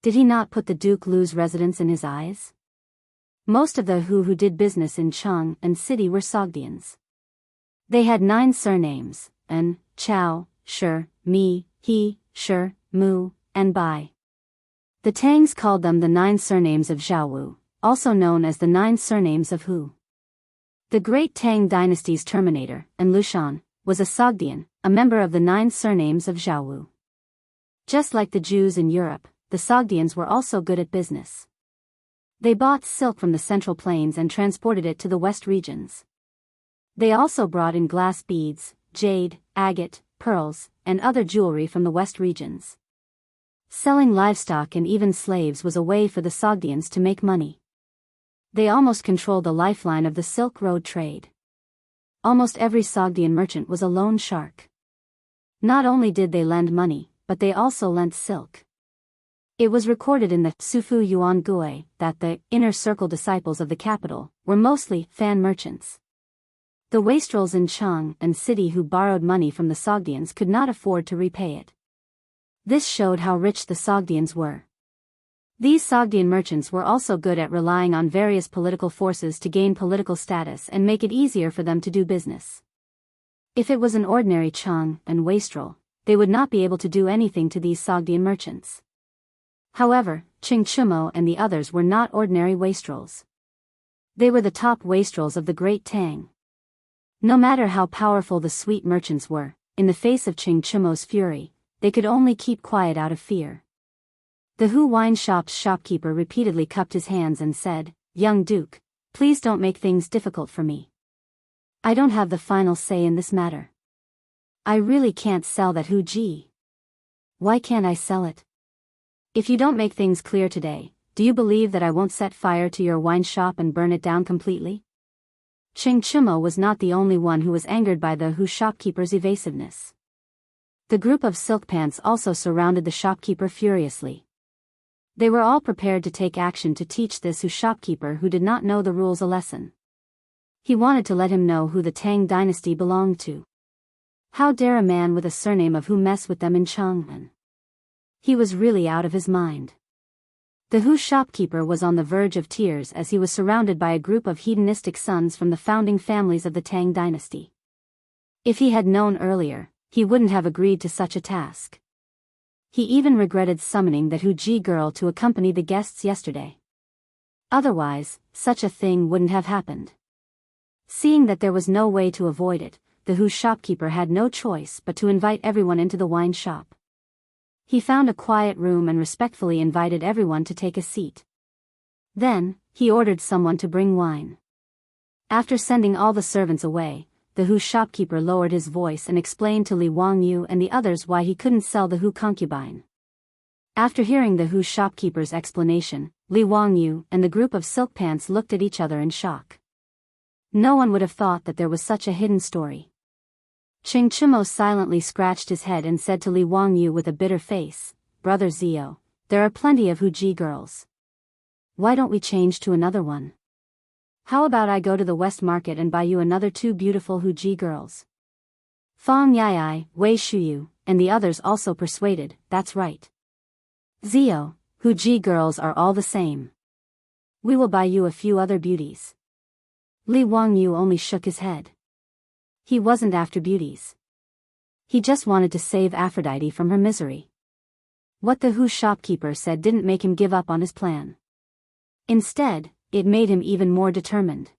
S1: Did he not put the Duke Lu's residence in his eyes? Most of the who did business in Chang and city were Sogdians. They had 9 surnames, An, Chao, Shi, Mi, He, Shi, Mu, and Bai. The Tangs called them the 9 surnames of Jianghu, also known as the 9 surnames of Hu. The great Tang dynasty's terminator, An Lushan, was a Sogdian, a member of the 9 surnames of Jianghu. Just like the Jews in Europe, the Sogdians were also good at business. They bought silk from the Central Plains and transported it to the West regions. They also brought in glass beads, jade, agate, pearls, and other jewelry from the West regions. Selling livestock and even slaves was a way for the Sogdians to make money. They almost controlled the lifeline of the Silk Road trade. Almost every Sogdian merchant was a loan shark. Not only did they lend money, but they also lent silk. It was recorded in the Sufu Yuan Gui that the inner circle disciples of the capital were mostly fan merchants. The wastrels in Chang and city who borrowed money from the Sogdians could not afford to repay it. This showed how rich the Sogdians were. These Sogdian merchants were also good at relying on various political forces to gain political status and make it easier for them to do business. If it was an ordinary Chang and wastrel, they would not be able to do anything to these Sogdian merchants. However, Ching Chimo and the others were not ordinary wastrels. They were the top wastrels of the Great Tang. No matter how powerful the sweet merchants were, in the face of Ching Chimo's fury, they could only keep quiet out of fear. The Hu wine shop's shopkeeper repeatedly cupped his hands and said, Young Duke, please don't make things difficult for me. I don't have the final say in this matter. I really can't sell that Hu Ji. Why can't I sell it? If you don't make things clear today, do you believe that I won't set fire to your wine shop and burn it down completely? Ching Chimo was not the only one who was angered by the Hu shopkeeper's evasiveness. The group of silk pants also surrounded the shopkeeper furiously. They were all prepared to take action to teach this Hu shopkeeper who did not know the rules a lesson. He wanted to let him know who the Tang dynasty belonged to. How dare a man with a surname of Hu mess with them in Chang'an? He was really out of his mind. The Hu shopkeeper was on the verge of tears as he was surrounded by a group of hedonistic sons from the founding families of the Tang dynasty. If he had known earlier, he wouldn't have agreed to such a task. He even regretted summoning that Hu Ji girl to accompany the guests yesterday. Otherwise, such a thing wouldn't have happened. Seeing that there was no way to avoid it, the Hu shopkeeper had no choice but to invite everyone into the wine shop. He found a quiet room and respectfully invited everyone to take a seat. Then, he ordered someone to bring wine. After sending all the servants away, the Hu shopkeeper lowered his voice and explained to Li Wangyu and the others why he couldn't sell the Hu concubine. After hearing the Hu shopkeeper's explanation, Li Wangyu and the group of silk pants looked at each other in shock. No one would have thought that there was such a hidden story. Cheng Chimo silently scratched his head and said to Li Wangyu with a bitter face, "Brother Zio, there are plenty of Hu Ji girls. Why don't we change to another one? How about I go to the West Market and buy you another 2 beautiful Hu Ji girls?" Fang Yai, Wei Shuyu, and the others also persuaded, "That's right. Zio, Hu Ji girls are all the same. We will buy you a few other beauties." Li Wangyu only shook his head. He wasn't after beauties. He just wanted to save Aphrodite from her misery. What the Hu shopkeeper said didn't make him give up on his plan. Instead, it made him even more determined.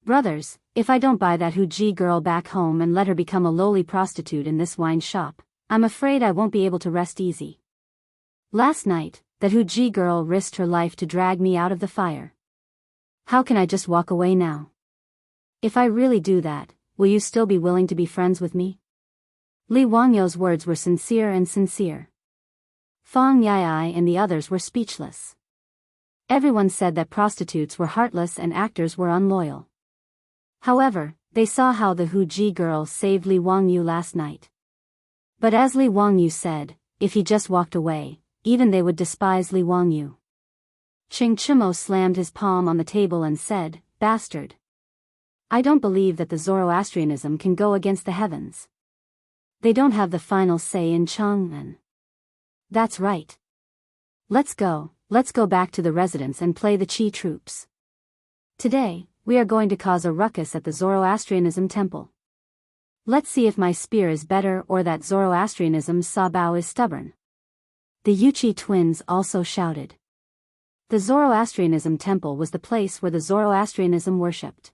S1: "Brothers, if I don't buy that Hu Ji girl back home and let her become a lowly prostitute in this wine shop, I'm afraid I won't be able to rest easy. Last night, that Hu Ji girl risked her life to drag me out of the fire. How can I just walk away now? If I really do that, will you still be willing to be friends with me?" Li Wangyu's words were sincere and sincere. Fang Yai and the others were speechless. Everyone said that prostitutes were heartless and actors were unloyal. However, they saw how the Hu Ji girl saved Li Wangyu last night. But as Li Wangyu said, if he just walked away, even they would despise Li Wangyu. Cheng Chimo slammed his palm on the table and said, "Bastard. I don't believe that the Zoroastrianism can go against the heavens. They don't have the final say in Chang'an. That's right. Let's go back to the residence and play the Qi troops. Today, we are going to cause a ruckus at the Zoroastrianism temple. Let's see if my spear is better or that Zoroastrianism's Sabao is stubborn." The Yuqi twins also shouted. The Zoroastrianism temple was the place where the Zoroastrianism worshipped.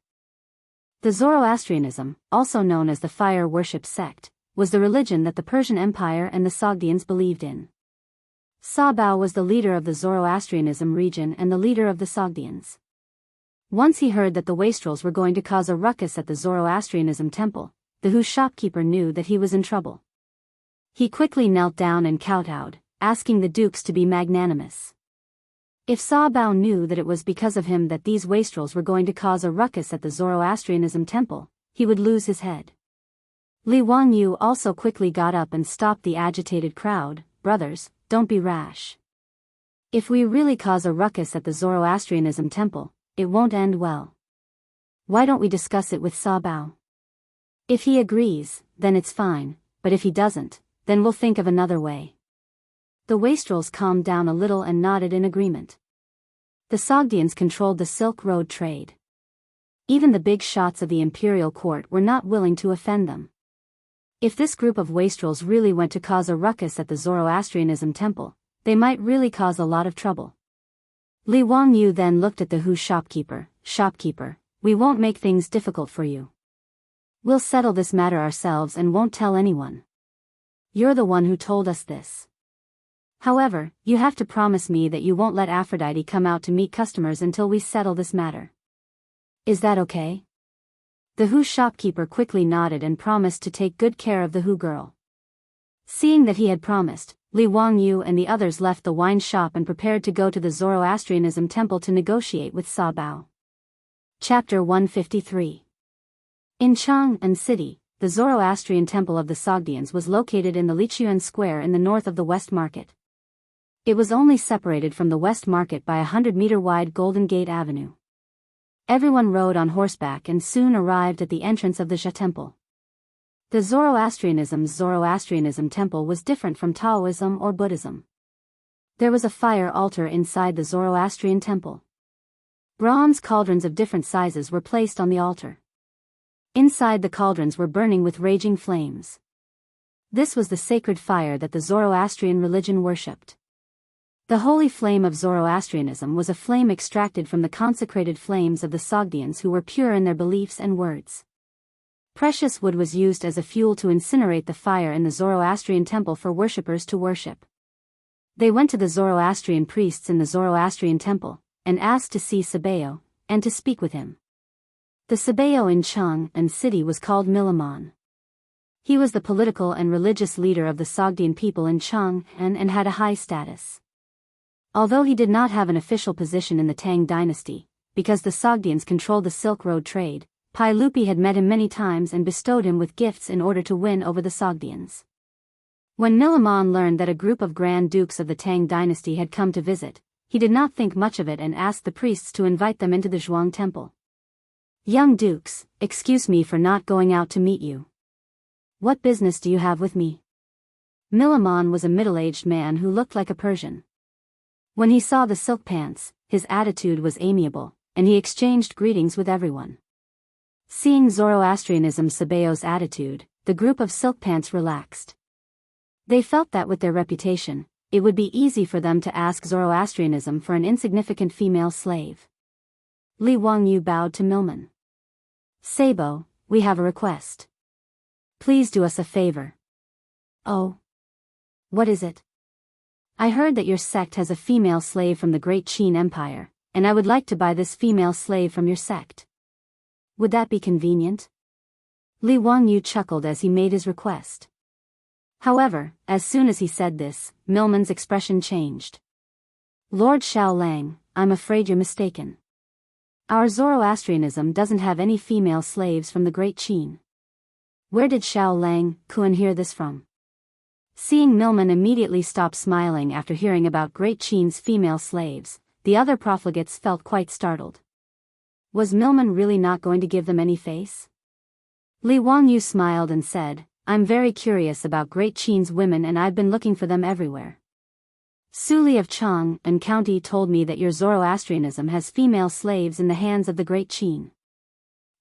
S1: The Zoroastrianism, also known as the fire worship sect, was the religion that the Persian Empire and the Sogdians believed in. Sabao was the leader of the Zoroastrianism region and the leader of the Sogdians. Once he heard that the wastrels were going to cause a ruckus at the Zoroastrianism temple, the Hu shopkeeper knew that he was in trouble. He quickly knelt down and kowtowed, asking the dukes to be magnanimous. If Sabao knew that it was because of him that these wastrels were going to cause a ruckus at the Zoroastrianism temple, he would lose his head. Li Wangyu also quickly got up and stopped the agitated crowd. "Brothers, don't be rash. If we really cause a ruckus at the Zoroastrianism temple, it won't end well. Why don't we discuss it with Sabao? If he agrees, then it's fine, but if he doesn't, then we'll think of another way." The wastrels calmed down a little and nodded in agreement. The Sogdians controlled the Silk Road trade. Even the big shots of the imperial court were not willing to offend them. If this group of wastrels really went to cause a ruckus at the Zoroastrianism temple, they might really cause a lot of trouble. Li Wangyu then looked at the Hu shopkeeper. "Shopkeeper, we won't make things difficult for you. We'll settle this matter ourselves and won't tell anyone. You're the one who told us this. However, you have to promise me that you won't let Aphrodite come out to meet customers until we settle this matter. Is that okay?" The Hu shopkeeper quickly nodded and promised to take good care of the Hu girl. Seeing that he had promised, Li Wangyu and the others left the wine shop and prepared to go to the Zoroastrianism temple to negotiate with Sabao. Chapter 153. In Chang'an City, the Zoroastrian temple of the Sogdians was located in the Lichuan Square in the north of the West Market. It was only separated from the West Market by a 100-meter-wide Golden Gate Avenue. Everyone rode on horseback and soon arrived at the entrance of the Xia temple. The Zoroastrianism temple was different from Taoism or Buddhism. There was a fire altar inside the Zoroastrian temple. Bronze cauldrons of different sizes were placed on the altar. Inside the cauldrons were burning with raging flames. This was the sacred fire that the Zoroastrian religion worshipped. The holy flame of Zoroastrianism was a flame extracted from the consecrated flames of the Sogdians who were pure in their beliefs and words. Precious wood was used as a fuel to incinerate the fire in the Zoroastrian temple for worshippers to worship. They went to the Zoroastrian priests in the Zoroastrian temple, and asked to see Sabeo, and to speak with him. The Sabeo in Jianghu city was called Milamon. He was the political and religious leader of the Sogdian people in Jianghu and had a high status. Although he did not have an official position in the Tang dynasty, because the Sogdians controlled the Silk Road trade, Pai Lupi had met him many times and bestowed him with gifts in order to win over the Sogdians. When Milamon learned that a group of Grand Dukes of the Tang dynasty had come to visit, he did not think much of it and asked the priests to invite them into the Zhuang temple. "Young dukes, excuse me for not going out to meet you. What business do you have with me?" Milamon was a middle-aged man who looked like a Persian. When he saw the silk pants, his attitude was amiable, and he exchanged greetings with everyone. Seeing Zoroastrianism Sabao's attitude, the group of silk pants relaxed. They felt that with their reputation, it would be easy for them to ask Zoroastrianism for an insignificant female slave. Li Wangyu bowed to Milman. "Sabo, we have a request. Please do us a favor." "Oh? What is it?" "I heard that your sect has a female slave from the Great Qin Empire, and I would like to buy this female slave from your sect. Would that be convenient?" Li Wangyu chuckled as he made his request. However, as soon as he said this, Milman's expression changed. "Lord Xiaolang, I'm afraid you're mistaken. Our Zoroastrianism doesn't have any female slaves from the Great Qin." Where did Xiaolang Kun hear this from? Seeing Milman immediately stop smiling after hearing about Great Qin's female slaves, the other profligates felt quite startled. Was Milman really not going to give them any face? Li Wangyu smiled and said, "I'm very curious about Great Qin's women and I've been looking for them everywhere. Suli of Jianghu County told me that your Zoroastrianism has female slaves in the hands of the Great Qin.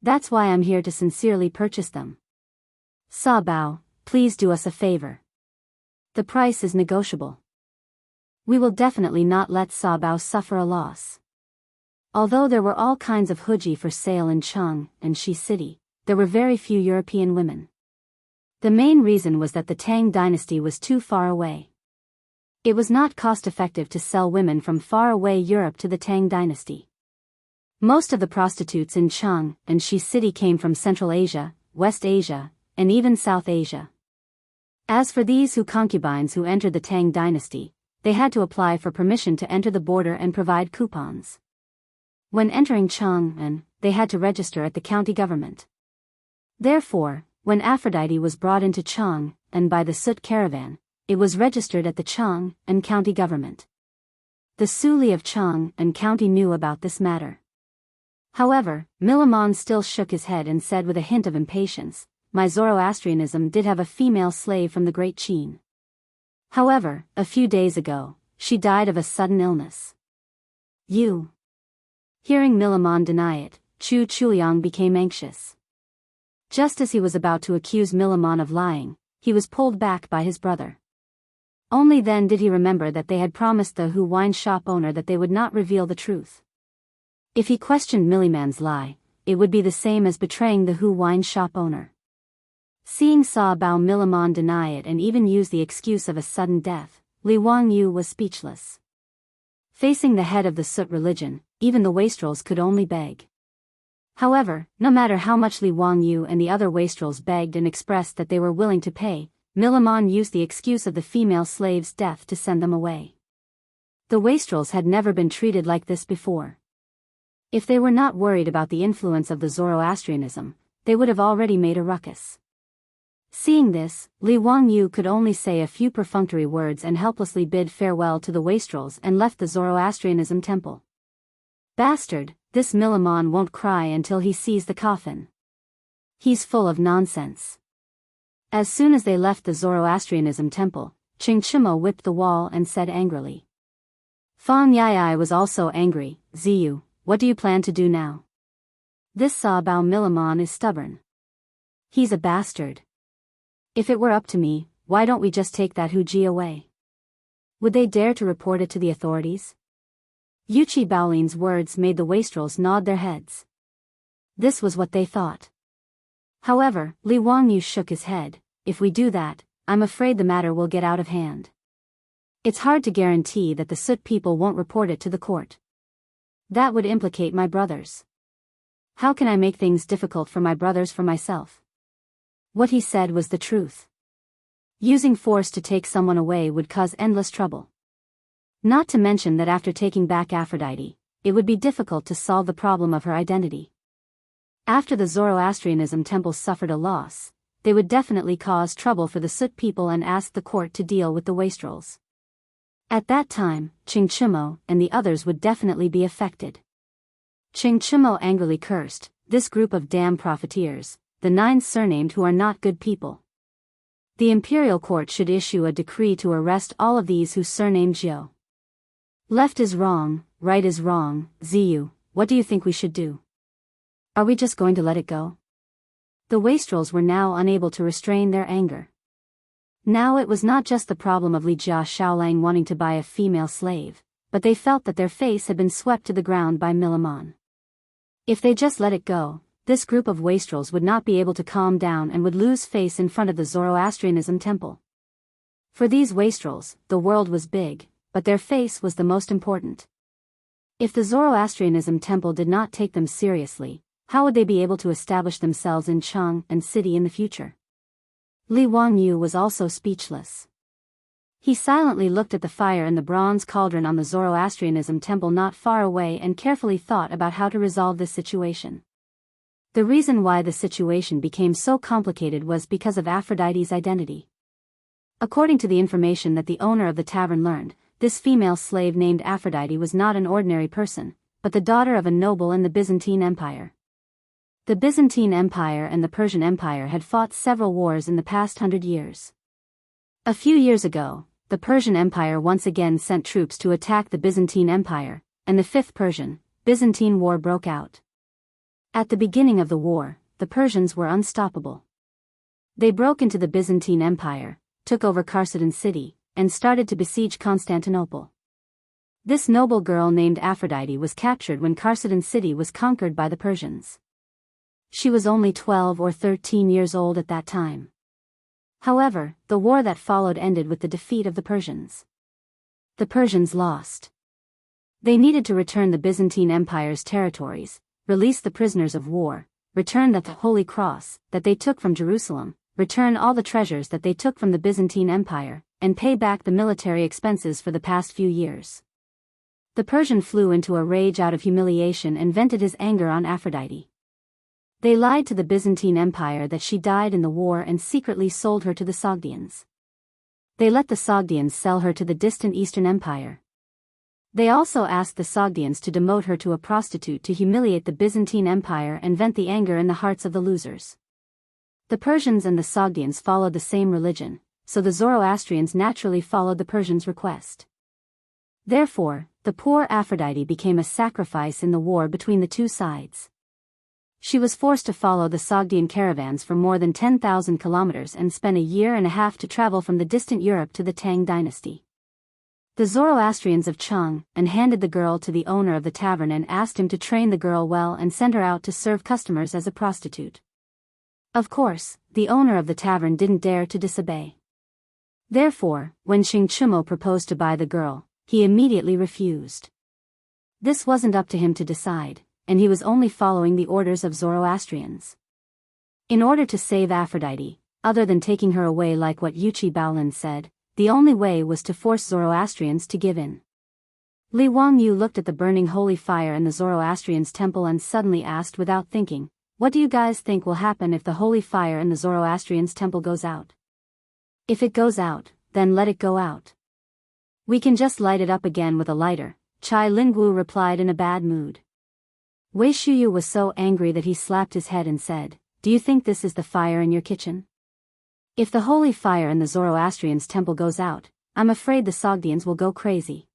S1: That's why I'm here to sincerely purchase them. Sabao, please do us a favor. The price is negotiable. We will definitely not let Sabao suffer a loss." Although there were all kinds of huji for sale in Jianghu and Shi City, there were very few European women. The main reason was that the Tang dynasty was too far away. It was not cost-effective to sell women from far-away Europe to the Tang dynasty. Most of the prostitutes in Jianghu and Shi City came from Central Asia, West Asia, and even South Asia. As for these concubines who entered the Tang dynasty, they had to apply for permission to enter the border and provide coupons. When entering Jianghu, they had to register at the county government. Therefore, when Aphrodite was brought into Jianghu by the Sut caravan, it was registered at the Jianghu county government. The Suli of Jianghu county knew about this matter. However, Milamon still shook his head and said with a hint of impatience, "My Zoroastrianism did have a female slave from the Great Qin. However, a few days ago, she died of a sudden illness." "You?" Hearing Milamon deny it, Chu Chuyang became anxious. Just as he was about to accuse Milamon of lying, he was pulled back by his brother. Only then did he remember that they had promised the Hu wine shop owner that they would not reveal the truth. If he questioned Milliman's lie, it would be the same as betraying the Hu wine shop owner. Seeing Bao Milamon deny it and even use the excuse of a sudden death, Li Wangyu was speechless. Facing the head of the Sut religion, even the wastrels could only beg. However, no matter how much Li Wangyu and the other wastrels begged and expressed that they were willing to pay, Milamon used the excuse of the female slave's death to send them away. The wastrels had never been treated like this before. If they were not worried about the influence of the Zoroastrianism, they would have already made a ruckus. Seeing this, Li Wangyu could only say a few perfunctory words and helplessly bid farewell to the wastrels and left the Zoroastrianism temple. Bastard, this Milamon won't cry until he sees the coffin. He's full of nonsense. As soon as they left the Zoroastrianism temple, Chingchimo whipped the wall and said angrily. Fang Yai was also angry. Ziyu, what do you plan to do now? This Sa Bao Milamon is stubborn. He's a bastard. If it were up to me, why don't we just take that Hu Ji away? Would they dare to report it to the authorities? Yuchi Baolin's words made the wastrels nod their heads. This was what they thought. However, Li Wangyu shook his head. If we do that, I'm afraid the matter will get out of hand. It's hard to guarantee that the Soot people won't report it to the court. That would implicate my brothers. How can I make things difficult for my brothers for myself? What he said was the truth. Using force to take someone away would cause endless trouble. Not to mention that after taking back Aphrodite, it would be difficult to solve the problem of her identity. After the Zoroastrianism temple suffered a loss, they would definitely cause trouble for the Soot people and ask the court to deal with the wastrels. At that time, Chingchimo and the others would definitely be affected. Chingchimo angrily cursed, this group of damn profiteers, the 9 surnamed who are not good people. The imperial court should issue a decree to arrest all of these who surnamed Jiao. Left is wrong, right is wrong. Ziyu, what do you think we should do? Are we just going to let it go? The wastrels were now unable to restrain their anger. Now it was not just the problem of Li Jia Shaolang wanting to buy a female slave, but they felt that their face had been swept to the ground by Milamon. If they just let it go, this group of wastrels would not be able to calm down and would lose face in front of the Zoroastrianism temple. For these wastrels, the world was big, but their face was the most important. If the Zoroastrianism temple did not take them seriously, how would they be able to establish themselves in Chang and city in the future? Li Wangyu was also speechless. He silently looked at the fire in the bronze cauldron on the Zoroastrianism temple not far away and carefully thought about how to resolve this situation. The reason why the situation became so complicated was because of Aphrodite's identity. According to the information that the owner of the tavern learned, this female slave named Aphrodite was not an ordinary person, but the daughter of a noble in the Byzantine Empire. The Byzantine Empire and the Persian Empire had fought several wars in the past 100 years. A few years ago, the Persian Empire once again sent troops to attack the Byzantine Empire, and the Fifth Persian-Byzantine War broke out. At the beginning of the war, the Persians were unstoppable. They broke into the Byzantine Empire, took over Kharsatan city, and started to besiege Constantinople. This noble girl named Aphrodite was captured when Kharsatan city was conquered by the Persians. She was only 12 or 13 years old at that time. However, the war that followed ended with the defeat of the Persians. The Persians lost. They needed to return the Byzantine Empire's territories, release the prisoners of war, return the Holy Cross that they took from Jerusalem, return all the treasures that they took from the Byzantine Empire, and pay back the military expenses for the past few years. The Persian flew into a rage out of humiliation and vented his anger on Aphrodite. They lied to the Byzantine Empire that she died in the war and secretly sold her to the Sogdians. They let the Sogdians sell her to the distant Eastern Empire. They also asked the Sogdians to demote her to a prostitute to humiliate the Byzantine Empire and vent the anger in the hearts of the losers. The Persians and the Sogdians followed the same religion, so the Zoroastrians naturally followed the Persians' request. Therefore, the poor Aphrodite became a sacrifice in the war between the two sides. She was forced to follow the Sogdian caravans for more than 10,000 kilometers and spent a year and a half to travel from the distant Europe to the Tang dynasty. The Zoroastrians of Chang and handed the girl to the owner of the tavern and asked him to train the girl well and send her out to serve customers as a prostitute. Of course, the owner of the tavern didn't dare to disobey. Therefore, when Chingchimo proposed to buy the girl, he immediately refused. This wasn't up to him to decide, and he was only following the orders of Zoroastrians. In order to save Aphrodite, other than taking her away like what Yuchi Baolin said, the only way was to force Zoroastrians to give in. Li Wangyu looked at the burning holy fire in the Zoroastrians' temple and suddenly asked without thinking, "What do you guys think will happen if the holy fire in the Zoroastrians' temple goes out?" "If it goes out, then let it go out. We can just light it up again with a lighter," Chai Lingwu replied in a bad mood. Wei Shuyu was so angry that he slapped his head and said, "Do you think this is the fire in your kitchen? If the holy fire in the Zoroastrians' temple goes out, I'm afraid the Sogdians will go crazy.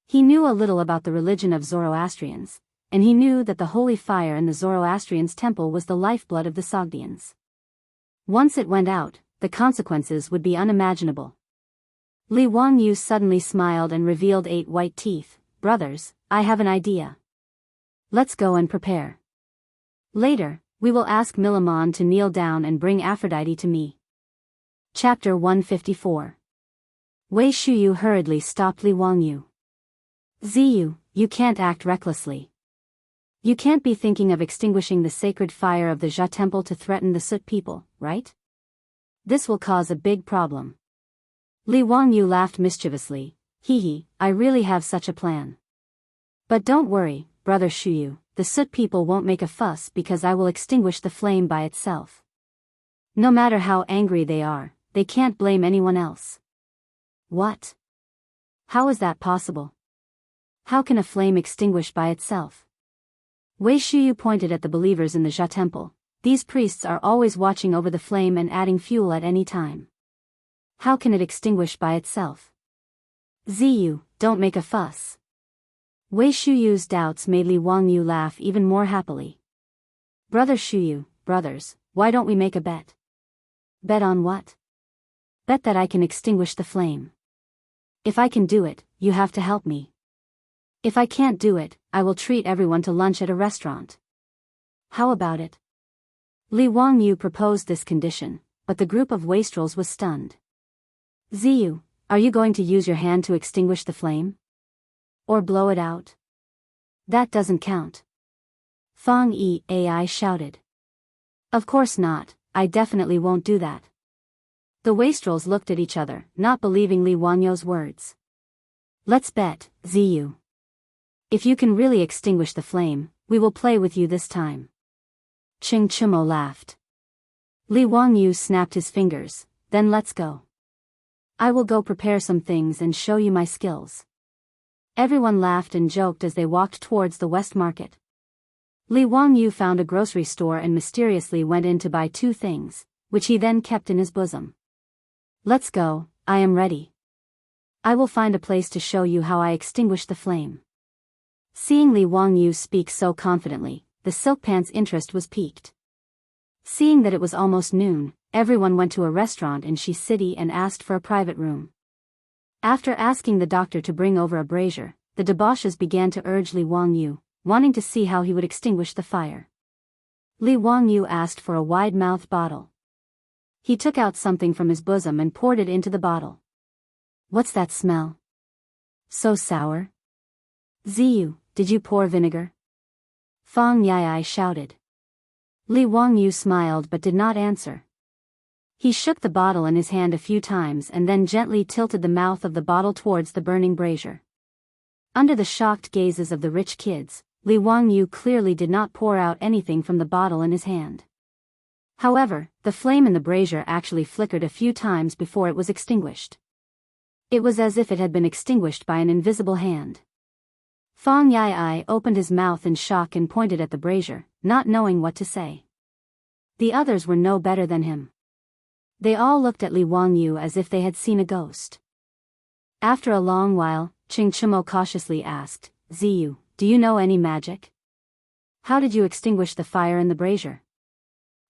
S1: He knew a little about the religion of Zoroastrians, and he knew that the holy fire in the Zoroastrians' temple was the lifeblood of the Sogdians. Once it went out, the consequences would be unimaginable. Li Wangyu suddenly smiled and revealed 8 white teeth. Brothers, I have an idea. Let's go and prepare. Later, we will ask Milamon to kneel down and bring Aphrodite to me. Chapter 154. Wei Shuyu hurriedly stopped Li Wangyu. Ziyu, you can't act recklessly. You can't be thinking of extinguishing the sacred fire of the Jia temple to threaten the Sut people, right? This will cause a big problem. Li Wangyu laughed mischievously. Hee, I really have such a plan. But don't worry, brother Shuyu, the Sut people won't make a fuss because I will extinguish the flame by itself. No matter how angry they are, they can't blame anyone else. What? How is that possible? How can a flame extinguish by itself? Wei Shuyu pointed at the believers in the Jia temple. These priests are always watching over the flame and adding fuel at any time. How can it extinguish by itself? Ziyu, don't make a fuss. Wei Shuyu's doubts made Li Wangyu laugh even more happily. Brother Shuyu, brothers, why don't we make a bet? Bet on what? Bet that I can extinguish the flame. If I can do it, you have to help me. If I can't do it, I will treat everyone to lunch at a restaurant. How about it? Li Wangyu proposed this condition, but the group of wastrels was stunned. Ziyu, are you going to use your hand to extinguish the flame? Or blow it out? That doesn't count. Fang Ai shouted. Of course not, I definitely won't do that. The wastrels looked at each other, not believing Li Wangyu's words. Let's bet, Ziyu. If you can really extinguish the flame, we will play with you this time. Ching Chimo laughed. Li Wangyu snapped his fingers, then let's go. I will go prepare some things and show you my skills. Everyone laughed and joked as they walked towards the West Market. Li Wangyu found a grocery store and mysteriously went in to buy 2 things, which he then kept in his bosom. Let's go, I am ready. I will find a place to show you how I extinguish the flame. Seeing Li Wangyu speak so confidently, the Silk Pant's interest was piqued. Seeing that it was almost noon, everyone went to a restaurant in Shi City and asked for a private room. After asking the doctor to bring over a brazier, the debauches began to urge Li Wangyu, wanting to see how he would extinguish the fire. Li Wangyu asked for a wide-mouthed bottle. He took out something from his bosom and poured it into the bottle. What's that smell? So sour? Ziyu, did you pour vinegar? Fang Yai shouted. Li Wangyu smiled but did not answer. He shook the bottle in his hand a few times and then gently tilted the mouth of the bottle towards the burning brazier. Under the shocked gazes of the rich kids, Li Wangyu clearly did not pour out anything from the bottle in his hand. However, the flame in the brazier actually flickered a few times before it was extinguished. It was as if it had been extinguished by an invisible hand. Fang Yai opened his mouth in shock and pointed at the brazier, not knowing what to say. The others were no better than him. They all looked at Li Wangyu as if they had seen a ghost. After a long while, Ching Chimo cautiously asked, Ziyu, do you know any magic? How did you extinguish the fire in the brazier?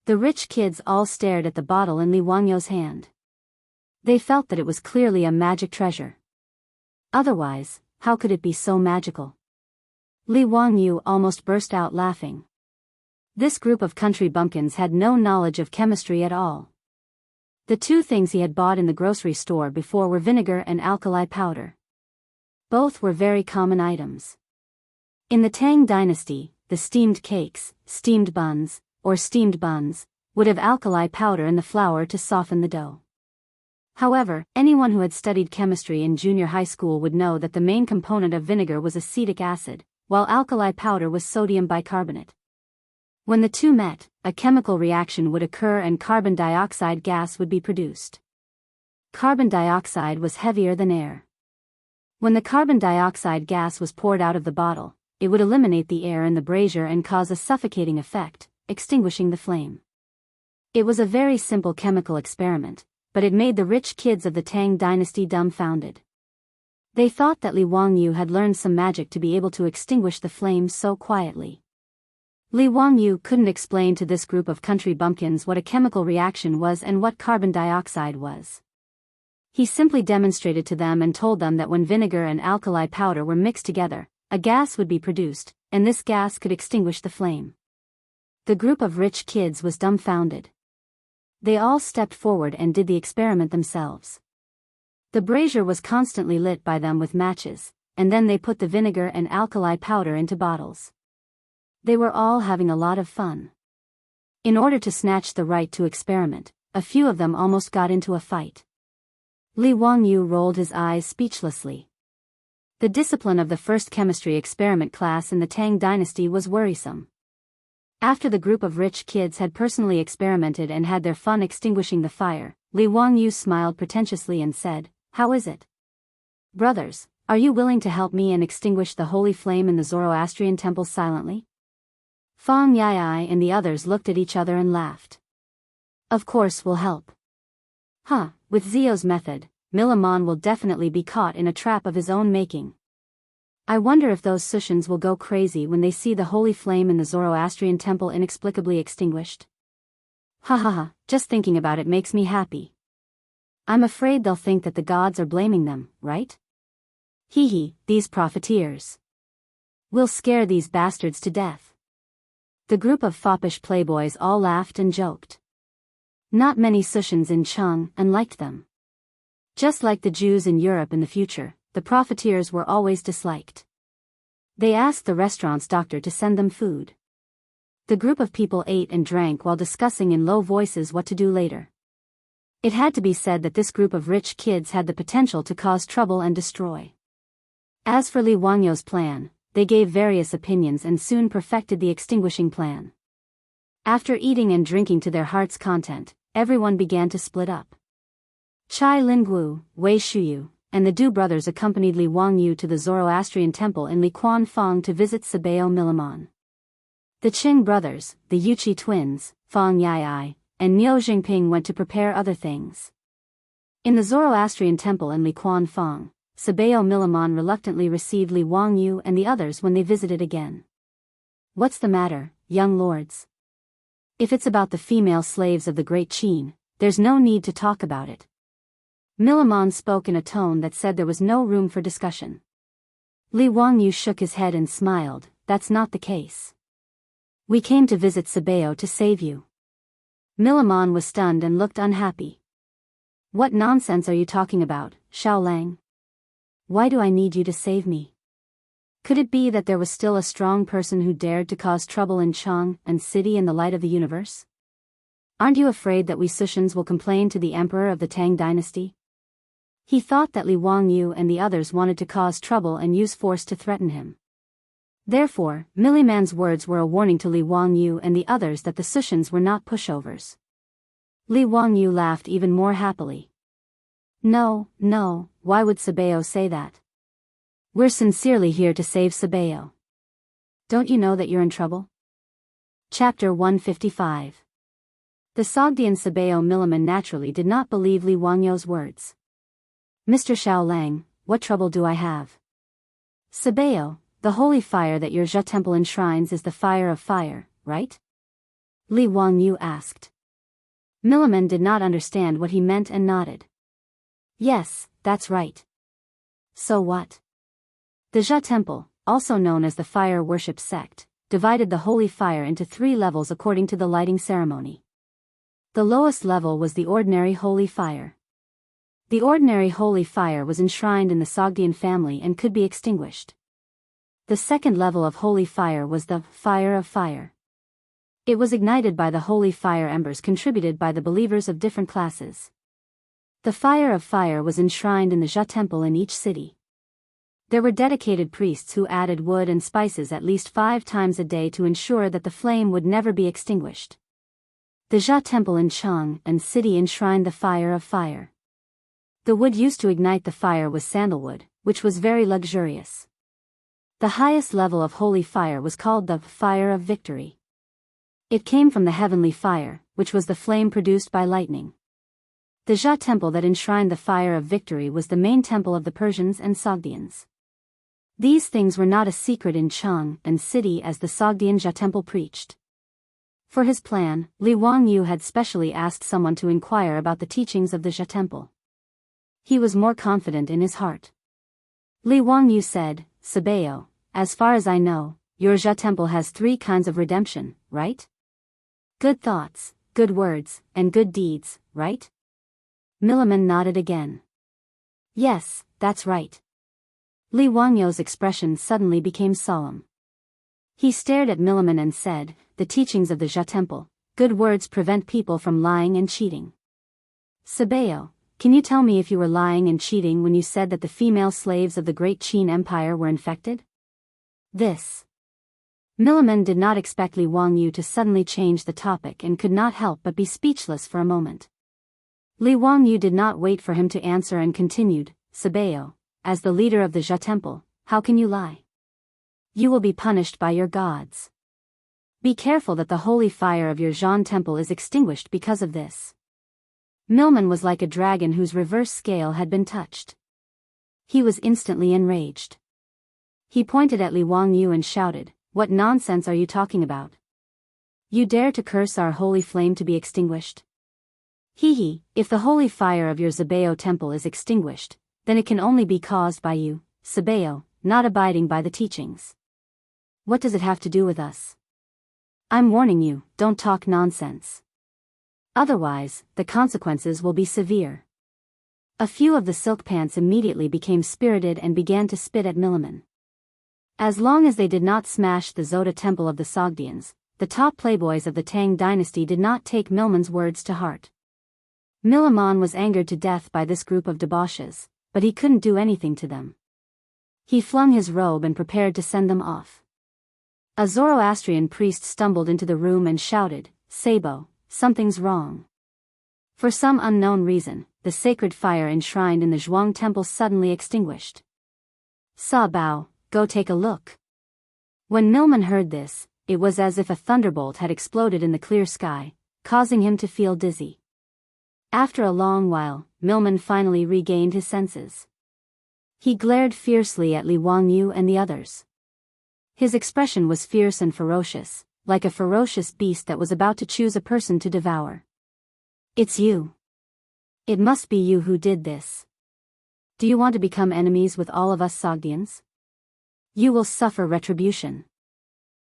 S1: The rich kids all stared at the bottle in Li Wangyu's hand. They felt that it was clearly a magic treasure. Otherwise, how could it be so magical? Li Wangyu almost burst out laughing. This group of country bumpkins had no knowledge of chemistry at all. The 2 things he had bought in the grocery store before were vinegar and alkali powder. Both were very common items. In the Tang dynasty, the steamed cakes, steamed buns, or steamed buns, would have alkali powder in the flour to soften the dough. However, anyone who had studied chemistry in junior high school would know that the main component of vinegar was acetic acid, while alkali powder was sodium bicarbonate. When the 2 met, a chemical reaction would occur and carbon dioxide gas would be produced. Carbon dioxide was heavier than air. When the carbon dioxide gas was poured out of the bottle, it would eliminate the air in the brazier and cause a suffocating effect, extinguishing the flame. It was a very simple chemical experiment, but it made the rich kids of the Tang dynasty dumbfounded. They thought that Li Wangyu had learned some magic to be able to extinguish the flames so quietly. Li Wangyu couldn't explain to this group of country bumpkins what a chemical reaction was and what carbon dioxide was. He simply demonstrated to them and told them that when vinegar and alkali powder were mixed together, a gas would be produced, and this gas could extinguish the flame. The group of rich kids was dumbfounded. They all stepped forward and did the experiment themselves. The brazier was constantly lit by them with matches, and then they put the vinegar and alkali powder into bottles. They were all having a lot of fun. In order to snatch the right to experiment, a few of them almost got into a fight. Li Wangyu rolled his eyes speechlessly. The discipline of the first chemistry experiment class in the Tang dynasty was worrisome. After the group of rich kids had personally experimented and had their fun extinguishing the fire, Li Wangyu smiled pretentiously and said, "How is it? Brothers, are you willing to help me and extinguish the holy flame in the Zoroastrian temple silently?" Fang Yai and the others looked at each other and laughed. "Of course we'll help." With Zio's method, Milamon will definitely be caught in a trap of his own making. I wonder if those Sushans will go crazy when they see the holy flame in the Zoroastrian temple inexplicably extinguished. Just thinking about it makes me happy. I'm afraid they'll think that the gods are blaming them, right? These profiteers. We'll scare these bastards to death. The group of foppish playboys all laughed and joked. Not many Sushans in Chang'an liked them. Just like the Jews in Europe in the future, the profiteers were always disliked. They asked the restaurant's doctor to send them food. The group of people ate and drank while discussing in low voices what to do later. It had to be said that this group of rich kids had the potential to cause trouble and destroy. As for Li Wangyu's plan, they gave various opinions and soon perfected the extinguishing plan. After eating and drinking to their heart's content, everyone began to split up. Chai Lingwu, Wei Shuyu, and the Du brothers accompanied Li Wangyu to the Zoroastrian temple in Liquanfang to visit Sabeo Milamon. The Qing brothers, the Yuchi twins, Fang Yai, and Niu Jingping went to prepare other things. In the Zoroastrian temple in Liquanfang, Sabeo Milamon reluctantly received Li Wangyu and the others when they visited again. "What's the matter, young lords? If it's about the female slaves of the Great Qin, there's no need to talk about it." Milamon spoke in a tone that said there was no room for discussion. Li Wangyu shook his head and smiled, "That's not the case. We came to visit Sabeo to save you." Milamon was stunned and looked unhappy. "What nonsense are you talking about, Xiaolang? Why do I need you to save me? Could it be that there was still a strong person who dared to cause trouble in Chang'an City in the light of the universe? Aren't you afraid that we Sushans will complain to the emperor of the Tang dynasty?" He thought that Li Wangyu and the others wanted to cause trouble and use force to threaten him. Therefore, Milliman's words were a warning to Li Wangyu and the others that the Sushans were not pushovers. Li Wangyu laughed even more happily. No, why would Sabeo say that? We're sincerely here to save Sabeo. Don't you know that you're in trouble? Chapter 155. The Sogdian Sabeo Milliman naturally did not believe Li Wangyu's words. "Mr. Xiaolang, what trouble do I have?" "Sabeo, the holy fire that your Zhe temple enshrines is the fire of fire, right?" Li Wangyu asked. Milliman did not understand what he meant and nodded. "Yes, that's right." "So what?" The Zhe temple, also known as the fire worship sect, divided the holy fire into 3 levels according to the lighting ceremony. The lowest level was the ordinary holy fire. The ordinary holy fire was enshrined in the Sogdian family and could be extinguished. The second level of holy fire was the fire of fire. It was ignited by the holy fire embers contributed by the believers of different classes. The fire of fire was enshrined in the Zhe temple in each city. There were dedicated priests who added wood and spices at least 5 times a day to ensure that the flame would never be extinguished. The Zhe temple in Chang'an City enshrined the fire of fire. The wood used to ignite the fire was sandalwood, which was very luxurious. The highest level of holy fire was called the fire of victory. It came from the heavenly fire, which was the flame produced by lightning. The Jia temple that enshrined the fire of victory was the main temple of the Persians and Sogdians. These things were not a secret in Chang and city as the Sogdian Jia temple preached. For his plan, Li Wangyu had specially asked someone to inquire about the teachings of the Jia temple. He was more confident in his heart. Li Wangyu said, Sabeo, as far as I know, your Jia temple has 3 kinds of redemption, right? Good thoughts, good words, and good deeds, right? Milliman nodded again. Yes, that's right. Li Wangyu's expression suddenly became solemn. He stared at Milliman and said, the teachings of the Jia temple, good words prevent people from lying and cheating. Sabeo, can you tell me if you were lying and cheating when you said that the female slaves of the great Qin Empire were infected? This. Milliman did not expect Li Wangyu to suddenly change the topic and could not help but be speechless for a moment. Li Wangyu did not wait for him to answer and continued, Sabeo, as the leader of the Jia temple, how can you lie? You will be punished by your gods. Be careful that the holy fire of your Zhan temple is extinguished because of this. Milliman was like a dragon whose reverse scale had been touched. He was instantly enraged. He pointed at Li Wangyu and shouted, what nonsense are you talking about? You dare to curse our holy flame to be extinguished? If the holy fire of your Sabeo temple is extinguished, then it can only be caused by you, Sabeo, not abiding by the teachings. What does it have to do with us? I'm warning you, don't talk nonsense. Otherwise, the consequences will be severe. A few of the silk pants immediately became spirited and began to spit at Milliman. As long as they did not smash the Zoda temple of the Sogdians, the top playboys of the Tang dynasty did not take Milliman's words to heart. Milliman was angered to death by this group of debauches, but he couldn't do anything to them. He flung his robe and prepared to send them off. A Zoroastrian priest stumbled into the room and shouted, Sabo, something's wrong. For some unknown reason, the sacred fire enshrined in the Zhuang temple suddenly extinguished. Sa Bao, go take a look. When Milliman heard this, it was as if a thunderbolt had exploded in the clear sky, causing him to feel dizzy. After a long while, Milliman finally regained his senses. He glared fiercely at Li Wangyu and the others. His expression was fierce and ferocious, like a ferocious beast that was about to choose a person to devour. It's you. It must be you who did this. Do you want to become enemies with all of us Sogdians? You will suffer retribution.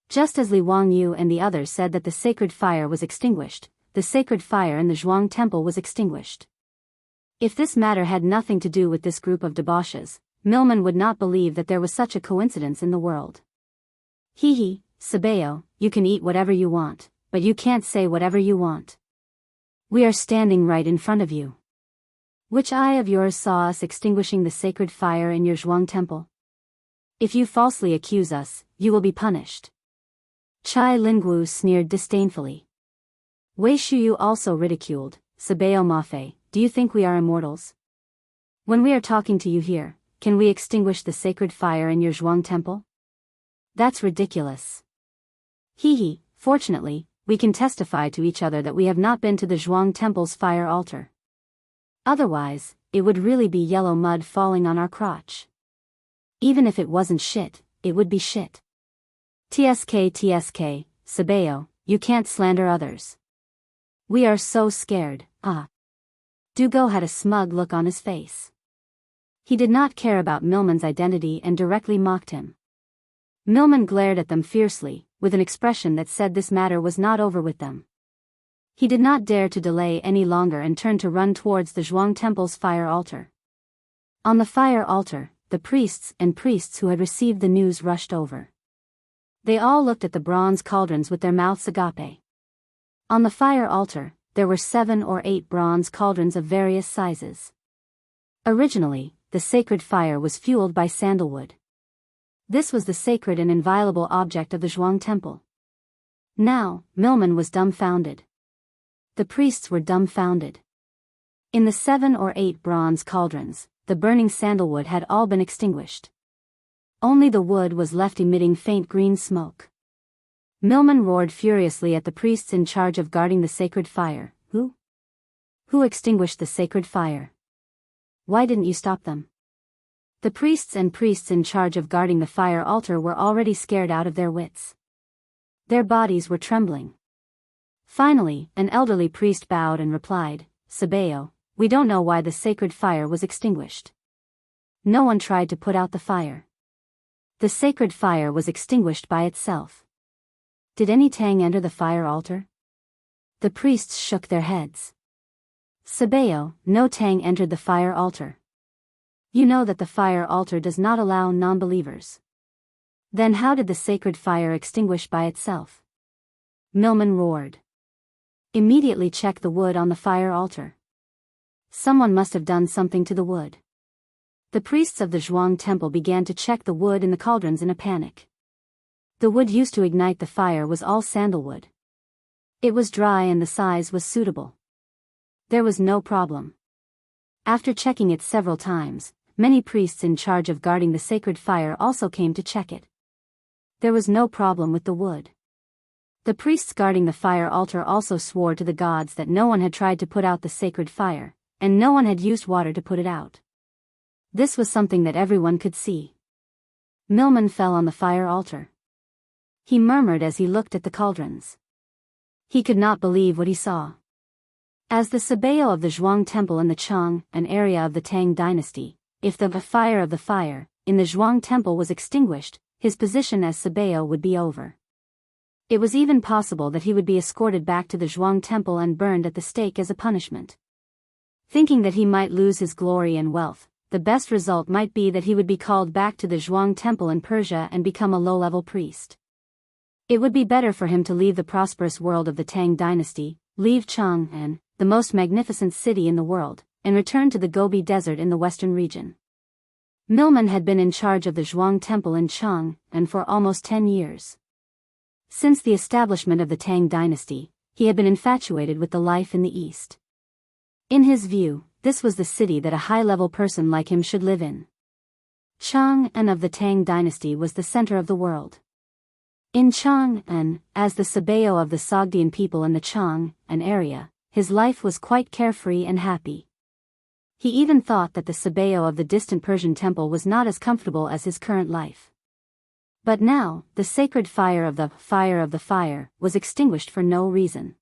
S1: Just as Li Wangyu and the others said that the sacred fire was extinguished, the sacred fire in the Zhuang temple was extinguished. If this matter had nothing to do with this group of debauches, Milliman would not believe that there was such a coincidence in the world. Sabeo, you can eat whatever you want, but you can't say whatever you want. We are standing right in front of you. Which eye of yours saw us extinguishing the sacred fire in your Zhuang temple? If you falsely accuse us, you will be punished. Chai Lingwu sneered disdainfully. Wei Shuyu also ridiculed, Sabeo Mafe, do you think we are immortals? When we are talking to you here, can we extinguish the sacred fire in your Zhuang temple? That's ridiculous. Fortunately, we can testify to each other that we have not been to the Zhuang temple's fire altar. Otherwise, it would really be yellow mud falling on our crotch. Even if it wasn't shit, it would be shit. TSK, Sabeo, you can't slander others. We are so scared, Dugo had a smug look on his face. He did not care about Milliman's identity and directly mocked him. Milliman glared at them fiercely, with an expression that said this matter was not over with them. He did not dare to delay any longer and turned to run towards the Zhuang temple's fire altar. On the fire altar, the priests who had received the news rushed over. They all looked at the bronze cauldrons with their mouths agape. On the fire altar, there were 7 or 8 bronze cauldrons of various sizes. Originally, the sacred fire was fueled by sandalwood. This was the sacred and inviolable object of the Zhuang temple. Now, Milliman was dumbfounded. The priests were dumbfounded. In the 7 or 8 bronze cauldrons, the burning sandalwood had all been extinguished. Only the wood was left emitting faint green smoke. Milman roared furiously at the priests in charge of guarding the sacred fire. Who extinguished the sacred fire? Why didn't you stop them? The priests in charge of guarding the fire altar were already scared out of their wits. Their bodies were trembling. Finally, an elderly priest bowed and replied, Sabeo, we don't know why the sacred fire was extinguished. No one tried to put out the fire. The sacred fire was extinguished by itself. Did any Tang enter the fire altar? The priests shook their heads. Sabeo, no Tang entered the fire altar. You know that the fire altar does not allow non-believers. Then how did the sacred fire extinguish by itself? Milman roared. Immediately check the wood on the fire altar. Someone must have done something to the wood. The priests of the Zhuang temple began to check the wood in the cauldrons in a panic. The wood used to ignite the fire was all sandalwood. It was dry and the size was suitable. There was no problem. After checking it several times, many priests in charge of guarding the sacred fire also came to check it. There was no problem with the wood. The priests guarding the fire altar also swore to the gods that no one had tried to put out the sacred fire, and no one had used water to put it out. This was something that everyone could see. Milman fell on the fire altar. He murmured as he looked at the cauldrons. He could not believe what he saw. As the Sabeo of the Zhuang temple in the Chang, an area of the Tang dynasty, if the fire of the fire in the Zhuang temple was extinguished, his position as Sabeo would be over. It was even possible that he would be escorted back to the Zhuang temple and burned at the stake as a punishment. Thinking that he might lose his glory and wealth, the best result might be that he would be called back to the Zhuang temple in Persia and become a low-level priest. It would be better for him to leave the prosperous world of the Tang dynasty, leave Chang'an, the most magnificent city in the world, and return to the Gobi Desert in the western region. Milman had been in charge of the Zhuang temple in Chang'an for almost 10 years. Since the establishment of the Tang dynasty, he had been infatuated with the life in the East. In his view, this was the city that a high-level person like him should live in. Chang'an of the Tang dynasty was the center of the world. In Chang'an, as the Sabeo of the Sogdian people in the Chang'an area, his life was quite carefree and happy. He even thought that the Sabeo of the distant Persian temple was not as comfortable as his current life. But now, the sacred fire of the fire was extinguished for no reason.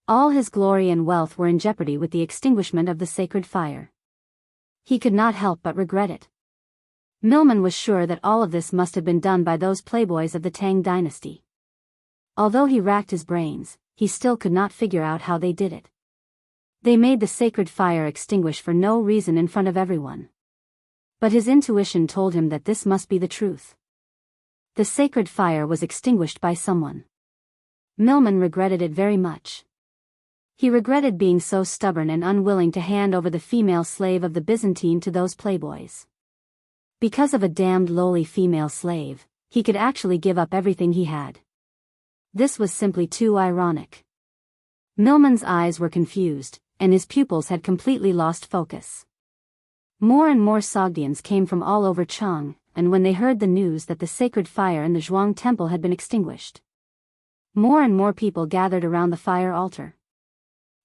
S1: All his glory and wealth were in jeopardy with the extinguishment of the sacred fire. He could not help but regret it. Milman was sure that all of this must have been done by those playboys of the Tang dynasty. Although he racked his brains, he still could not figure out how they did it. They made the sacred fire extinguish for no reason in front of everyone. But his intuition told him that this must be the truth. The sacred fire was extinguished by someone. Milman regretted it very much. He regretted being so stubborn and unwilling to hand over the female slave of the Byzantine to those playboys. Because of a damned lowly female slave, he could actually give up everything he had. This was simply too ironic. Milman's eyes were confused, and his pupils had completely lost focus. More and more Sogdians came from all over Chang, and when they heard the news that the sacred fire in the Zhuang temple had been extinguished, more and more people gathered around the fire altar.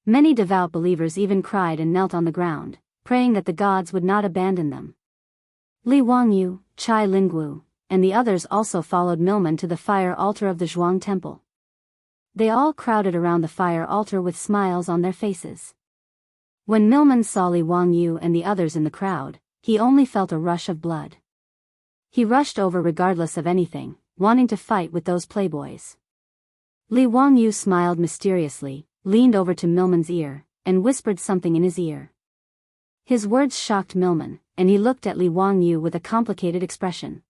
S1: Many devout believers even cried and knelt on the ground, praying that the gods would not abandon them. Li Wangyu, Chai Lingguo, and the others also followed Milman to the fire altar of the Zhuang temple. They all crowded around the fire altar with smiles on their faces. When Milman saw Li Wangyu and the others in the crowd, he only felt a rush of blood. He rushed over regardless of anything, wanting to fight with those playboys. Li Wangyu smiled mysteriously, leaned over to Milman's ear, and whispered something in his ear. His words shocked Milman, and he looked at Li Wangyu with a complicated expression.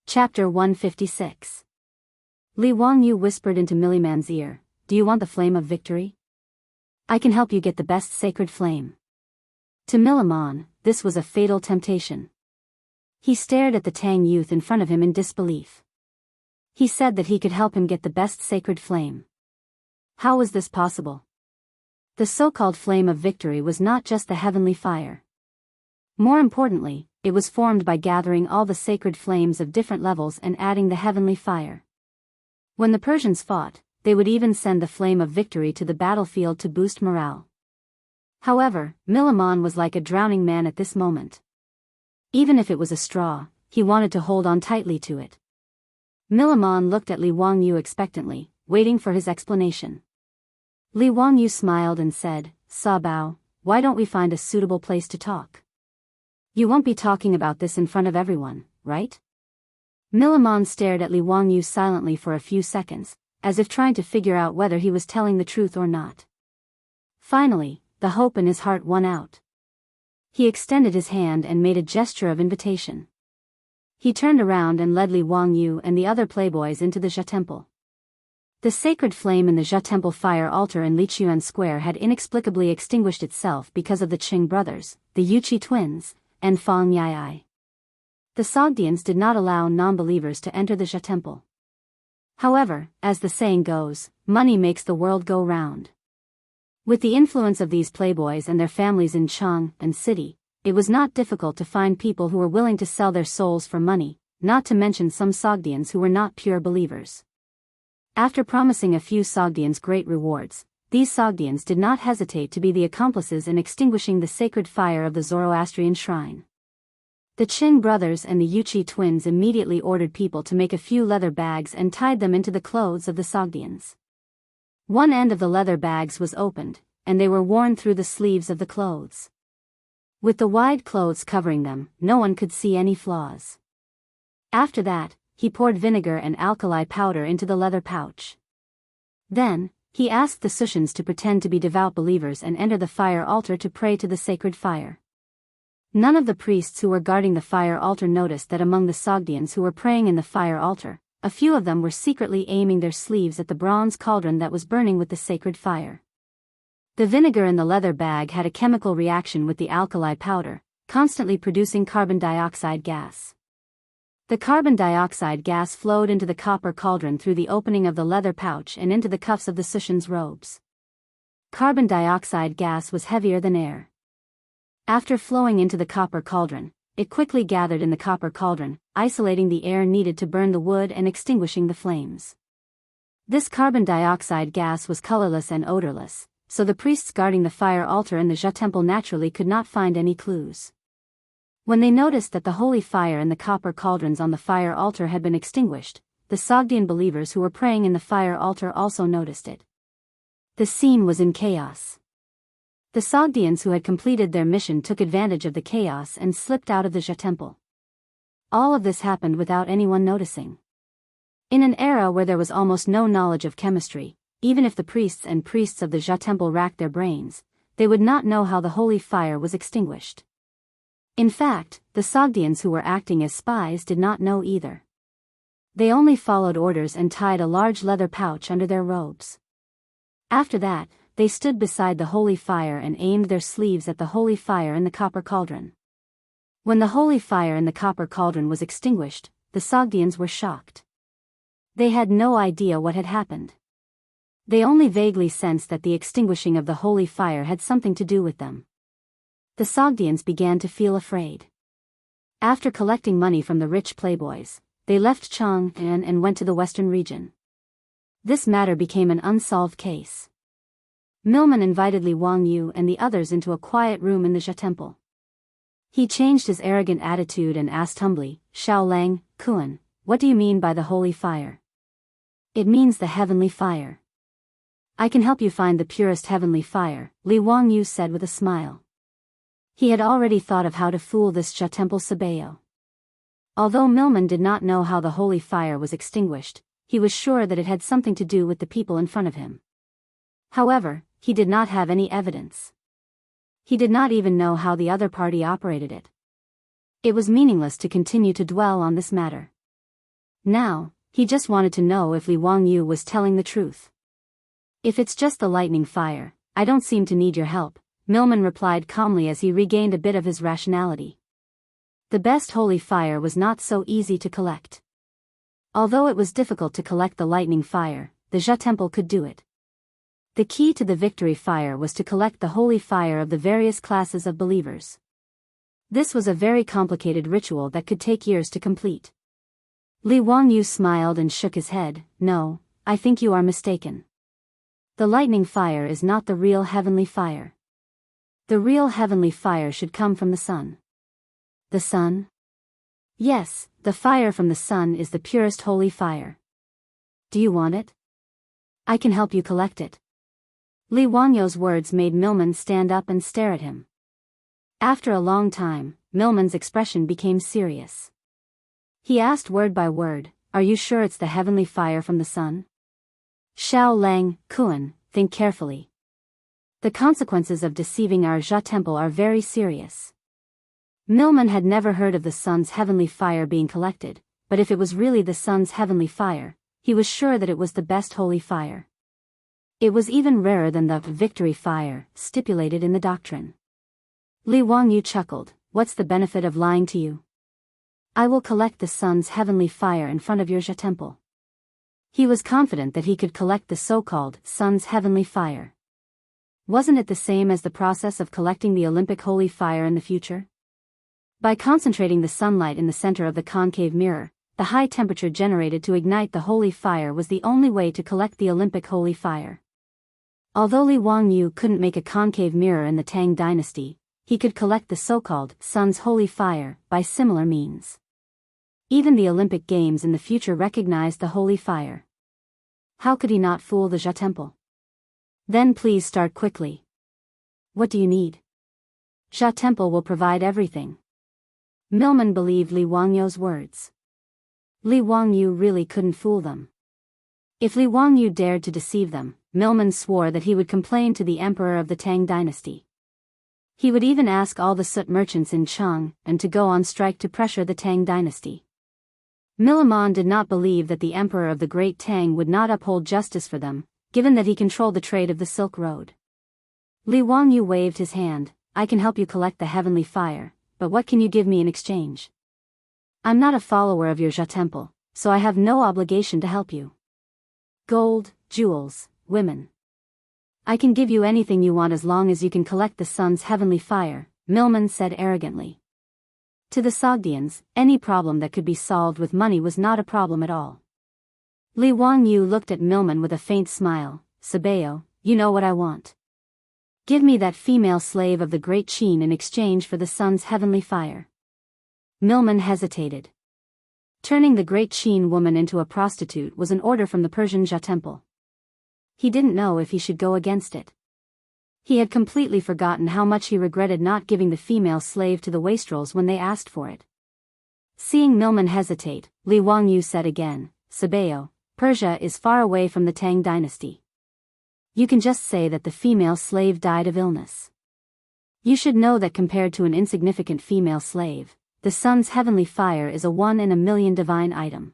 S1: Chapter 156. Li Wangyu whispered into Milliman's ear, "Do you want the flame of victory? I can help you get the best sacred flame." To Milliman, this was a fatal temptation. He stared at the Tang youth in front of him in disbelief. He said that he could help him get the best sacred flame. How was this possible? The so-called flame of victory was not just the heavenly fire. More importantly, it was formed by gathering all the sacred flames of different levels and adding the heavenly fire. When the Persians fought, they would even send the flame of victory to the battlefield to boost morale. However, Milamon was like a drowning man at this moment. Even if it was a straw, he wanted to hold on tightly to it. Milamon looked at Li Wangyu expectantly, waiting for his explanation. Li Wangyu smiled and said, "Sabao, why don't we find a suitable place to talk? You won't be talking about this in front of everyone, right?" Milamon stared at Li Wangyu silently for a few seconds, as if trying to figure out whether he was telling the truth or not. Finally, the hope in his heart won out. He extended his hand and made a gesture of invitation. He turned around and led Li Wangyu and the other playboys into the Jia Temple. The sacred flame in the Jia Temple fire altar in Lichuan Square had inexplicably extinguished itself because of the Qing brothers, the Yuqi twins, and Fang Yai. The Sogdians did not allow non-believers to enter the Jia Temple. However, as the saying goes, money makes the world go round. With the influence of these playboys and their families in Chang and city, it was not difficult to find people who were willing to sell their souls for money, not to mention some Sogdians who were not pure believers. After promising a few Sogdians great rewards, these Sogdians did not hesitate to be the accomplices in extinguishing the sacred fire of the Zoroastrian shrine. The Qing brothers and the Yuqi twins immediately ordered people to make a few leather bags and tied them into the clothes of the Sogdians. One end of the leather bags was opened, and they were worn through the sleeves of the clothes. With the wide clothes covering them, no one could see any flaws. After that, he poured vinegar and alkali powder into the leather pouch. Then, he asked the Sushans to pretend to be devout believers and enter the fire altar to pray to the sacred fire. None of the priests who were guarding the fire altar noticed that among the Sogdians who were praying in the fire altar, a few of them were secretly aiming their sleeves at the bronze cauldron that was burning with the sacred fire. The vinegar in the leather bag had a chemical reaction with the alkali powder, constantly producing carbon dioxide gas. The carbon dioxide gas flowed into the copper cauldron through the opening of the leather pouch and into the cuffs of the Sushans' robes. Carbon dioxide gas was heavier than air. After flowing into the copper cauldron, it quickly gathered in the copper cauldron, isolating the air needed to burn the wood and extinguishing the flames. This carbon dioxide gas was colorless and odorless, so the priests guarding the fire altar in the Jia Temple naturally could not find any clues. When they noticed that the holy fire in the copper cauldrons on the fire altar had been extinguished, the Sogdian believers who were praying in the fire altar also noticed it. The scene was in chaos. The Sogdians who had completed their mission took advantage of the chaos and slipped out of the Jia Temple. All of this happened without anyone noticing. In an era where there was almost no knowledge of chemistry, even if the priests of the Jia Temple racked their brains, they would not know how the holy fire was extinguished. In fact, the Sogdians who were acting as spies did not know either. They only followed orders and tied a large leather pouch under their robes. After that, they stood beside the holy fire and aimed their sleeves at the holy fire in the copper cauldron. When the holy fire in the copper cauldron was extinguished, the Sogdians were shocked. They had no idea what had happened. They only vaguely sensed that the extinguishing of the holy fire had something to do with them. The Sogdians began to feel afraid. After collecting money from the rich playboys, they left Chang'an and went to the western region. This matter became an unsolved case. Milman invited Li Wangyu and the others into a quiet room in the Jia Temple. He changed his arrogant attitude and asked humbly, "Xiao Lang, Kuan, what do you mean by the holy fire?" "It means the heavenly fire." "I can help you find the purest heavenly fire," Li Wangyu said with a smile. He had already thought of how to fool this Jia Temple Sabeo. Although Milman did not know how the holy fire was extinguished, he was sure that it had something to do with the people in front of him. However, he did not have any evidence. He did not even know how the other party operated it. It was meaningless to continue to dwell on this matter. Now, he just wanted to know if Li Wangyu was telling the truth. "If it's just the lightning fire, I don't seem to need your help," Milman replied calmly as he regained a bit of his rationality. The best holy fire was not so easy to collect. Although it was difficult to collect the lightning fire, the Jia Temple could do it. The key to the victory fire was to collect the holy fire of the various classes of believers. This was a very complicated ritual that could take years to complete. Li Wangyu smiled and shook his head. No, I think you are mistaken. The lightning fire is not the real heavenly fire. The real heavenly fire should come from the sun. The sun? Yes, the fire from the sun is the purest holy fire. Do you want it? I can help you collect it. Li Wangyu's words made Milman stand up and stare at him. After a long time, Milman's expression became serious. He asked word by word, "Are you sure it's the heavenly fire from the sun?" Xiao Lang, Kuan, think carefully. The consequences of deceiving our Jia temple are very serious. Milman had never heard of the sun's heavenly fire being collected, but if it was really the sun's heavenly fire, he was sure that it was the best holy fire. It was even rarer than the victory fire stipulated in the doctrine. Li Wangyu chuckled, "What's the benefit of lying to you? I will collect the sun's heavenly fire in front of your Jia temple." He was confident that he could collect the so-called sun's heavenly fire. Wasn't it the same as the process of collecting the Olympic holy fire in the future? By concentrating the sunlight in the center of the concave mirror, the high temperature generated to ignite the holy fire was the only way to collect the Olympic holy fire. Although Li Wangyu couldn't make a concave mirror in the Tang dynasty, he could collect the so-called sun's holy fire by similar means. Even the Olympic Games in the future recognized the holy fire. How could he not fool the Jia temple? Then please start quickly. What do you need? Jia temple will provide everything. Milman believed Li Wangyu's words. Li Wangyu really couldn't fool them. If Li Wangyu dared to deceive them, Milman swore that he would complain to the emperor of the Tang dynasty. He would even ask all the soot merchants in Chang and to go on strike to pressure the Tang dynasty. Milman did not believe that the emperor of the Great Tang would not uphold justice for them, given that he controlled the trade of the Silk Road. Li Wangyu waved his hand. "I can help you collect the heavenly fire, but what can you give me in exchange? I'm not a follower of your Jia temple, so I have no obligation to help you. Gold, jewels, women. I can give you anything you want as long as you can collect the sun's heavenly fire," Milman said arrogantly. To the Sogdians, any problem that could be solved with money was not a problem at all. Li Wangyu looked at Milman with a faint smile. "Sabeo, you know what I want. Give me that female slave of the Great Qin in exchange for the sun's heavenly fire." Milman hesitated. Turning the Great Qin woman into a prostitute was an order from the Persian Jia temple. He didn't know if he should go against it. He had completely forgotten how much he regretted not giving the female slave to the wastrels when they asked for it. Seeing Milman hesitate, Li Wangyu said again, "Sabeo, Persia is far away from the Tang dynasty. You can just say that the female slave died of illness. You should know that compared to an insignificant female slave, the sun's heavenly fire is a 1 in a million divine item."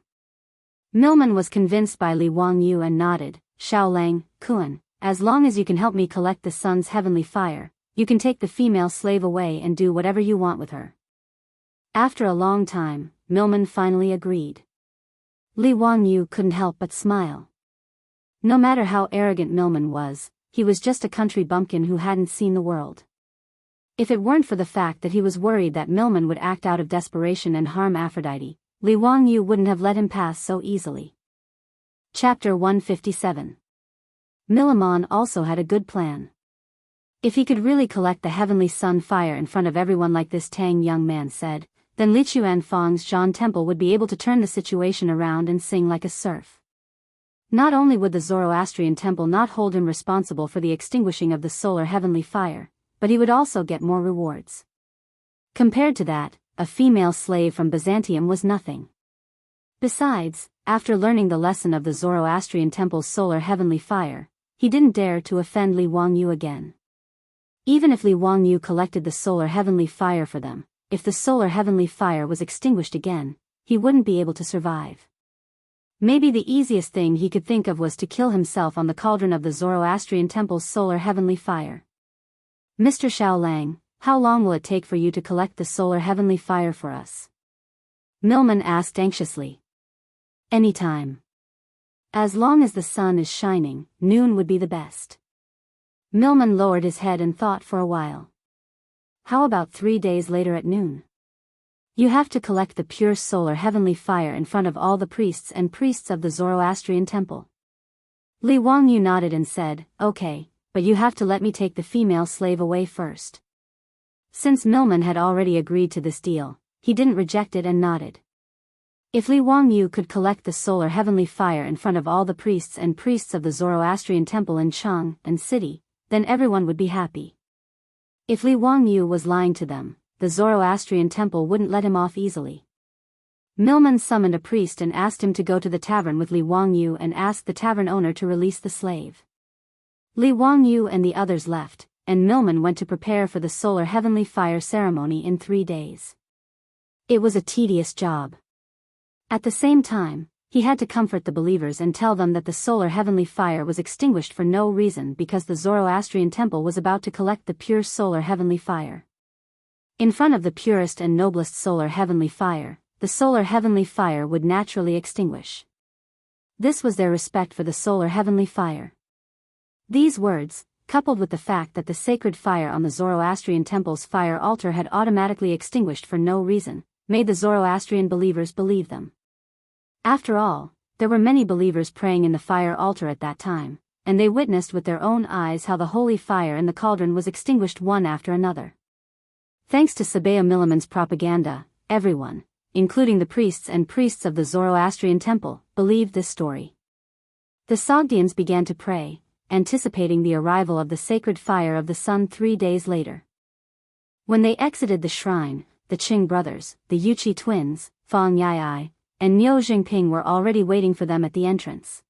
S1: Milman was convinced by Li Wangyu and nodded. "Xiao Lang, Kuan, as long as you can help me collect the sun's heavenly fire, you can take the female slave away and do whatever you want with her." After a long time, Milman finally agreed. Li Wangyu couldn't help but smile. No matter how arrogant Milman was, he was just a country bumpkin who hadn't seen the world. If it weren't for the fact that he was worried that Milman would act out of desperation and harm Aphrodite, Li Wangyu wouldn't have let him pass so easily. Chapter 157. Milman also had a good plan. If he could really collect the heavenly sun fire in front of everyone like this Tang young man said, then Li Chuanfang's Zhan temple would be able to turn the situation around and sing like a surf. Not only would the Zoroastrian temple not hold him responsible for the extinguishing of the solar heavenly fire, but he would also get more rewards. Compared to that, a female slave from Byzantium was nothing. Besides, after learning the lesson of the Zoroastrian temple's solar heavenly fire, he didn't dare to offend Li Wangyu again. Even if Li Wangyu collected the solar heavenly fire for them, if the solar heavenly fire was extinguished again, he wouldn't be able to survive. Maybe the easiest thing he could think of was to kill himself on the cauldron of the Zoroastrian temple's solar heavenly fire. "Mr. Xiao Lang, how long will it take for you to collect the solar heavenly fire for us?" Milman asked anxiously. "Any time. As long as the sun is shining, noon would be the best." Milman lowered his head and thought for a while. "How about 3 days later at noon?" You have to collect the pure solar heavenly fire in front of all the priests and priests of the Zoroastrian temple. Li Wangyu nodded and said, okay, but you have to let me take the female slave away first. Since Milman had already agreed to this deal, he didn't reject it and nodded. If Li Wangyu could collect the solar heavenly fire in front of all the priests and priests of the Zoroastrian temple in Chang and city, then everyone would be happy. If Li Wangyu was lying to them, the Zoroastrian temple wouldn't let him off easily. Milman summoned a priest and asked him to go to the tavern with Li Wangyu and asked the tavern owner to release the slave. Li Wangyu and the others left, and Milman went to prepare for the solar heavenly fire ceremony in 3 days. It was a tedious job. At the same time, he had to comfort the believers and tell them that the solar heavenly fire was extinguished for no reason because the Zoroastrian temple was about to collect the pure solar heavenly fire. In front of the purest and noblest solar heavenly fire, the solar heavenly fire would naturally extinguish. This was their respect for the solar heavenly fire. These words, coupled with the fact that the sacred fire on the Zoroastrian temple's fire altar had automatically extinguished for no reason, made the Zoroastrian believers believe them. After all, there were many believers praying in the fire altar at that time, and they witnessed with their own eyes how the holy fire in the cauldron was extinguished one after another. Thanks to Sabea Milliman's propaganda, everyone, including the priests and priests of the Zoroastrian temple, believed this story. The Sogdians began to pray, anticipating the arrival of the sacred fire of the sun 3 days later. When they exited the shrine, the Qing brothers, the Yuqi twins, Fang Yai, and Niu Jingping were already waiting for them at the entrance.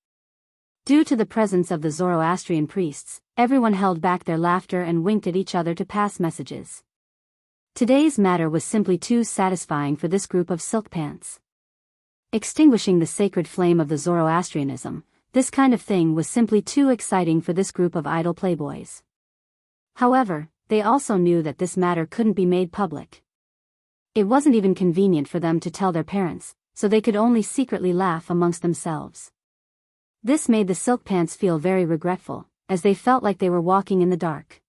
S1: Due to the presence of the Zoroastrian priests, everyone held back their laughter and winked at each other to pass messages. Today's matter was simply too satisfying for this group of silk pants. Extinguishing the sacred flame of the Zoroastrianism, this kind of thing was simply too exciting for this group of idle playboys. However, they also knew that this matter couldn't be made public. It wasn't even convenient for them to tell their parents, so they could only secretly laugh amongst themselves. This made the silk pants feel very regretful, as they felt like they were walking in the dark.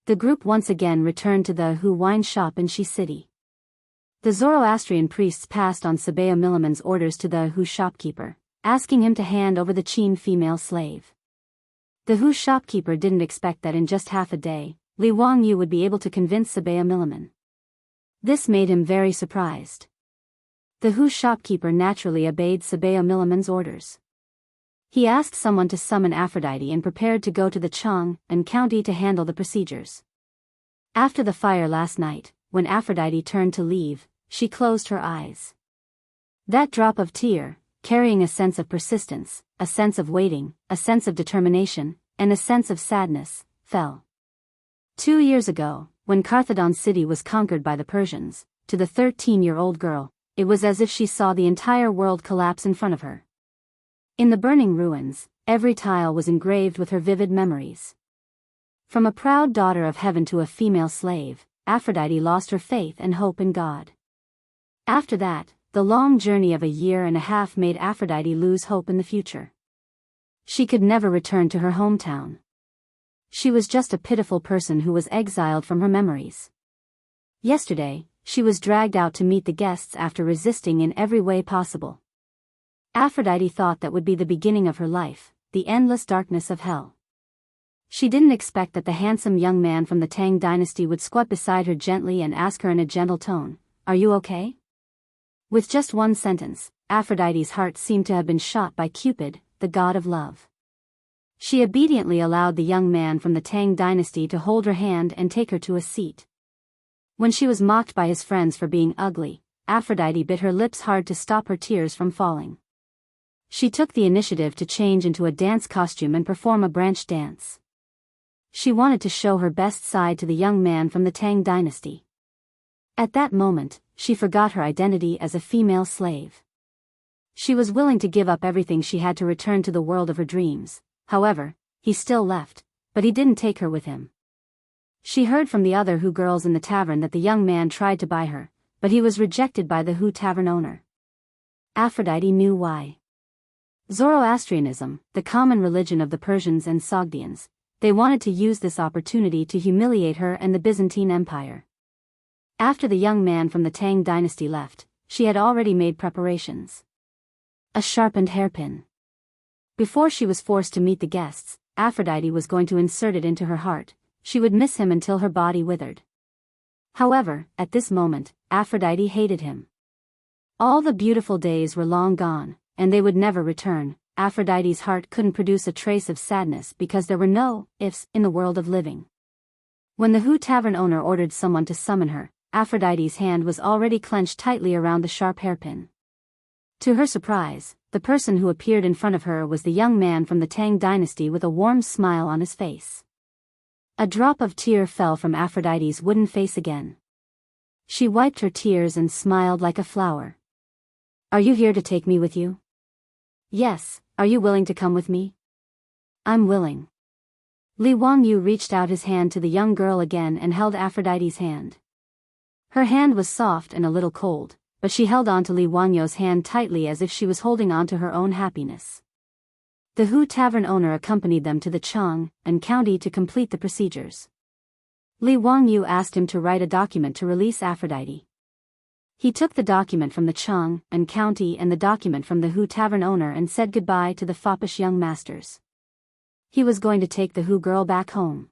S1: The group once again returned to the Hu wine shop in Shi City. The Zoroastrian priests passed on Sabea Milliman's orders to the Hu shopkeeper, asking him to hand over the Qin female slave. The Hu shopkeeper didn't expect that in just half a day, Li Wangyu would be able to convince Sabea Milliman. This made him very surprised. The Hu shopkeeper naturally obeyed Sabea Milliman's orders. He asked someone to summon Aphrodite and prepared to go to the Chang and county to handle the procedures. After the fire last night, when Aphrodite turned to leave, she closed her eyes. That drop of tear, carrying a sense of persistence, a sense of waiting, a sense of determination, and a sense of sadness, fell. 2 years ago, when Carthagena city was conquered by the Persians, to the 13-year-old girl, it was as if she saw the entire world collapse in front of her. In the burning ruins, every tile was engraved with her vivid memories. From a proud daughter of heaven to a female slave, Aphrodite lost her faith and hope in God. After that, the long journey of a year and a half made Aphrodite lose hope in the future. She could never return to her hometown. She was just a pitiful person who was exiled from her memories. Yesterday, she was dragged out to meet the guests after resisting in every way possible. Aphrodite thought that would be the beginning of her life, the endless darkness of hell. She didn't expect that the handsome young man from the Tang dynasty would squat beside her gently and ask her in a gentle tone, "Are you okay?" With just one sentence, Aphrodite's heart seemed to have been shot by Cupid, the god of love. She obediently allowed the young man from the Tang dynasty to hold her hand and take her to a seat. When she was mocked by his friends for being ugly, Aphrodite bit her lips hard to stop her tears from falling. She took the initiative to change into a dance costume and perform a branch dance. She wanted to show her best side to the young man from the Tang dynasty. At that moment, she forgot her identity as a female slave. She was willing to give up everything she had to return to the world of her dreams. However, he still left, but he didn't take her with him. She heard from the other Hu girls in the tavern that the young man tried to buy her, but he was rejected by the Hu tavern owner. Aphrodite knew why. Zoroastrianism, the common religion of the Persians and Sogdians, they wanted to use this opportunity to humiliate her and the Byzantine Empire. After the young man from the Tang dynasty left, she had already made preparations. A sharpened hairpin. Before she was forced to meet the guests, Aphrodite was going to insert it into her heart. She would miss him until her body withered. However, at this moment, Aphrodite hated him. All the beautiful days were long gone, and they would never return. Aphrodite's heart couldn't produce a trace of sadness because there were no ifs in the world of living. When the Hu Tavern owner ordered someone to summon her, Aphrodite's hand was already clenched tightly around the sharp hairpin. To her surprise, the person who appeared in front of her was the young man from the Tang dynasty with a warm smile on his face. A drop of tear fell from Aphrodite's wooden face again. She wiped her tears and smiled like a flower. "Are you here to take me with you?" "Yes, are you willing to come with me?" "I'm willing." Li Wangyu reached out his hand to the young girl again and held Aphrodite's hand. Her hand was soft and a little cold, but she held on to Li Wangyu's hand tightly as if she was holding on to her own happiness. The Hu Tavern owner accompanied them to the Chang and county to complete the procedures. Li Wangyu asked him to write a document to release Aphrodite. He took the document from the Chang and county and the document from the Hu Tavern owner and said goodbye to the foppish young masters. He was going to take the Hu girl back home.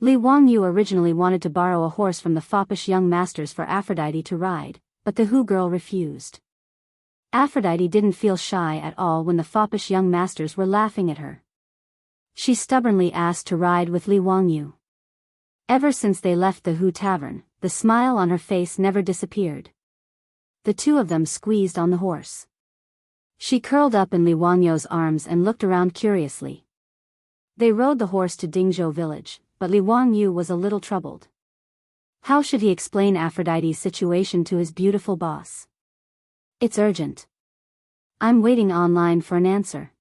S1: Li Wangyu originally wanted to borrow a horse from the foppish young masters for Aphrodite to ride, but the Hu girl refused. Aphrodite didn't feel shy at all when the foppish young masters were laughing at her. She stubbornly asked to ride with Li Wangyu. Ever since they left the Hu Tavern, the smile on her face never disappeared. The two of them squeezed on the horse. She curled up in Li Wangyu's arms and looked around curiously. They rode the horse to Jianghu village, but Li Wangyu was a little troubled. How should he explain Aphrodite's situation to his beautiful boss? "It's urgent. I'm waiting online for an answer."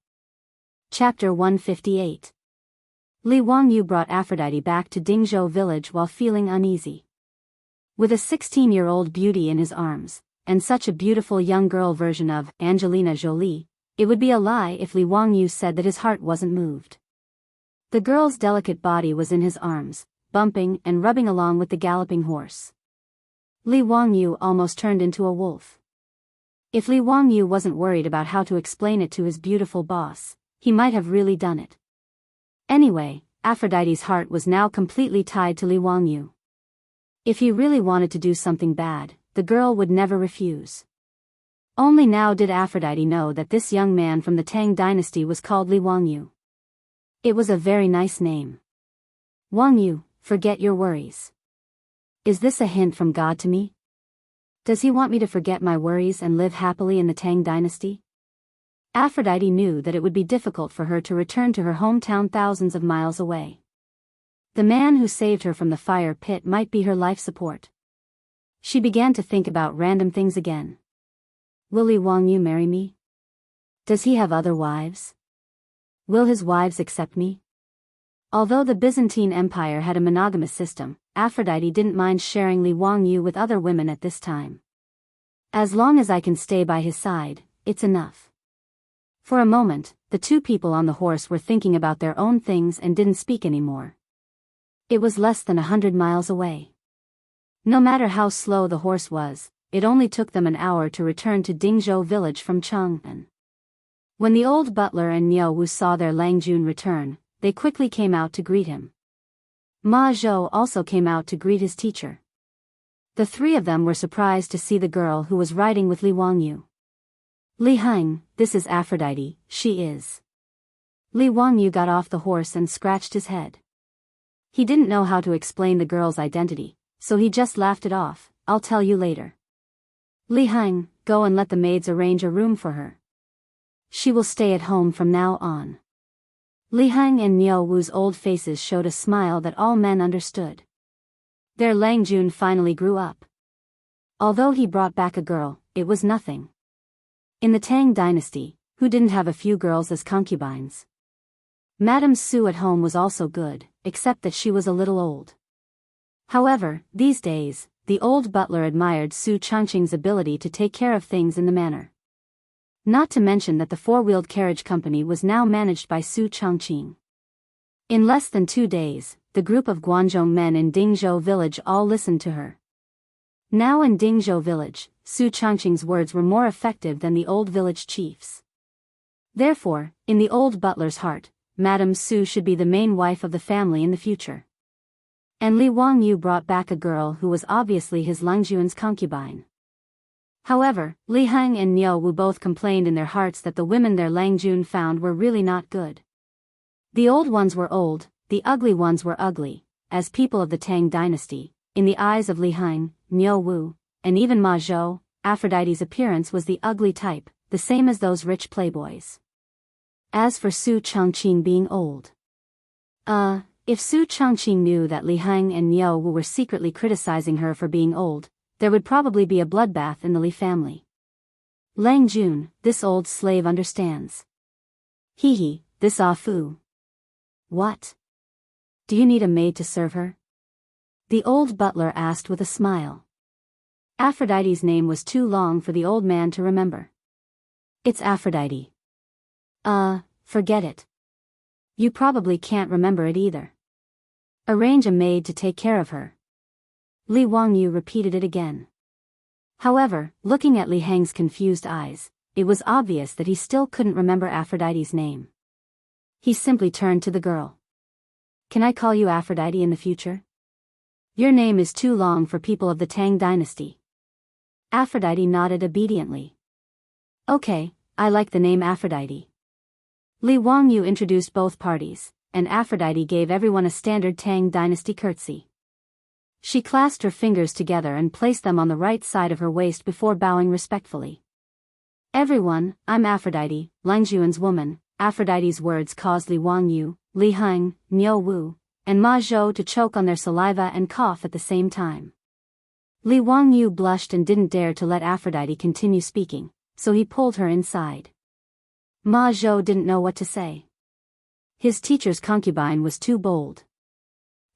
S1: Chapter 158. Li Wangyu brought Aphrodite back to Jianghu village while feeling uneasy. With a 16-year-old beauty in his arms, and such a beautiful young girl version of Angelina Jolie, it would be a lie if Li Wangyu said that his heart wasn't moved. The girl's delicate body was in his arms, bumping and rubbing along with the galloping horse. Li Wangyu almost turned into a wolf. If Li Wangyu wasn't worried about how to explain it to his beautiful boss, he might have really done it. Anyway, Aphrodite's heart was now completely tied to Li Wangyu. If he really wanted to do something bad, the girl would never refuse. Only now did Aphrodite know that this young man from the Tang dynasty was called Li Wangyu. It was a very nice name. "Wangyu, forget your worries." Is this a hint from God to me? Does he want me to forget my worries and live happily in the Tang dynasty? Aphrodite knew that it would be difficult for her to return to her hometown thousands of miles away. The man who saved her from the fire pit might be her life support. She began to think about random things again. Will Li Wangyu marry me? Does he have other wives? Will his wives accept me? Although the Byzantine Empire had a monogamous system, Aphrodite didn't mind sharing Li Wangyu with other women at this time. As long as I can stay by his side, it's enough. For a moment, the two people on the horse were thinking about their own things and didn't speak anymore. It was less than 100 miles away. No matter how slow the horse was, it only took them an hour to return to Jianghu village from Chang'an. When the old butler and Miao Wu saw their Langjun return, they quickly came out to greet him. Ma Zhou also came out to greet his teacher. The three of them were surprised to see the girl who was riding with Li Wangyu. "Li Heng, this is Aphrodite, she is." Li Wangyu got off the horse and scratched his head. He didn't know how to explain the girl's identity, so he just laughed it off. "I'll tell you later." "Li Heng, go and let the maids arrange a room for her. She will stay at home from now on." Li Heng and Miao Wu's old faces showed a smile that all men understood. Their Langjun finally grew up. Although he brought back a girl, it was nothing. In the Tang dynasty, who didn't have a few girls as concubines? Madame Su at home was also good, except that she was a little old. However, these days, the old butler admired Su Changqing's ability to take care of things in the manor. Not to mention that the four-wheeled carriage company was now managed by Su Changqing. In less than 2 days, the group of Guangzhou men in Dingzhou village all listened to her. Now in Dingzhou village, Su Changqing's words were more effective than the old village chief's. Therefore, in the old butler's heart, Madame Su should be the main wife of the family in the future. And Li Wangyu brought back a girl who was obviously his Langjuan's concubine. However, Li Hang and Niu Wu both complained in their hearts that the women their Langjun found were really not good. The old ones were old, the ugly ones were ugly, as people of the Tang dynasty, in the eyes of Li Hang, Niu Wu, and even Ma Zhou, Aphrodite's appearance was the ugly type, the same as those rich playboys. As for Su Changqing being old. If Su Changqing knew that Li Hang and Niu Wu were secretly criticizing her for being old, there would probably be a bloodbath in the Li family. Lang Jun, this old slave understands. Hee, this Ah Fu. What? Do you need a maid to serve her? The old butler asked with a smile. Aphrodite's name was too long for the old man to remember. It's Aphrodite. Forget it. You probably can't remember it either. Arrange a maid to take care of her. Li Wangyu repeated it again. However, looking at Li Hang's confused eyes, it was obvious that he still couldn't remember Aphrodite's name. He simply turned to the girl. Can I call you Aphrodite in the future? Your name is too long for people of the Tang dynasty. Aphrodite nodded obediently. Okay, I like the name Aphrodite. Li Wangyu introduced both parties, and Aphrodite gave everyone a standard Tang dynasty curtsy. She clasped her fingers together and placed them on the right side of her waist before bowing respectfully. Everyone, I'm Aphrodite, Langjuan's woman. Aphrodite's words caused Li Wangyu, Li Hang, Niu Wu, and Ma Zhou to choke on their saliva and cough at the same time. Li Wangyu blushed and didn't dare to let Aphrodite continue speaking, so he pulled her inside. Ma Zhou didn't know what to say. His teacher's concubine was too bold.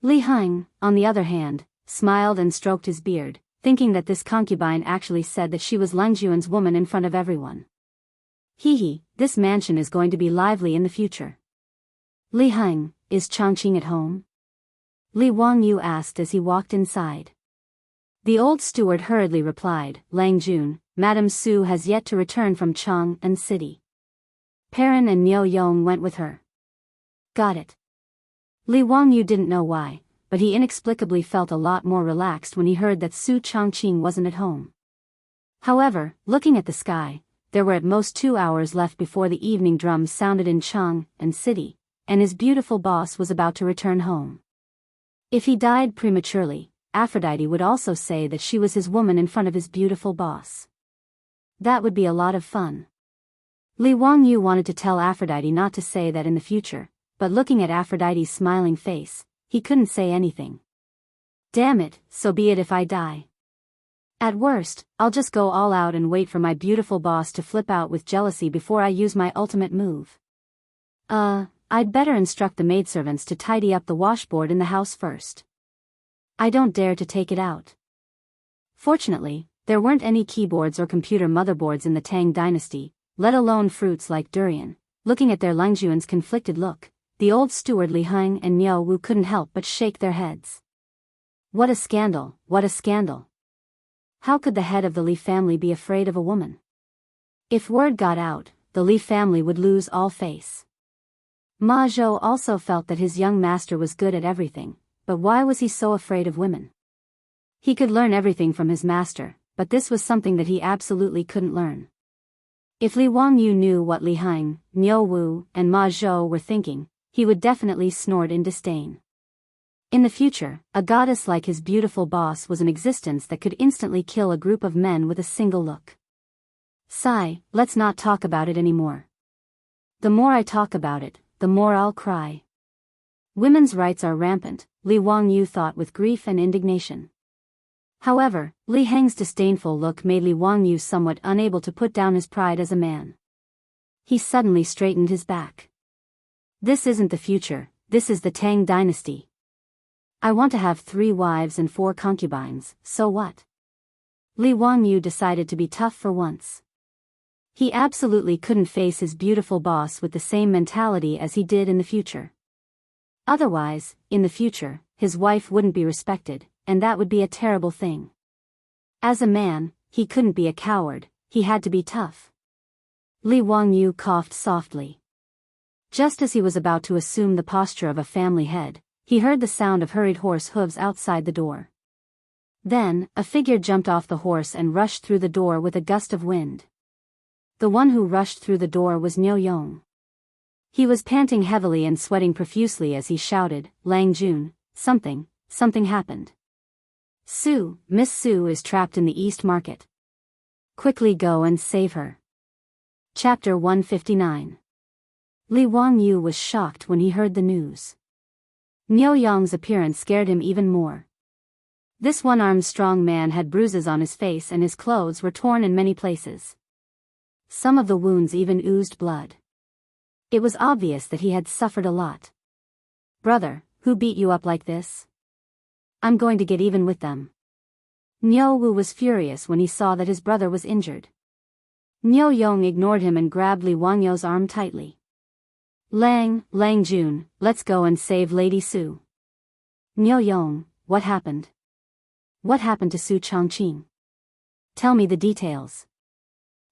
S1: Li Hang, on the other hand, smiled and stroked his beard, thinking that this concubine actually said that she was Langjuan's woman in front of everyone. Hee, this mansion is going to be lively in the future. Li Hang, is Changqing at home? Li Wangyu asked as he walked inside. The old steward hurriedly replied, Langjun, Madame Su has yet to return from Chang'an City. Perrin and Niu Yong went with her. Got it. Li Wangyu didn't know why, but he inexplicably felt a lot more relaxed when he heard that Su Changqing wasn't at home. However, looking at the sky, there were at most 2 hours left before the evening drums sounded in Chang'an City, and his beautiful boss was about to return home. If he died prematurely, Aphrodite would also say that she was his woman in front of his beautiful boss. That would be a lot of fun. Li Wangyu wanted to tell Aphrodite not to say that in the future, but looking at Aphrodite's smiling face, he couldn't say anything. Damn it, so be it if I die. At worst, I'll just go all out and wait for my beautiful boss to flip out with jealousy before I use my ultimate move. I'd better instruct the maidservants to tidy up the washboard in the house first. I don't dare to take it out. Fortunately, there weren't any keyboards or computer motherboards in the Tang dynasty, let alone fruits like durian. Looking at their Langjuan's conflicted look, the old steward Li Hang and Niu Wu couldn't help but shake their heads. What a scandal, what a scandal. How could the head of the Li family be afraid of a woman? If word got out, the Li family would lose all face. Ma Zhou also felt that his young master was good at everything, but why was he so afraid of women? He could learn everything from his master, but this was something that he absolutely couldn't learn. If Li Wangyu knew what Li Hang, Niu Wu, and Ma Zhou were thinking, he would definitely snort in disdain. In the future, a goddess like his beautiful boss was an existence that could instantly kill a group of men with a single look. Sigh, let's not talk about it anymore. The more I talk about it, the more I'll cry. Women's rights are rampant, Li Wangyu thought with grief and indignation. However, Li Hang's disdainful look made Li Wangyu somewhat unable to put down his pride as a man. He suddenly straightened his back. This isn't the future, this is the Tang dynasty. I want to have 3 wives and 4 concubines, so what? Li Wangyu decided to be tough for once. He absolutely couldn't face his beautiful boss with the same mentality as he did in the future. Otherwise, in the future, his wife wouldn't be respected, and that would be a terrible thing. As a man, he couldn't be a coward, he had to be tough. Li Wangyu coughed softly. Just as he was about to assume the posture of a family head, he heard the sound of hurried horse hooves outside the door. Then, a figure jumped off the horse and rushed through the door with a gust of wind. The one who rushed through the door was Niu Yong. He was panting heavily and sweating profusely as he shouted, "Lang Jun, something happened. Miss Su is trapped in the East Market. Quickly go and save her." Chapter 159. Li Wangyu was shocked when he heard the news. Niu Yong's appearance scared him even more. This one-armed strong man had bruises on his face and his clothes were torn in many places. Some of the wounds even oozed blood. It was obvious that he had suffered a lot. "Brother, who beat you up like this? I'm going to get even with them." Niu Wu was furious when he saw that his brother was injured. Niu Yong ignored him and grabbed Li Wangyu's arm tightly. Lang Jun, let's go and save Lady Su." "Niu Yong, what happened? What happened to Su Chongqing? Tell me the details."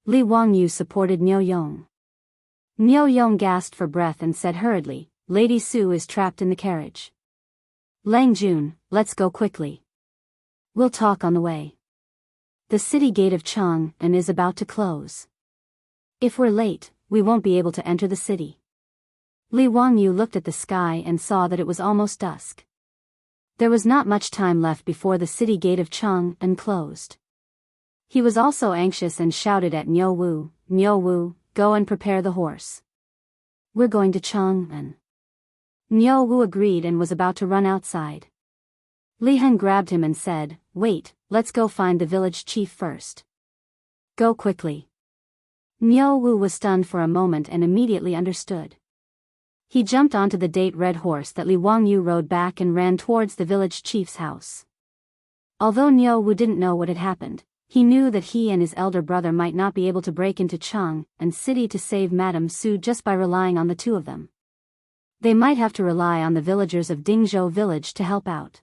S1: Li Wangyu supported Niu Yong. Niu Yong gasped for breath and said hurriedly, "Lady Su is trapped in the carriage. Lang Jun, let's go quickly. We'll talk on the way. The city gate of Chang'an is about to close. If we're late, we won't be able to enter the city." Li Wangyu looked at the sky and saw that it was almost dusk. There was not much time left before the city gate of Chang'an closed. He was also anxious and shouted at Niu Wu, "Go and prepare the horse. We're going to Chang'an." Niu Wu agreed and was about to run outside. Li Hen grabbed him and said, "Wait, let's go find the village chief first. Go quickly." Niu Wu was stunned for a moment and immediately understood. He jumped onto the date red horse that Li Wangyu rode back and ran towards the village chief's house. Although Niu Wu didn't know what had happened, he knew that he and his elder brother might not be able to break into Chang'an city to save Madame Su just by relying on the two of them. They might have to rely on the villagers of Dingzhou village to help out.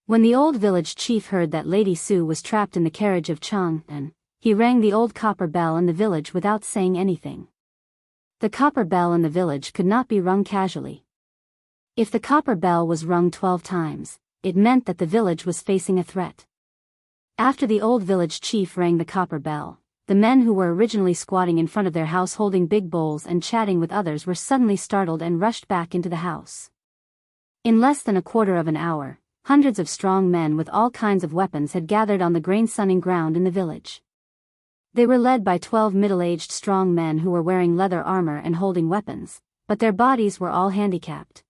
S1: When the old village chief heard that Lady Su was trapped in the carriage of Chang'an, he rang the old copper bell in the village without saying anything. The copper bell in the village could not be rung casually. If the copper bell was rung 12 times, it meant that the village was facing a threat. After the old village chief rang the copper bell, the men who were originally squatting in front of their house holding big bowls and chatting with others were suddenly startled and rushed back into the house. In less than a quarter of an hour, hundreds of strong men with all kinds of weapons had gathered on the grain-sunning ground in the village. They were led by 12 middle-aged strong men who were wearing leather armor and holding weapons, but their bodies were all handicapped.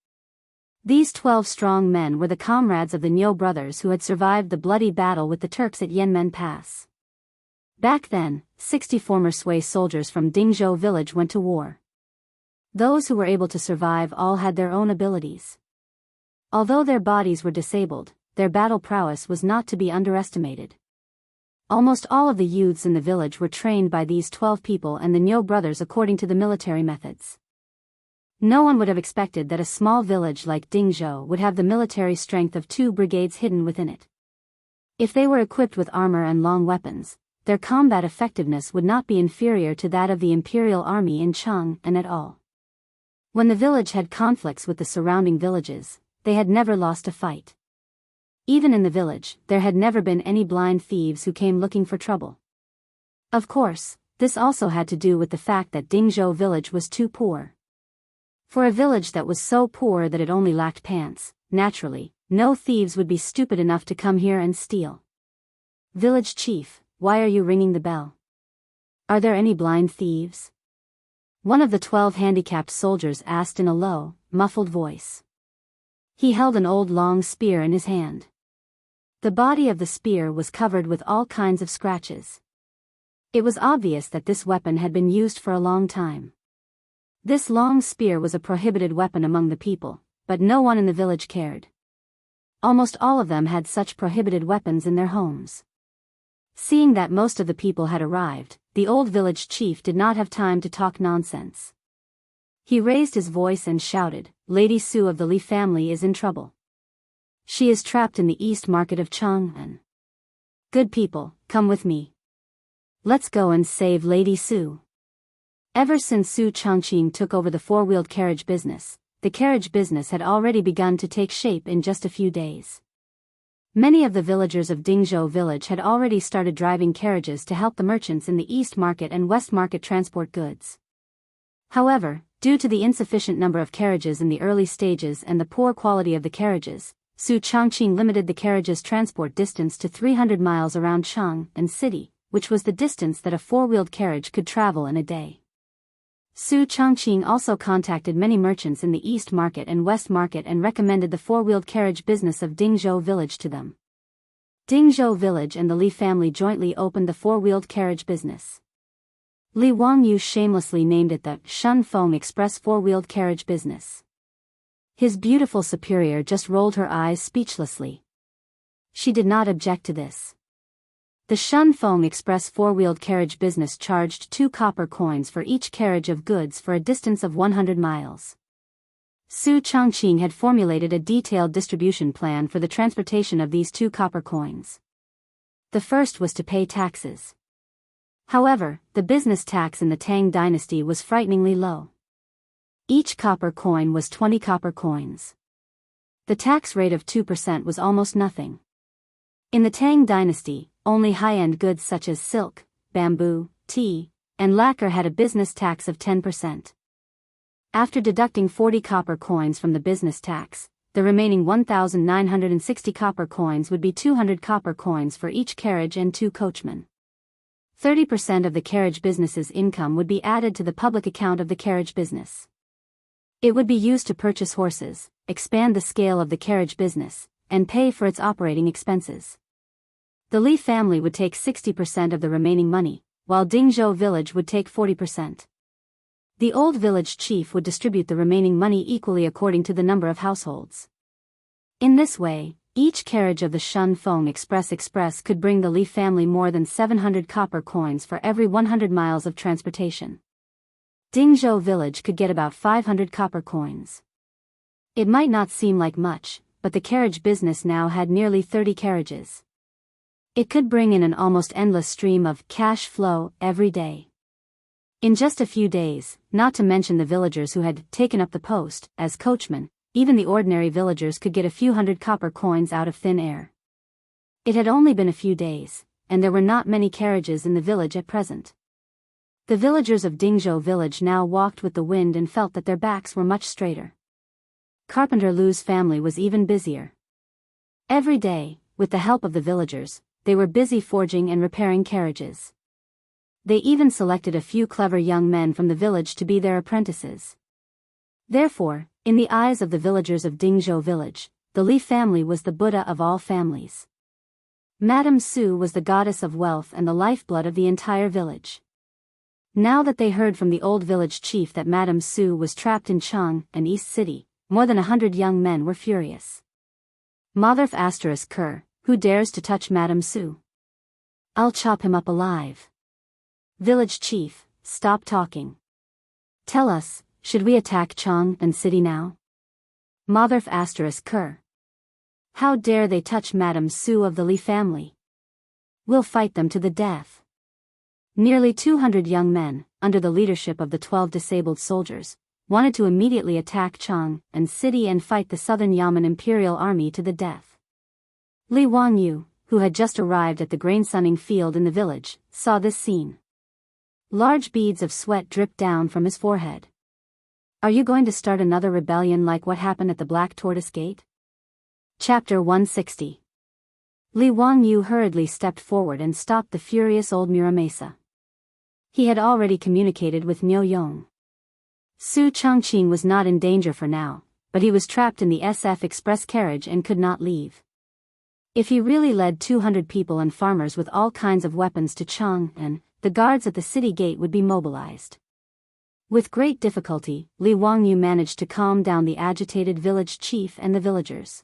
S1: These 12 strong men were the comrades of the Niu brothers who had survived the bloody battle with the Turks at Yanmen Pass. Back then, 60 former Sui soldiers from Dingzhou village went to war. Those who were able to survive all had their own abilities. Although their bodies were disabled, their battle prowess was not to be underestimated. Almost all of the youths in the village were trained by these 12 people and the Niu brothers according to the military methods. No one would have expected that a small village like Dingzhou would have the military strength of 2 brigades hidden within it. If they were equipped with armor and long weapons, their combat effectiveness would not be inferior to that of the imperial army in Chang'an at all. When the village had conflicts with the surrounding villages, they had never lost a fight. Even in the village, there had never been any blind thieves who came looking for trouble. Of course, this also had to do with the fact that Dingzhou village was too poor. For a village that was so poor that it only lacked pants, naturally, no thieves would be stupid enough to come here and steal. "Village chief, why are you ringing the bell? Are there any blind thieves?" One of the 12 handicapped soldiers asked in a low, muffled voice. He held an old long spear in his hand. The body of the spear was covered with all kinds of scratches. It was obvious that this weapon had been used for a long time. This long spear was a prohibited weapon among the people, but no one in the village cared. Almost all of them had such prohibited weapons in their homes. Seeing that most of the people had arrived, the old village chief did not have time to talk nonsense. He raised his voice and shouted, "Lady Su of the Li family is in trouble. She is trapped in the East Market of Chang'an. Good people, come with me. Let's go and save Lady Su. Ever since Su Changqing took over the four-wheeled carriage business, the carriage business had already begun to take shape in just a few days. Many of the villagers of Dingzhou village had already started driving carriages to help the merchants in the East Market and West Market transport goods. However, due to the insufficient number of carriages in the early stages and the poor quality of the carriages, Su Changqing limited the carriage's transport distance to 300 miles around Chang and city, which was the distance that a four-wheeled carriage could travel in a day. Su Changqing also contacted many merchants in the East Market and West Market and recommended the four-wheeled carriage business of Dingzhou village to them. Dingzhou village and the Li family jointly opened the four-wheeled carriage business. Li Wangyu shamelessly named it the Shunfeng Express four-wheeled carriage business. His beautiful superior just rolled her eyes speechlessly. She did not object to this. The Shunfeng Express four-wheeled carriage business charged 2 copper coins for each carriage of goods for a distance of 100 miles. Su Changqing had formulated a detailed distribution plan for the transportation of these 2 copper coins. The first was to pay taxes. However, the business tax in the Tang dynasty was frighteningly low. Each copper coin was 20 copper coins. The tax rate of 2% was almost nothing. In the Tang dynasty, only high-end goods such as silk, bamboo, tea, and lacquer had a business tax of 10%. After deducting 40 copper coins from the business tax, the remaining 1,960 copper coins would be 200 copper coins for each carriage and 2 coachmen. 30% of the carriage business's income would be added to the public account of the carriage business. It would be used to purchase horses, expand the scale of the carriage business, and pay for its operating expenses. The Li family would take 60% of the remaining money, while Dingzhou village would take 40%. The old village chief would distribute the remaining money equally according to the number of households. In this way, each carriage of the Shunfeng Express could bring the Li family more than 700 copper coins for every 100 miles of transportation. Dingzhou village could get about 500 copper coins. It might not seem like much, but the carriage business now had nearly 30 carriages. It could bring in an almost endless stream of cash flow every day. In just a few days, not to mention the villagers who had taken up the post as coachmen, even the ordinary villagers could get a few hundred copper coins out of thin air. It had only been a few days, and there were not many carriages in the village at present. The villagers of Dingzhou village now walked with the wind and felt that their backs were much straighter. Carpenter Lu's family was even busier. Every day, with the help of the villagers, they were busy forging and repairing carriages. They even selected a few clever young men from the village to be their apprentices. Therefore, in the eyes of the villagers of Dingzhou village, the Li family was the Buddha of all families. Madame Su was the goddess of wealth and the lifeblood of the entire village. Now that they heard from the old village chief that Madame Su was trapped in Chang, an East city, more than 100 young men were furious. Motherf ****, who dares to touch Madame Su? I'll chop him up alive. Village chief, stop talking. Tell us, should we attack Chang and city now? Motherf ****. How dare they touch Madame Su of the Li family? We'll fight them to the death. Nearly 200 young men, under the leadership of the 12 disabled soldiers, wanted to immediately attack Chang and city and fight the Southern Yamen Imperial Army to the death. Li Wangyu, who had just arrived at the grain-sunning field in the village, saw this scene. Large beads of sweat dripped down from his forehead. Are you going to start another rebellion like what happened at the Black Tortoise Gate? Chapter 160. Li Wangyu hurriedly stepped forward and stopped the furious old Muramasa. He had already communicated with Niu Yong. Su Changqing was not in danger for now, but he was trapped in the SF Express carriage and could not leave. If he really led 200 people and farmers with all kinds of weapons to Chang'an, the guards at the city gate would be mobilized. With great difficulty, Li Wangyu managed to calm down the agitated village chief and the villagers.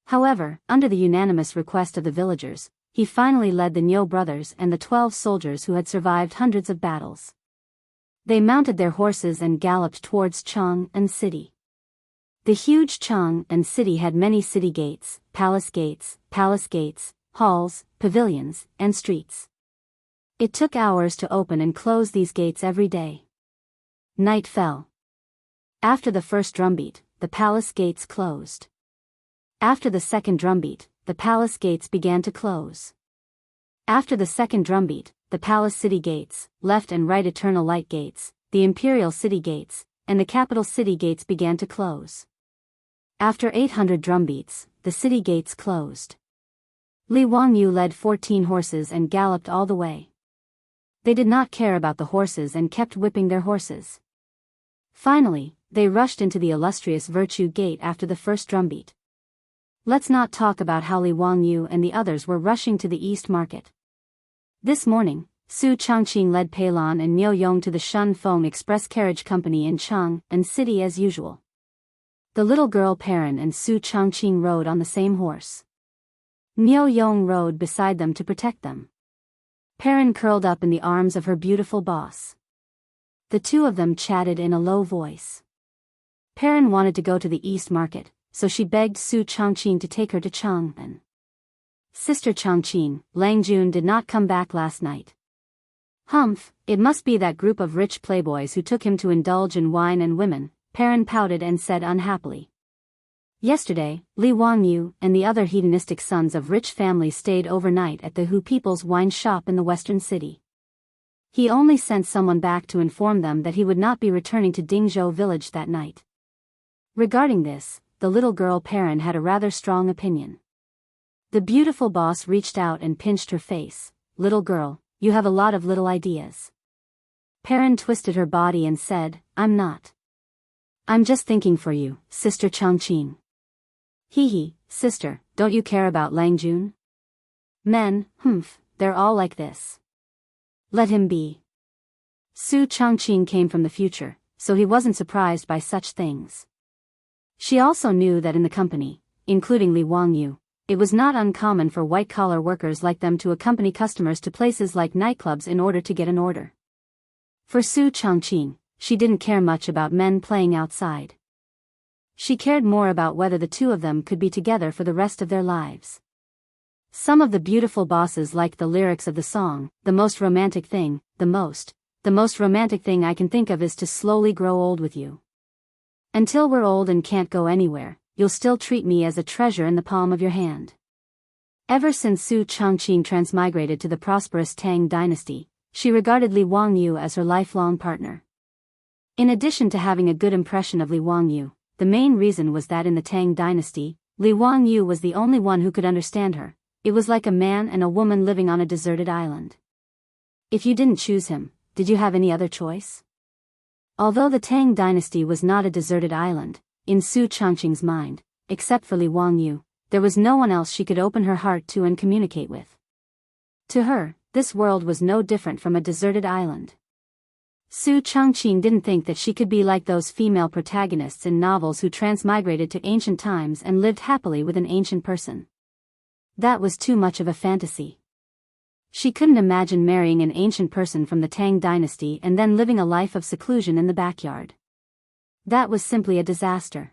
S1: However, under the unanimous request of the villagers, he finally led the Niu brothers and the 12 soldiers who had survived hundreds of battles. They mounted their horses and galloped towards Chang'an city. The huge Chang'an city had many city gates, palace gates, halls, pavilions, and streets. It took hours to open and close these gates every day. Night fell. After the first drumbeat, the palace gates closed. After the second drumbeat, the palace gates began to close. After the second drumbeat, the palace city gates, left and right eternal light gates, the imperial city gates, and the capital city gates began to close. After 800 drumbeats, the city gates closed. Li Wangyu led 14 horses and galloped all the way. They did not care about the horses and kept whipping their horses. Finally, they rushed into the illustrious Virtue Gate after the first drumbeat. Let's not talk about how Li Wangyu and the others were rushing to the East Market. This morning, Su Changqing led Pei Lan and Miao Yong to the Shun Feng Express Carriage Company in Chang and City as usual. The little girl Perrin and Su Changqing rode on the same horse. Miao Yong rode beside them to protect them. Perrin curled up in the arms of her beautiful boss. The two of them chatted in a low voice. Perrin wanted to go to the East Market, so she begged Su Changqing to take her to Chang'an. Sister Changqing, Lang Jun did not come back last night. Humph, it must be that group of rich playboys who took him to indulge in wine and women, Perrin pouted and said unhappily. Yesterday, Li Wangyu and the other hedonistic sons of rich families stayed overnight at the Hu People's wine shop in the western city. He only sent someone back to inform them that he would not be returning to Dingzhou village that night. Regarding this, the little girl Perrin had a rather strong opinion. The beautiful boss reached out and pinched her face. Little girl, you have a lot of little ideas. Perrin twisted her body and said, I'm not. I'm just thinking for you, Sister Changqing. Hee, sister, don't you care about Lang Jun? Men, they're all like this. Let him be. Su Changqing came from the future, so he wasn't surprised by such things. She also knew that in the company, including Li Wangyu, it was not uncommon for white-collar workers like them to accompany customers to places like nightclubs in order to get an order. For Su Changqing, she didn't care much about men playing outside. She cared more about whether the two of them could be together for the rest of their lives. Some of the beautiful bosses liked the lyrics of the song, the most romantic thing I can think of is to slowly grow old with you. Until we're old and can't go anywhere, you'll still treat me as a treasure in the palm of your hand. Ever since Su Changqing transmigrated to the prosperous Tang dynasty, she regarded Li Wangyu as her lifelong partner. In addition to having a good impression of Li Wangyu, the main reason was that in the Tang dynasty, Li Wangyu was the only one who could understand her. It was like a man and a woman living on a deserted island. If you didn't choose him, did you have any other choice? Although the Tang dynasty was not a deserted island, in Su Changqing's mind, except for Li Wangyu, there was no one else she could open her heart to and communicate with. To her, this world was no different from a deserted island. Su Changqing didn't think that she could be like those female protagonists in novels who transmigrated to ancient times and lived happily with an ancient person. That was too much of a fantasy. She couldn't imagine marrying an ancient person from the Tang dynasty and then living a life of seclusion in the backyard. That was simply a disaster.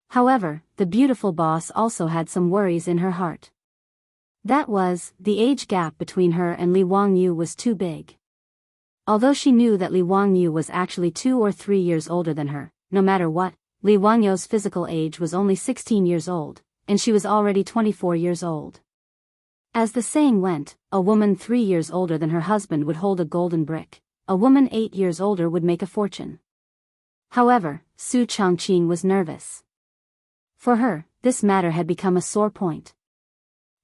S1: However, the beautiful boss also had some worries in her heart. That was, the age gap between her and Li Wangyu was too big. Although she knew that Li Wangyu was actually 2 or 3 years older than her, no matter what, Li Wangyu's physical age was only 16 years old, and she was already 24 years old. As the saying went, a woman 3 years older than her husband would hold a golden brick, a woman 8 years older would make a fortune. However, Su Changqing was nervous. For her, this matter had become a sore point.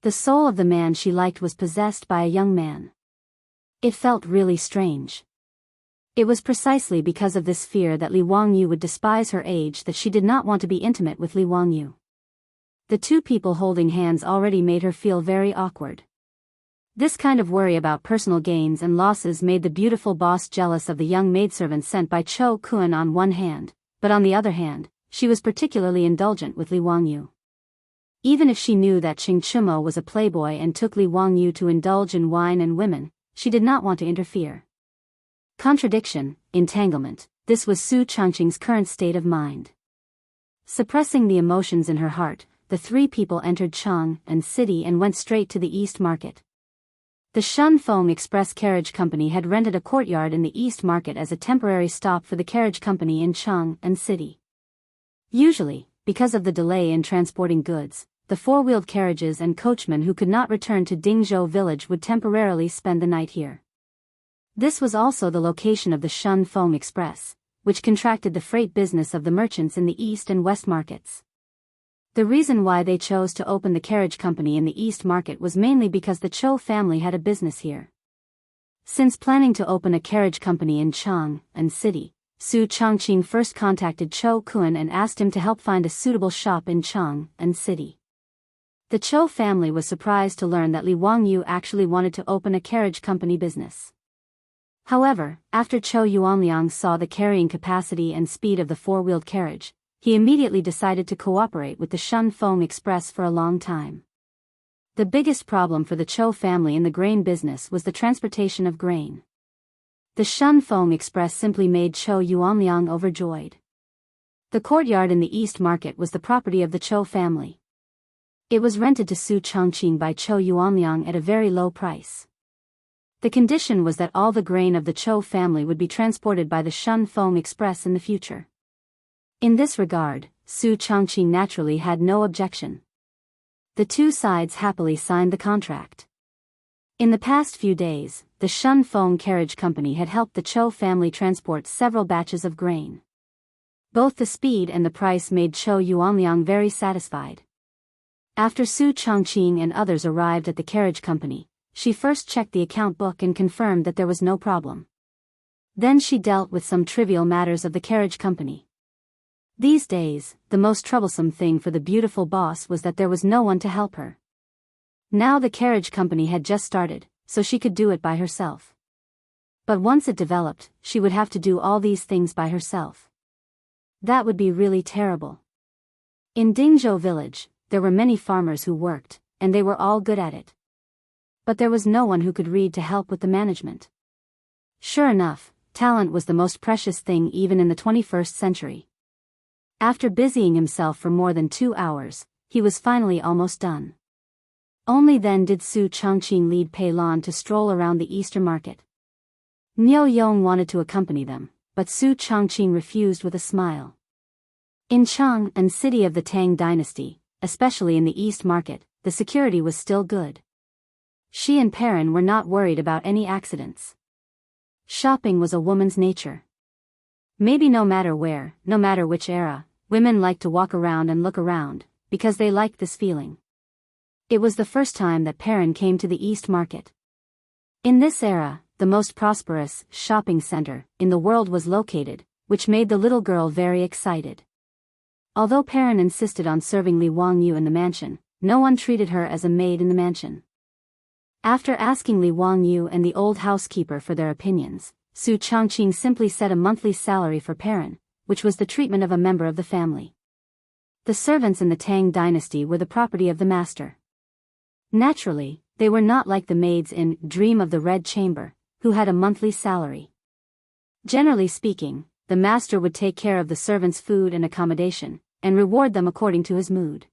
S1: The soul of the man she liked was possessed by a young man. It felt really strange. It was precisely because of this fear that Li Wangyu would despise her age that she did not want to be intimate with Li Wangyu. The two people holding hands already made her feel very awkward. This kind of worry about personal gains and losses made the beautiful boss jealous of the young maidservant sent by Cho Kun on one hand, but on the other hand, she was particularly indulgent with Li Wangyu. Even if she knew that Qing Chumo was a playboy and took Li Wangyu to indulge in wine and women, she did not want to interfere. Contradiction, entanglement, this was Su Changqing's current state of mind. Suppressing the emotions in her heart, the three people entered Chang and city and went straight to the East Market. The Shunfeng Express Carriage Company had rented a courtyard in the East Market as a temporary stop for the carriage company in Chang and city. Usually, because of the delay in transporting goods, the four-wheeled carriages and coachmen who could not return to Dingzhou village would temporarily spend the night here. This was also the location of the Shunfeng Express, which contracted the freight business of the merchants in the East and West markets. The reason why they chose to open the carriage company in the East Market was mainly because the Chou family had a business here. Since planning to open a carriage company in Chang and city, Su Changqing first contacted Chou Kun and asked him to help find a suitable shop in Chang and city. The Chou family was surprised to learn that Li Wangyu actually wanted to open a carriage company business. However, after Chou Yuanliang saw the carrying capacity and speed of the four-wheeled carriage, he immediately decided to cooperate with the Shunfeng Express for a long time. The biggest problem for the Chou family in the grain business was the transportation of grain. The Shunfeng Express simply made Chou Yuanliang overjoyed. The courtyard in the East Market was the property of the Chou family. It was rented to Su Changqing by Chou Yuanliang at a very low price. The condition was that all the grain of the Chou family would be transported by the Shunfeng Express in the future. In this regard, Su Changqing naturally had no objection. The two sides happily signed the contract. In the past few days, the Shunfeng Carriage Company had helped the Chou family transport several batches of grain. Both the speed and the price made Chou Yuanliang very satisfied. After Su Changqing and others arrived at the carriage company, she first checked the account book and confirmed that there was no problem. Then she dealt with some trivial matters of the carriage company. These days, the most troublesome thing for the beautiful boss was that there was no one to help her. Now the carriage company had just started, so she could do it by herself. But once it developed, she would have to do all these things by herself. That would be really terrible. In Dingzhou village, there were many farmers who worked, and they were all good at it. But there was no one who could read to help with the management. Sure enough, talent was the most precious thing even in the 21st century. After busying himself for more than 2 hours, he was finally almost done. Only then did Su Changqing lead Pei Lan to stroll around the Eastern Market. Niu Yong wanted to accompany them, but Su Changqing refused with a smile. In Chang and city of the Tang dynasty, especially in the East Market, the security was still good. She and Perrin were not worried about any accidents. Shopping was a woman's nature. Maybe no matter where, no matter which era, women liked to walk around and look around, because they liked this feeling. It was the first time that Perrin came to the East Market. In this era, the most prosperous shopping center in the world was located, which made the little girl very excited. Although Perrin insisted on serving Li Wangyu in the mansion, no one treated her as a maid in the mansion. After asking Li Wangyu and the old housekeeper for their opinions, Su Changqing simply set a monthly salary for Perrin, which was the treatment of a member of the family. The servants in the Tang dynasty were the property of the master. Naturally, they were not like the maids in Dream of the Red Chamber, who had a monthly salary. Generally speaking, the master would take care of the servants' food and accommodation, and reward them according to his mood.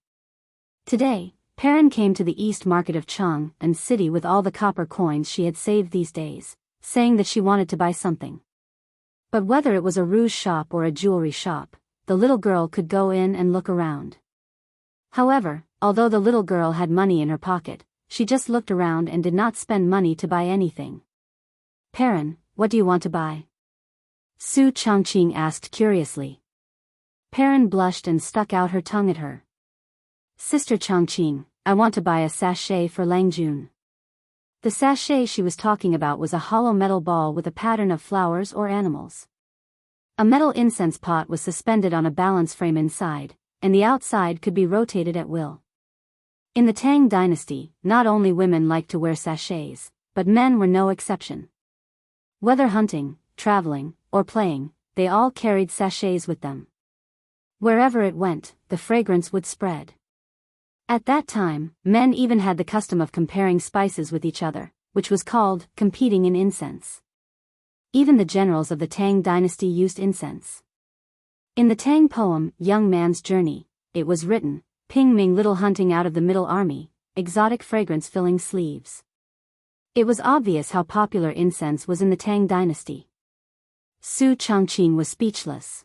S1: Today, Perrin came to the East Market of Chang and city with all the copper coins she had saved these days, saying that she wanted to buy something. But whether it was a rouge shop or a jewelry shop, the little girl could go in and look around. However, although the little girl had money in her pocket, she just looked around and did not spend money to buy anything. Perrin, what do you want to buy? Su Changqing asked curiously. Perrin blushed and stuck out her tongue at her. Sister Changqing, I want to buy a sachet for Langjun. The sachet she was talking about was a hollow metal ball with a pattern of flowers or animals. A metal incense pot was suspended on a balance frame inside, and the outside could be rotated at will. In the Tang dynasty, not only women liked to wear sachets, but men were no exception. Whether hunting, traveling, or playing, they all carried sachets with them. Wherever it went, the fragrance would spread. At that time, men even had the custom of comparing spices with each other, which was called competing in incense. Even the generals of the Tang dynasty used incense. In the Tang poem, Young Man's Journey, it was written, Ping Ming little hunting out of the middle army, exotic fragrance-filling sleeves. It was obvious how popular incense was in the Tang dynasty. Su Changqing was speechless.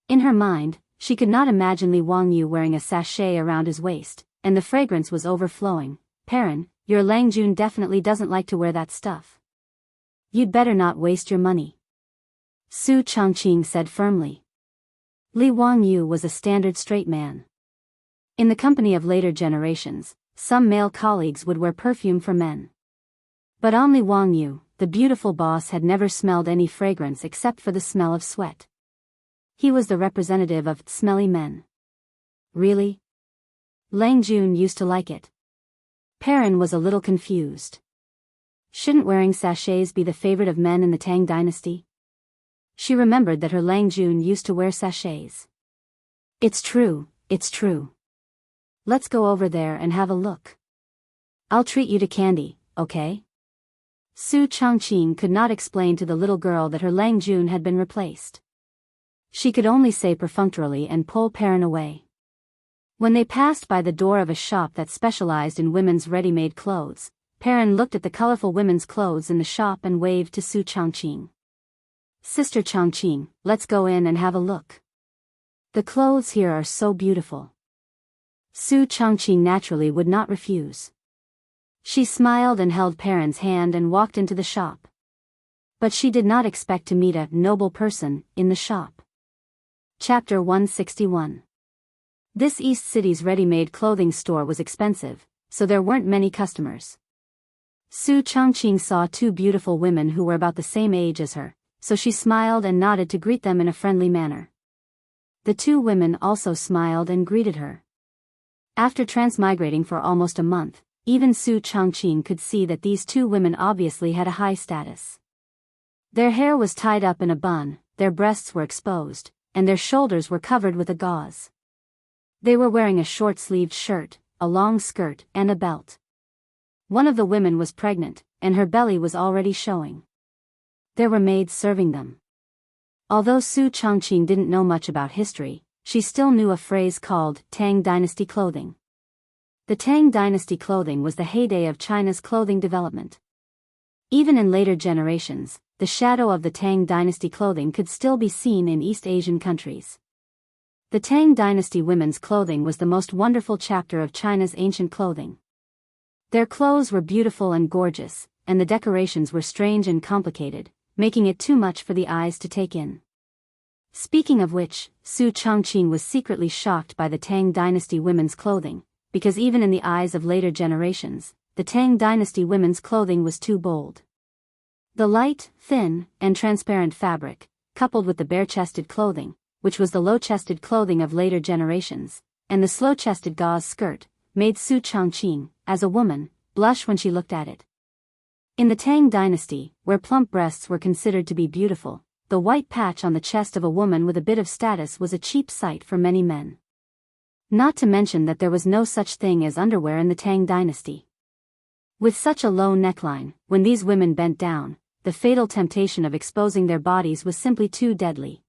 S1: In her mind, she could not imagine Li Wangyu wearing a sachet around his waist, and the fragrance was overflowing. Perrin, your Langjun definitely doesn't like to wear that stuff. You'd better not waste your money. Su Changqing said firmly. Li Wangyu was a standard straight man. In the company of later generations, some male colleagues would wear perfume for men. But on Li Wangyu, the beautiful boss had never smelled any fragrance except for the smell of sweat. He was the representative of smelly men. Really? Lang Jun used to like it. Perrin was a little confused. Shouldn't wearing sachets be the favorite of men in the Tang dynasty? She remembered that her Lang Jun used to wear sachets. It's true, it's true. Let's go over there and have a look. I'll treat you to candy, okay? Su Changqing could not explain to the little girl that her Lang Jun had been replaced. She could only say perfunctorily and pull Perrin away. When they passed by the door of a shop that specialized in women's ready-made clothes, Perrin looked at the colorful women's clothes in the shop and waved to Su Changqing. Sister Changqing, let's go in and have a look. The clothes here are so beautiful. Su Changqing naturally would not refuse. She smiled and held Perrin's hand and walked into the shop. But she did not expect to meet a noble person in the shop. Chapter 161. This East City's ready-made clothing store was expensive, so there weren't many customers. Su Changqing saw two beautiful women who were about the same age as her, so she smiled and nodded to greet them in a friendly manner. The two women also smiled and greeted her. After transmigrating for almost a month, even Su Changqing could see that these two women obviously had a high status. Their hair was tied up in a bun, their breasts were exposed, and their shoulders were covered with a gauze. They were wearing a short-sleeved shirt, a long skirt, and a belt. One of the women was pregnant, and her belly was already showing. There were maids serving them. Although Su Changqing didn't know much about history, she still knew a phrase called Tang Dynasty clothing. The Tang Dynasty clothing was the heyday of China's clothing development. Even in later generations, the shadow of the Tang Dynasty clothing could still be seen in East Asian countries. The Tang Dynasty women's clothing was the most wonderful chapter of China's ancient clothing. Their clothes were beautiful and gorgeous, and the decorations were strange and complicated, making it too much for the eyes to take in. Speaking of which, Su Changqing was secretly shocked by the Tang Dynasty women's clothing, because even in the eyes of later generations, the Tang Dynasty women's clothing was too bold. The light, thin, and transparent fabric, coupled with the bare-chested clothing, which was the low-chested clothing of later generations, and the slow-chested gauze skirt, made Su Changqing, as a woman, blush when she looked at it. In the Tang Dynasty, where plump breasts were considered to be beautiful, the white patch on the chest of a woman with a bit of status was a cheap sight for many men. Not to mention that there was no such thing as underwear in the Tang Dynasty. With such a low neckline, when these women bent down, the fatal temptation of exposing their bodies was simply too deadly.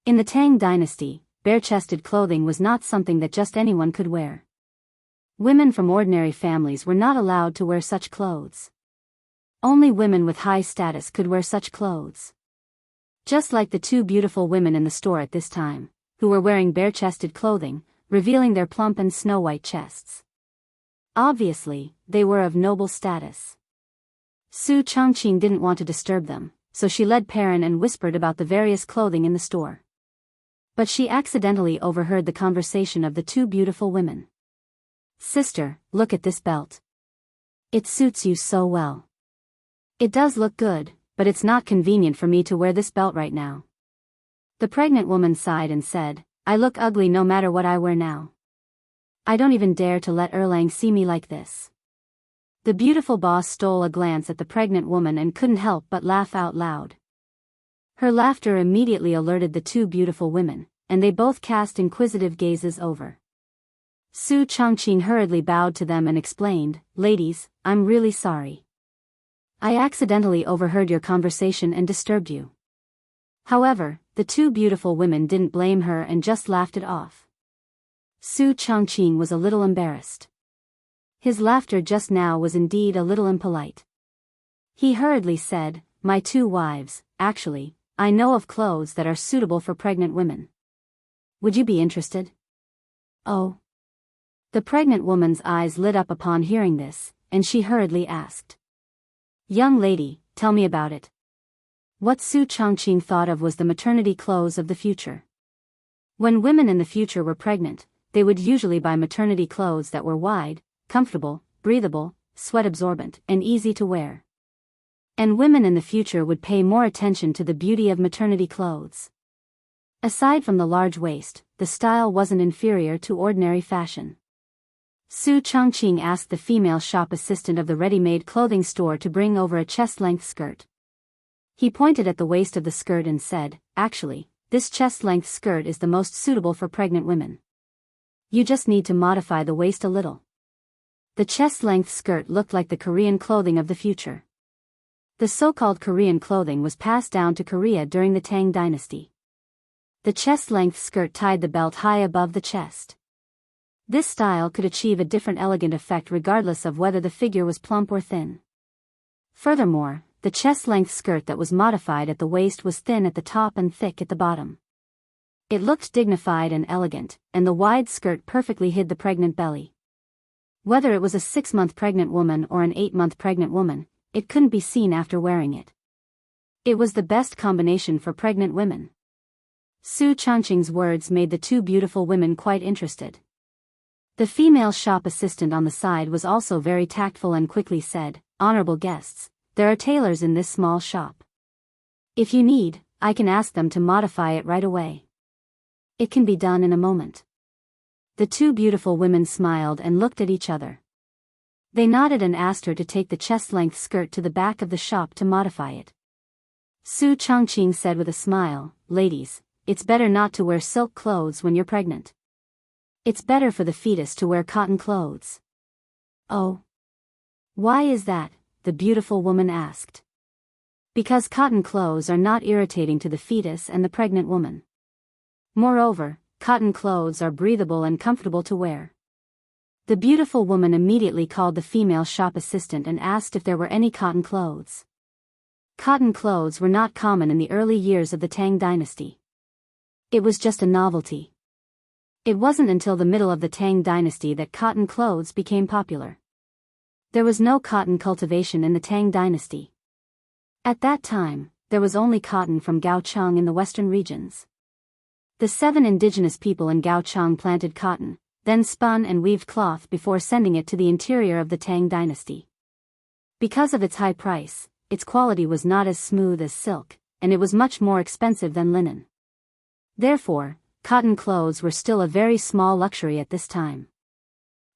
S1: In the Tang Dynasty, bare-chested clothing was not something that just anyone could wear. Women from ordinary families were not allowed to wear such clothes. Only women with high status could wear such clothes. Just like the two beautiful women in the store at this time, who were wearing bare-chested clothing, revealing their plump and snow-white chests. Obviously, they were of noble status. Su Changqing didn't want to disturb them, so she led Perrin and whispered about the various clothing in the store. But she accidentally overheard the conversation of the two beautiful women. Sister, look at this belt. It suits you so well. It does look good, but it's not convenient for me to wear this belt right now. The pregnant woman sighed and said, I look ugly no matter what I wear now. I don't even dare to let Erlang see me like this. The beautiful boss stole a glance at the pregnant woman and couldn't help but laugh out loud. Her laughter immediately alerted the two beautiful women, and they both cast inquisitive gazes over. Su Changqing hurriedly bowed to them and explained, Ladies, I'm really sorry. I accidentally overheard your conversation and disturbed you. However, the two beautiful women didn't blame her and just laughed it off. Su Changqing was a little embarrassed. His laughter just now was indeed a little impolite. He hurriedly said, "My 2 wives, actually, I know of clothes that are suitable for pregnant women. Would you be interested?" "Oh." The pregnant woman's eyes lit up upon hearing this, and she hurriedly asked, "Young lady, tell me about it." What Su Changqing thought of was the maternity clothes of the future. When women in the future were pregnant, they would usually buy maternity clothes that were wide, comfortable, breathable, sweat-absorbent, and easy to wear. And women in the future would pay more attention to the beauty of maternity clothes. Aside from the large waist, the style wasn't inferior to ordinary fashion. Su Changqing asked the female shop assistant of the ready-made clothing store to bring over a chest-length skirt. He pointed at the waist of the skirt and said, "Actually, this chest-length skirt is the most suitable for pregnant women. You just need to modify the waist a little." The chest-length skirt looked like the Korean clothing of the future. The so-called Korean clothing was passed down to Korea during the Tang dynasty. The chest-length skirt tied the belt high above the chest. This style could achieve a different elegant effect regardless of whether the figure was plump or thin. Furthermore, the chest-length skirt that was modified at the waist was thin at the top and thick at the bottom. It looked dignified and elegant, and the wide skirt perfectly hid the pregnant belly. Whether it was a 6-month pregnant woman or an 8-month pregnant woman, it couldn't be seen after wearing it. It was the best combination for pregnant women. Su Changqing's words made the 2 beautiful women quite interested. The female shop assistant on the side was also very tactful and quickly said, "Honorable guests, there are tailors in this small shop. If you need, I can ask them to modify it right away. It can be done in a moment." The 2 beautiful women smiled and looked at each other. They nodded and asked her to take the chest-length skirt to the back of the shop to modify it. Su Changqing said with a smile, "Ladies, it's better not to wear silk clothes when you're pregnant. It's better for the fetus to wear cotton clothes." "Oh. Why is that?" the beautiful woman asked. "Because cotton clothes are not irritating to the fetus and the pregnant woman. Moreover, cotton clothes are breathable and comfortable to wear." The beautiful woman immediately called the female shop assistant and asked if there were any cotton clothes. Cotton clothes were not common in the early years of the Tang dynasty. It was just a novelty. It wasn't until the middle of the Tang dynasty that cotton clothes became popular. There was no cotton cultivation in the Tang dynasty. At that time, there was only cotton from Gaochang in the western regions. The 7 indigenous people in Gaochang planted cotton, then spun and weaved cloth before sending it to the interior of the Tang dynasty. Because of its high price, its quality was not as smooth as silk, and it was much more expensive than linen. Therefore, cotton clothes were still a very small luxury at this time.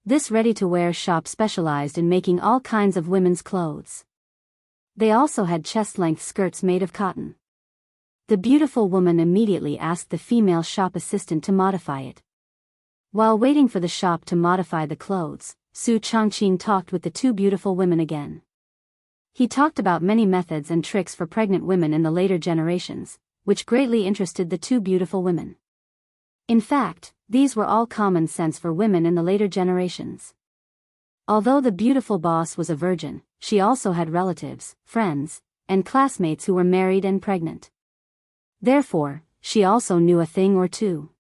S1: This ready-to-wear shop specialized in making all kinds of women's clothes. They also had chest-length skirts made of cotton. The beautiful woman immediately asked the female shop assistant to modify it. While waiting for the shop to modify the clothes, Su Changqing talked with the 2 beautiful women again. He talked about many methods and tricks for pregnant women in the later generations, which greatly interested the 2 beautiful women. In fact, these were all common sense for women in the later generations. Although the beautiful boss was a virgin, she also had relatives, friends, and classmates who were married and pregnant. Therefore, she also knew a thing or two.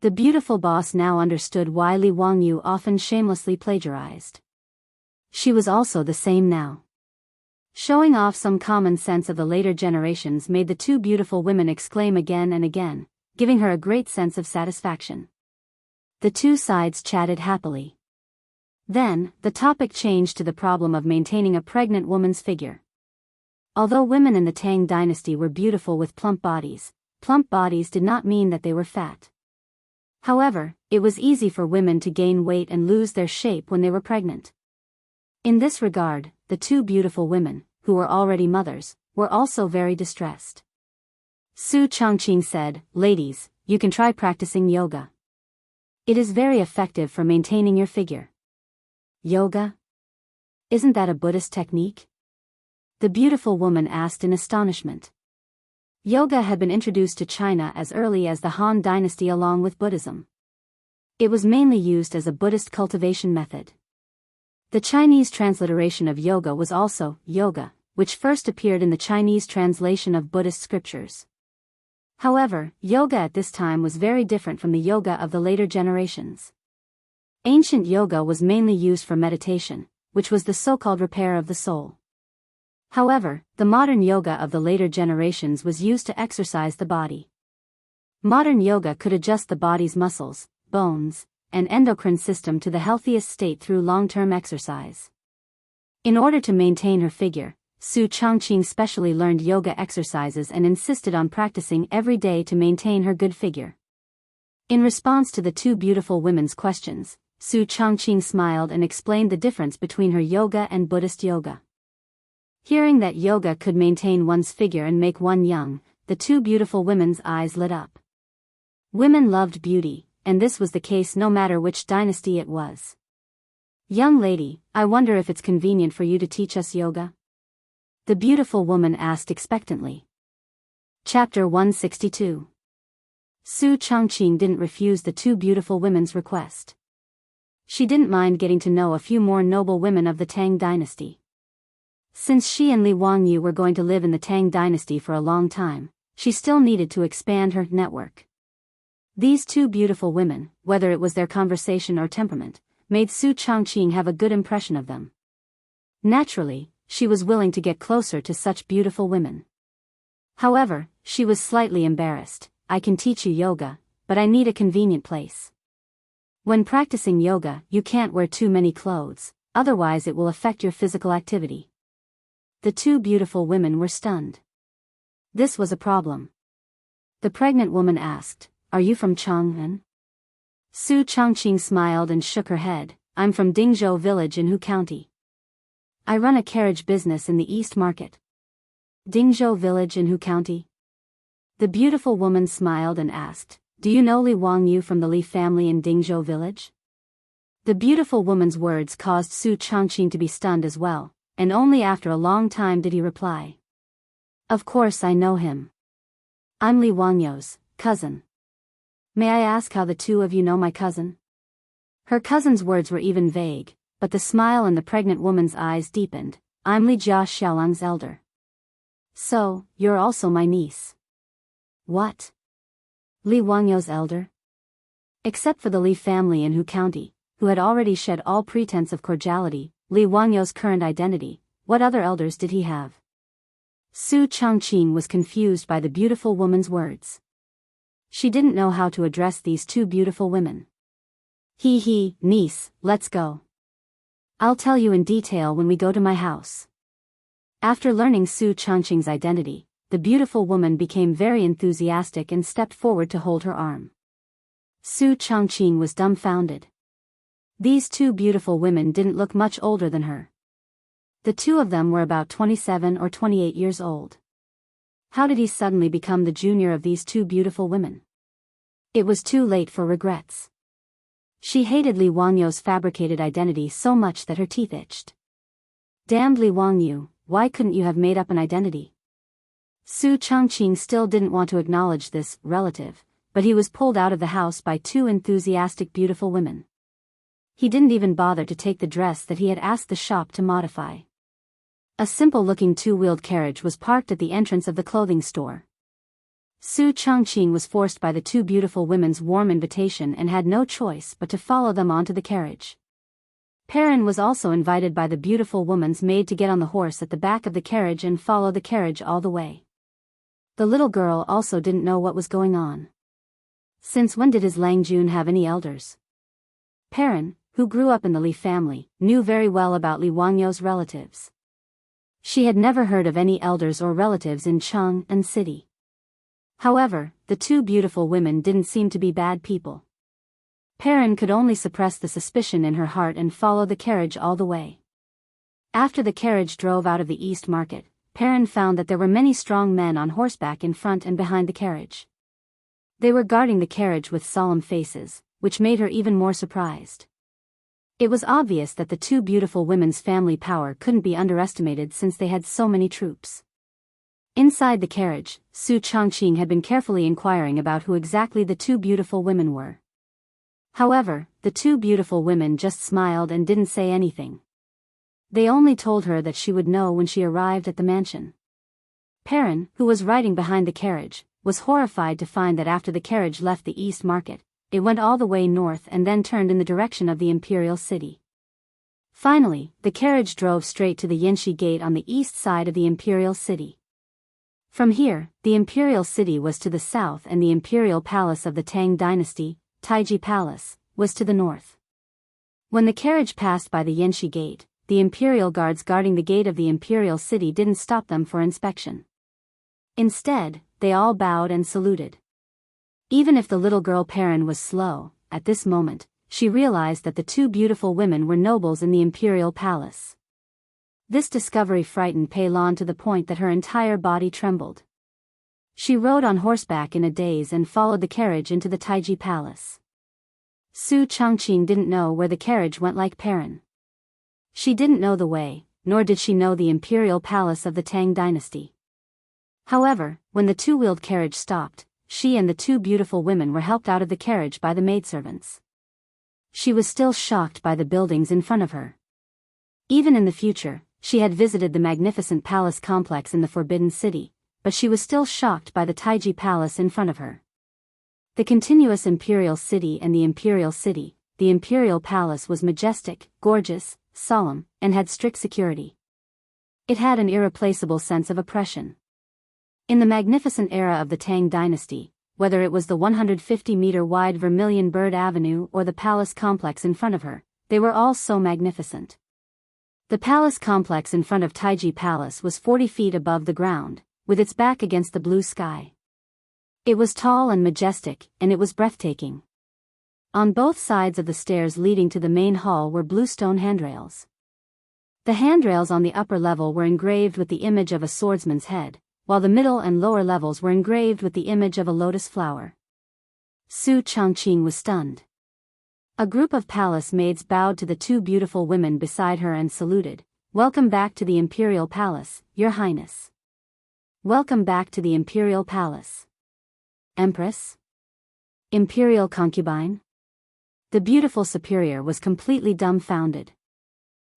S1: The beautiful boss now understood why Li Wangyu often shamelessly plagiarized. She was also the same now. Showing off some common sense of the later generations made the 2 beautiful women exclaim again and again, giving her a great sense of satisfaction. The 2 sides chatted happily. Then, the topic changed to the problem of maintaining a pregnant woman's figure. Although women in the Tang dynasty were beautiful with plump bodies did not mean that they were fat. However, it was easy for women to gain weight and lose their shape when they were pregnant. In this regard, the 2 beautiful women, who were already mothers, were also very distressed. Su Changqing said, "Ladies, you can try practicing yoga. It is very effective for maintaining your figure." "Yoga? Isn't that a Buddhist technique?" the beautiful woman asked in astonishment. Yoga had been introduced to China as early as the Han dynasty along with Buddhism. It was mainly used as a Buddhist cultivation method. The Chinese transliteration of yoga was also yoga, which first appeared in the Chinese translation of Buddhist scriptures. However, yoga at this time was very different from the yoga of the later generations. Ancient yoga was mainly used for meditation, which was the so-called repair of the soul. However, the modern yoga of the later generations was used to exercise the body. Modern yoga could adjust the body's muscles, bones, and endocrine system to the healthiest state through long-term exercise. In order to maintain her figure, Su Changqing specially learned yoga exercises and insisted on practicing every day to maintain her good figure. In response to the two beautiful women's questions, Su Changqing smiled and explained the difference between her yoga and Buddhist yoga. Hearing that yoga could maintain one's figure and make one young, the two beautiful women's eyes lit up. Women loved beauty, and this was the case no matter which dynasty it was. "Young lady, I wonder if it's convenient for you to teach us yoga?" the beautiful woman asked expectantly. Chapter 162. Su Changqing didn't refuse the two beautiful women's request. She didn't mind getting to know a few more noble women of the Tang dynasty. Since she and Li Wangyu were going to live in the Tang dynasty for a long time, she still needed to expand her network. These two beautiful women, whether it was their conversation or temperament, made Su Changqing have a good impression of them. Naturally, she was willing to get closer to such beautiful women. However, she was slightly embarrassed. "I can teach you yoga, but I need a convenient place. When practicing yoga, you can't wear too many clothes, otherwise it will affect your physical activity." The two beautiful women were stunned. This was a problem. The pregnant woman asked, "Are you from Chang'an?" Su Changqing smiled and shook her head. "I'm from Dingzhou village in Hu County. I run a carriage business in the East Market." Dingzhou village in Hu County? The beautiful woman smiled and asked, "Do you know Li Wangyu from the Li family in Dingzhou village?" The beautiful woman's words caused Su Changqing to be stunned as well, and only after a long time did he reply. "Of course I know him. I'm Li Wangyu's cousin. May I ask how the two of you know my cousin?" Her cousin's words were even vague, but the smile in the pregnant woman's eyes deepened. "I'm Li Xiaolang's elder." "So, you're also my niece." "What? Li Wangyu's elder?" Except for the Li family in Hu County, who had already shed all pretense of cordiality, Li Wangyu's current identity, what other elders did he have? Su Changqing was confused by the beautiful woman's words. She didn't know how to address these two beautiful women. Niece, let's go. I'll tell you in detail when we go to my house." After learning Su Changqing's identity, the beautiful woman became very enthusiastic and stepped forward to hold her arm. Su Changqing was dumbfounded. These two beautiful women didn't look much older than her. The two of them were about 27 or 28 years old. How did he suddenly become the junior of these two beautiful women? It was too late for regrets. She hated Li Wangyu's fabricated identity so much that her teeth itched. "Damned Li Wangyu, why couldn't you have made up an identity?" Su Changqing still didn't want to acknowledge this relative, but he was pulled out of the house by two enthusiastic beautiful women. He didn't even bother to take the dress that he had asked the shop to modify. A simple-looking two-wheeled carriage was parked at the entrance of the clothing store. Su Changqing was forced by the two beautiful women's warm invitation and had no choice but to follow them onto the carriage. Perrin was also invited by the beautiful woman's maid to get on the horse at the back of the carriage and follow the carriage all the way. The little girl also didn't know what was going on. Since when did his Langjun have any elders? Perrin, who grew up in the Li family, knew very well about Li Wangyu's relatives. She had never heard of any elders or relatives in Chang'an City. However, the two beautiful women didn't seem to be bad people. Perrin could only suppress the suspicion in her heart and follow the carriage all the way. After the carriage drove out of the East Market, Perrin found that there were many strong men on horseback in front and behind the carriage. They were guarding the carriage with solemn faces, which made her even more surprised. It was obvious that the two beautiful women's family power couldn't be underestimated since they had so many troops. Inside the carriage, Su Changqing had been carefully inquiring about who exactly the two beautiful women were. However, the two beautiful women just smiled and didn't say anything. They only told her that she would know when she arrived at the mansion. Perrin, who was riding behind the carriage, was horrified to find that after the carriage left the East Market, it went all the way north and then turned in the direction of the Imperial City. Finally, the carriage drove straight to the Yanxi Gate on the east side of the Imperial City. From here, the Imperial City was to the south and the Imperial Palace of the Tang Dynasty, Taiji Palace, was to the north. When the carriage passed by the Yanxi Gate, the Imperial guards guarding the gate of the Imperial City didn't stop them for inspection. Instead, they all bowed and saluted. Even if the little girl Perrin was slow, at this moment, she realized that the two beautiful women were nobles in the Imperial Palace. This discovery frightened Pei Lan to the point that her entire body trembled. She rode on horseback in a daze and followed the carriage into the Taiji Palace. Su Changqing didn't know where the carriage went like Perrin. She didn't know the way, nor did she know the Imperial Palace of the Tang Dynasty. However, when the two-wheeled carriage stopped, she and the two beautiful women were helped out of the carriage by the maidservants. She was still shocked by the buildings in front of her. Even in the future, she had visited the magnificent palace complex in the Forbidden City, but she was still shocked by the Taiji Palace in front of her. The continuous Imperial City and the Imperial City, the Imperial Palace was majestic, gorgeous, solemn, and had strict security. It had an irreplaceable sense of oppression. In the magnificent era of the Tang Dynasty, whether it was the 150-meter-wide Vermilion Bird Avenue or the palace complex in front of her, they were all so magnificent. The palace complex in front of Taiji Palace was 40 feet above the ground, with its back against the blue sky. It was tall and majestic, and it was breathtaking. On both sides of the stairs leading to the main hall were blue stone handrails. The handrails on the upper level were engraved with the image of a swordsman's head, while the middle and lower levels were engraved with the image of a lotus flower. Su Changqing was stunned. A group of palace maids bowed to the two beautiful women beside her and saluted. "Welcome back to the Imperial Palace, Your Highness." "Welcome back to the Imperial Palace." "Empress? Imperial concubine?" The beautiful superior was completely dumbfounded.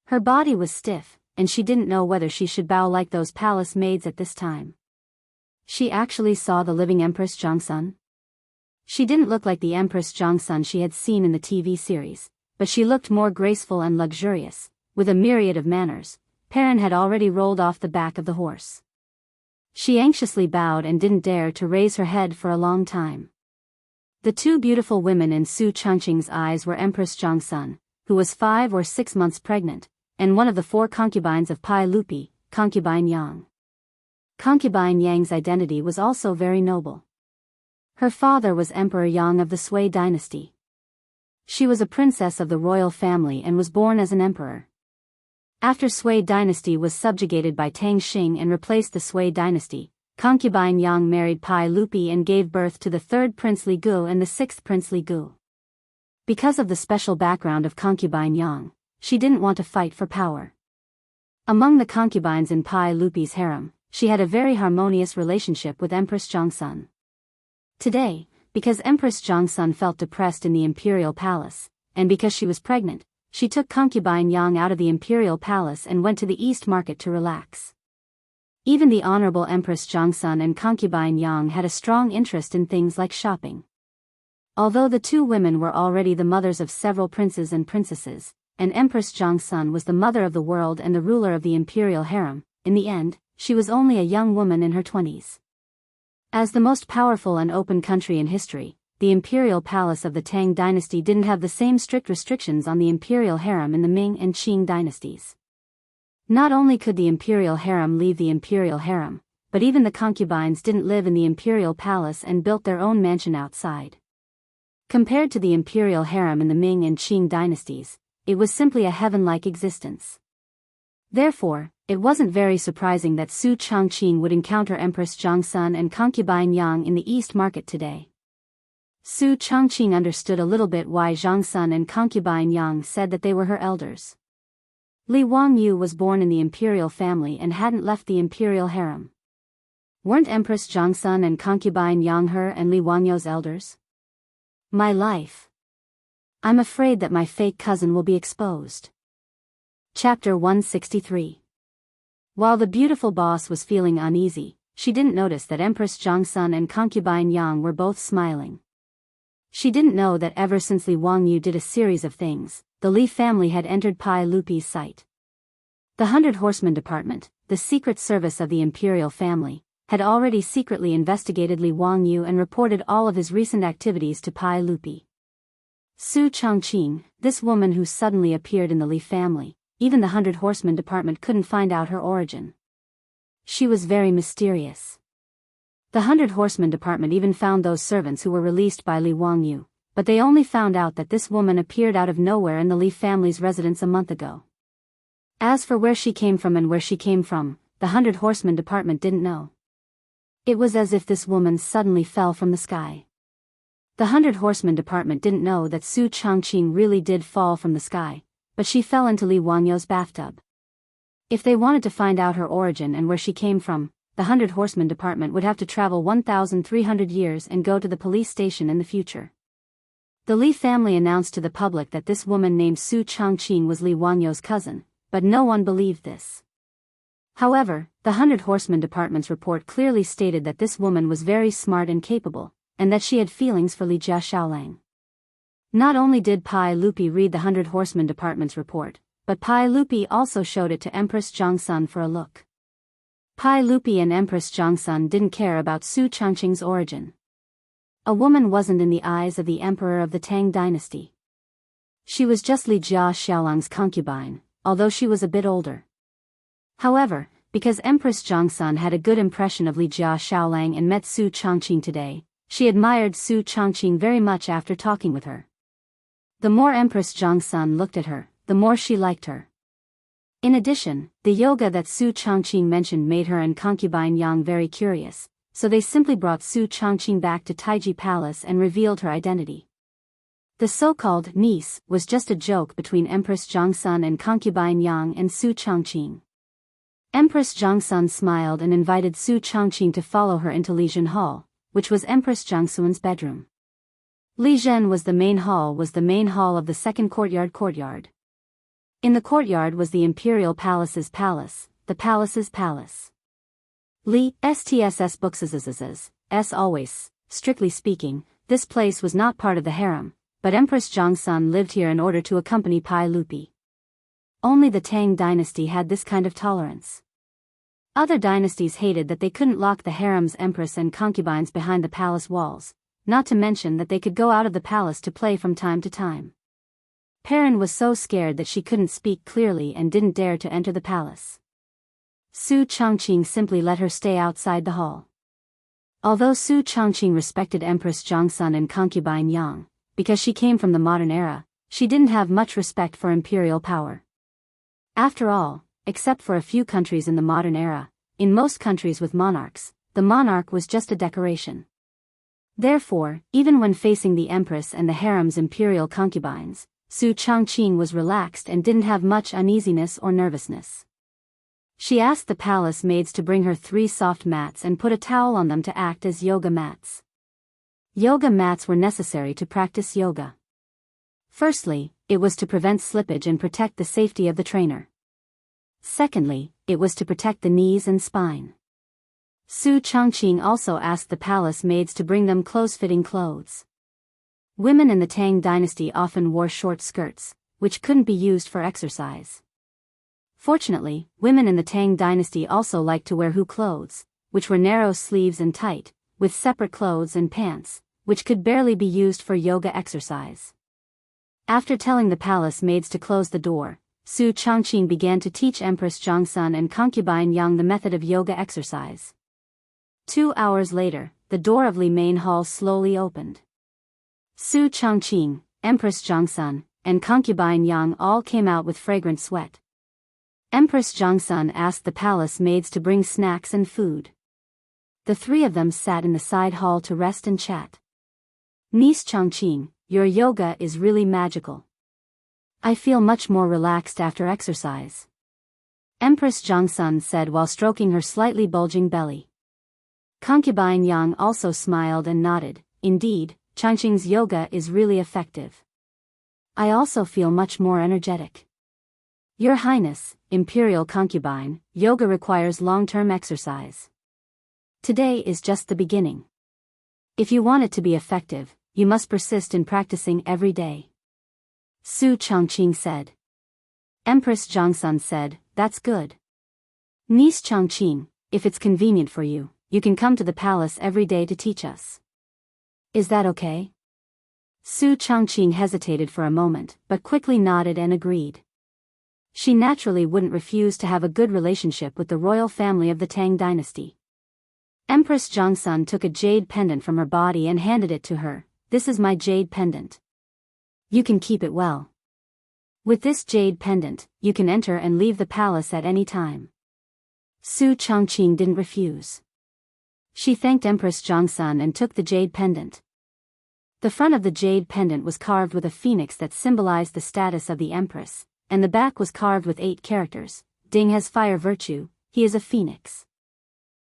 S1: Her body was stiff, and she didn't know whether she should bow like those palace maids at this time. She actually saw the living Empress Jiangsun. She didn't look like the Empress Jiangsun she had seen in the TV series, but she looked more graceful and luxurious, with a myriad of manners. Perrin had already rolled off the back of the horse. She anxiously bowed and didn't dare to raise her head for a long time. The two beautiful women in Su Changqing's eyes were Empress Jiangsun, who was 5 or 6 months pregnant, and one of the 4 concubines of Pai Lupi, Concubine Yang. Concubine Yang's identity was also very noble. Her father was Emperor Yang of the Sui dynasty. She was a princess of the royal family and was born as an emperor. After Sui dynasty was subjugated by Tang Xing and replaced the Sui dynasty, Concubine Yang married Pai Lupi and gave birth to the 3rd Prince Li Gu and the 6th Prince Li Gu. Because of the special background of Concubine Yang, she didn't want to fight for power. Among the concubines in Pai Lupi's harem, she had a very harmonious relationship with Empress Jiangsun. Today, because Empress Jiangsun felt depressed in the imperial palace, and because she was pregnant, she took Concubine Yang out of the imperial palace and went to the East Market to relax. Even the Honorable Empress Jiangsun and Concubine Yang had a strong interest in things like shopping. Although the two women were already the mothers of several princes and princesses, and Empress Jiangsun was the mother of the world and the ruler of the imperial harem, in the end, she was only a young woman in her 20s. As the most powerful and open country in history, the imperial palace of the Tang dynasty didn't have the same strict restrictions on the imperial harem in the Ming and Qing dynasties. Not only could the imperial harem leave the imperial harem, but even the concubines didn't live in the imperial palace and built their own mansion outside. Compared to the imperial harem in the Ming and Qing dynasties, it was simply a heaven-like existence. Therefore, it wasn't very surprising that Su Changqing would encounter Empress Jiangsun and Concubine Yang in the East Market today. Su Changqing understood a little bit why Jiangsun and Concubine Yang said that they were her elders. Li Wangyu was born in the imperial family and hadn't left the imperial harem. Weren't Empress Jiangsun and Concubine Yang her and Li Wangyu's elders? My life. I'm afraid that my fake cousin will be exposed. Chapter 163. While the beautiful boss was feeling uneasy, she didn't notice that Empress Jiangsun and concubine Yang were both smiling. She didn't know that ever since Li Wangyu did a series of things, the Li family had entered Pai Lupi's sight. The 100 Horsemen Department, the secret service of the imperial family, had already secretly investigated Li Wangyu and reported all of his recent activities to Pai Lupi. Su Changqing, this woman who suddenly appeared in the Li family, even the 100 Horsemen Department couldn't find out her origin. She was very mysterious. The 100 Horsemen Department even found those servants who were released by Li Wangyu, but they only found out that this woman appeared out of nowhere in the Li family's residence a month ago. As for where she came from, the 100 Horsemen Department didn't know. It was as if this woman suddenly fell from the sky. The 100 Horsemen Department didn't know that Su Changqing really did fall from the sky, but she fell into Li Wangyu's bathtub. If they wanted to find out her origin and where she came from, the 100 Horsemen Department would have to travel 1,300 years and go to the police station in the future. The Li family announced to the public that this woman named Su Changqing was Li Wangyu's cousin, but no one believed this. However, the 100 Horsemen Department's report clearly stated that this woman was very smart and capable, and that she had feelings for Li Xiaolang. Not only did Pai Lupi read the 100 Horsemen Department's report, but Pai Lupi also showed it to Empress Jiangsun for a look. Pai Lupi and Empress Jiangsun didn't care about Su Changqing's origin. A woman wasn't in the eyes of the emperor of the Tang dynasty. She was just Li Xiaolang's concubine, although she was a bit older. However, because Empress Jiangsun had a good impression of Li Xiaolang and met Su Changqing today, she admired Su Changqing very much after talking with her. The more Empress Jiangsun looked at her, the more she liked her. In addition, the yoga that Su Changqing mentioned made her and concubine Yang very curious, so they simply brought Su Changqing back to Taiji Palace and revealed her identity. The so-called niece was just a joke between Empress Jiangsun and concubine Yang and Su Changqing. Empress Jiangsun smiled and invited Su Changqing to follow her into Lijun Hall, which was Empress Jiangsun's bedroom. Lijun was the main hall of the second courtyard. In the courtyard was the imperial palace's palace, the palace's palace. Li STSS books always, strictly speaking, this place was not part of the harem, but Empress Jiangsun lived here in order to accompany Pai Lupi. Only the Tang dynasty had this kind of tolerance. Other dynasties hated that they couldn't lock the harem's empress and concubines behind the palace walls, not to mention that they could go out of the palace to play from time to time. Perrin was so scared that she couldn't speak clearly and didn't dare to enter the palace. Su Changqing simply let her stay outside the hall. Although Su Changqing respected Empress Jiangsun and concubine Yang, because she came from the modern era, she didn't have much respect for imperial power. After all, except for a few countries in the modern era, in most countries with monarchs, the monarch was just a decoration. Therefore, even when facing the empress and the harem's imperial concubines, Su Changqing was relaxed and didn't have much uneasiness or nervousness. She asked the palace maids to bring her 3 soft mats and put a towel on them to act as yoga mats. Yoga mats were necessary to practice yoga. Firstly, it was to prevent slippage and protect the safety of the trainer. Secondly, it was to protect the knees and spine. Su Changqing also asked the palace maids to bring them close-fitting clothes. Women in the Tang dynasty often wore short skirts, which couldn't be used for exercise. Fortunately, women in the Tang dynasty also liked to wear hu clothes, which were narrow sleeves and tight, with separate clothes and pants, which could barely be used for yoga exercise. After telling the palace maids to close the door, Su Changqing began to teach Empress Jiangsun and concubine Yang the method of yoga exercise. 2 hours later, the door of Li Main Hall slowly opened. Su Changqing, Empress Jiangsun, and concubine Yang all came out with fragrant sweat. Empress Jiangsun asked the palace maids to bring snacks and food. The 3 of them sat in the side hall to rest and chat. Niece Changqing, your yoga is really magical. I feel much more relaxed after exercise. Empress Jiangsun said while stroking her slightly bulging belly. Concubine Yang also smiled and nodded. Indeed, Changqing's yoga is really effective. I also feel much more energetic. Your Highness, Imperial Concubine, yoga requires long-term exercise. Today is just the beginning. If you want it to be effective, you must persist in practicing every day. Su Changqing said. Empress Zhongsun said, that's good. Niece Changqing, if it's convenient for you, you can come to the palace every day to teach us. Is that okay? Su Changqing hesitated for a moment, but quickly nodded and agreed. She naturally wouldn't refuse to have a good relationship with the royal family of the Tang dynasty. Empress Zhongsun took a jade pendant from her body and handed it to her. This is my jade pendant. You can keep it well. With this jade pendant, you can enter and leave the palace at any time. Su Changqing didn't refuse. She thanked Empress Zhongsun and took the jade pendant. The front of the jade pendant was carved with a phoenix that symbolized the status of the empress, and the back was carved with 8 characters. Ding has fire virtue, he is a phoenix.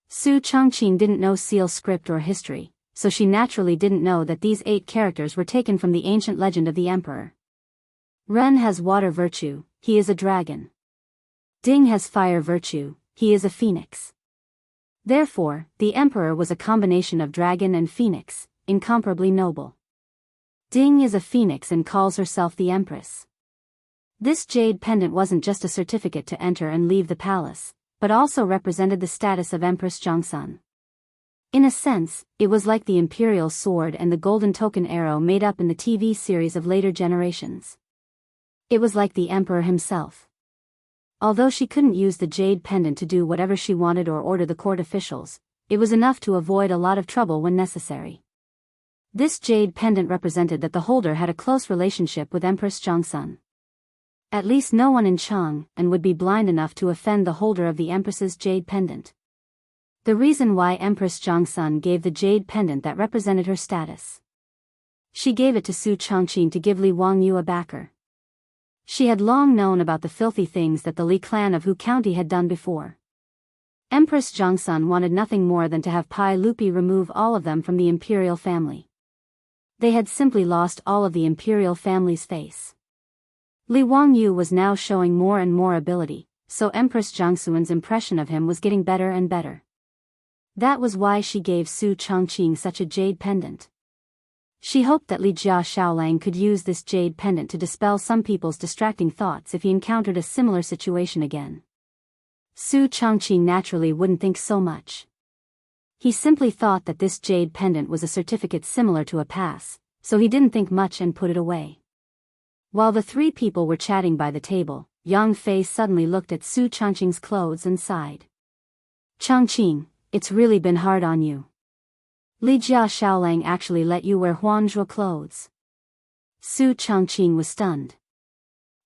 S1: Su Changqing didn't know seal script or history, so she naturally didn't know that these 8 characters were taken from the ancient legend of the emperor. Ren has water virtue, he is a dragon. Ding has fire virtue, he is a phoenix. Therefore, the emperor was a combination of dragon and phoenix, incomparably noble. Ding is a phoenix and calls herself the empress. This jade pendant wasn't just a certificate to enter and leave the palace, but also represented the status of Empress Zhongsun. In a sense, it was like the imperial sword and the golden token arrow made up in the TV series of later generations. It was like the emperor himself. Although she couldn't use the jade pendant to do whatever she wanted or order the court officials, it was enough to avoid a lot of trouble when necessary. This jade pendant represented that the holder had a close relationship with Empress Zhongsun. At least no one in Chang'an would be blind enough to offend the holder of the empress's jade pendant. The reason why Empress Zhongsun gave the jade pendant that represented her status. She gave it to Su Changqing to give Li Wangyu a backer. She had long known about the filthy things that the Li clan of Hu County had done before. Empress Zhongsun wanted nothing more than to have Pai Lupi remove all of them from the imperial family. They had simply lost all of the imperial family's face. Li Wangyu was now showing more and more ability, so Empress Zhongsun's impression of him was getting better and better. That was why she gave Su Changqing such a jade pendant. She hoped that Li Xiaolang could use this jade pendant to dispel some people's distracting thoughts if he encountered a similar situation again. Su Changqing naturally wouldn't think so much. He simply thought that this jade pendant was a certificate similar to a pass, so he didn't think much and put it away. While the 3 people were chatting by the table, Yang Fei suddenly looked at Su Changqing's clothes and sighed. Changqing, it's really been hard on you. Li Xiaolang actually let you wear Huanzhuo clothes. Su Changqing was stunned.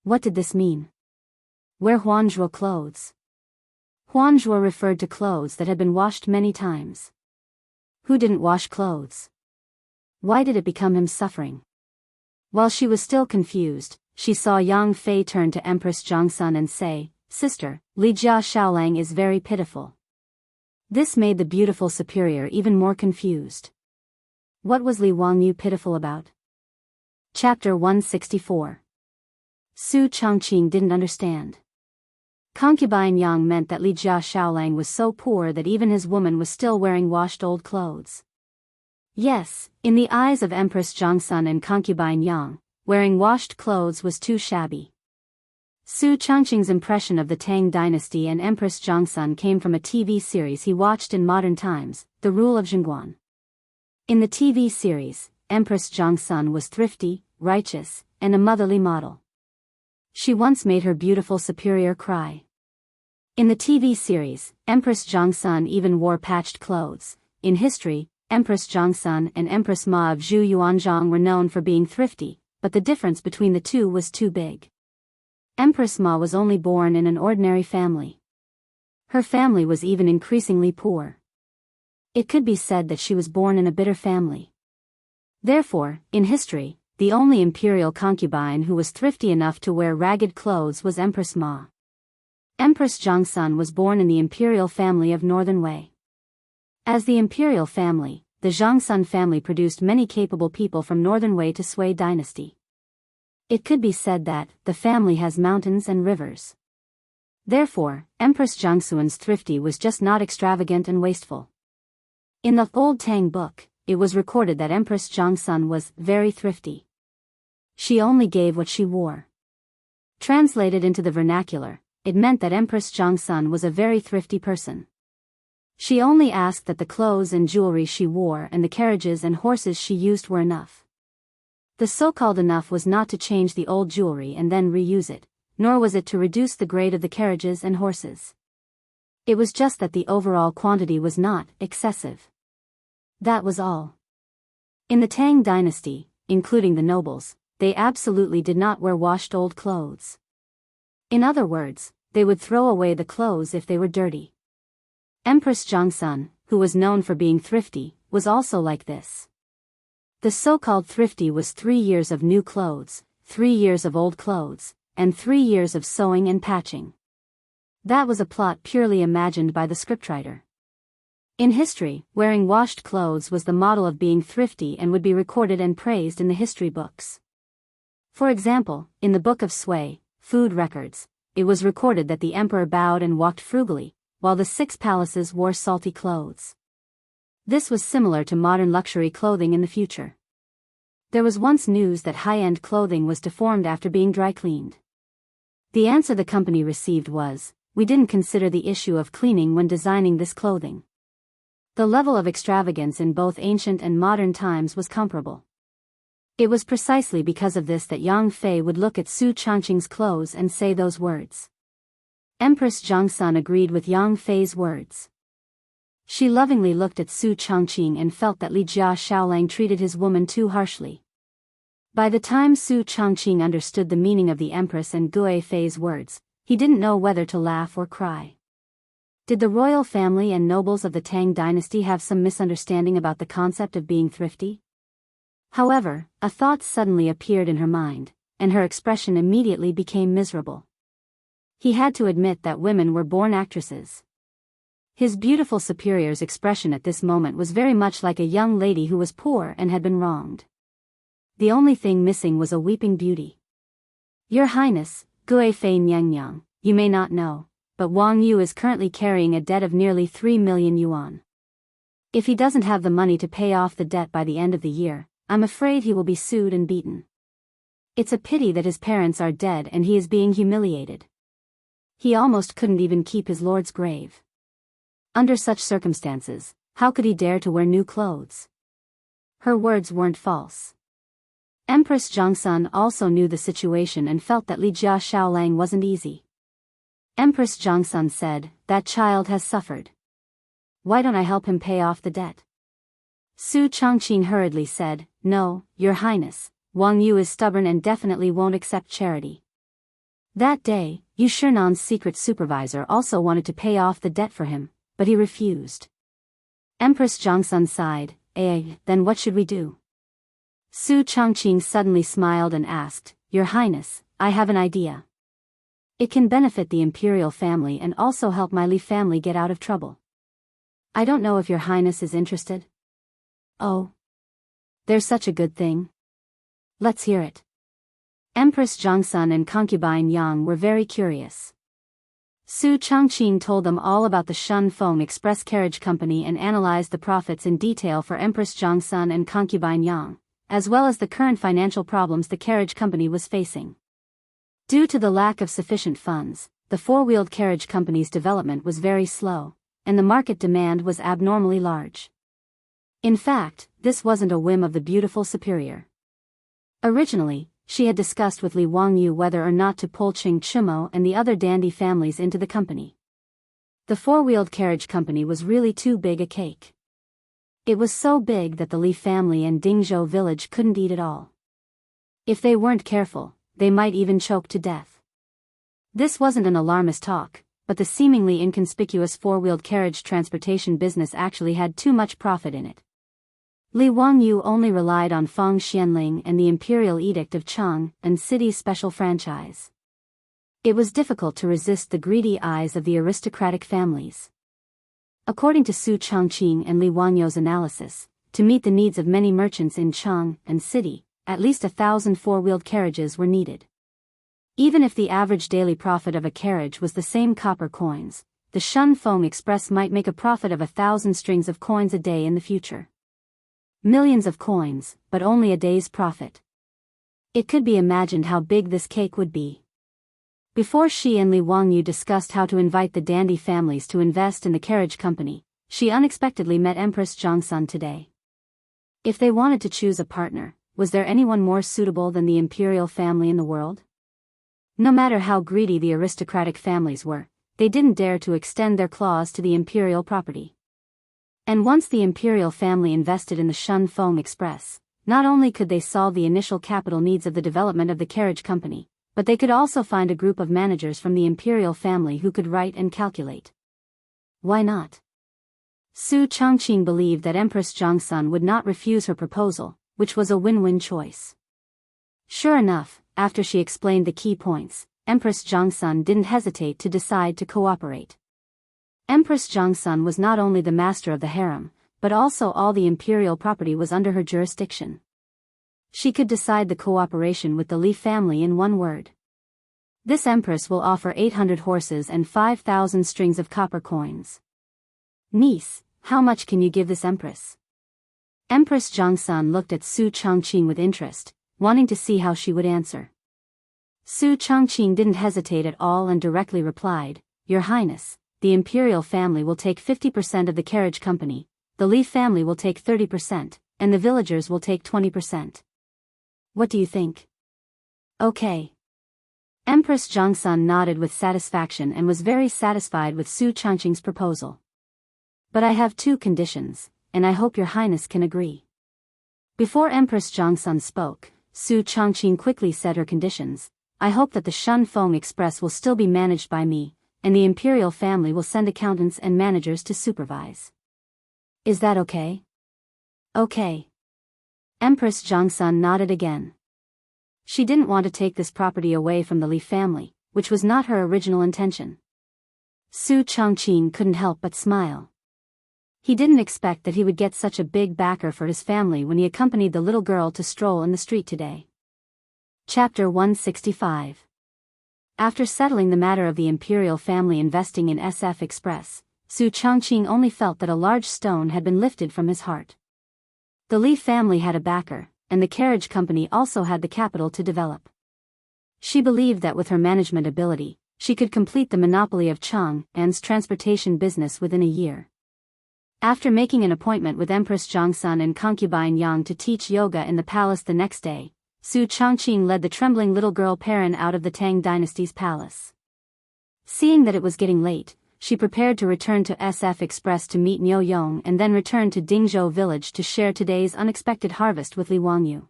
S1: What did this mean? Wear Huanzhuo clothes. Huanzhuo referred to clothes that had been washed many times. Who didn't wash clothes? Why did it become him suffering? While she was still confused, she saw Yang Fei turn to Empress Zhongsun and say, Sister, Li Xiaolang is very pitiful. This made the beautiful superior even more confused. What was Li Wangyu pitiful about? Chapter 164. Su Changqing didn't understand. Concubine Yang meant that Li Xiaolang was so poor that even his woman was still wearing washed old clothes. Yes, in the eyes of Empress Zhongsun and concubine Yang, wearing washed clothes was too shabby. Su Changqing's impression of the Tang dynasty and Empress Zhongsun came from a TV series he watched in modern times, The Rule of Jianghu. In the TV series, Empress Zhongsun was thrifty, righteous, and a motherly model. She once made her beautiful superior cry. In the TV series, Empress Zhongsun even wore patched clothes. In history, Empress Zhongsun and Empress Ma of Zhu Yuanzhang were known for being thrifty, but the difference between the two was too big. Empress Ma was only born in an ordinary family. Her family was even increasingly poor. It could be said that she was born in a bitter family. Therefore, in history, the only imperial concubine who was thrifty enough to wear ragged clothes was Empress Ma. Empress Zhongsun was born in the imperial family of Northern Wei. As the imperial family, the Zhongsun family produced many capable people from Northern Wei to Sui dynasty. It could be said that the family has mountains and rivers. Therefore, Empress Jiangxuan's thrifty was just not extravagant and wasteful. In the old Tang book, it was recorded that Empress Jiangxun was very thrifty. She only gave what she wore. Translated into the vernacular, it meant that Empress Jiangxun was a very thrifty person. She only asked that the clothes and jewelry she wore and the carriages and horses she used were enough. The so-called enough was not to change the old jewelry and then reuse it, nor was it to reduce the grade of the carriages and horses. It was just that the overall quantity was not excessive. That was all. In the Tang dynasty, including the nobles, they absolutely did not wear washed old clothes. In other words, they would throw away the clothes if they were dirty. Empress Jiangxun, who was known for being thrifty, was also like this. The so-called thrifty was 3 years of new clothes, 3 years of old clothes, and 3 years of sewing and patching. That was a plot purely imagined by the scriptwriter. In history, wearing washed clothes was the model of being thrifty and would be recorded and praised in the history books. For example, in the Book of Sui, Food Records, it was recorded that the emperor bowed and walked frugally, while the 6 palaces wore salty clothes. This was similar to modern luxury clothing in the future. There was once news that high-end clothing was deformed after being dry cleaned. The answer the company received was, "We didn't consider the issue of cleaning when designing this clothing." The level of extravagance in both ancient and modern times was comparable. It was precisely because of this that Yang Fei would look at Su Changqing's clothes and say those words. Empress Jiangxun agreed with Yang Fei's words. She lovingly looked at Su Changqing and felt that Li Jia Xiaolang treated his woman too harshly. By the time Su Changqing understood the meaning of the Empress and Gui Fei's words, he didn't know whether to laugh or cry. Did the royal family and nobles of the Tang dynasty have some misunderstanding about the concept of being thrifty? However, a thought suddenly appeared in her mind, and her expression immediately became miserable. He had to admit that women were born actresses. His beautiful superior's expression at this moment was very much like a young lady who was poor and had been wronged. The only thing missing was a weeping beauty. "Your Highness, Gui Fei Nyang, you may not know, but Wang Yu is currently carrying a debt of nearly 3 million yuan. If he doesn't have the money to pay off the debt by the end of the year, I'm afraid he will be sued and beaten. It's a pity that his parents are dead and he is being humiliated. He almost couldn't even keep his lord's grave. Under such circumstances, how could he dare to wear new clothes?" Her words weren't false. Empress Jiangxun also knew the situation and felt that Li Jia Xiaolang wasn't easy. Empress Jiangxun said, "That child has suffered. Why don't I help him pay off the debt?" Su Changqing hurriedly said, "No, Your Highness, Wang Yu is stubborn and definitely won't accept charity." That day, Yu Shernan's secret supervisor also wanted to pay off the debt for him, but he refused. Empress Jiangxun sighed, then what should we do?" Su Changqing suddenly smiled and asked, "Your Highness, I have an idea. It can benefit the imperial family and also help my Li family get out of trouble. I don't know if Your Highness is interested." "Oh. There's such a good thing. Let's hear it." Empress Jiangxun and concubine Yang were very curious. Su Changqing told them all about the Shun Feng Express Carriage Company and analyzed the profits in detail for Empress Jiangxun and concubine Yang, as well as the current financial problems the carriage company was facing. Due to the lack of sufficient funds, the four-wheeled carriage company's development was very slow, and the market demand was abnormally large. In fact, this wasn't a whim of the beautiful superior. Originally, she had discussed with Li Wangyu whether or not to pull Qing Chimo and the other dandy families into the company. The four-wheeled carriage company was really too big a cake. It was so big that the Li family and Dingzhou village couldn't eat it all. If they weren't careful, they might even choke to death. This wasn't an alarmist talk, but the seemingly inconspicuous four-wheeled carriage transportation business actually had too much profit in it. Li Wangyu only relied on Feng Xianling and the Imperial Edict of Chang and City's special franchise. It was difficult to resist the greedy eyes of the aristocratic families. According to Su Changqing and Li Wangyu's analysis, to meet the needs of many merchants in Chang and City, at least 1,000 four-wheeled carriages were needed. Even if the average daily profit of a carriage was the same copper coins, the Shunfeng Express might make a profit of 1,000 strings of coins a day in the future. Millions of coins, but only a day's profit. It could be imagined how big this cake would be. Before she and Li Wangyu discussed how to invite the dandy families to invest in the carriage company, she unexpectedly met Empress Jiangsun today. If they wanted to choose a partner, was there anyone more suitable than the imperial family in the world? No matter how greedy the aristocratic families were, they didn't dare to extend their claws to the imperial property. And once the imperial family invested in the Shunfeng Express, not only could they solve the initial capital needs of the development of the carriage company, but they could also find a group of managers from the imperial family who could write and calculate. Why not? Su Changqing believed that Empress Jiangsun would not refuse her proposal, which was a win-win choice. Sure enough, after she explained the key points, Empress Jiangsun didn't hesitate to decide to cooperate. Empress Jiangsun was not only the master of the harem, but also all the imperial property was under her jurisdiction. She could decide the cooperation with the Li family in one word. This empress will offer 800 horses and 5,000 strings of copper coins. Niece, how much can you give this empress? Empress Jiangsun looked at Su Changqing with interest, wanting to see how she would answer. Su Changqing didn't hesitate at all and directly replied, Your Highness, the imperial family will take 50% of the carriage company, the Li family will take 30%, and the villagers will take 20%. What do you think? Okay. Empress Jiangsun nodded with satisfaction and was very satisfied with Su Changqing's proposal. But I have two conditions, and I hope Your Highness can agree. Before Empress Jiangsun spoke, Su Changqing quickly said her conditions. I hope that the Shunfeng Express will still be managed by me, and the imperial family will send accountants and managers to supervise. Is that okay? Okay. Empress Jiangsun nodded again. She didn't want to take this property away from the Li family, which was not her original intention. Su Changqing couldn't help but smile. He didn't expect that he would get such a big backer for his family when he accompanied the little girl to stroll in the street today. Chapter 165. After settling the matter of the imperial family investing in SF Express, Su Changqing only felt that a large stone had been lifted from his heart. The Li family had a backer, and the carriage company also had the capital to develop. She believed that with her management ability, she could complete the monopoly of Chang'an's transportation business within a year. After making an appointment with Empress Jiangsun and concubine Yang to teach yoga in the palace the next day, Su Changqing led the trembling little girl Perrin out of the Tang dynasty's palace. Seeing that it was getting late, she prepared to return to SF Express to meet Niu Yong and then return to Dingzhou village to share today's unexpected harvest with Li Wangyu.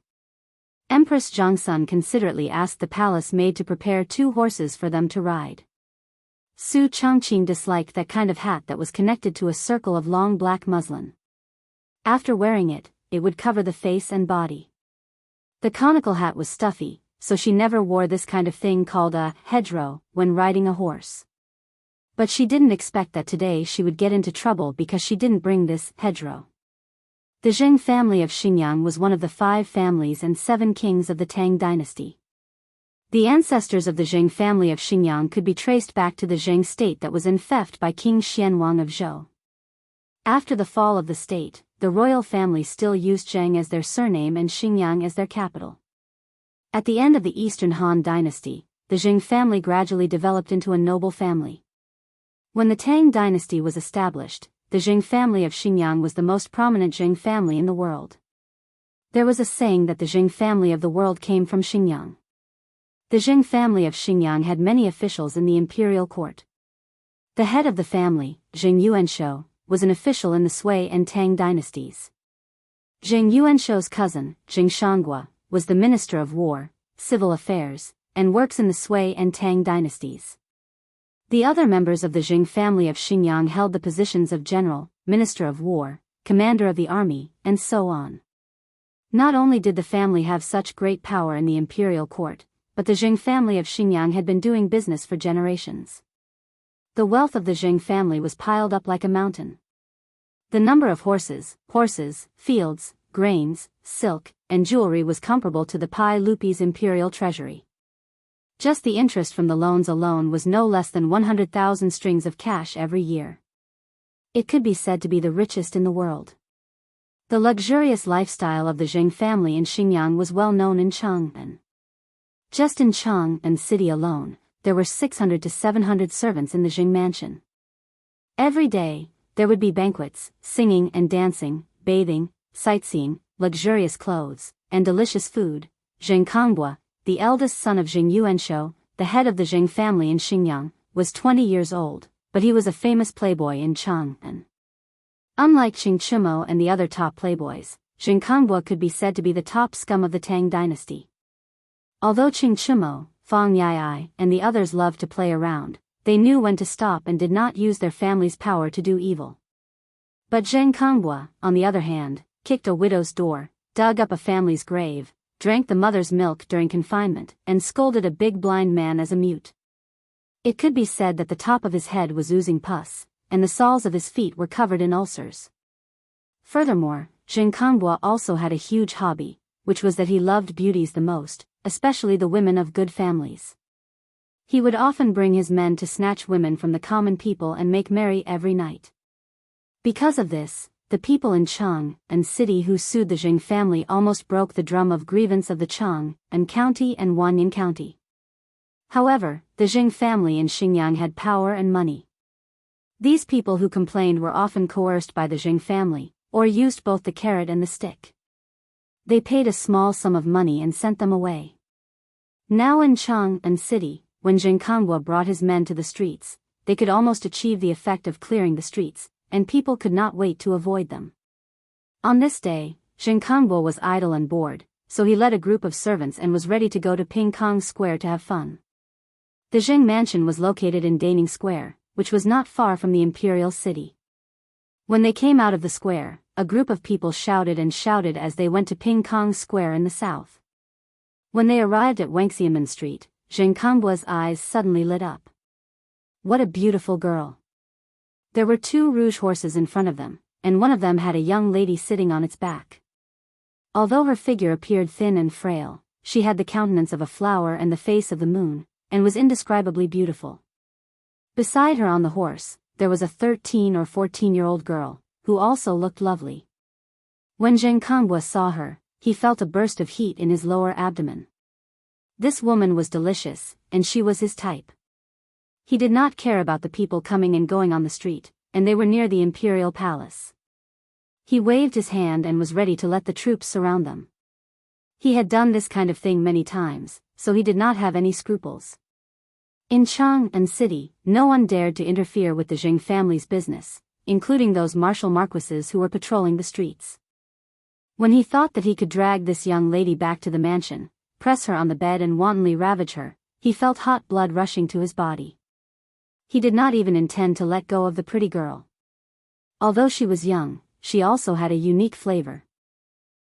S1: Empress Jiangsun considerately asked the palace maid to prepare 2 horses for them to ride. Su Changqing disliked that kind of hat that was connected to a circle of long black muslin. After wearing it, it would cover the face and body. The conical hat was stuffy, so she never wore this kind of thing called a hedgerow when riding a horse. But she didn't expect that today she would get into trouble because she didn't bring this hedgerow. The Zheng family of Xinjiang was one of the 5 families and 7 kings of the Tang dynasty. The ancestors of the Zheng family of Xinjiang could be traced back to the Zheng state that was infected by King Xianwang of Zhou. After the fall of the state, the royal family still used Zheng as their surname and Xinjiang as their capital. At the end of the Eastern Han dynasty, the Zheng family gradually developed into a noble family. When the Tang dynasty was established, the Zheng family of Xinjiang was the most prominent Zheng family in the world. There was a saying that the Zheng family of the world came from Xinjiang. The Zheng family of Xinjiang had many officials in the imperial court. The head of the family, Zheng Yuanshou, was an official in the Sui and Tang dynasties. Zheng Yuanshou's cousin, Zheng Shanghua, was the Minister of War, Civil Affairs, and works in the Sui and Tang dynasties. The other members of the Zheng family of Xinjiang held the positions of General, Minister of War, Commander of the Army, and so on. Not only did the family have such great power in the imperial court, but the Zheng family of Xinjiang had been doing business for generations. The wealth of the Zheng family was piled up like a mountain. The number of horses, fields, grains, silk, and jewelry was comparable to the Pai Lupi's imperial treasury. Just the interest from the loans alone was no less than 100,000 strings of cash every year. It could be said to be the richest in the world. The luxurious lifestyle of the Zheng family in Xinjiang was well known in Chang'an. Just in Chang'an city alone, there were 600 to 700 servants in the Zheng mansion. Every day, there would be banquets, singing and dancing, bathing, sightseeing, luxurious clothes, and delicious food. Zheng Kongbua, the eldest son of Zheng Yuanshou, the head of the Zheng family in Xinjiang, was 20 years old, but he was a famous playboy in Chang'an. Unlike Qing Chimo and the other top playboys, Zheng Kongbua could be said to be the top scum of the Tang dynasty. Although Qing Chimo, Fang Yai, and the others loved to play around, they knew when to stop and did not use their family's power to do evil. But Zheng Kongbua, on the other hand, kicked a widow's door, dug up a family's grave, drank the mother's milk during confinement, and scolded a big blind man as a mute. It could be said that the top of his head was oozing pus, and the soles of his feet were covered in ulcers. Furthermore, Zheng Kongbua also had a huge hobby, which was that he loved beauties the most, especially the women of good families. He would often bring his men to snatch women from the common people and make merry every night. Because of this, the people in Chang'an city who sued the Zheng family almost broke the drum of grievance of the Chang'an county and Wanyan county. However, the Zheng family in Xinjiang had power and money. These people who complained were often coerced by the Zheng family, or used both the carrot and the stick. They paid a small sum of money and sent them away. Now in Chang'an city, when Zheng Kongbua brought his men to the streets, they could almost achieve the effect of clearing the streets, and people could not wait to avoid them. On this day, Zheng Kongbua was idle and bored, so he led a group of servants and was ready to go to Ping Kong Square to have fun. The Zheng mansion was located in Daning Square, which was not far from the imperial city. When they came out of the square, a group of people shouted and shouted as they went to Ping Kong Square in the south. When they arrived at Wuxia Street, Zheng Kongbua's eyes suddenly lit up. What a beautiful girl! There were 2 rouge horses in front of them, and one of them had a young lady sitting on its back. Although her figure appeared thin and frail, she had the countenance of a flower and the face of the moon, and was indescribably beautiful. Beside her on the horse, there was a 13 or 14-year-old girl, who also looked lovely. When Zheng Kongbua saw her, he felt a burst of heat in his lower abdomen. This woman was delicious, and she was his type. He did not care about the people coming and going on the street, and they were near the imperial palace. He waved his hand and was ready to let the troops surround them. He had done this kind of thing many times, so he did not have any scruples. In Chang'an city, no one dared to interfere with the Zheng family's business, including those martial marquises who were patrolling the streets. When he thought that he could drag this young lady back to the mansion, press her on the bed and wantonly ravage her, he felt hot blood rushing to his body. He did not even intend to let go of the pretty girl. Although she was young, she also had a unique flavor.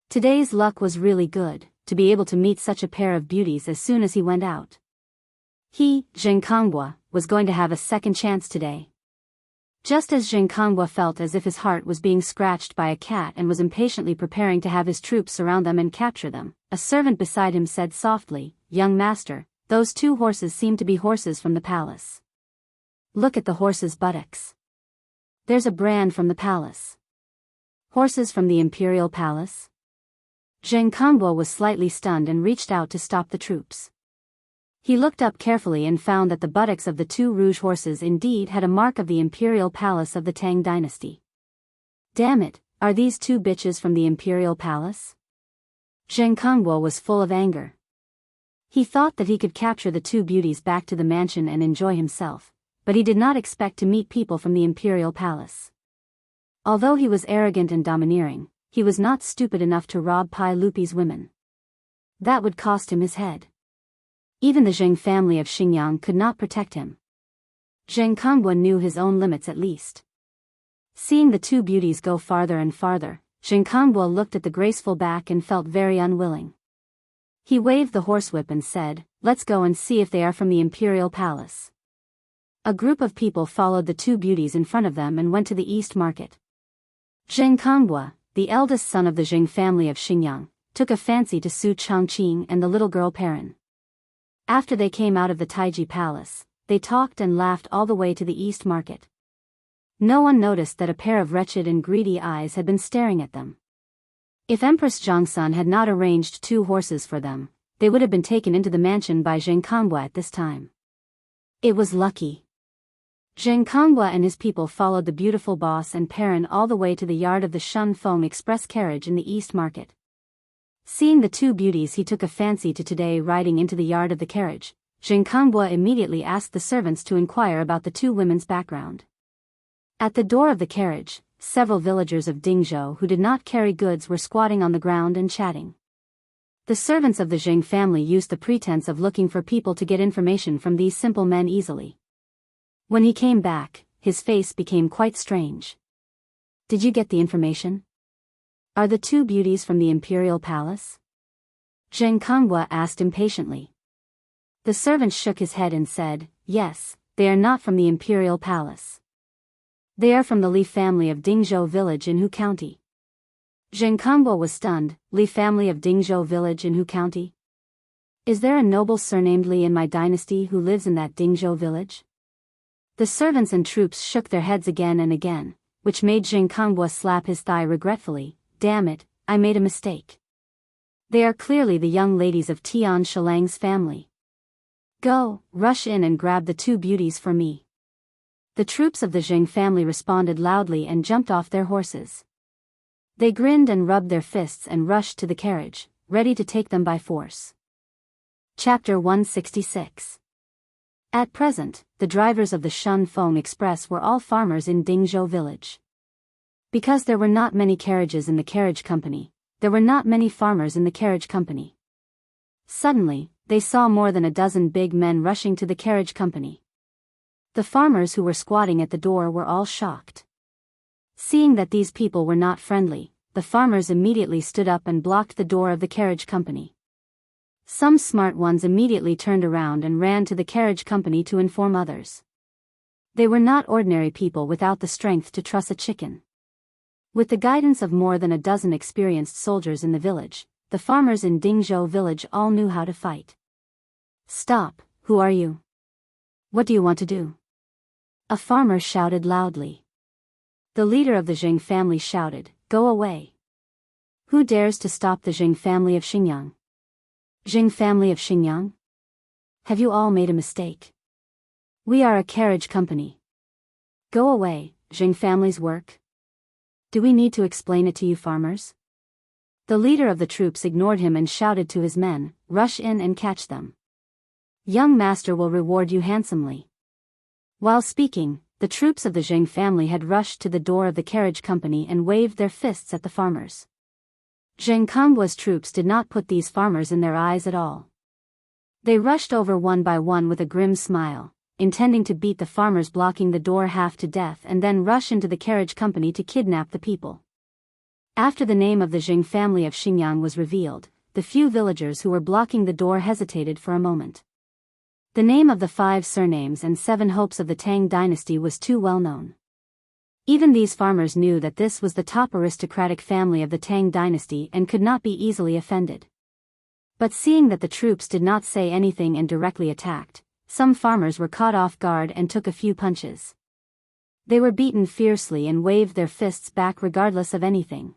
S1: Today's luck was really good, to be able to meet such a pair of beauties as soon as he went out. He, Zheng Kongbua, was going to have a second chance today. Just as Zheng Kongbua felt as if his heart was being scratched by a cat and was impatiently preparing to have his troops surround them and capture them, a servant beside him said softly, "Young master, those 2 horses seem to be horses from the palace. Look at the horses' buttocks. There's a brand from the palace. Horses from the imperial palace?" Zheng Kongbua was slightly stunned and reached out to stop the troops. He looked up carefully and found that the buttocks of the 2 rouge horses indeed had a mark of the imperial palace of the Tang dynasty. Damn it, are these 2 bitches from the imperial palace? Zheng Kongbua was full of anger. He thought that he could capture the 2 beauties back to the mansion and enjoy himself, but he did not expect to meet people from the imperial palace. Although he was arrogant and domineering, he was not stupid enough to rob Pai Lupi's women. That would cost him his head. Even the Zheng family of Xinjiang could not protect him. Zheng Kongbua knew his own limits at least. Seeing the 2 beauties go farther and farther, Zheng Kongbua looked at the graceful back and felt very unwilling. He waved the horsewhip and said, "Let's go and see if they are from the imperial palace." A group of people followed the 2 beauties in front of them and went to the East Market. Zheng Kongbua, the eldest son of the Zheng family of Xinjiang, took a fancy to Su Changqing and the little girl Perrin. After they came out of the Taiji Palace, they talked and laughed all the way to the East Market. No one noticed that a pair of wretched and greedy eyes had been staring at them. If Empress Zhongsun had not arranged 2 horses for them, they would have been taken into the mansion by Zheng Konghua at this time. It was lucky. Zheng Konghua and his people followed the beautiful boss and Perrin all the way to the yard of the Shun Feng Express carriage in the East Market. Seeing the 2 beauties he took a fancy to today riding into the yard of the carriage, Zheng Konghua immediately asked the servants to inquire about the 2 women's background. At the door of the carriage, several villagers of Dingzhou who did not carry goods were squatting on the ground and chatting. The servants of the Zheng family used the pretense of looking for people to get information from these simple men easily. When he came back, his face became quite strange. Did you get the information? Are the 2 beauties from the imperial palace? Zheng Konghua asked impatiently. The servant shook his head and said, yes, they are not from the imperial palace. They are from the Li family of Dingzhou village in Hu County. Zheng Konghua was stunned. Li family of Dingzhou village in Hu County? Is there a noble surnamed Li in my dynasty who lives in that Dingzhou village? The servants and troops shook their heads again and again, which made Zheng Konghua slap his thigh regretfully. Damn it, I made a mistake. They are clearly the young ladies of Tian Shilang's family. Go, rush in and grab the 2 beauties for me. The troops of the Zheng family responded loudly and jumped off their horses. They grinned and rubbed their fists and rushed to the carriage, ready to take them by force. Chapter 166. At present, the drivers of the Shun Feng Express were all farmers in Dingzhou village. Because there were not many carriages in the carriage company, there were not many farmers in the carriage company. Suddenly, they saw more than a dozen big men rushing to the carriage company. The farmers who were squatting at the door were all shocked. Seeing that these people were not friendly, the farmers immediately stood up and blocked the door of the carriage company. Some smart ones immediately turned around and ran to the carriage company to inform others. They were not ordinary people without the strength to truss a chicken. With the guidance of more than a dozen experienced soldiers in the village, the farmers in Dingzhou village all knew how to fight. Stop, who are you? What do you want to do? A farmer shouted loudly. The leader of the Zheng family shouted, go away. Who dares to stop the Zheng family of Xinjiang? Zheng family of Xinjiang? Have you all made a mistake? We are a carriage company. Go away, Zheng family's work. Do we need to explain it to you farmers? The leader of the troops ignored him and shouted to his men, rush in and catch them. Young master will reward you handsomely. While speaking, the troops of the Zheng family had rushed to the door of the carriage company and waved their fists at the farmers. Zheng Konghua's troops did not put these farmers in their eyes at all. They rushed over one by one with a grim smile, intending to beat the farmers blocking the door half to death and then rush into the carriage company to kidnap the people. After the name of the Zheng family of Xinjiang was revealed, the few villagers who were blocking the door hesitated for a moment. The name of the 5 surnames and 7 hopes of the Tang dynasty was too well known. Even these farmers knew that this was the top aristocratic family of the Tang dynasty and could not be easily offended. But seeing that the troops did not say anything and directly attacked, some farmers were caught off guard and took a few punches. They were beaten fiercely and waved their fists back regardless of anything.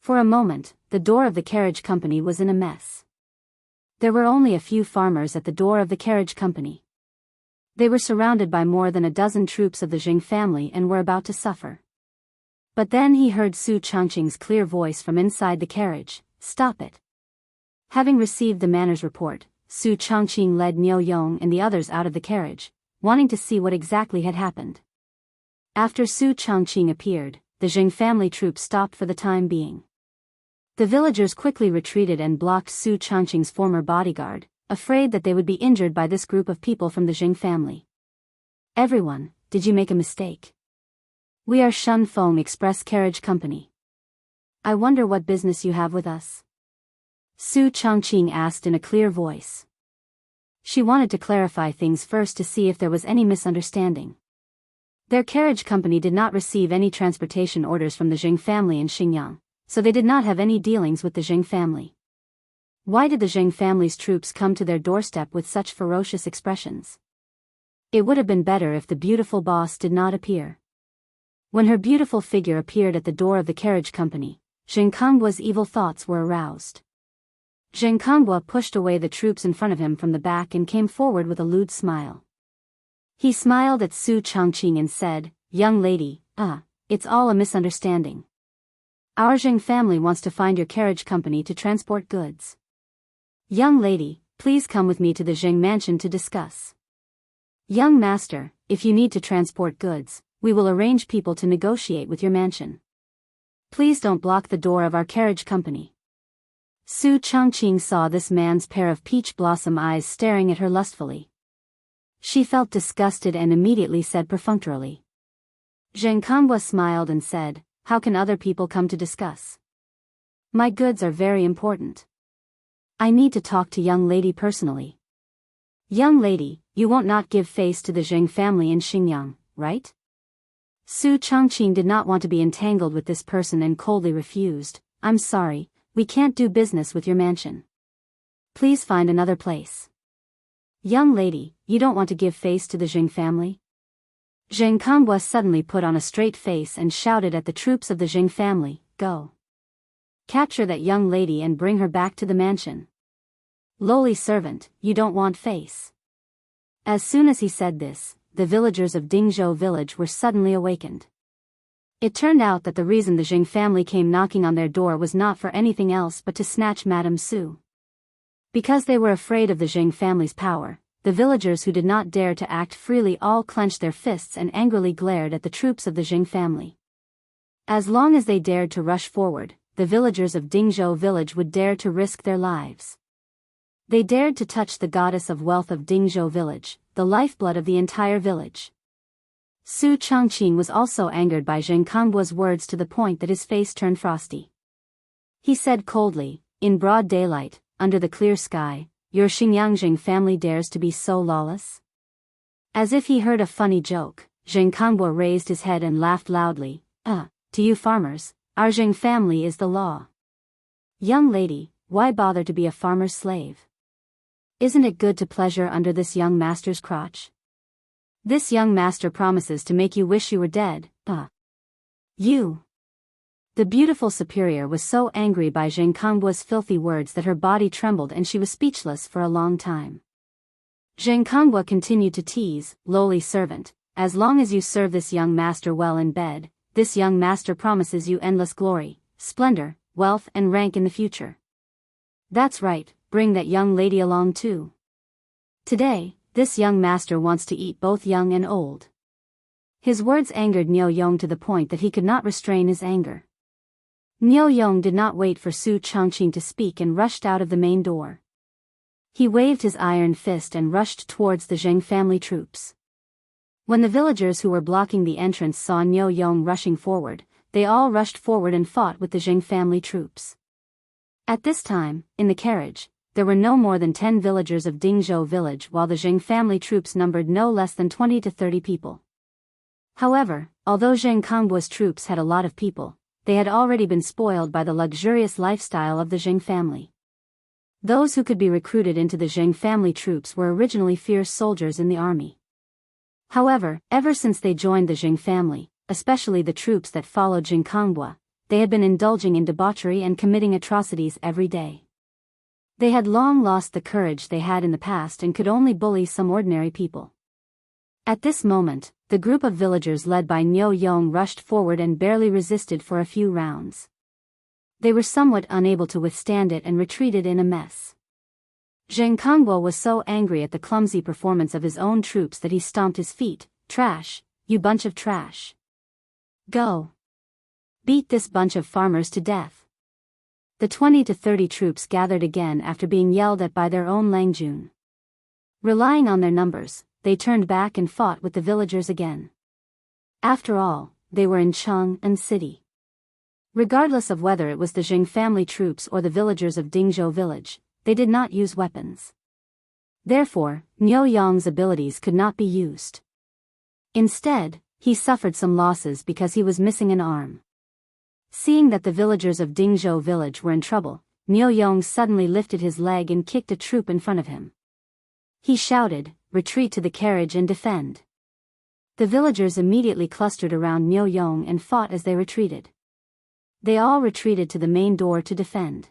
S1: For a moment, the door of the carriage company was in a mess. There were only a few farmers at the door of the carriage company. They were surrounded by more than a dozen troops of the Zheng family and were about to suffer. But then he heard Su Changqing's clear voice from inside the carriage, "Stop it." Having received the manners report, Su Changqing led Niu Yong and the others out of the carriage, wanting to see what exactly had happened. After Su Changqing appeared, the Zheng family troops stopped for the time being. The villagers quickly retreated and blocked Su Changqing's former bodyguard, afraid that they would be injured by this group of people from the Zheng family. "Everyone, did you make a mistake? We are Shun Feng Express Carriage Company. I wonder what business you have with us?" Su Changqing asked in a clear voice. She wanted to clarify things first to see if there was any misunderstanding. Their carriage company did not receive any transportation orders from the Zheng family in Xinjiang, so they did not have any dealings with the Jing family. Why did the Jing family's troops come to their doorstep with such ferocious expressions? It would have been better if the beautiful boss did not appear. When her beautiful figure appeared at the door of the carriage company, Jianghu's evil thoughts were aroused. Jianghu pushed away the troops in front of him from the back and came forward with a lewd smile. He smiled at Su Changqing and said, "Young lady, it's all a misunderstanding. Our Jing family wants to find your carriage company to transport goods. Young lady, please come with me to the Jing mansion to discuss." "Young master, if you need to transport goods, we will arrange people to negotiate with your mansion. Please don't block the door of our carriage company." Su Changqing saw this man's pair of peach blossom eyes staring at her lustfully. She felt disgusted and immediately said perfunctorily. Jianghu smiled and said, "How can other people come to discuss? My goods are very important. I need to talk to young lady personally." "Young lady, you won't not give face to the Jing family in Xinjiang, right?" Su Changqing did not want to be entangled with this person and coldly refused, "I'm sorry, we can't do business with your mansion. Please find another place." "Young lady, you don't want to give face to the Jing family?" Jianghu suddenly put on a straight face and shouted at the troops of the Jing family, "Go! Capture that young lady and bring her back to the mansion. Lowly servant, you don't want face." As soon as he said this, the villagers of Dingzhou village were suddenly awakened. It turned out that the reason the Jing family came knocking on their door was not for anything else but to snatch Madame Su. Because they were afraid of the Jing family's power, the villagers who did not dare to act freely all clenched their fists and angrily glared at the troops of the Jing family. As long as they dared to rush forward, the villagers of Dingzhou village would dare to risk their lives. They dared to touch the goddess of wealth of Dingzhou village, the lifeblood of the entire village. Su Changqing was also angered by Jianghu's words to the point that his face turned frosty. He said coldly, "In broad daylight, under the clear sky, your Xinjiang Jing family dares to be so lawless?" As if he heard a funny joke, Jianghu raised his head and laughed loudly, To you farmers, our Jing family is the law. Young lady, why bother to be a farmer's slave? Isn't it good to pleasure under this young master's crotch? This young master promises to make you wish you were dead, You! The beautiful superior was so angry by Jianghu's filthy words that her body trembled and she was speechless for a long time. Jianghu continued to tease, "Lowly servant, as long as you serve this young master well in bed, this young master promises you endless glory, splendor, wealth and rank in the future. That's right, bring that young lady along too. Today, this young master wants to eat both young and old." His words angered Niu Yong to the point that he could not restrain his anger. Niu Yong did not wait for Su Changqing to speak and rushed out of the main door. He waved his iron fist and rushed towards the Jing family troops. When the villagers who were blocking the entrance saw Niu Yong rushing forward, they all rushed forward and fought with the Jing family troops. At this time, in the carriage, there were no more than 10 villagers of Dingzhou village while the Jing family troops numbered no less than 20 to 30 people. However, although Jianghu's troops had a lot of people, they had already been spoiled by the luxurious lifestyle of the Jing family. Those who could be recruited into the Jing family troops were originally fierce soldiers in the army. However, ever since they joined the Jing family, especially the troops that followed Jianghu, they had been indulging in debauchery and committing atrocities every day. They had long lost the courage they had in the past and could only bully some ordinary people. At this moment, the group of villagers led by Niu Yong rushed forward and barely resisted for a few rounds. They were somewhat unable to withstand it and retreated in a mess. Jianghu was so angry at the clumsy performance of his own troops that he stomped his feet. "Trash, you bunch of trash. Go! Beat this bunch of farmers to death." The 20 to 30 troops gathered again after being yelled at by their own Langjun. Relying on their numbers, they turned back and fought with the villagers again. After all, they were in Chang'an City. Regardless of whether it was the Jing family troops or the villagers of Dingzhou village, they did not use weapons. Therefore, Niu Yong's abilities could not be used. Instead, he suffered some losses because he was missing an arm. Seeing that the villagers of Dingzhou village were in trouble, Miao Yong suddenly lifted his leg and kicked a troop in front of him. He shouted, "Retreat to the carriage and defend." The villagers immediately clustered around Miao Yong and fought as they retreated. They all retreated to the main door to defend.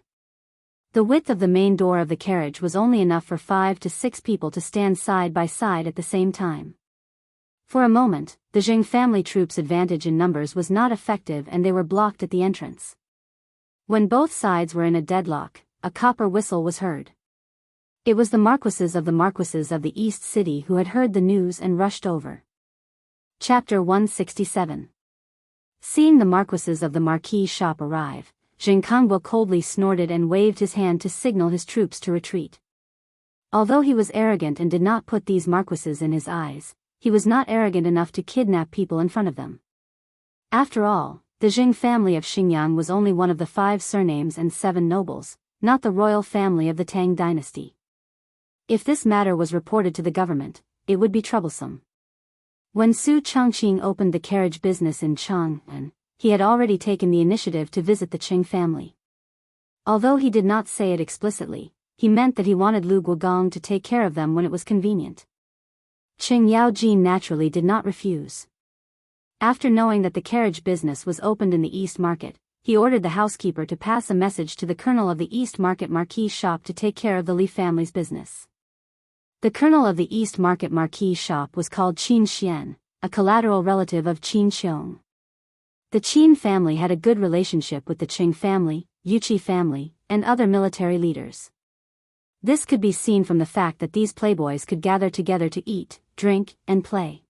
S1: The width of the main door of the carriage was only enough for 5 to 6 people to stand side by side at the same time. For a moment, the Jing family troops' advantage in numbers was not effective and they were blocked at the entrance. When both sides were in a deadlock, a copper whistle was heard. It was the marquises of the East City who had heard the news and rushed over. Chapter 167. Seeing the marquises of the marquis shop arrive, Jianghu coldly snorted and waved his hand to signal his troops to retreat. Although he was arrogant and did not put these marquises in his eyes, he was not arrogant enough to kidnap people in front of them. After all, the Jing family of Xinjiang was only one of the 5 surnames and 7 nobles, not the royal family of the Tang dynasty. If this matter was reported to the government, it would be troublesome. When Su Changqing opened the carriage business in Chang'an, he had already taken the initiative to visit the Qing family. Although he did not say it explicitly, he meant that he wanted Lu Guogong to take care of them when it was convenient. Qing Yaojin naturally did not refuse. After knowing that the carriage business was opened in the East Market, he ordered the housekeeper to pass a message to the colonel of the East Market Marquis shop to take care of the Li family's business. The colonel of the East Market Marquis shop was called Qin Xian, a collateral relative of Qin Qiong. The Qin family had a good relationship with the Qing family, Yuqi family, and other military leaders. This could be seen from the fact that these playboys could gather together to eat, drink, and play.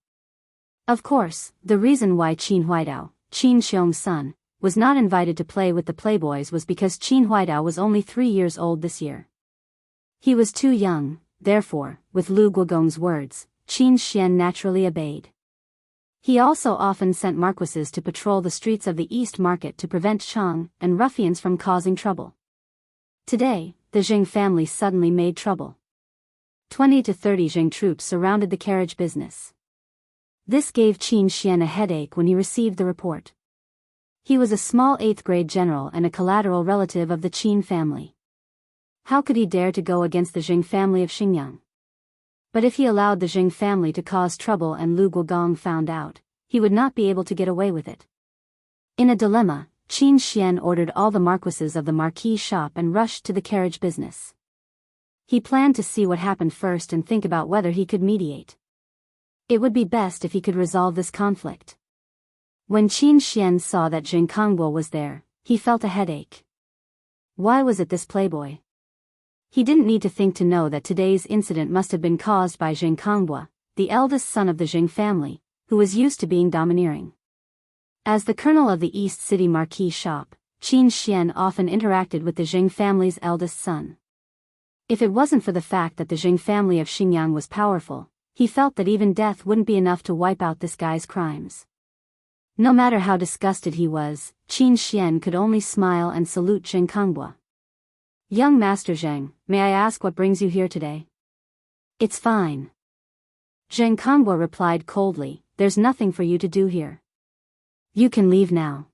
S1: Of course, the reason why Qin Huaidao, Qin Qiong's son, was not invited to play with the playboys was because Qin Huaidao was only 3 years old this year. He was too young, therefore, with Lu Guogong's words, Qin Xian naturally obeyed. He also often sent marquises to patrol the streets of the East Market to prevent Chang and ruffians from causing trouble. Today, the Jing family suddenly made trouble. 20 to 30 Jing troops surrounded the carriage business. This gave Qin Xian a headache when he received the report. He was a small 8th-grade general and a collateral relative of the Qin family. How could he dare to go against the Jing family of Xinjiang? But if he allowed the Jing family to cause trouble and Lu Guogong found out, he would not be able to get away with it. In a dilemma, Qin Xian ordered all the marquises of the marquis shop and rushed to the carriage business. He planned to see what happened first and think about whether he could mediate. It would be best if he could resolve this conflict. When Qin Xian saw that Jianghu was there, he felt a headache. Why was it this playboy? He didn't need to think to know that today's incident must have been caused by Jianghu, the eldest son of the Jing family, who was used to being domineering. As the colonel of the East City Marquis shop, Qin Xian often interacted with the Jing family's eldest son. If it wasn't for the fact that the Jing family of Xinjiang was powerful, he felt that even death wouldn't be enough to wipe out this guy's crimes. No matter how disgusted he was, Qin Xian could only smile and salute Jianghu. "Young Master Zheng, may I ask what brings you here today?" "It's fine." Jianghu replied coldly, "There's nothing for you to do here. You can leave now."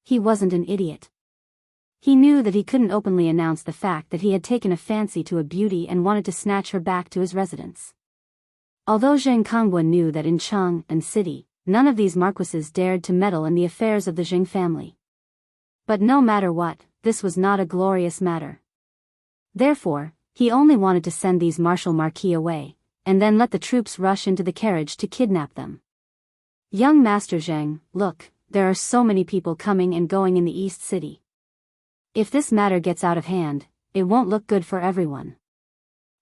S1: He wasn't an idiot. He knew that he couldn't openly announce the fact that he had taken a fancy to a beauty and wanted to snatch her back to his residence. Although Jianghu knew that in Chang'an City, none of these marquises dared to meddle in the affairs of the Jing family. But no matter what, this was not a glorious matter. Therefore, he only wanted to send these martial marquis away, and then let the troops rush into the carriage to kidnap them. "Young Master Zheng, look, there are so many people coming and going in the East City. If this matter gets out of hand, it won't look good for everyone.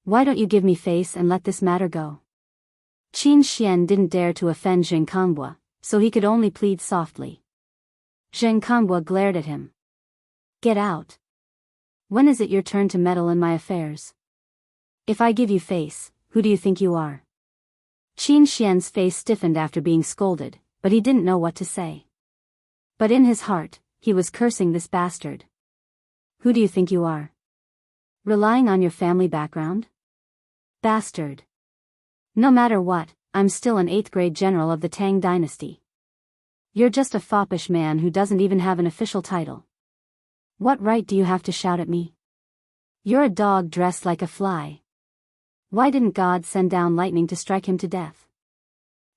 S1: Why don't you give me face and let this matter go?" Qin Xian didn't dare to offend Jianghu, so he could only plead softly. Jianghu glared at him. "Get out. When is it your turn to meddle in my affairs? If I give you face, who do you think you are?" Qin Xian's face stiffened after being scolded, but he didn't know what to say. But in his heart, he was cursing this bastard. "Who do you think you are? Relying on your family background? Bastard. No matter what, I'm still an 8th-grade general of the Tang dynasty. You're just a foppish man who doesn't even have an official title. What right do you have to shout at me? You're a dog dressed like a fly. Why didn't God send down lightning to strike him to death?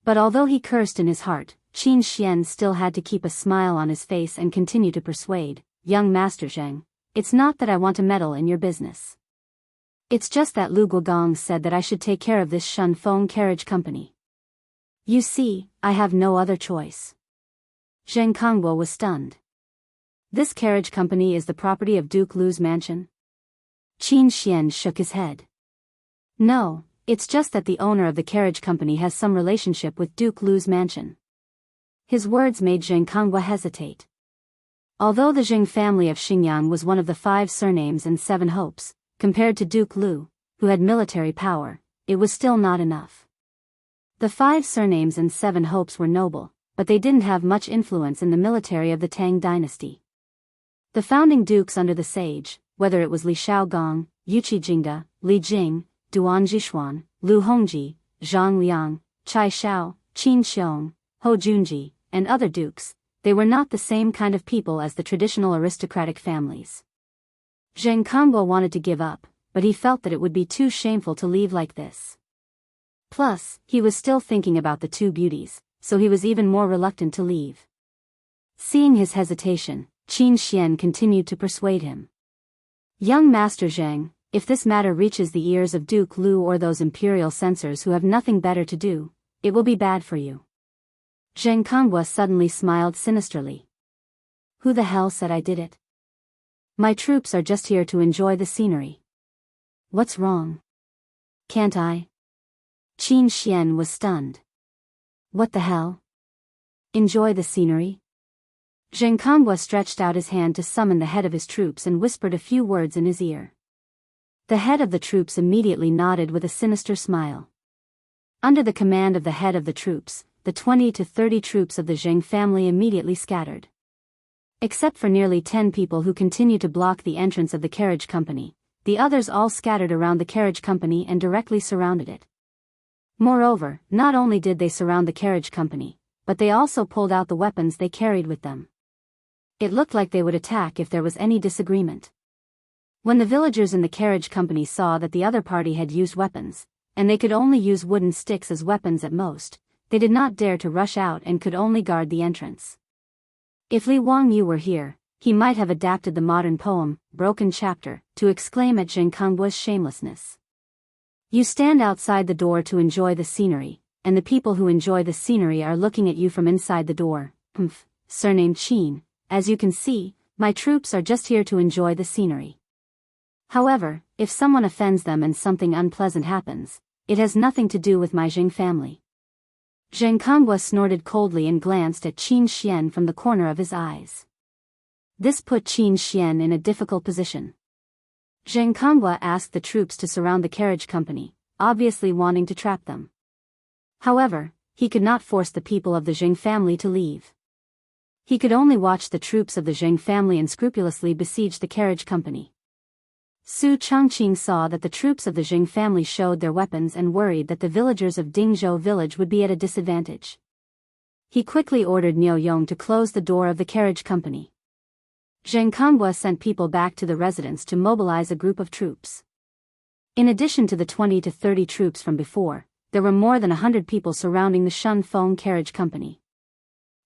S1: But although he cursed in his heart, Qin Xian still had to keep a smile on his face and continue to persuade, young Master Zheng, it's not that I want to meddle in your business. It's just that Lu Guogong said that I should take care of this Shun Feng carriage company. You see, I have no other choice. Zheng Kongbo was stunned. This carriage company is the property of Duke Lu's mansion? Qin Xian shook his head. No, it's just that the owner of the carriage company has some relationship with Duke Lu's mansion. His words made Zheng Kongbo hesitate. Although the Zheng family of Xingyang was one of the 5 surnames and 7 hopes, compared to Duke Lu, who had military power, it was still not enough. The 5 surnames and 7 hopes were noble, but they didn't have much influence in the military of the Tang dynasty. The founding dukes under the sage, whether it was Li Shaogong, Yuqi Jingda, Li Jing, Duan Jishuan, Lu Hongji, Zhang Liang, Chai Shao, Qin Xiong, Ho Junji, and other dukes, they were not the same kind of people as the traditional aristocratic families. Zheng Kongbo wanted to give up, but he felt that it would be too shameful to leave like this. Plus, he was still thinking about the 2 beauties, so he was even more reluctant to leave. Seeing his hesitation, Qin Xian continued to persuade him. Young Master Zheng, if this matter reaches the ears of Duke Lu or those imperial censors who have nothing better to do, it will be bad for you. Zheng Kongbo suddenly smiled sinisterly. Who the hell said I did it? My troops are just here to enjoy the scenery. What's wrong? Can't I? Qin Xian was stunned. What the hell? Enjoy the scenery? Zheng Kongbo stretched out his hand to summon the head of his troops and whispered a few words in his ear. The head of the troops immediately nodded with a sinister smile. Under the command of the head of the troops, the 20 to 30 troops of the Zheng family immediately scattered. Except for nearly 10 people who continued to block the entrance of the carriage company, the others all scattered around the carriage company and directly surrounded it. Moreover, not only did they surround the carriage company, but they also pulled out the weapons they carried with them. It looked like they would attack if there was any disagreement. When the villagers in the carriage company saw that the other party had used weapons, and they could only use wooden sticks as weapons at most, they did not dare to rush out and could only guard the entrance. If Li Wangyu were here, he might have adapted the modern poem, Broken Chapter, to exclaim at Zheng Kongbo's shamelessness. You stand outside the door to enjoy the scenery, and the people who enjoy the scenery are looking at you from inside the door. Surnamed Qin, as you can see, my troops are just here to enjoy the scenery. However, if someone offends them and something unpleasant happens, it has nothing to do with my Zheng family. Zheng Kongbo snorted coldly and glanced at Qin Xian from the corner of his eyes. This put Qin Xian in a difficult position. Zheng Kongbo asked the troops to surround the carriage company, obviously wanting to trap them. However, he could not force the people of the Zheng family to leave. He could only watch the troops of the Zheng family unscrupulously besiege the carriage company. Su Changqing saw that the troops of the Zheng family showed their weapons and worried that the villagers of Dingzhou village would be at a disadvantage. He quickly ordered Niu Yong to close the door of the carriage company. Zheng Kongbo sent people back to the residence to mobilize a group of troops. In addition to the 20 to 30 troops from before, there were more than 100 people surrounding the Shun Feng carriage company.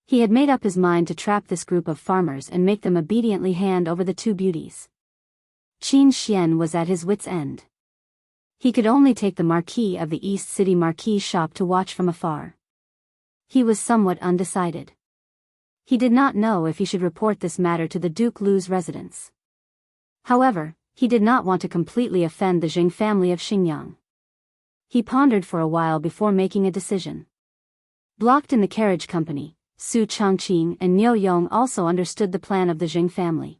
S1: He had made up his mind to trap this group of farmers and make them obediently hand over the 2 beauties. Qin Xian was at his wits' end. He could only take the Marquis of the East City Marquis shop to watch from afar. He was somewhat undecided. He did not know if he should report this matter to the Duke Lu's residence. However, he did not want to completely offend the Zheng family of Xingyang. He pondered for a while before making a decision. Blocked in the carriage company, Su Changqing and Niu Yong also understood the plan of the Zheng family.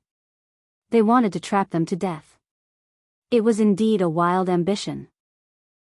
S1: They wanted to trap them to death. It was indeed a wild ambition.